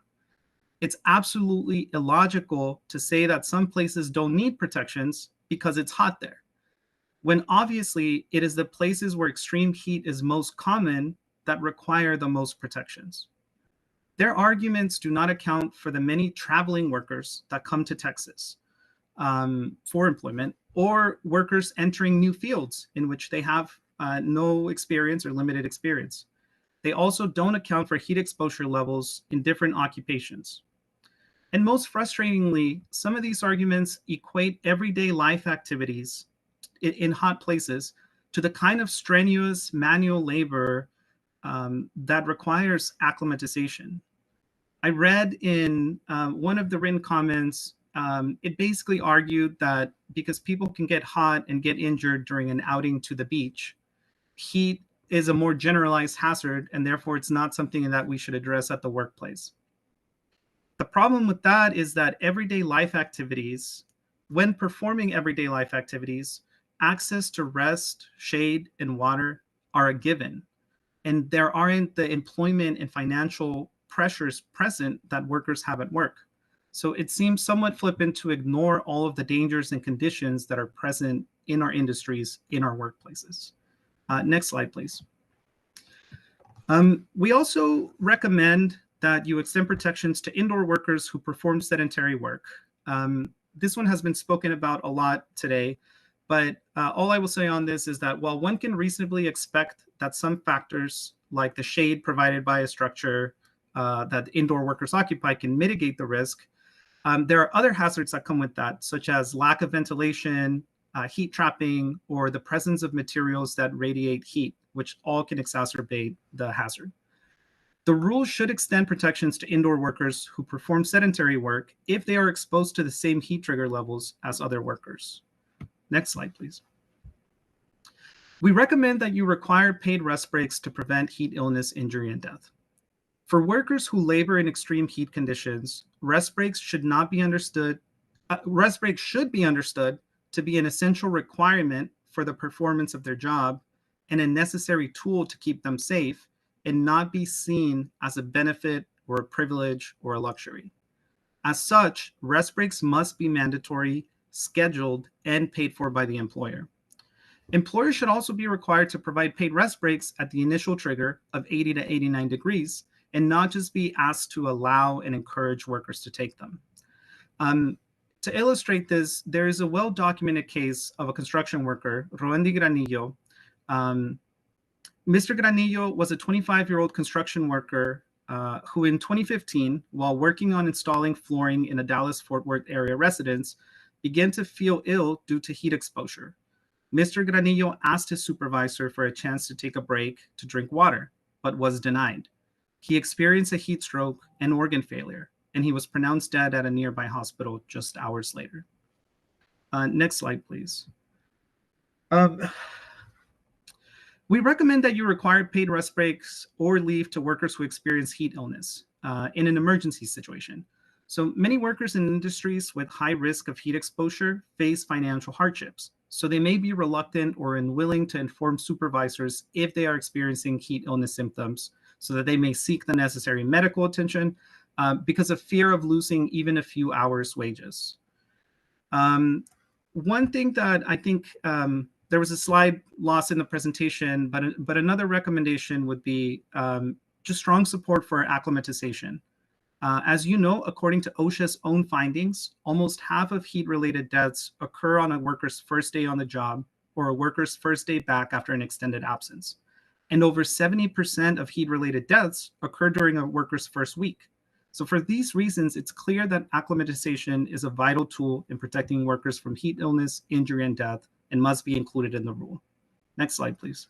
It's absolutely illogical to say that some places don't need protections because it's hot there, when obviously it is the places where extreme heat is most common that require the most protections. Their arguments do not account for the many traveling workers that come to Texas for employment, or workers entering new fields in which they have no experience or limited experience. They also don't account for heat exposure levels in different occupations. And most frustratingly, some of these arguments equate everyday life activities in hot places to the kind of strenuous manual labor that requires acclimatization. I read in one of the written comments, it basically argued that because people can get hot and get injured during an outing to the beach, heat is a more generalized hazard, and therefore it's not something that we should address at the workplace. The problem with that is that everyday life activities, when performing everyday life activities, access to rest, shade, and water are a given. And there aren't the employment and financial pressures present that workers have at work. So it seems somewhat flippant to ignore all of the dangers and conditions that are present in our industries, in our workplaces. Next slide, please. We also recommend that you extend protections to indoor workers who perform sedentary work. This one has been spoken about a lot today, but all I will say on this is that while one can reasonably expect that some factors like the shade provided by a structure that indoor workers occupy can mitigate the risk, there are other hazards that come with that, such as lack of ventilation, heat trapping, or the presence of materials that radiate heat, which all can exacerbate the hazard. The rule should extend protections to indoor workers who perform sedentary work if they are exposed to the same heat trigger levels as other workers. Next slide, please. We recommend that you require paid rest breaks to prevent heat illness, injury, and death. For workers who labor in extreme heat conditions, rest breaks should be understood to be an essential requirement for the performance of their job and a necessary tool to keep them safe, and not be seen as a benefit or a privilege or a luxury. As such, rest breaks must be mandatory, scheduled, and paid for by the employer. Employers should also be required to provide paid rest breaks at the initial trigger of 80 to 89 degrees, and not just be asked to allow and encourage workers to take them. To illustrate this, there is a well-documented case of a construction worker, Roendi Granillo. Mr. Granillo was a 25-year-old construction worker who in 2015, while working on installing flooring in a Dallas-Fort Worth area residence, began to feel ill due to heat exposure. Mr. Granillo asked his supervisor for a chance to take a break to drink water, but was denied. He experienced a heat stroke and organ failure, and he was pronounced dead at a nearby hospital just hours later. Next slide, please. We recommend that you require paid rest breaks or leave to workers who experience heat illness in an emergency situation. So many workers in industries with high risk of heat exposure face financial hardships. So they may be reluctant or unwilling to inform supervisors if they are experiencing heat illness symptoms, so that they may seek the necessary medical attention because of fear of losing even a few hours' wages. One thing that I think there was a slide lost in the presentation, but another recommendation would be just strong support for acclimatization. As you know, according to OSHA's own findings, almost half of heat-related deaths occur on a worker's first day on the job or a worker's first day back after an extended absence. And over 70% of heat-related deaths occur during a worker's first week. So for these reasons, it's clear that acclimatization is a vital tool in protecting workers from heat illness, injury, and death, and must be included in the rule. Next slide, please.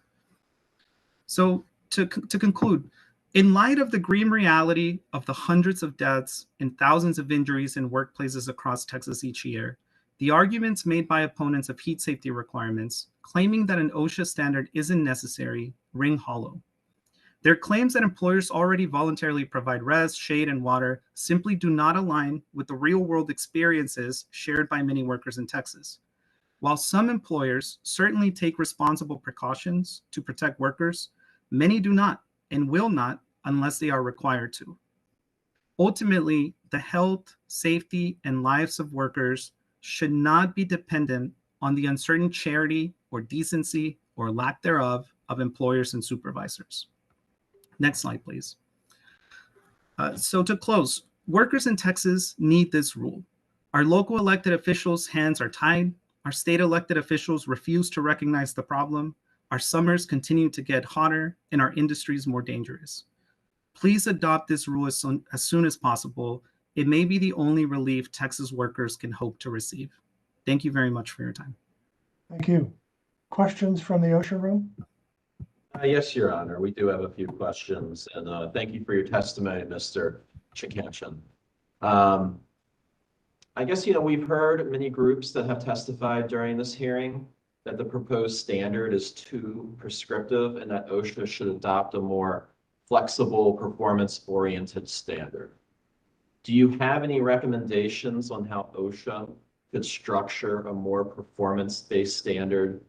So to conclude, in light of the grim reality of the hundreds of deaths and thousands of injuries in workplaces across Texas each year, the arguments made by opponents of heat safety requirements, claiming that an OSHA standard isn't necessary, ring hollow. Their claims that employers already voluntarily provide rest, shade, and water simply do not align with the real-world experiences shared by many workers in Texas. While some employers certainly take responsible precautions to protect workers, many do not and will not unless they are required to. Ultimately, the health, safety, and lives of workers should not be dependent on the uncertain charity or decency or lack thereof of employers and supervisors. Next slide, please. So to close, workers in Texas need this rule. Our local elected officials' hands are tied. Our state elected officials refuse to recognize the problem. Our summers continue to get hotter and our industries more dangerous. Please adopt this rule as soon as possible. It may be the only relief Texas workers can hope to receive. Thank you very much for your time. Thank you. Questions from the OSHA room? Yes, Your Honor, we do have a few questions, and thank you for your testimony, Mr. Chikanchin. I guess, we've heard many groups that have testified during this hearing that the proposed standard is too prescriptive and that OSHA should adopt a more flexible, performance-oriented standard. Do you have any recommendations on how OSHA could structure a more performance-based standard,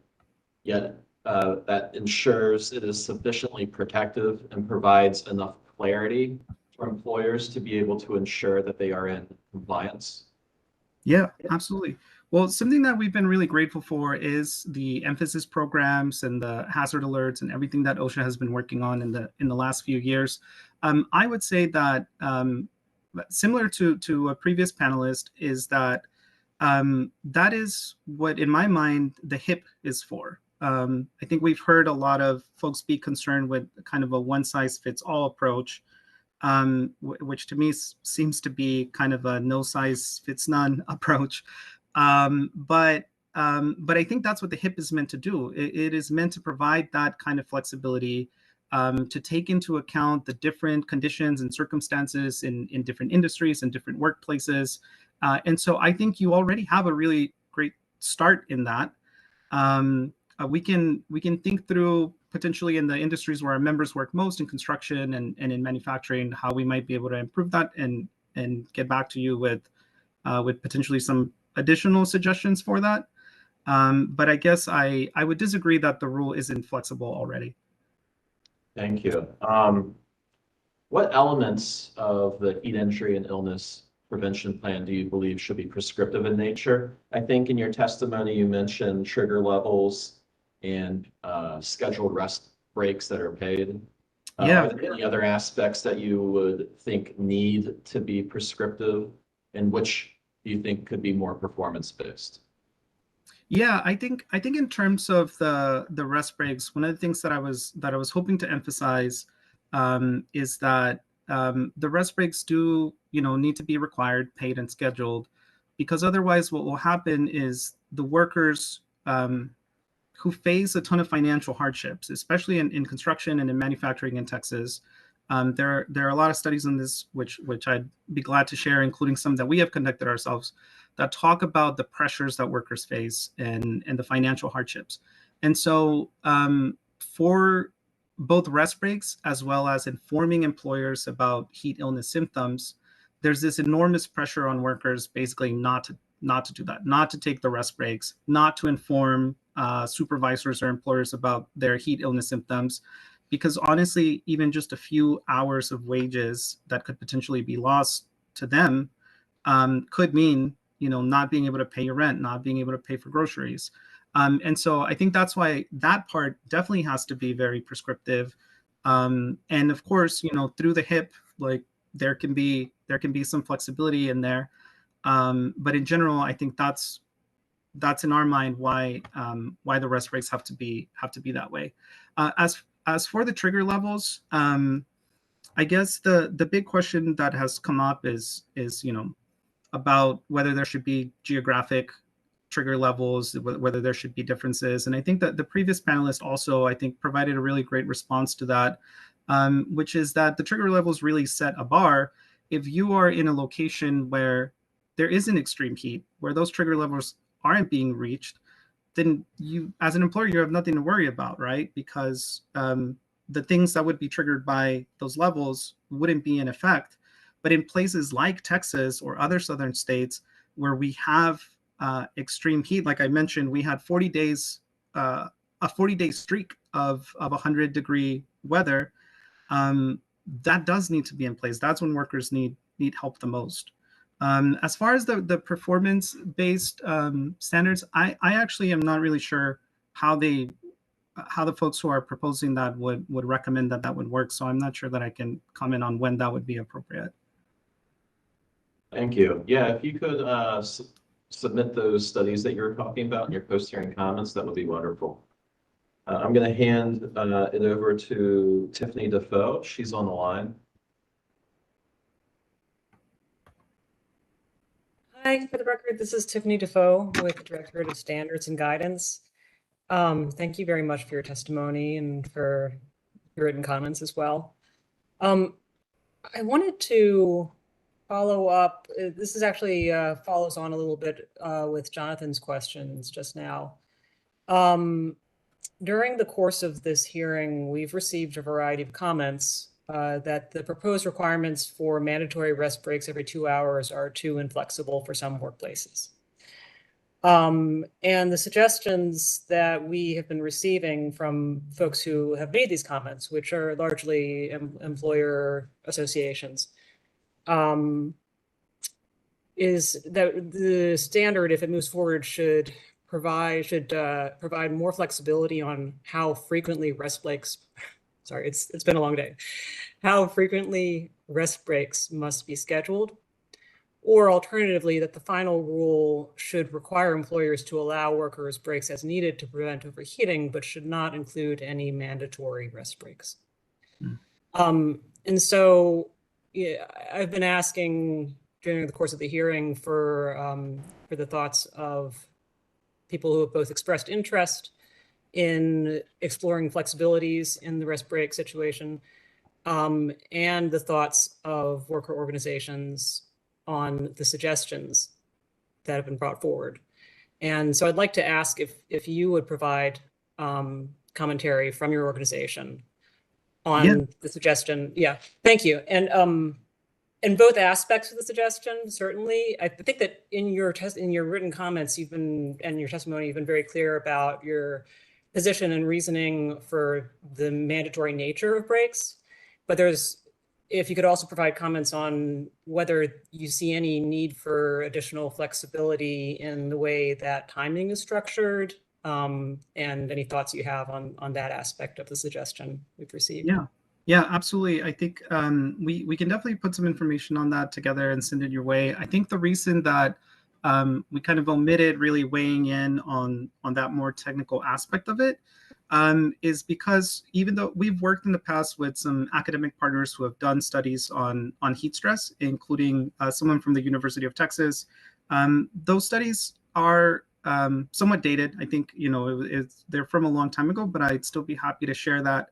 yet that ensures it is sufficiently protective and provides enough clarity for employers to be able to ensure that they are in compliance? Yeah, absolutely. Well, something that we've been really grateful for is the emphasis programs and the hazard alerts and everything that OSHA has been working on in the last few years. I would say that similar to a previous panelist is that that is what, in my mind, the HIP is for. I think we've heard a lot of folks be concerned with kind of a one-size-fits-all approach, which to me seems to be kind of a no-size-fits-none approach. But I think that's what the HIP is meant to do. It is meant to provide that kind of flexibility to take into account the different conditions and circumstances in different industries and different workplaces. And so I think you already have a really great start in that. We can think through potentially in the industries where our members work most, in construction and in manufacturing, how we might be able to improve that and get back to you with potentially some additional suggestions for that. But I guess I would disagree that the rule isn't flexible already. Thank you. What elements of the heat entry and illness prevention plan do you believe should be prescriptive in nature? I think in your testimony, you mentioned trigger levels and scheduled rest breaks that are paid. Yeah. Are there any other aspects that you would think need to be prescriptive, and which do you think could be more performance-based? Yeah, I think in terms of the rest breaks, one of the things that I was hoping to emphasize is that the rest breaks do need to be required, paid, and scheduled, because otherwise what will happen is the workers who face a ton of financial hardships, especially in construction and in manufacturing in Texas. There are a lot of studies on this, which I'd be glad to share, including some that we have conducted ourselves, that talk about the pressures that workers face and the financial hardships. And so for both rest breaks as well as informing employers about heat illness symptoms, there's this enormous pressure on workers basically not to do that, not to take the rest breaks, not to inform supervisors or employers about their heat illness symptoms, because honestly, even just a few hours of wages that could potentially be lost to them could mean, not being able to pay your rent, not being able to pay for groceries. And so I think that's why that part definitely has to be very prescriptive. And of course, through the HIP, like there can be some flexibility in there. But in general, I think that's in our mind why the rest breaks have to be that way. As for the trigger levels, I guess the big question that has come up is about whether there should be geographic trigger levels, whether there should be differences. And I think that the previous panelist also, I think, provided a really great response to that, which is that the trigger levels really set a bar. If you are in a location where there is an extreme heat, where those trigger levels aren't being reached, then you, as an employer, you have nothing to worry about, right? Because the things that would be triggered by those levels wouldn't be in effect. But in places like Texas or other southern states where we have extreme heat, like I mentioned, we had 40 days, a 40-day streak of 100-degree weather. That does need to be in place. That's when workers need help the most. As far as the performance-based standards, I actually am not really sure how the folks who are proposing that would recommend that would work. So I'm not sure that I can comment on when that would be appropriate. Thank you. Yeah, if you could submit those studies that you're talking about in your post-hearing comments, that would be wonderful. I'm going to hand it over to Tiffany Defoe. She's on the line. Hi, for the record, this is Tiffany Defoe with the Directorate of Standards and Guidance. Thank you very much for your testimony and for your written comments as well. I wanted to follow up. This is actually follows on a little bit with Jonathan's questions just now. During the course of this hearing, we've received a variety of comments that the proposed requirements for mandatory rest breaks every 2 hours are too inflexible for some workplaces. And the suggestions that we have been receiving from folks who have made these comments, which are largely employer associations, is that the standard, if it moves forward, should provide more flexibility on how frequently rest breaks, sorry, it's been a long day, how frequently rest breaks must be scheduled, or alternatively, that the final rule should require employers to allow workers breaks as needed to prevent overheating, but should not include any mandatory rest breaks. And so yeah, I've been asking during the course of the hearing for the thoughts of people who have both expressed interest in exploring flexibilities in the rest break situation, and the thoughts of worker organizations on the suggestions that have been brought forward. And so I'd like to ask if you would provide commentary from your organization on the suggestion. Yeah, thank you. And in both aspects of the suggestion, certainly, I think that in your written comments, and your testimony, you've been very clear about your position and reasoning for the mandatory nature of breaks. But if you could also provide comments on whether you see any need for additional flexibility in the way that timing is structured, and any thoughts you have on that aspect of the suggestion we've received. Yeah, absolutely. I think we can definitely put some information on that together and send it your way. I think the reason that we kind of omitted really weighing in on that more technical aspect of it is because even though we've worked in the past with some academic partners who have done studies on heat stress, including someone from the University of Texas, those studies are somewhat dated. I think, they're from a long time ago, but I'd still be happy to share that.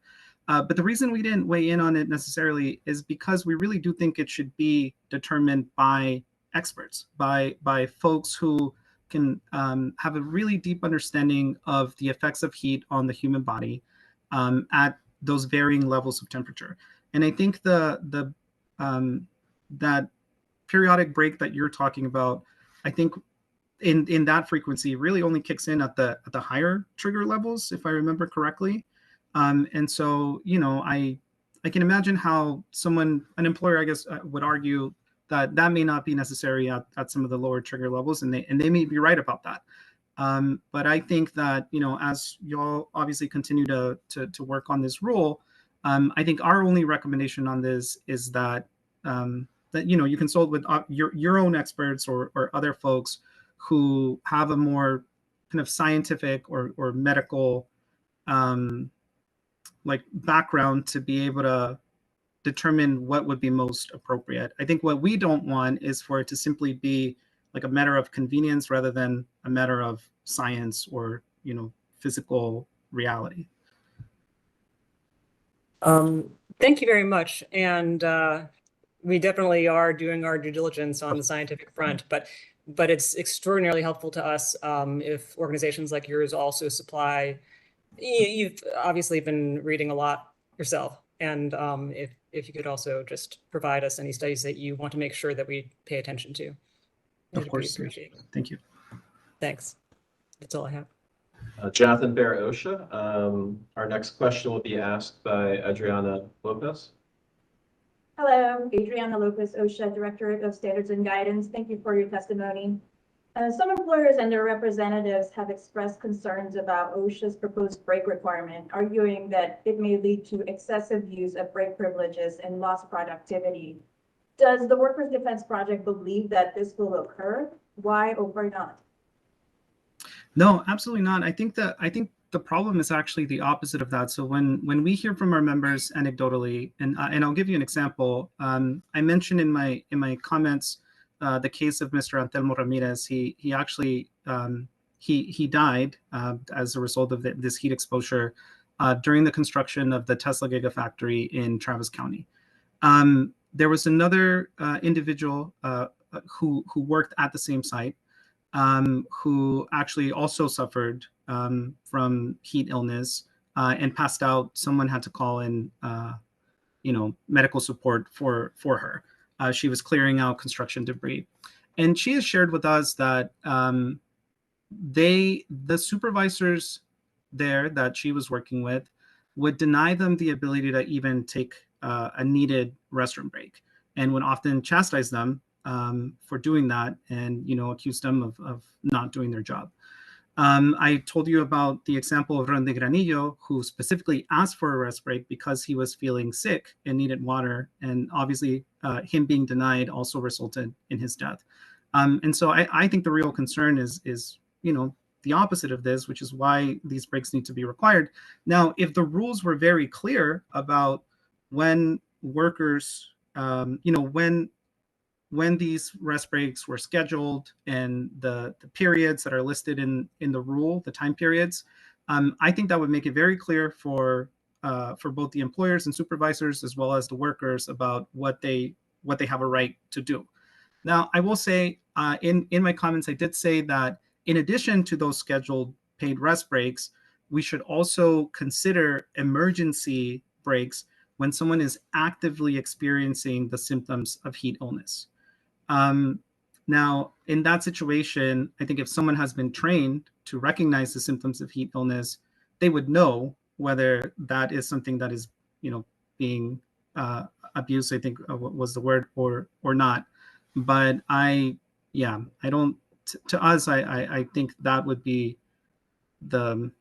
But the reason we didn't weigh in on it necessarily is because we really do think it should be determined by experts, by folks who can have a really deep understanding of the effects of heat on the human body at those varying levels of temperature. And I think that periodic break that you're talking about, I think in that frequency really only kicks in at the higher trigger levels, if I remember correctly. And so, I can imagine how an employer, I guess, would argue that may not be necessary at some of the lower trigger levels, and they may be right about that. But I think that, as y'all obviously continue to work on this rule, I think our only recommendation on this is that you consult with your own experts or other folks who have a more kind of scientific or medical background to be able to determine what would be most appropriate. I think what we don't want is for it to simply be like a matter of convenience rather than a matter of science or, physical reality. Thank you very much. And we definitely are doing our due diligence on the scientific front, but it's extraordinarily helpful to us if organizations like yours also supply. You've obviously been reading a lot yourself, and if you could also just provide us any studies that you want to make sure that we pay attention to. Of course. Thank you. Thanks. That's all I have. Jonathan Bear, OSHA. Our next question will be asked by Adriana Lopez. Hello, Adriana Lopez, OSHA Directorate of Standards and Guidance. Thank you for your testimony. Some employers and their representatives have expressed concerns about OSHA's proposed break requirement, arguing that it may lead to excessive use of break privileges and lost productivity. Does the Workers' Defense Project believe that this will occur? Why or why not? No, absolutely not. I think the problem is actually the opposite of that. So when we hear from our members anecdotally, and I'll give you an example. I mentioned in my comments the case of Mr. Antelmo Ramirez. He actually he died as a result of this heat exposure during the construction of the Tesla Gigafactory in Travis County. There was another individual who worked at the same site, who actually also suffered from heat illness and passed out. Someone had to call in, medical support for her. She was clearing out construction debris, and she has shared with us that the supervisors there that she was working with would deny them the ability to even take a needed restroom break, and would often chastise them for doing that, and accuse them of not doing their job. I told you about the example of Ron de Granillo, who specifically asked for a rest break because he was feeling sick and needed water, and obviously him being denied also resulted in his death. And so I think the real concern is the opposite of this, which is why these breaks need to be required. Now, if the rules were very clear about when workers, when these rest breaks were scheduled and the periods that are listed in the rule, the time periods, I think that would make it very clear for both the employers and supervisors as well as the workers about what they have a right to do. Now, I will say in my comments, I did say that in addition to those scheduled paid rest breaks, we should also consider emergency breaks when someone is actively experiencing the symptoms of heat illness. Now, in that situation, I think if someone has been trained to recognize the symptoms of heat illness, they would know whether that is something that is, being abused, I think was the word, or not. But I don't. To us, I think that would be the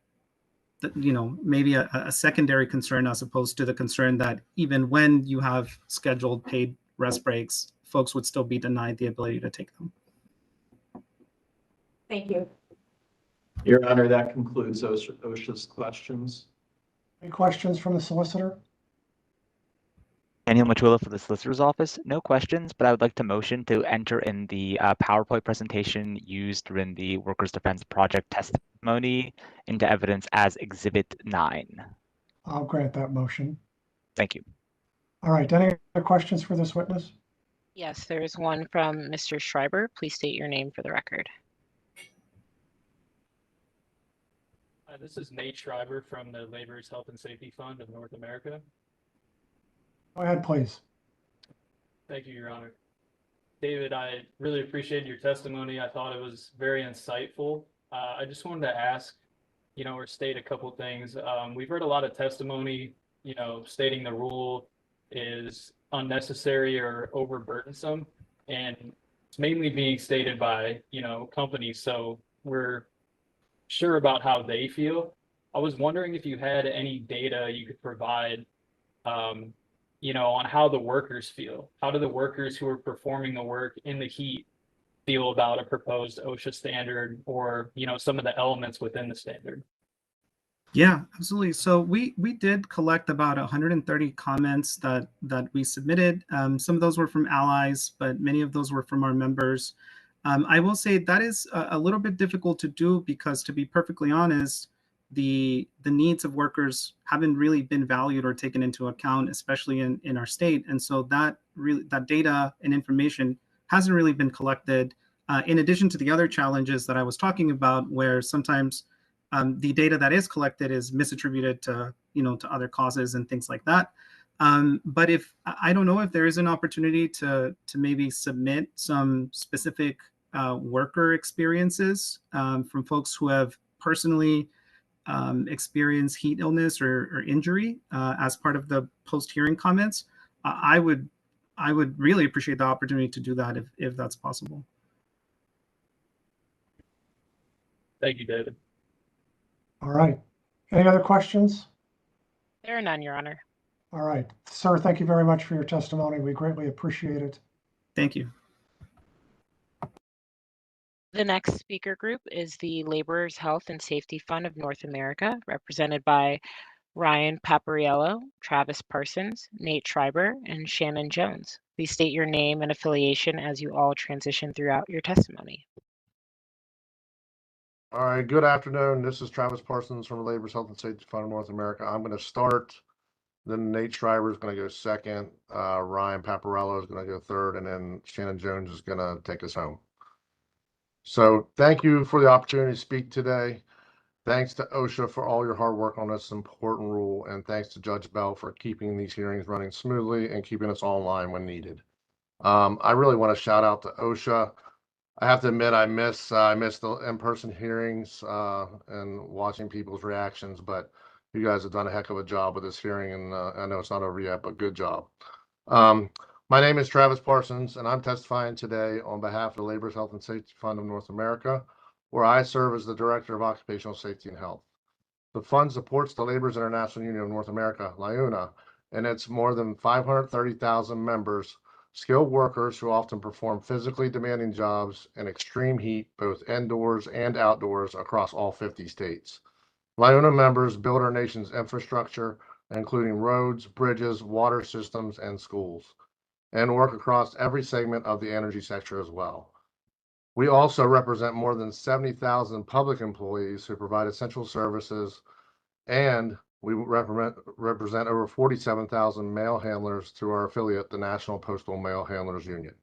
maybe a secondary concern as opposed to the concern that even when you have scheduled paid rest breaks, folks would still be denied the ability to take them. Thank you. Your Honor, that concludes OSHA's questions. Any questions from the solicitor? Daniel Machula for the Solicitor's Office. No questions, but I would like to motion to enter in the PowerPoint presentation used during the Workers' Defense Project testimony into evidence as Exhibit 9. I'll grant that motion. Thank you. All right, any other questions for this witness? Yes, there is one from Mr. Schreiber. Please state your name for the record. This is Nate Schreiber from the Laborers Health and Safety Fund of North America. Go ahead, please. Thank you, Your Honor. David, I really appreciated your testimony. I thought it was very insightful. I just wanted to ask, or state a couple things. We've heard a lot of testimony, stating the rule is unnecessary or overburdensome, and it's mainly being stated by, companies. So we're sure about how they feel. I was wondering if you had any data you could provide, on how the workers feel. How do the workers who are performing the work in the heat feel about a proposed OSHA standard or, some of the elements within the standard? Yeah, absolutely. So we did collect about 130 comments that we submitted. Some of those were from allies, but many of those were from our members. I will say that is a little bit difficult to do because, to be perfectly honest, the needs of workers haven't really been valued or taken into account, especially in our state. And so that data and information hasn't really been collected, in addition to the other challenges that I was talking about, where sometimes the data that is collected is misattributed to other causes and things like that. But I don't know if there is an opportunity to maybe submit some specific worker experiences from folks who have personally experienced heat illness or injury as part of the post-hearing comments, I would really appreciate the opportunity to do that if that's possible. Thank you, David. All right. Any other questions? There are none, Your Honor. All right. Sir, thank you very much for your testimony. We greatly appreciate it. Thank you. The next speaker group is the Laborers Health and Safety Fund of North America, represented by Ryan Papariello, Travis Parsons, Nate Schreiber, and Shannon Jones. Please state your name and affiliation as you all transition throughout your testimony. All right, good afternoon. This is Travis Parsons from the Laborers Health and Safety Fund of North America. I'm going to start, then Nate Schreiber is going to go second, Ryan Paparello is going to go third, and then Shannon Jones is going to take us home. So thank you for the opportunity to speak today. Thanks to OSHA for all your hard work on this important rule, and thanks to Judge Bell for keeping these hearings running smoothly and keeping us online when needed. I really want to shout out to OSHA. I have to admit, I miss the in-person hearings and watching people's reactions, but you guys have done a heck of a job with this hearing, and I know it's not over yet, but good job. My name is Travis Parsons, and I'm testifying today on behalf of the Laborers Health and Safety Fund of North America, where I serve as the Director of Occupational Safety and Health. The fund supports the Laborers International Union of North America, LIUNA, and its more than 530,000 members, skilled workers who often perform physically demanding jobs in extreme heat, both indoors and outdoors across all 50 states. LIUNA members build our nation's infrastructure, including roads, bridges, water systems, and schools, and work across every segment of the energy sector as well. We also represent more than 70,000 public employees who provide essential services, and we represent over 47,000 mail handlers through our affiliate, the National Postal Mail Handlers Union.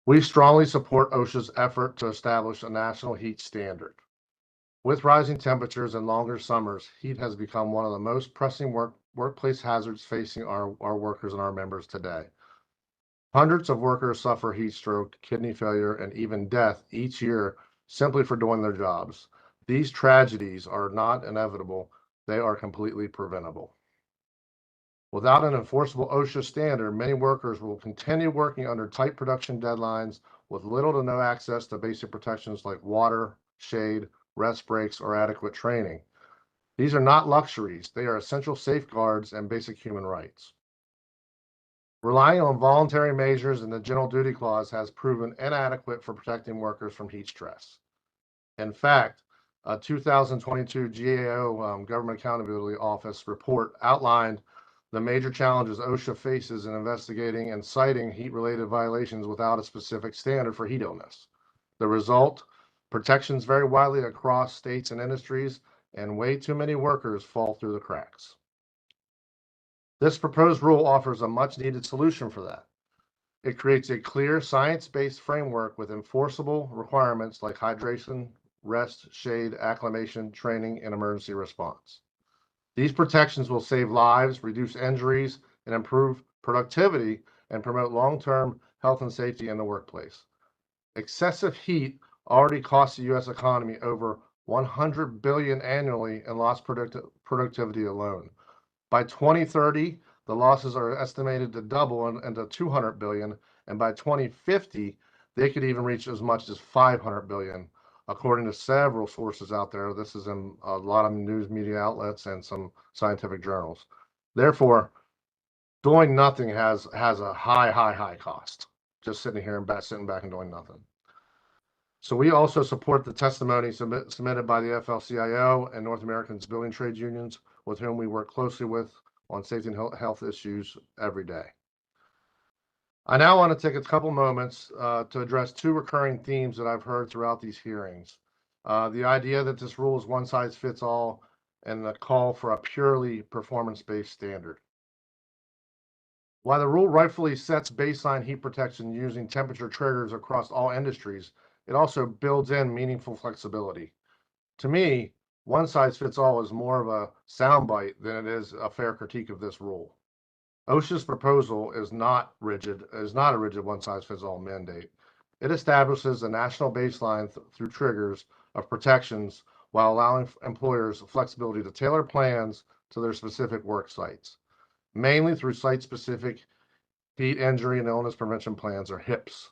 We strongly support OSHA's effort to establish a national heat standard. With rising temperatures and longer summers, heat has become one of the most pressing workplace hazards facing our workers and our members today. Hundreds of workers suffer heat stroke, kidney failure, and even death each year simply for doing their jobs. These tragedies are not inevitable, they are completely preventable. Without an enforceable OSHA standard, many workers will continue working under tight production deadlines with little to no access to basic protections like water, shade, rest breaks, or adequate training. These are not luxuries, they are essential safeguards and basic human rights. Relying on voluntary measures in the General Duty Clause has proven inadequate for protecting workers from heat stress. In fact, a 2022 GAO Government Accountability Office report outlined the major challenges OSHA faces in investigating and citing heat-related violations without a specific standard for heat illness. The result, protections vary widely across states and industries, and way too many workers fall through the cracks. This proposed rule offers a much-needed solution for that. It creates a clear, science-based framework with enforceable requirements like hydration, rest, shade, acclimation, training, and emergency response. These protections will save lives, reduce injuries, and improve productivity and promote long-term health and safety in the workplace. Excessive heat already costs the U.S. economy over $100 billion annually in lost productivity alone. By 2030, the losses are estimated to double into $200 billion, and by 2050, they could even reach as much as $500 billion, according to several sources out there. This is in a lot of news media outlets and some scientific journals. Therefore, doing nothing has a high cost. Just sitting here and sitting back and doing nothing. So we also support the testimony submitted by the AFL-CIO and North American Building Trades Unions, with whom we work closely with on safety and health issues every day. I now want to take a couple moments to address two recurring themes that I've heard throughout these hearings. The idea that this rule is one size fits all, and the call for a purely performance-based standard. While the rule rightfully sets baseline heat protection using temperature triggers across all industries, it also builds in meaningful flexibility. To me, one size fits all is more of a soundbite than it is a fair critique of this rule. OSHA's proposal is not a rigid one size fits all mandate. It establishes a national baseline through triggers of protections while allowing employers flexibility to tailor plans to their specific work sites, mainly through site-specific heat injury and illness prevention plans, or HIPs.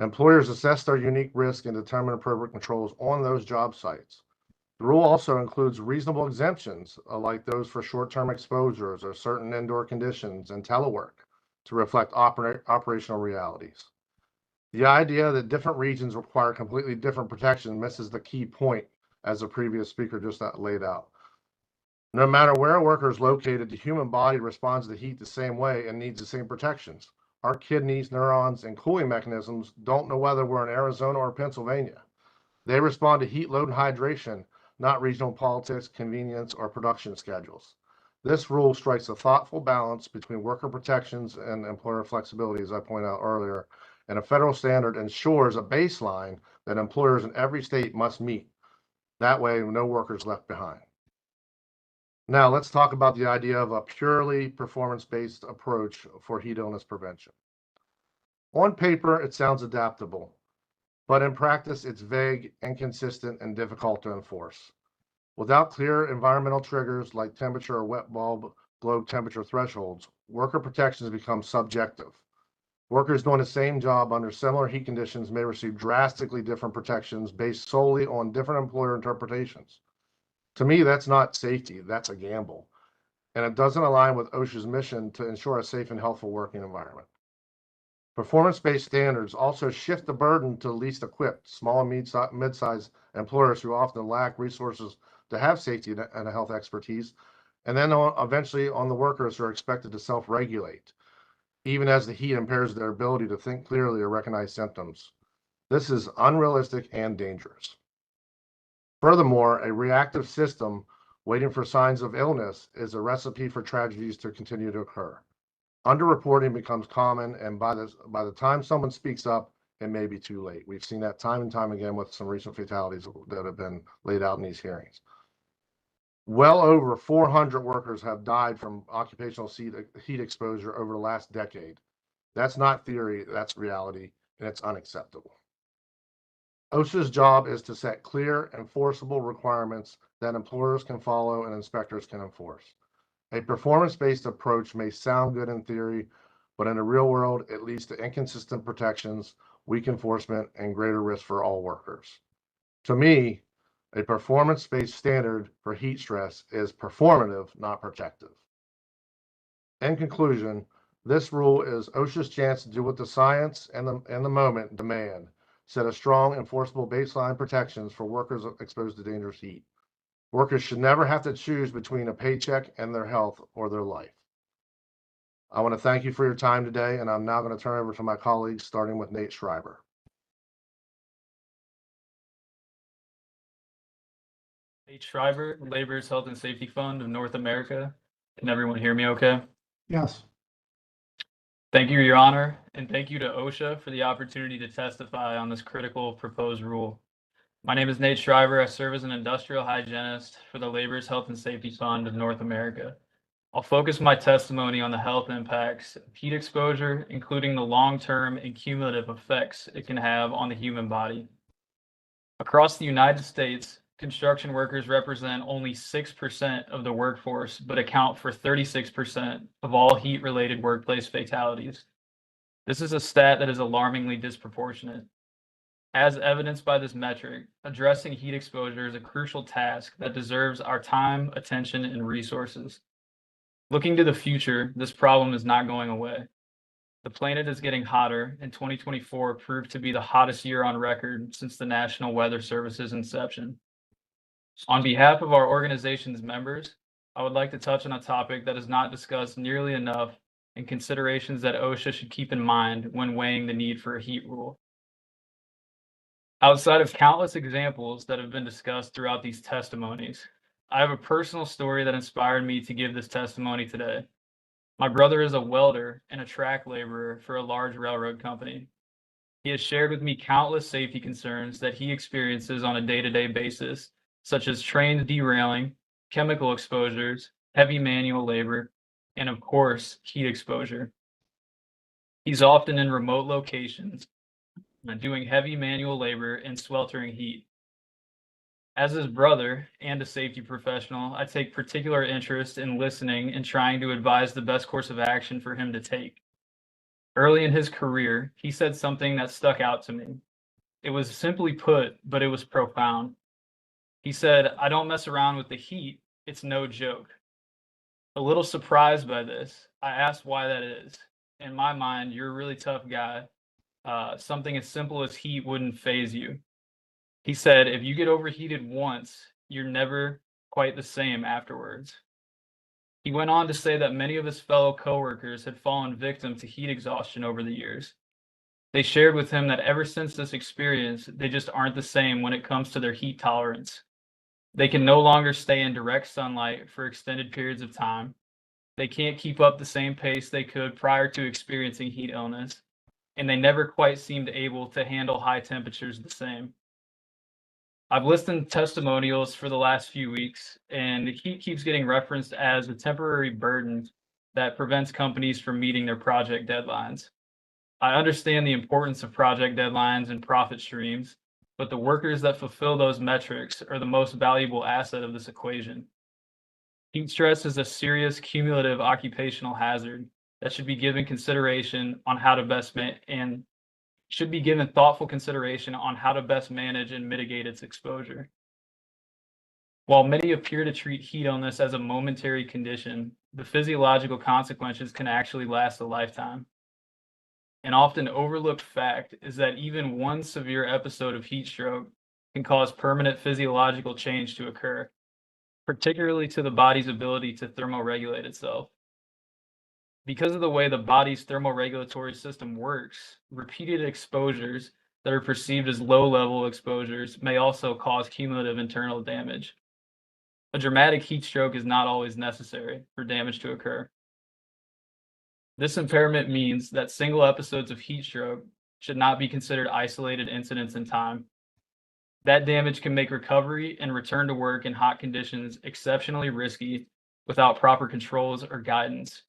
Employers assess their unique risk and determine appropriate controls on those job sites. The rule also includes reasonable exemptions, like those for short-term exposures or certain indoor conditions and telework, to reflect operational realities. The idea that different regions require completely different protection misses the key point, as the previous speaker just laid out. No matter where a worker is located, the human body responds to heat the same way and needs the same protections. Our kidneys, neurons, and cooling mechanisms don't know whether we're in Arizona or Pennsylvania. They respond to heat load and hydration, not regional politics, convenience, or production schedules. This rule strikes a thoughtful balance between worker protections and employer flexibility, as I pointed out earlier, and a federal standard ensures a baseline that employers in every state must meet. That way, no workers left behind. Now, let's talk about the idea of a purely performance-based approach for heat illness prevention. On paper, it sounds adaptable, but in practice, it's vague, inconsistent, and difficult to enforce. Without clear environmental triggers like temperature or wet bulb globe temperature thresholds, worker protections become subjective. Workers doing the same job under similar heat conditions may receive drastically different protections based solely on different employer interpretations. To me, that's not safety, that's a gamble. And it doesn't align with OSHA's mission to ensure a safe and healthful working environment. Performance-based standards also shift the burden to the least equipped, small and mid-sized employers who often lack resources to have safety and health expertise, and then eventually on the workers who are expected to self-regulate, even as the heat impairs their ability to think clearly or recognize symptoms. This is unrealistic and dangerous. Furthermore, a reactive system waiting for signs of illness is a recipe for tragedies to continue to occur. Underreporting becomes common, and by the time someone speaks up, it may be too late. We've seen that time and time again with some recent fatalities that have been laid out in these hearings. Well over 400 workers have died from occupational heat exposure over the last decade. That's not theory, that's reality, and it's unacceptable. OSHA's job is to set clear, enforceable requirements that employers can follow and inspectors can enforce. A performance-based approach may sound good in theory, but in the real world, it leads to inconsistent protections, weak enforcement, and greater risk for all workers. To me, a performance-based standard for heat stress is performative, not protective. In conclusion, this rule is OSHA's chance to do what the science and the moment demand: set a strong, enforceable baseline protections for workers exposed to dangerous heat. Workers should never have to choose between a paycheck and their health or their life. I want to thank you for your time today, and I'm now going to turn over to my colleagues, starting with Nate Schreiber. Nate Schreiber, Labor's Health and Safety Fund of North America. Can everyone hear me okay? Yes. Thank you, Your Honor, and thank you to OSHA for the opportunity to testify on this critical proposed rule. My name is Nate Schreiber. I serve as an industrial hygienist for the Labor's Health and Safety Fund of North America. I'll focus my testimony on the health impacts of heat exposure, including the long-term and cumulative effects it can have on the human body. Across the United States, construction workers represent only 6% of the workforce, but account for 36% of all heat-related workplace fatalities. This is a stat that is alarmingly disproportionate. As evidenced by this metric, addressing heat exposure is a crucial task that deserves our time, attention, and resources. Looking to the future, this problem is not going away. The planet is getting hotter, and 2024 proved to be the hottest year on record since the National Weather Service's inception. On behalf of our organization's members, I would like to touch on a topic that is not discussed nearly enough and considerations that OSHA should keep in mind when weighing the need for a heat rule. Outside of countless examples that have been discussed throughout these testimonies, I have a personal story that inspired me to give this testimony today. My brother is a welder and a track laborer for a large railroad company. He has shared with me countless safety concerns that he experiences on a day-to-day basis, such as trains derailing, chemical exposures, heavy manual labor, and of course, heat exposure. He's often in remote locations doing heavy manual labor in sweltering heat. As his brother and a safety professional, I take particular interest in listening and trying to advise the best course of action for him to take. Early in his career, he said something that stuck out to me. It was simply put, but it was profound. He said, "I don't mess around with the heat. It's no joke." A little surprised by this, I asked why that is. In my mind, you're a really tough guy. Something as simple as heat wouldn't faze you. He said, "If you get overheated once, you're never quite the same afterwards." He went on to say that many of his fellow coworkers had fallen victim to heat exhaustion over the years. They shared with him that ever since this experience, they just aren't the same when it comes to their heat tolerance. They can no longer stay in direct sunlight for extended periods of time. They can't keep up the same pace they could prior to experiencing heat illness, and they never quite seemed able to handle high temperatures the same. I've listened to testimonials for the last few weeks, and the heat keeps getting referenced as a temporary burden that prevents companies from meeting their project deadlines. I understand the importance of project deadlines and profit streams, but the workers that fulfill those metrics are the most valuable asset of this equation. Heat stress is a serious cumulative occupational hazard that should be given consideration on how to best should be given thoughtful consideration on how to best manage and mitigate its exposure. While many appear to treat heat illness as a momentary condition, the physiological consequences can actually last a lifetime. An often overlooked fact is that even one severe episode of heat stroke can cause permanent physiological change to occur, particularly to the body's ability to thermoregulate itself. Because of the way the body's thermoregulatory system works, repeated exposures that are perceived as low-level exposures may also cause cumulative internal damage. A dramatic heat stroke is not always necessary for damage to occur. This impairment means that single episodes of heat stroke should not be considered isolated incidents in time. That damage can make recovery and return to work in hot conditions exceptionally risky without proper controls or guidance.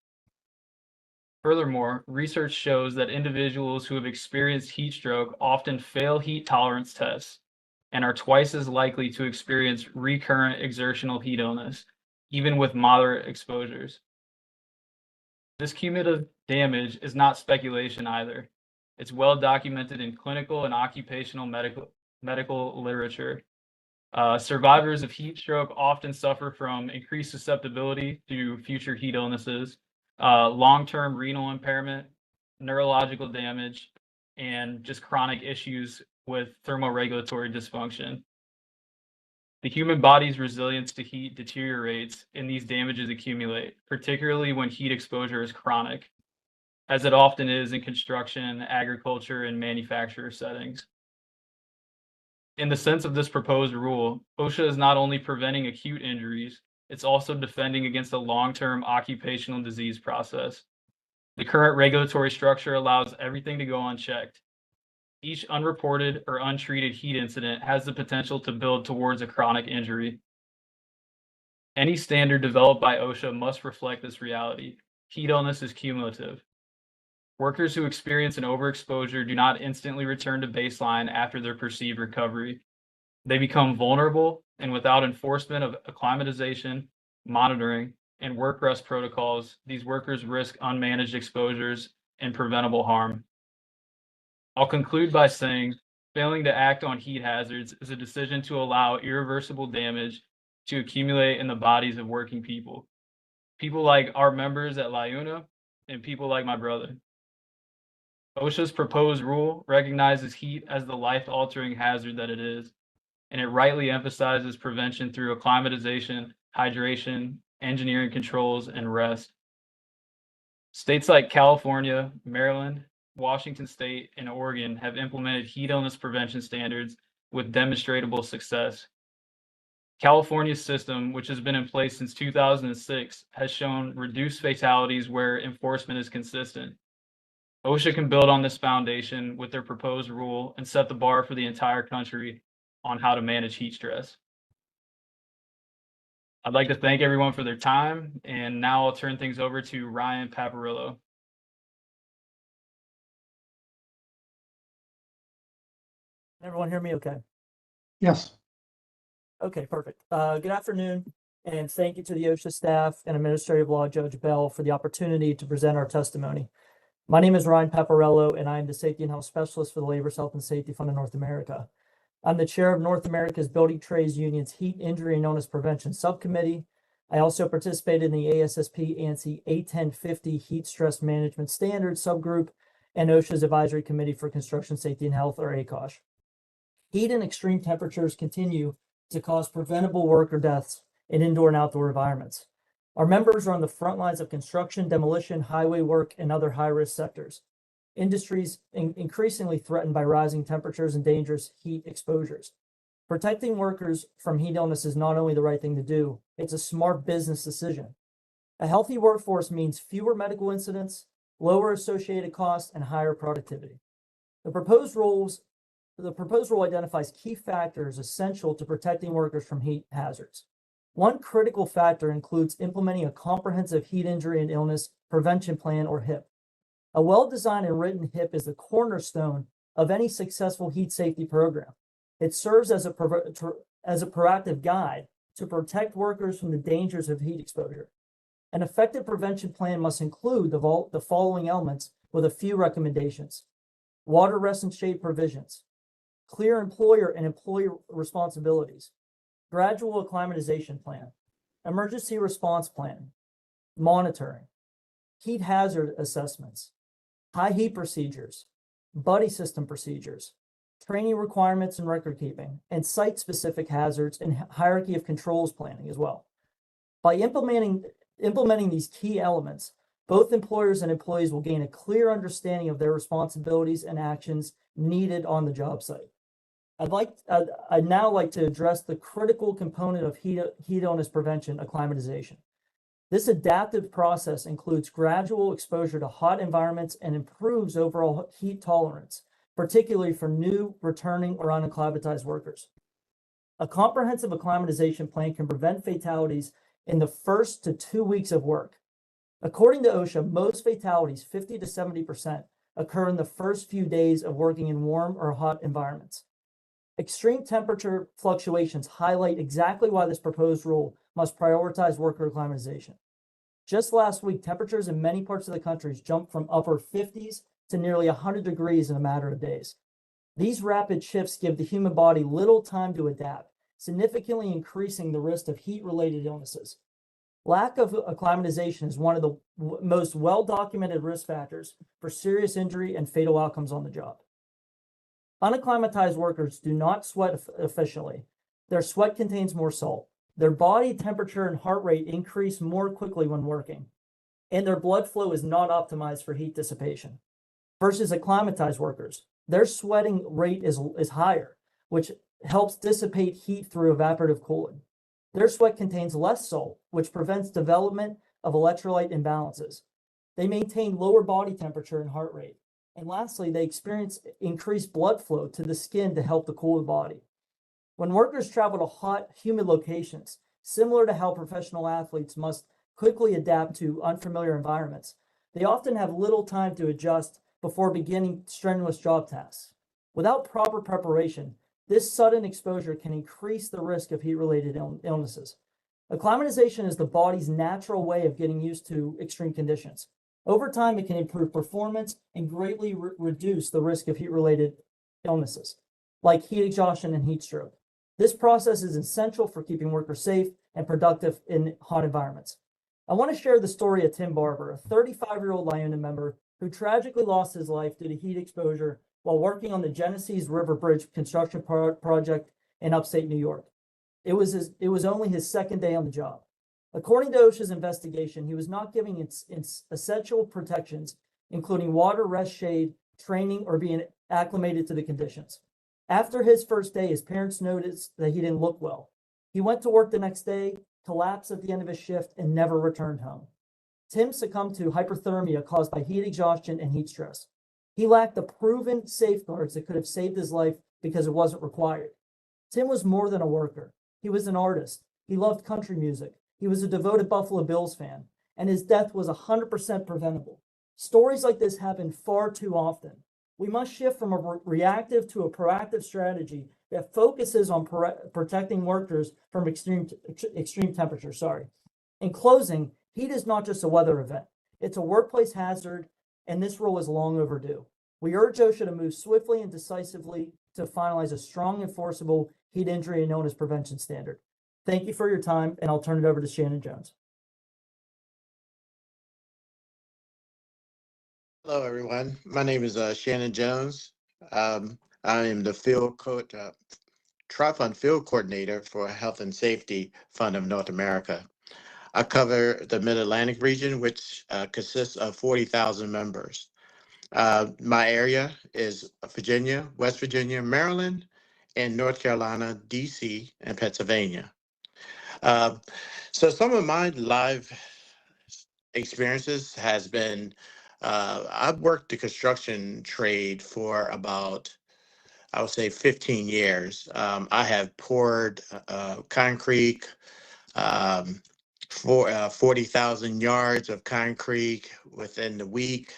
Furthermore, research shows that individuals who have experienced heat stroke often fail heat tolerance tests and are twice as likely to experience recurrent exertional heat illness, even with moderate exposures. This cumulative damage is not speculation either. It's well documented in clinical and occupational medical literature. Survivors of heat stroke often suffer from increased susceptibility to future heat illnesses, long-term renal impairment, neurological damage, and just chronic issues with thermoregulatory dysfunction. The human body's resilience to heat deteriorates and these damages accumulate, particularly when heat exposure is chronic, as it often is in construction, agriculture, and manufacturer settings. In the sense of this proposed rule, OSHA is not only preventing acute injuries, it's also defending against a long-term occupational disease process. The current regulatory structure allows everything to go unchecked. Each unreported or untreated heat incident has the potential to build towards a chronic injury. Any standard developed by OSHA must reflect this reality. Heat illness is cumulative. Workers who experience an overexposure do not instantly return to baseline after their perceived recovery. They become vulnerable, and without enforcement of acclimatization, monitoring, and work rest protocols, these workers risk unmanaged exposures and preventable harm. I'll conclude by saying, failing to act on heat hazards is a decision to allow irreversible damage to accumulate in the bodies of working people. People like our members at LIUNA and people like my brother. OSHA's proposed rule recognizes heat as the life-altering hazard that it is, and it rightly emphasizes prevention through acclimatization, hydration, engineering controls, and rest. States like California, Maryland, Washington State, and Oregon have implemented heat illness prevention standards with demonstrable success. California's system, which has been in place since 2006, has shown reduced fatalities where enforcement is consistent. OSHA can build on this foundation with their proposed rule and set the bar for the entire country on how to manage heat stress. I'd like to thank everyone for their time, and now I'll turn things over to Ryan Paparillo. Everyone hear me okay? Yes. Okay, perfect. Good afternoon, and thank you to the OSHA staff and Administrative Law Judge Bell for the opportunity to present our testimony. My name is Ryan Paparello, and I am the Safety and Health Specialist for the Labor Health and Safety Fund of North America. I'm the chair of North America's Building Trades Union's Heat Injury and Illness Prevention Subcommittee. I also participated in the ASSP ANSI 81050 Heat Stress Management Standards Subgroup and OSHA's Advisory Committee for Construction Safety and Health, or ACOSH. Heat and extreme temperatures continue to cause preventable worker deaths in indoor and outdoor environments. Our members are on the front lines of construction, demolition, highway work, and other high-risk sectors. Industries increasingly threatened by rising temperatures and dangerous heat exposures. Protecting workers from heat illness is not only the right thing to do, it's a smart business decision. A healthy workforce means fewer medical incidents, lower associated costs, and higher productivity. The proposed rule identifies key factors essential to protecting workers from heat hazards. One critical factor includes implementing a comprehensive heat injury and illness prevention plan, or HIP. A well-designed and written HIP is the cornerstone of any successful heat safety program. It serves as a proactive guide to protect workers from the dangers of heat exposure. An effective prevention plan must include the following elements with a few recommendations: water, rest, and shade provisions, clear employer and employee responsibilities, gradual acclimatization plan, emergency response plan, monitoring, heat hazard assessments, high heat procedures, buddy system procedures, training requirements and record keeping, and site-specific hazards and hierarchy of controls planning as well. By implementing these key elements, both employers and employees will gain a clear understanding of their responsibilities and actions needed on the job site. I'd now like to address the critical component of heat illness prevention, acclimatization. This adaptive process includes gradual exposure to hot environments and improves overall heat tolerance, particularly for new, returning, or unacclimatized workers. A comprehensive acclimatization plan can prevent fatalities in the first to 2 weeks of work. According to OSHA, most fatalities, 50 to 70%, occur in the first few days of working in warm or hot environments. Extreme temperature fluctuations highlight exactly why this proposed rule must prioritize worker acclimatization. Just last week, temperatures in many parts of the country jumped from upper 50s to nearly 100 degrees in a matter of days. These rapid shifts give the human body little time to adapt, significantly increasing the risk of heat-related illnesses. Lack of acclimatization is one of the most well-documented risk factors for serious injury and fatal outcomes on the job. Unacclimatized workers do not sweat efficiently. Their sweat contains more salt. Their body temperature and heart rate increase more quickly when working, and their blood flow is not optimized for heat dissipation. Versus acclimatized workers, their sweating rate is higher, which helps dissipate heat through evaporative cooling. Their sweat contains less salt, which prevents development of electrolyte imbalances. They maintain lower body temperature and heart rate. And lastly, they experience increased blood flow to the skin to help to cool the body. When workers travel to hot, humid locations, similar to how professional athletes must quickly adapt to unfamiliar environments, they often have little time to adjust before beginning strenuous job tasks. Without proper preparation, this sudden exposure can increase the risk of heat-related illnesses. Acclimatization is the body's natural way of getting used to extreme conditions. Over time, it can improve performance and greatly reduce the risk of heat-related illnesses, like heat exhaustion and heat stroke. This process is essential for keeping workers safe and productive in hot environments. I want to share the story of Tim Barber, a 35-year-old Lyona member who tragically lost his life due to heat exposure while working on the Genesee River Bridge construction project in upstate New York. It was only his second day on the job. According to OSHA's investigation, he was not giving its essential protections, including water, rest, shade, training, or being acclimated to the conditions. After his first day, his parents noticed that he didn't look well. He went to work the next day, collapsed at the end of his shift, and never returned home. Tim succumbed to hyperthermia caused by heat exhaustion and heat stress. He lacked the proven safeguards that could have saved his life because it wasn't required. Tim was more than a worker. He was an artist. He loved country music. He was a devoted Buffalo Bills fan, and his death was 100% preventable. Stories like this happen far too often. We must shift from a reactive to a proactive strategy that focuses on protecting workers from extreme temperatures. In closing, heat is not just a weather event. It's a workplace hazard, and this rule is long overdue. We urge OSHA to move swiftly and decisively to finalize a strong, enforceable heat injury and illness prevention standard. Thank you for your time, and I'll turn it over to Shannon Jones. Hello, everyone. My name is Shannon Jones. I am the Tri-Fund Field Coordinator for Health and Safety Fund of North America. I cover the Mid-Atlantic region, which consists of 40,000 members. My area is Virginia, West Virginia, Maryland, and North Carolina, DC, and Pennsylvania. So some of my live experiences has been, I've worked the construction trade for about, I would say 15 years. I have poured concrete, for 40,000 yards of concrete within the week.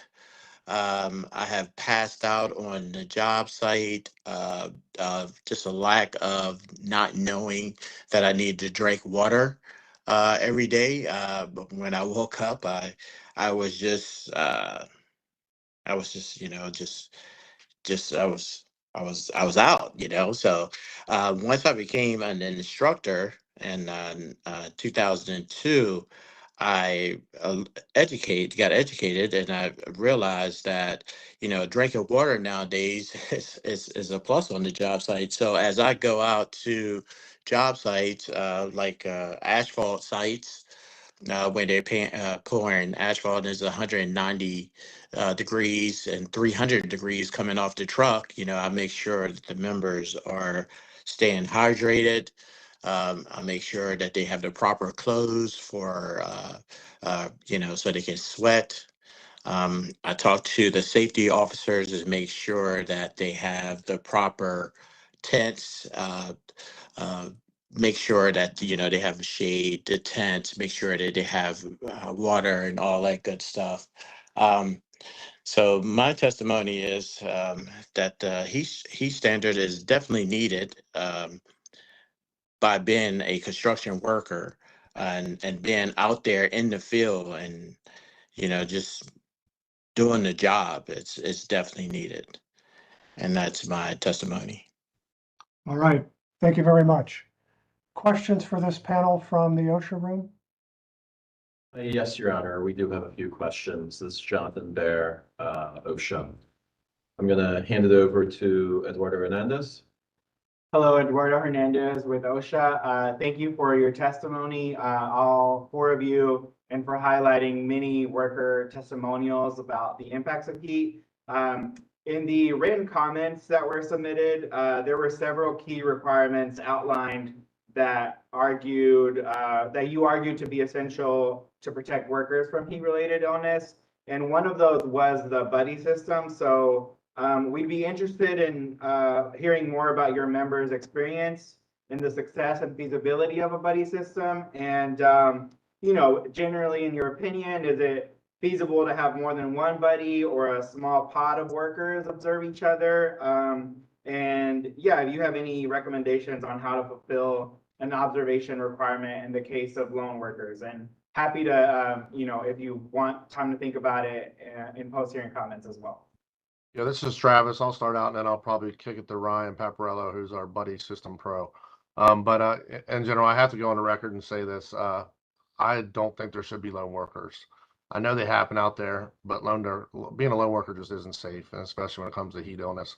I have passed out on the job site, just a lack of not knowing that I need to drink water every day. But when I woke up, I was just, you know, I was out, you know. So once I became an instructor in 2002, I got educated, and I realized that, you know, drinking water nowadays is a plus on the job site. So as I go out to job sites, like asphalt sites, when they're pouring asphalt is 190 degrees and 300 degrees coming off the truck, you know, I make sure that the members are staying hydrated. I make sure that they have the proper clothes for, you know, so they can sweat. I talk to the safety officers to make sure that they have the proper tents, uh, make sure that, you know, they have shade, the tents, make sure that they have water and all that good stuff. So my testimony is that heat standard is definitely needed, by being a construction worker and being out there in the field and, you know, just doing the job. It's definitely needed. And that's my testimony. All right. Thank you very much. Questions for this panel from the OSHA room? Yes, Your Honor, we do have a few questions. This is Jonathan Bear, OSHA. I'm going to hand it over to Eduardo Hernandez. Hello, Eduardo Hernandez with OSHA. Thank you for your testimony, all four of you, and for highlighting many worker testimonials about the impacts of heat. In the written comments that were submitted, there were several key requirements outlined that you argued to be essential to protect workers from heat-related illness. And one of those was the buddy system. So we'd be interested in hearing more about your members' experience in the success and feasibility of a buddy system. And, you know, generally, in your opinion, is it feasible to have more than one buddy or a small pod of workers observe each other? And yeah, if you have any recommendations on how to fulfill an observation requirement in the case of lone workers, and happy to, you know, if you want time to think about it in post-hearing comments as well. Yeah, this is Travis. I'll start out and then I'll probably kick it to Ryan Paparello, who's our buddy system pro. But in general, I have to go on the record and say this. I don't think there should be lone workers. I know they happen out there, but being a lone worker just isn't safe, and especially when it comes to heat illness.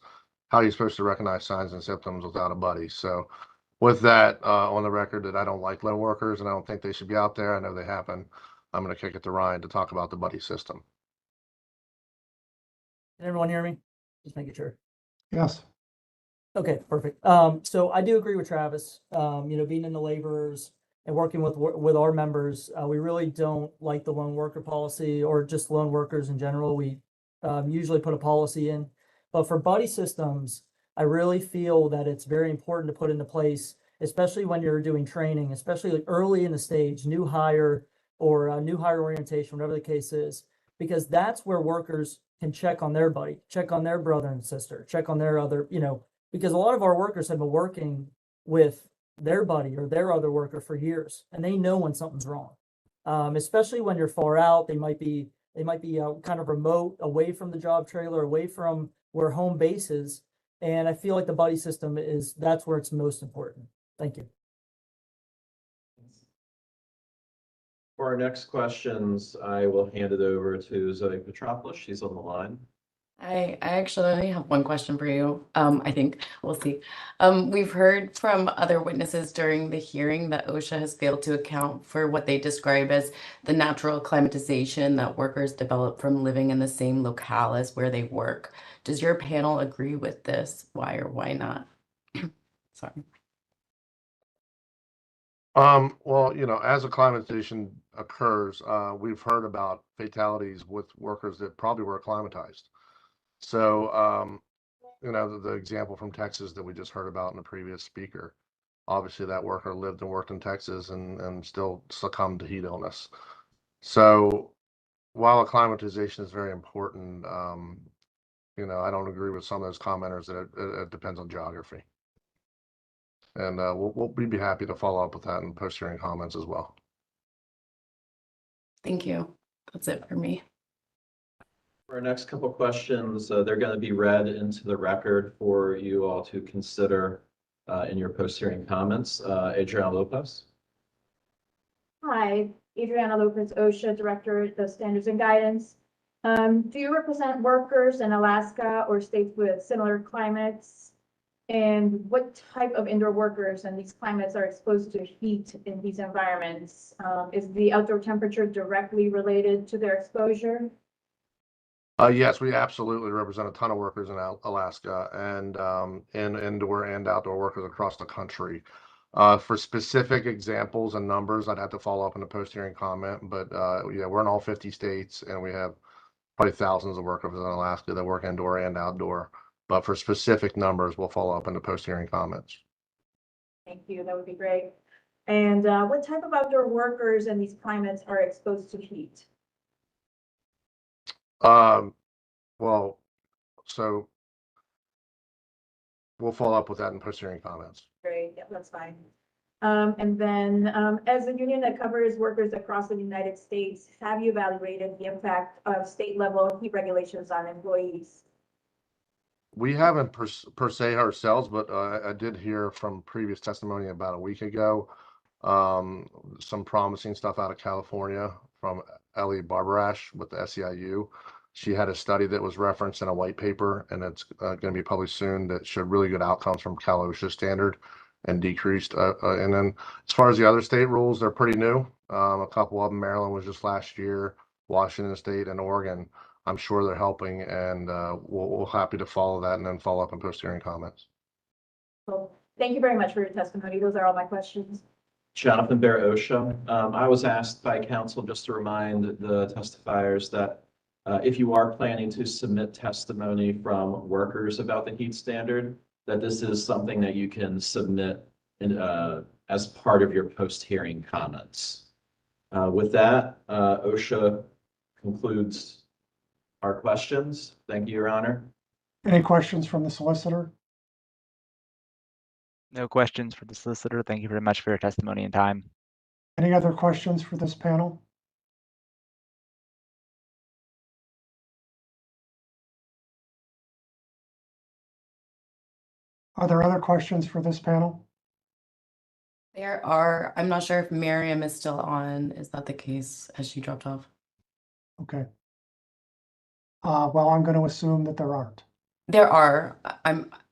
How are you supposed to recognize signs and symptoms without a buddy? So with that on the record that I don't like lone workers and I don't think they should be out there, I know they happen. I'm going to kick it to Ryan to talk about the buddy system. Can everyone hear me? Just making sure. Yes. Okay, perfect. So I do agree with Travis. You know, being in the laborers and working with our members, we really don't like the lone worker policy or just lone workers in general. We usually put a policy in, but for buddy systems, I really feel that it's very important to put into place, especially when you're doing training, especially like early in the stage, new hire or new hire orientation, whatever the case is, because that's where workers can check on their buddy, check on their brother and sister, check on their other, because a lot of our workers have been working with their buddy or their other worker for years, and they know when something's wrong. Especially when you're far out, they might be kind of remote, away from the job trailer, away from where home base is. And I feel like the buddy system that's where it's most important. Thank you. For our next questions, I will hand it over to Zoe Petropoulos. She's on the line. I actually have one question for you. I think we'll see. We've heard from other witnesses during the hearing that OSHA has failed to account for what they describe as the natural acclimatization that workers develop from living in the same locale as where they work. Does your panel agree with this? Why or why not? Sorry. Well, as acclimatization occurs, we've heard about fatalities with workers that probably were acclimatized. So, the example from Texas that we just heard about in the previous speaker, obviously that worker lived and worked in Texas and still succumbed to heat illness. So while acclimatization is very important, I don't agree with some of those commenters that it depends on geography. And we'd be happy to follow up with that in post-hearing comments as well. Thank you. That's it for me. For our next couple questions, they're going to be read into the record for you all to consider in your post-hearing comments. Adriana Lopez. Hi, Adriana Lopez, OSHA Director of Standards and Guidance. Do you represent workers in Alaska or states with similar climates? And what type of indoor workers in these climates are exposed to heat in these environments? Is the outdoor temperature directly related to their exposure? Yes, we absolutely represent a ton of workers in Alaska and in indoor and outdoor workers across the country. For specific examples and numbers, I'd have to follow up in a post-hearing comment. But yeah, we're in all 50 states, and we have probably thousands of workers in Alaska that work indoor and outdoor. But for specific numbers, we'll follow up in the post-hearing comments. Thank you. That would be great. And what type of outdoor workers in these climates are exposed to heat? Well, so we'll follow up with that in post-hearing comments. Great. Yeah, that's fine. And then as a union that covers workers across the United States, have you evaluated the impact of state level heat regulations on employees? We haven't per se ourselves, but I did hear from previous testimony about a week ago, some promising stuff out of California from Ellie Barbarash with the SEIU. She had a study that was referenced in a white paper, and it's going to be published soon, that showed really good outcomes from Cal OSHA standard and decreased. And then as far as the other state rules, they're pretty new. A couple of them, Maryland was just last year, Washington State and Oregon. I'm sure they're helping, and we'll happy to follow that and then follow up in post-hearing comments. Well, thank you very much for your testimony. Those are all my questions. Jonathan Bear, OSHA. I was asked by counsel just to remind the testifiers that if you are planning to submit testimony from workers about the heat standard, that this is something that you can submit as part of your post-hearing comments. With that, OSHA concludes our questions. Thank you, Your Honor. Any questions from the solicitor? No questions for the solicitor. Thank you very much for your testimony and time. Any other questions for this panel? Are there other questions for this panel? There are. I'm not sure if Miriam is still on. Is that the case? Has she dropped off? Okay. Well, I'm going to assume that there aren't. There are.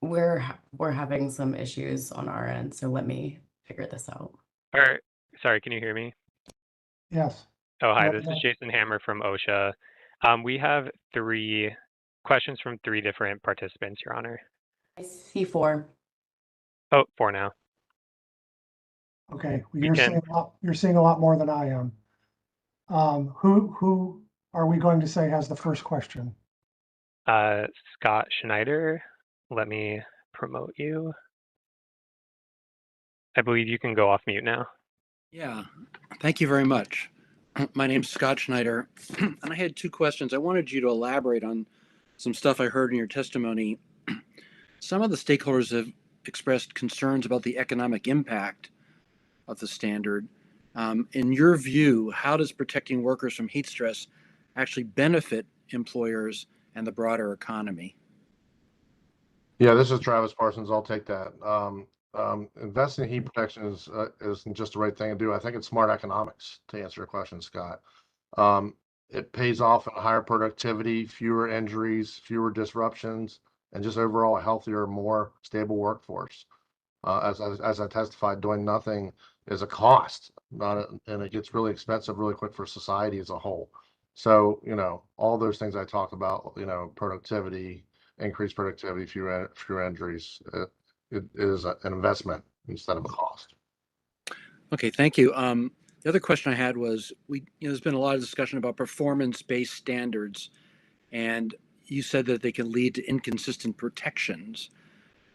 We're having some issues on our end, so let me figure this out. All right. Sorry, can you hear me? Yes. Oh, hi, Yeah, this yeah. is Jason Hammer from OSHA. We have 3 questions from 3 different participants, Your Honor. I see 4. Oh, 4 now. Okay, well, We can- you're seeing a lot more than I am. Who are we going to say has the first question? Scott Schneider, let me promote you. I believe you can go off mute now. Yeah, thank you very much. My name's Scott Schneider, and I had 2 questions. I wanted you to elaborate on some stuff I heard in your testimony. Some of the stakeholders have expressed concerns about the economic impact of the standard. In your view, how does protecting workers from heat stress actually benefit employers and the broader economy? Yeah, this is Travis Parsons. I'll take that. Investing in heat protection isn't just the right thing to do. I think it's smart economics, to answer your question, Scott. It pays off in higher productivity, fewer injuries, fewer disruptions, and just overall a healthier, more stable workforce. As I testified, doing nothing is a cost, and it gets really expensive really quick for society as a whole. So, all those things I talked about, productivity, increased productivity, fewer injuries, it is an investment instead of a cost. Okay, thank you. The other question I had was, there's been a lot of discussion about performance-based standards, and you said that they can lead to inconsistent protections.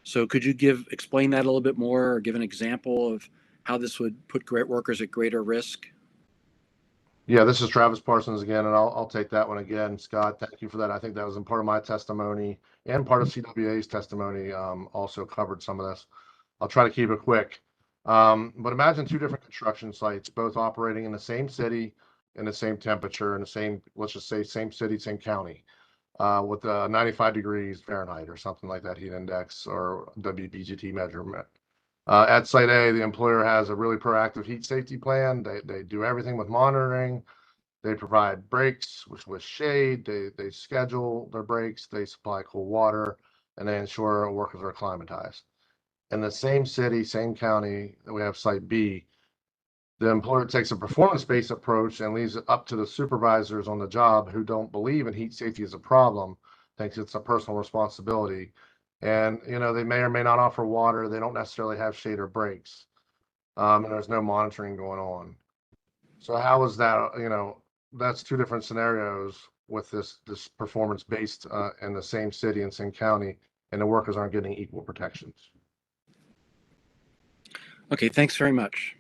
So could you explain that a little bit more, or give an example of how this would put great workers at greater risk? Yeah, this is Travis Parsons again, and I'll take that one again. Scott, thank you for that. I think that was in part of my testimony, and part of CWA's testimony also covered some of this. I'll try to keep it quick. But imagine two different construction sites, both operating in the same city, in the same temperature, in the same, let's just say, same city, same county, with 95 degrees Fahrenheit or something like that heat index or WBGT measurement. At Site A, the employer has a really proactive heat safety plan. They do everything with monitoring. They provide breaks with shade. They schedule their breaks. They supply cool water, and they ensure workers are acclimatized. In the same city, same county, we have Site B. The employer takes a performance-based approach and leaves it up to the supervisors on the job who don't believe in heat safety as a problem, thinks it's a personal responsibility. And, they may or may not offer water. They don't necessarily have shade or breaks. And there's no monitoring going on. So how is that, that's two different scenarios with this performance-based in the same city and same county, and the workers aren't getting equal protections. Okay, thanks very much.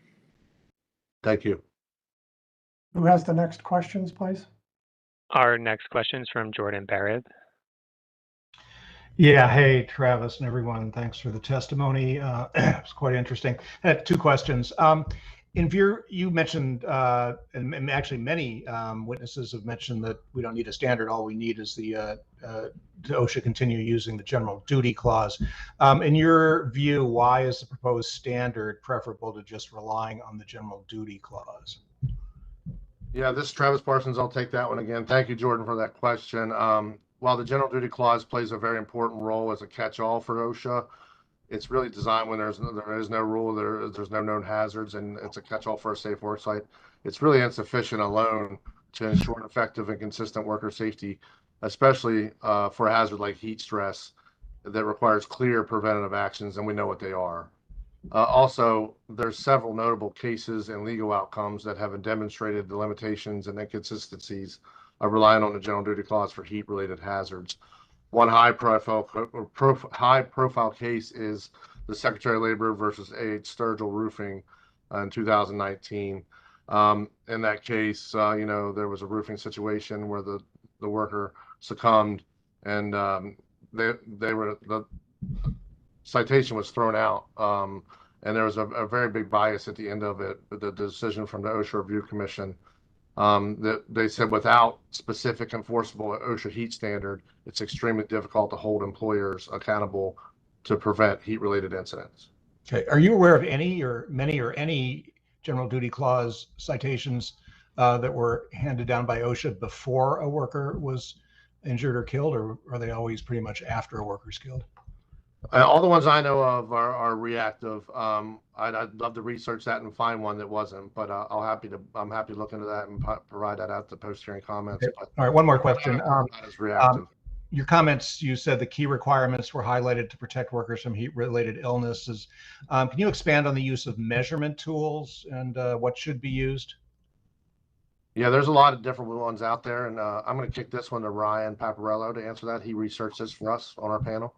Thank you. Who has the next questions, please? Our next question is from Jordan Barrett. Yeah, hey, Travis and everyone. Thanks for the testimony. It's quite interesting. I had two questions. You mentioned, and actually many witnesses have mentioned that we don't need a standard. All we need is the OSHA continue using the general duty clause. In your view, why is the proposed standard preferable to just relying on the general duty clause? Yeah, this is Travis Parsons. I'll take that one again. Thank you, Jordan, for that question. While the general duty clause plays a very important role as a catch-all for OSHA, it's really designed when there is no rule, there's no known hazards, and it's a catch-all for a safe work site. It's really insufficient alone to ensure an effective and consistent worker safety, especially for a hazard like heat stress that requires clear preventative actions, and we know what they are. Also, there's several notable cases and legal outcomes that have demonstrated the limitations and inconsistencies of relying on the general duty clause for heat-related hazards. One high-profile case is the Secretary of Labor versus A.H. Sturgill Roofing in 2019. In that case, there was a roofing situation where the worker succumbed, and the citation was thrown out, and there was a very big bias at the end of it. The decision from the OSHA Review Commission that they said without specific enforceable OSHA heat standard, it's extremely difficult to hold employers accountable to prevent heat-related incidents. Okay. Are you aware of any or many or any general duty clause citations that were handed down by OSHA before a worker was injured or killed, or are they always pretty much after a worker's killed? All the ones I know of are reactive. I'd love to research that and find one that wasn't, but I'm happy to look into that and provide that out to post-hearing comments. Okay. All right, one more question. That is reactive. Your comments, you said the key requirements were highlighted to protect workers from heat-related illnesses. Can you expand on the use of measurement tools and what should be used? Yeah, there's a lot of different ones out there, and I'm going to kick this one to Ryan Paparello to answer that. He researched this for us on our panel.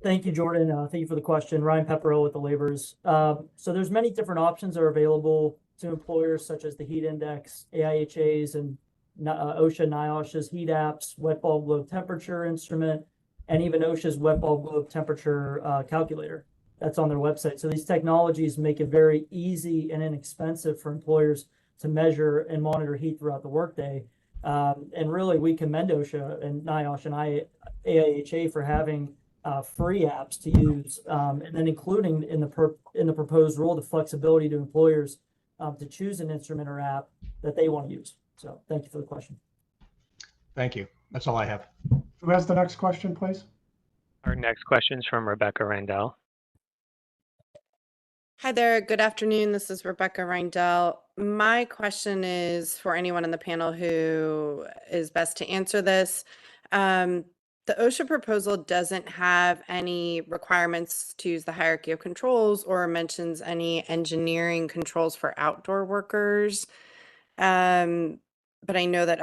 Thank you, Jordan. Thank you for the question. Ryan Pepperell with the Laborers. So there's many different options that are available to employers, such as the heat index, AIHAs, and OSHA NIOSH's heat apps, wet bulb globe temperature instrument, and even OSHA's wet bulb globe temperature calculator that's on their website. So these technologies make it very easy and inexpensive for employers to measure and monitor heat throughout the workday. And really, we commend OSHA and NIOSH and AIHA for having free apps to use, and then including in the proposed rule the flexibility to employers to choose an instrument or app that they want to use. So thank you for the question. Thank you. That's all I have. Who has the next question, please? Our next question is from Rebecca Randall. Hi there. Good afternoon. This is Rebecca Reindell. My question is for anyone on the panel who is best to answer this. The OSHA proposal doesn't have any requirements to use the hierarchy of controls or mentions any engineering controls for outdoor workers. But I know that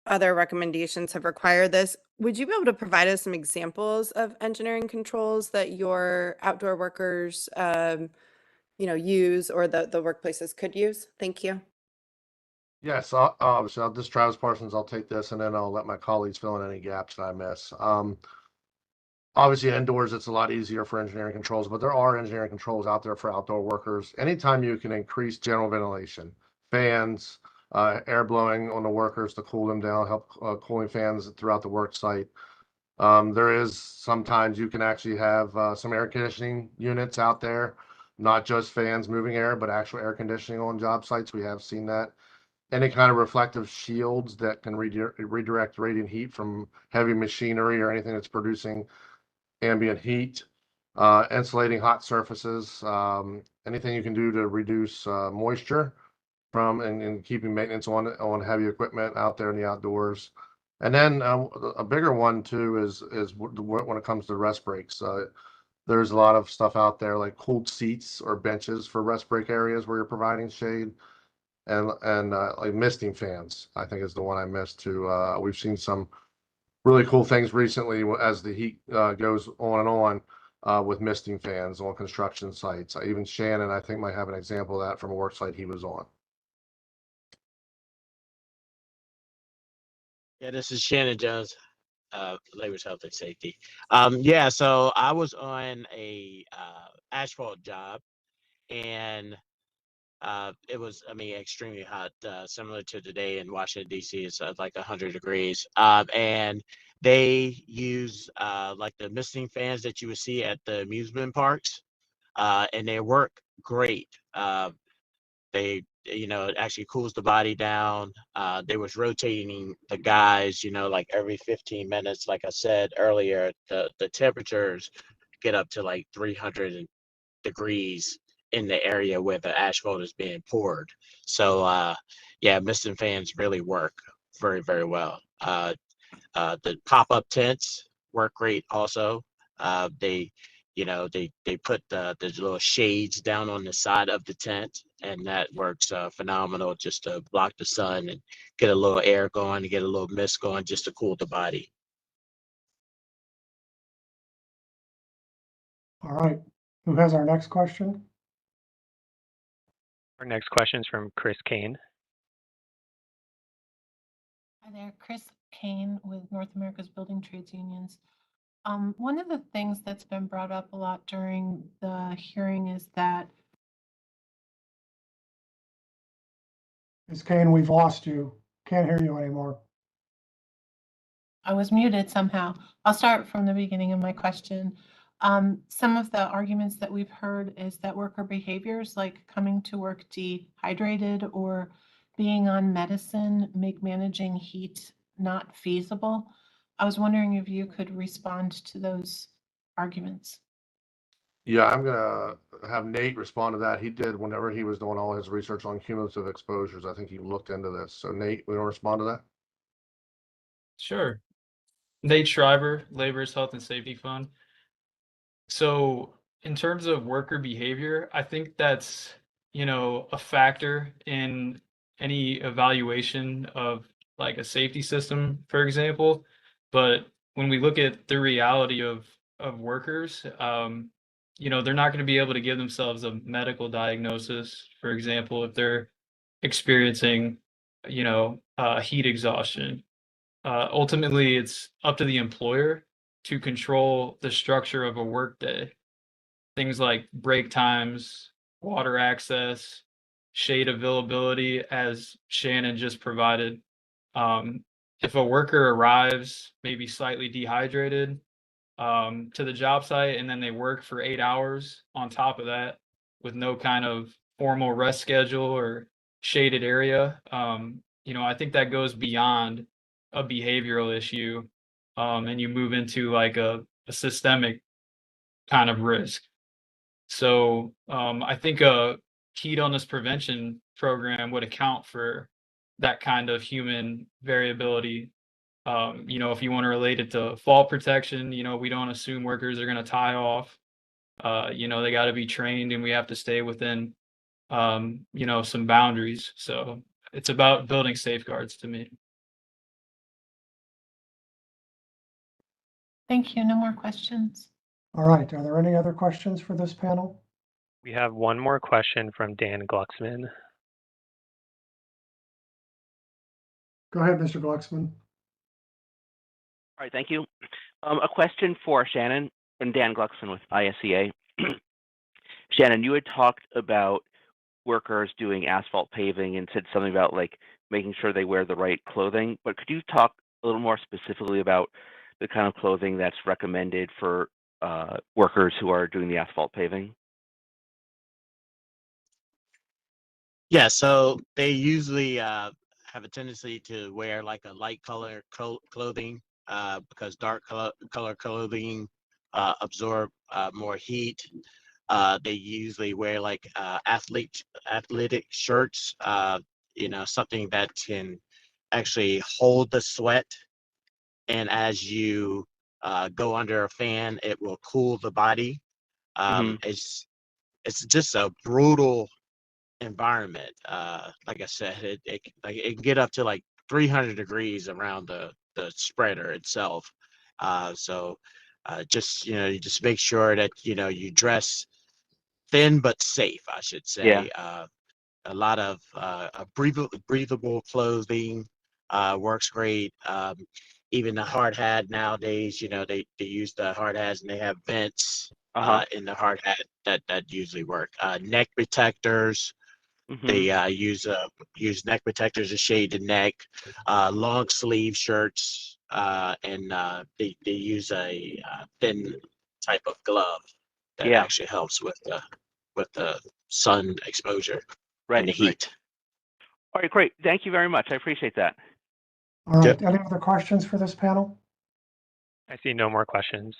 other recommendations have required this. Would you be able to provide us some examples of engineering controls that your outdoor workers, use or the workplaces could use? Thank you. Yes, obviously, this is Travis Parsons. I'll take this, and then I'll let my colleagues fill in any gaps that I miss. Obviously, indoors, it's a lot easier for engineering controls, but there are engineering controls out there for outdoor workers. Anytime you can increase general ventilation, fans, air blowing on the workers to cool them down, help cooling fans throughout the work site. There is sometimes you can actually have some air conditioning units out there, not just fans moving air, but actual air conditioning on job sites. We have seen that. Any kind of reflective shields that can redirect radiant heat from heavy machinery or anything that's producing ambient heat, insulating hot surfaces, anything you can do to reduce moisture from and keeping maintenance on heavy equipment out there in the outdoors. And then a bigger one too is when it comes to rest breaks. There's a lot of stuff out there like cooled seats or benches for rest break areas where you're providing shade. And like misting fans, I think is the one I missed too. We've seen some really cool things recently as the heat goes on and on with misting fans on construction sites. Even Shannon, I think, might have an example of that from a work site he was on. Yeah, this is Shannon Jones, Labor's Health and Safety. Yeah, so I was on a asphalt job, and it was, extremely hot, similar to today in Washington, D.C. It's like 100 degrees. And they use like the misting fans that you would see at the amusement parks, and they work great. It actually cools the body down. They was rotating the guys, like every 15 minutes. Like I said earlier, the temperatures get up to like 300 degrees in the area where the asphalt is being poured. So yeah, misting fans really work very, very well. The pop-up tents work great also. They put the little shades down on the side of the tent, and that works phenomenal just to block the sun and get a little air going and get a little mist going just to cool the body. All right. Who has our next question? Our next question is from Chris Kane. Hi there, Chris Kane with North America's Building Trades Unions. One of the things that's been brought up a lot during the hearing is that Ms. Kane, we've lost you. Can't hear you anymore. I was muted somehow. I'll start from the beginning of my question. Some of the arguments that we've heard is that worker behaviors like coming to work dehydrated or being on medicine make managing heat not feasible. I was wondering if you could respond to those arguments. Yeah, I'm gonna have Nate respond to that. He did whenever he was doing all his research on cumulative exposures. I think he looked into this. So Nate, we want to respond to that? Sure. Nate Schreiber, Labor's Health and Safety Fund. So in terms of worker behavior, I think that's, a factor in any evaluation of like a safety system, for example. But when we look at the reality of workers, they're not going to be able to give themselves a medical diagnosis, for example, if they're experiencing heat exhaustion. Ultimately, it's up to the employer to control the structure of a workday. Things like break times, water access, shade availability, as Shannon just provided. If a worker arrives maybe slightly dehydrated to the job site and then they work for 8 hours on top of that with no kind of formal rest schedule or shaded area, I think that goes beyond a behavioral issue, and you move into like a systemic kind of risk. So I think a heat illness prevention program would account for that kind of human variability. If you want to relate it to fall protection, we don't assume workers are going to tie off. They got to be trained and we have to stay within, some boundaries. So it's about building safeguards to me. Thank you. No more questions. All right, are there any other questions for this panel? We have one more question from Dan Glucksman. Go ahead, Mr. Glucksman. All right, thank you. A question for Shannon and Dan Glucksman with ISEA. Shannon, you had talked about workers doing asphalt paving and said something about like making sure they wear the right clothing, but could you talk a little more specifically about the kind of clothing that's recommended for workers who are doing the asphalt paving? Yeah, so they usually have a tendency to wear like a light color clothing because dark color clothing absorb more heat. They usually wear like athletic shirts, something that can actually hold the sweat. And as you go under a fan, it will cool the body. It's just a brutal environment. Like I said, it can get up to like 300 degrees around the spreader itself. So you just make sure that you dress thin but safe, I should say. Yeah. A lot of breathable clothing works great. Even the hard hat nowadays, they use the hard hats and they have vents in the hard hat that usually work. Neck protectors. They use neck protectors to shade the neck. Long sleeve shirts, and they use a thin type of glove that actually helps with the sun exposure and the heat. All right, great. Thank you very much. I appreciate that. All right, any other questions for this panel? I see no more questions.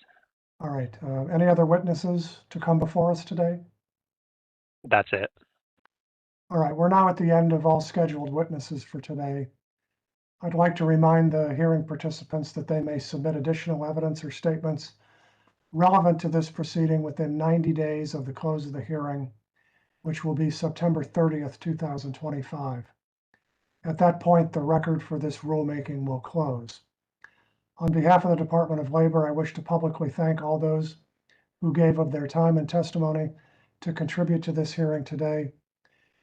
All right, any other witnesses to come before us today? That's it. All right, we're now at the end of all scheduled witnesses for today. I'd like to remind the hearing participants that they may submit additional evidence or statements relevant to this proceeding within 90 days of the close of the hearing, which will be September 30th, 2025. At that point, the record for this rulemaking will close. On behalf of the Department of Labor, I wish to publicly thank all those who gave of their time and testimony to contribute to this hearing today.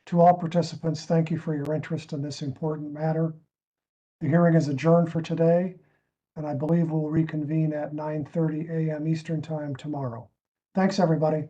To all participants, thank you for your interest in this important matter. The hearing is adjourned for today, and I believe we'll reconvene at 9:30 a.m. Eastern Time tomorrow. Thanks, everybody.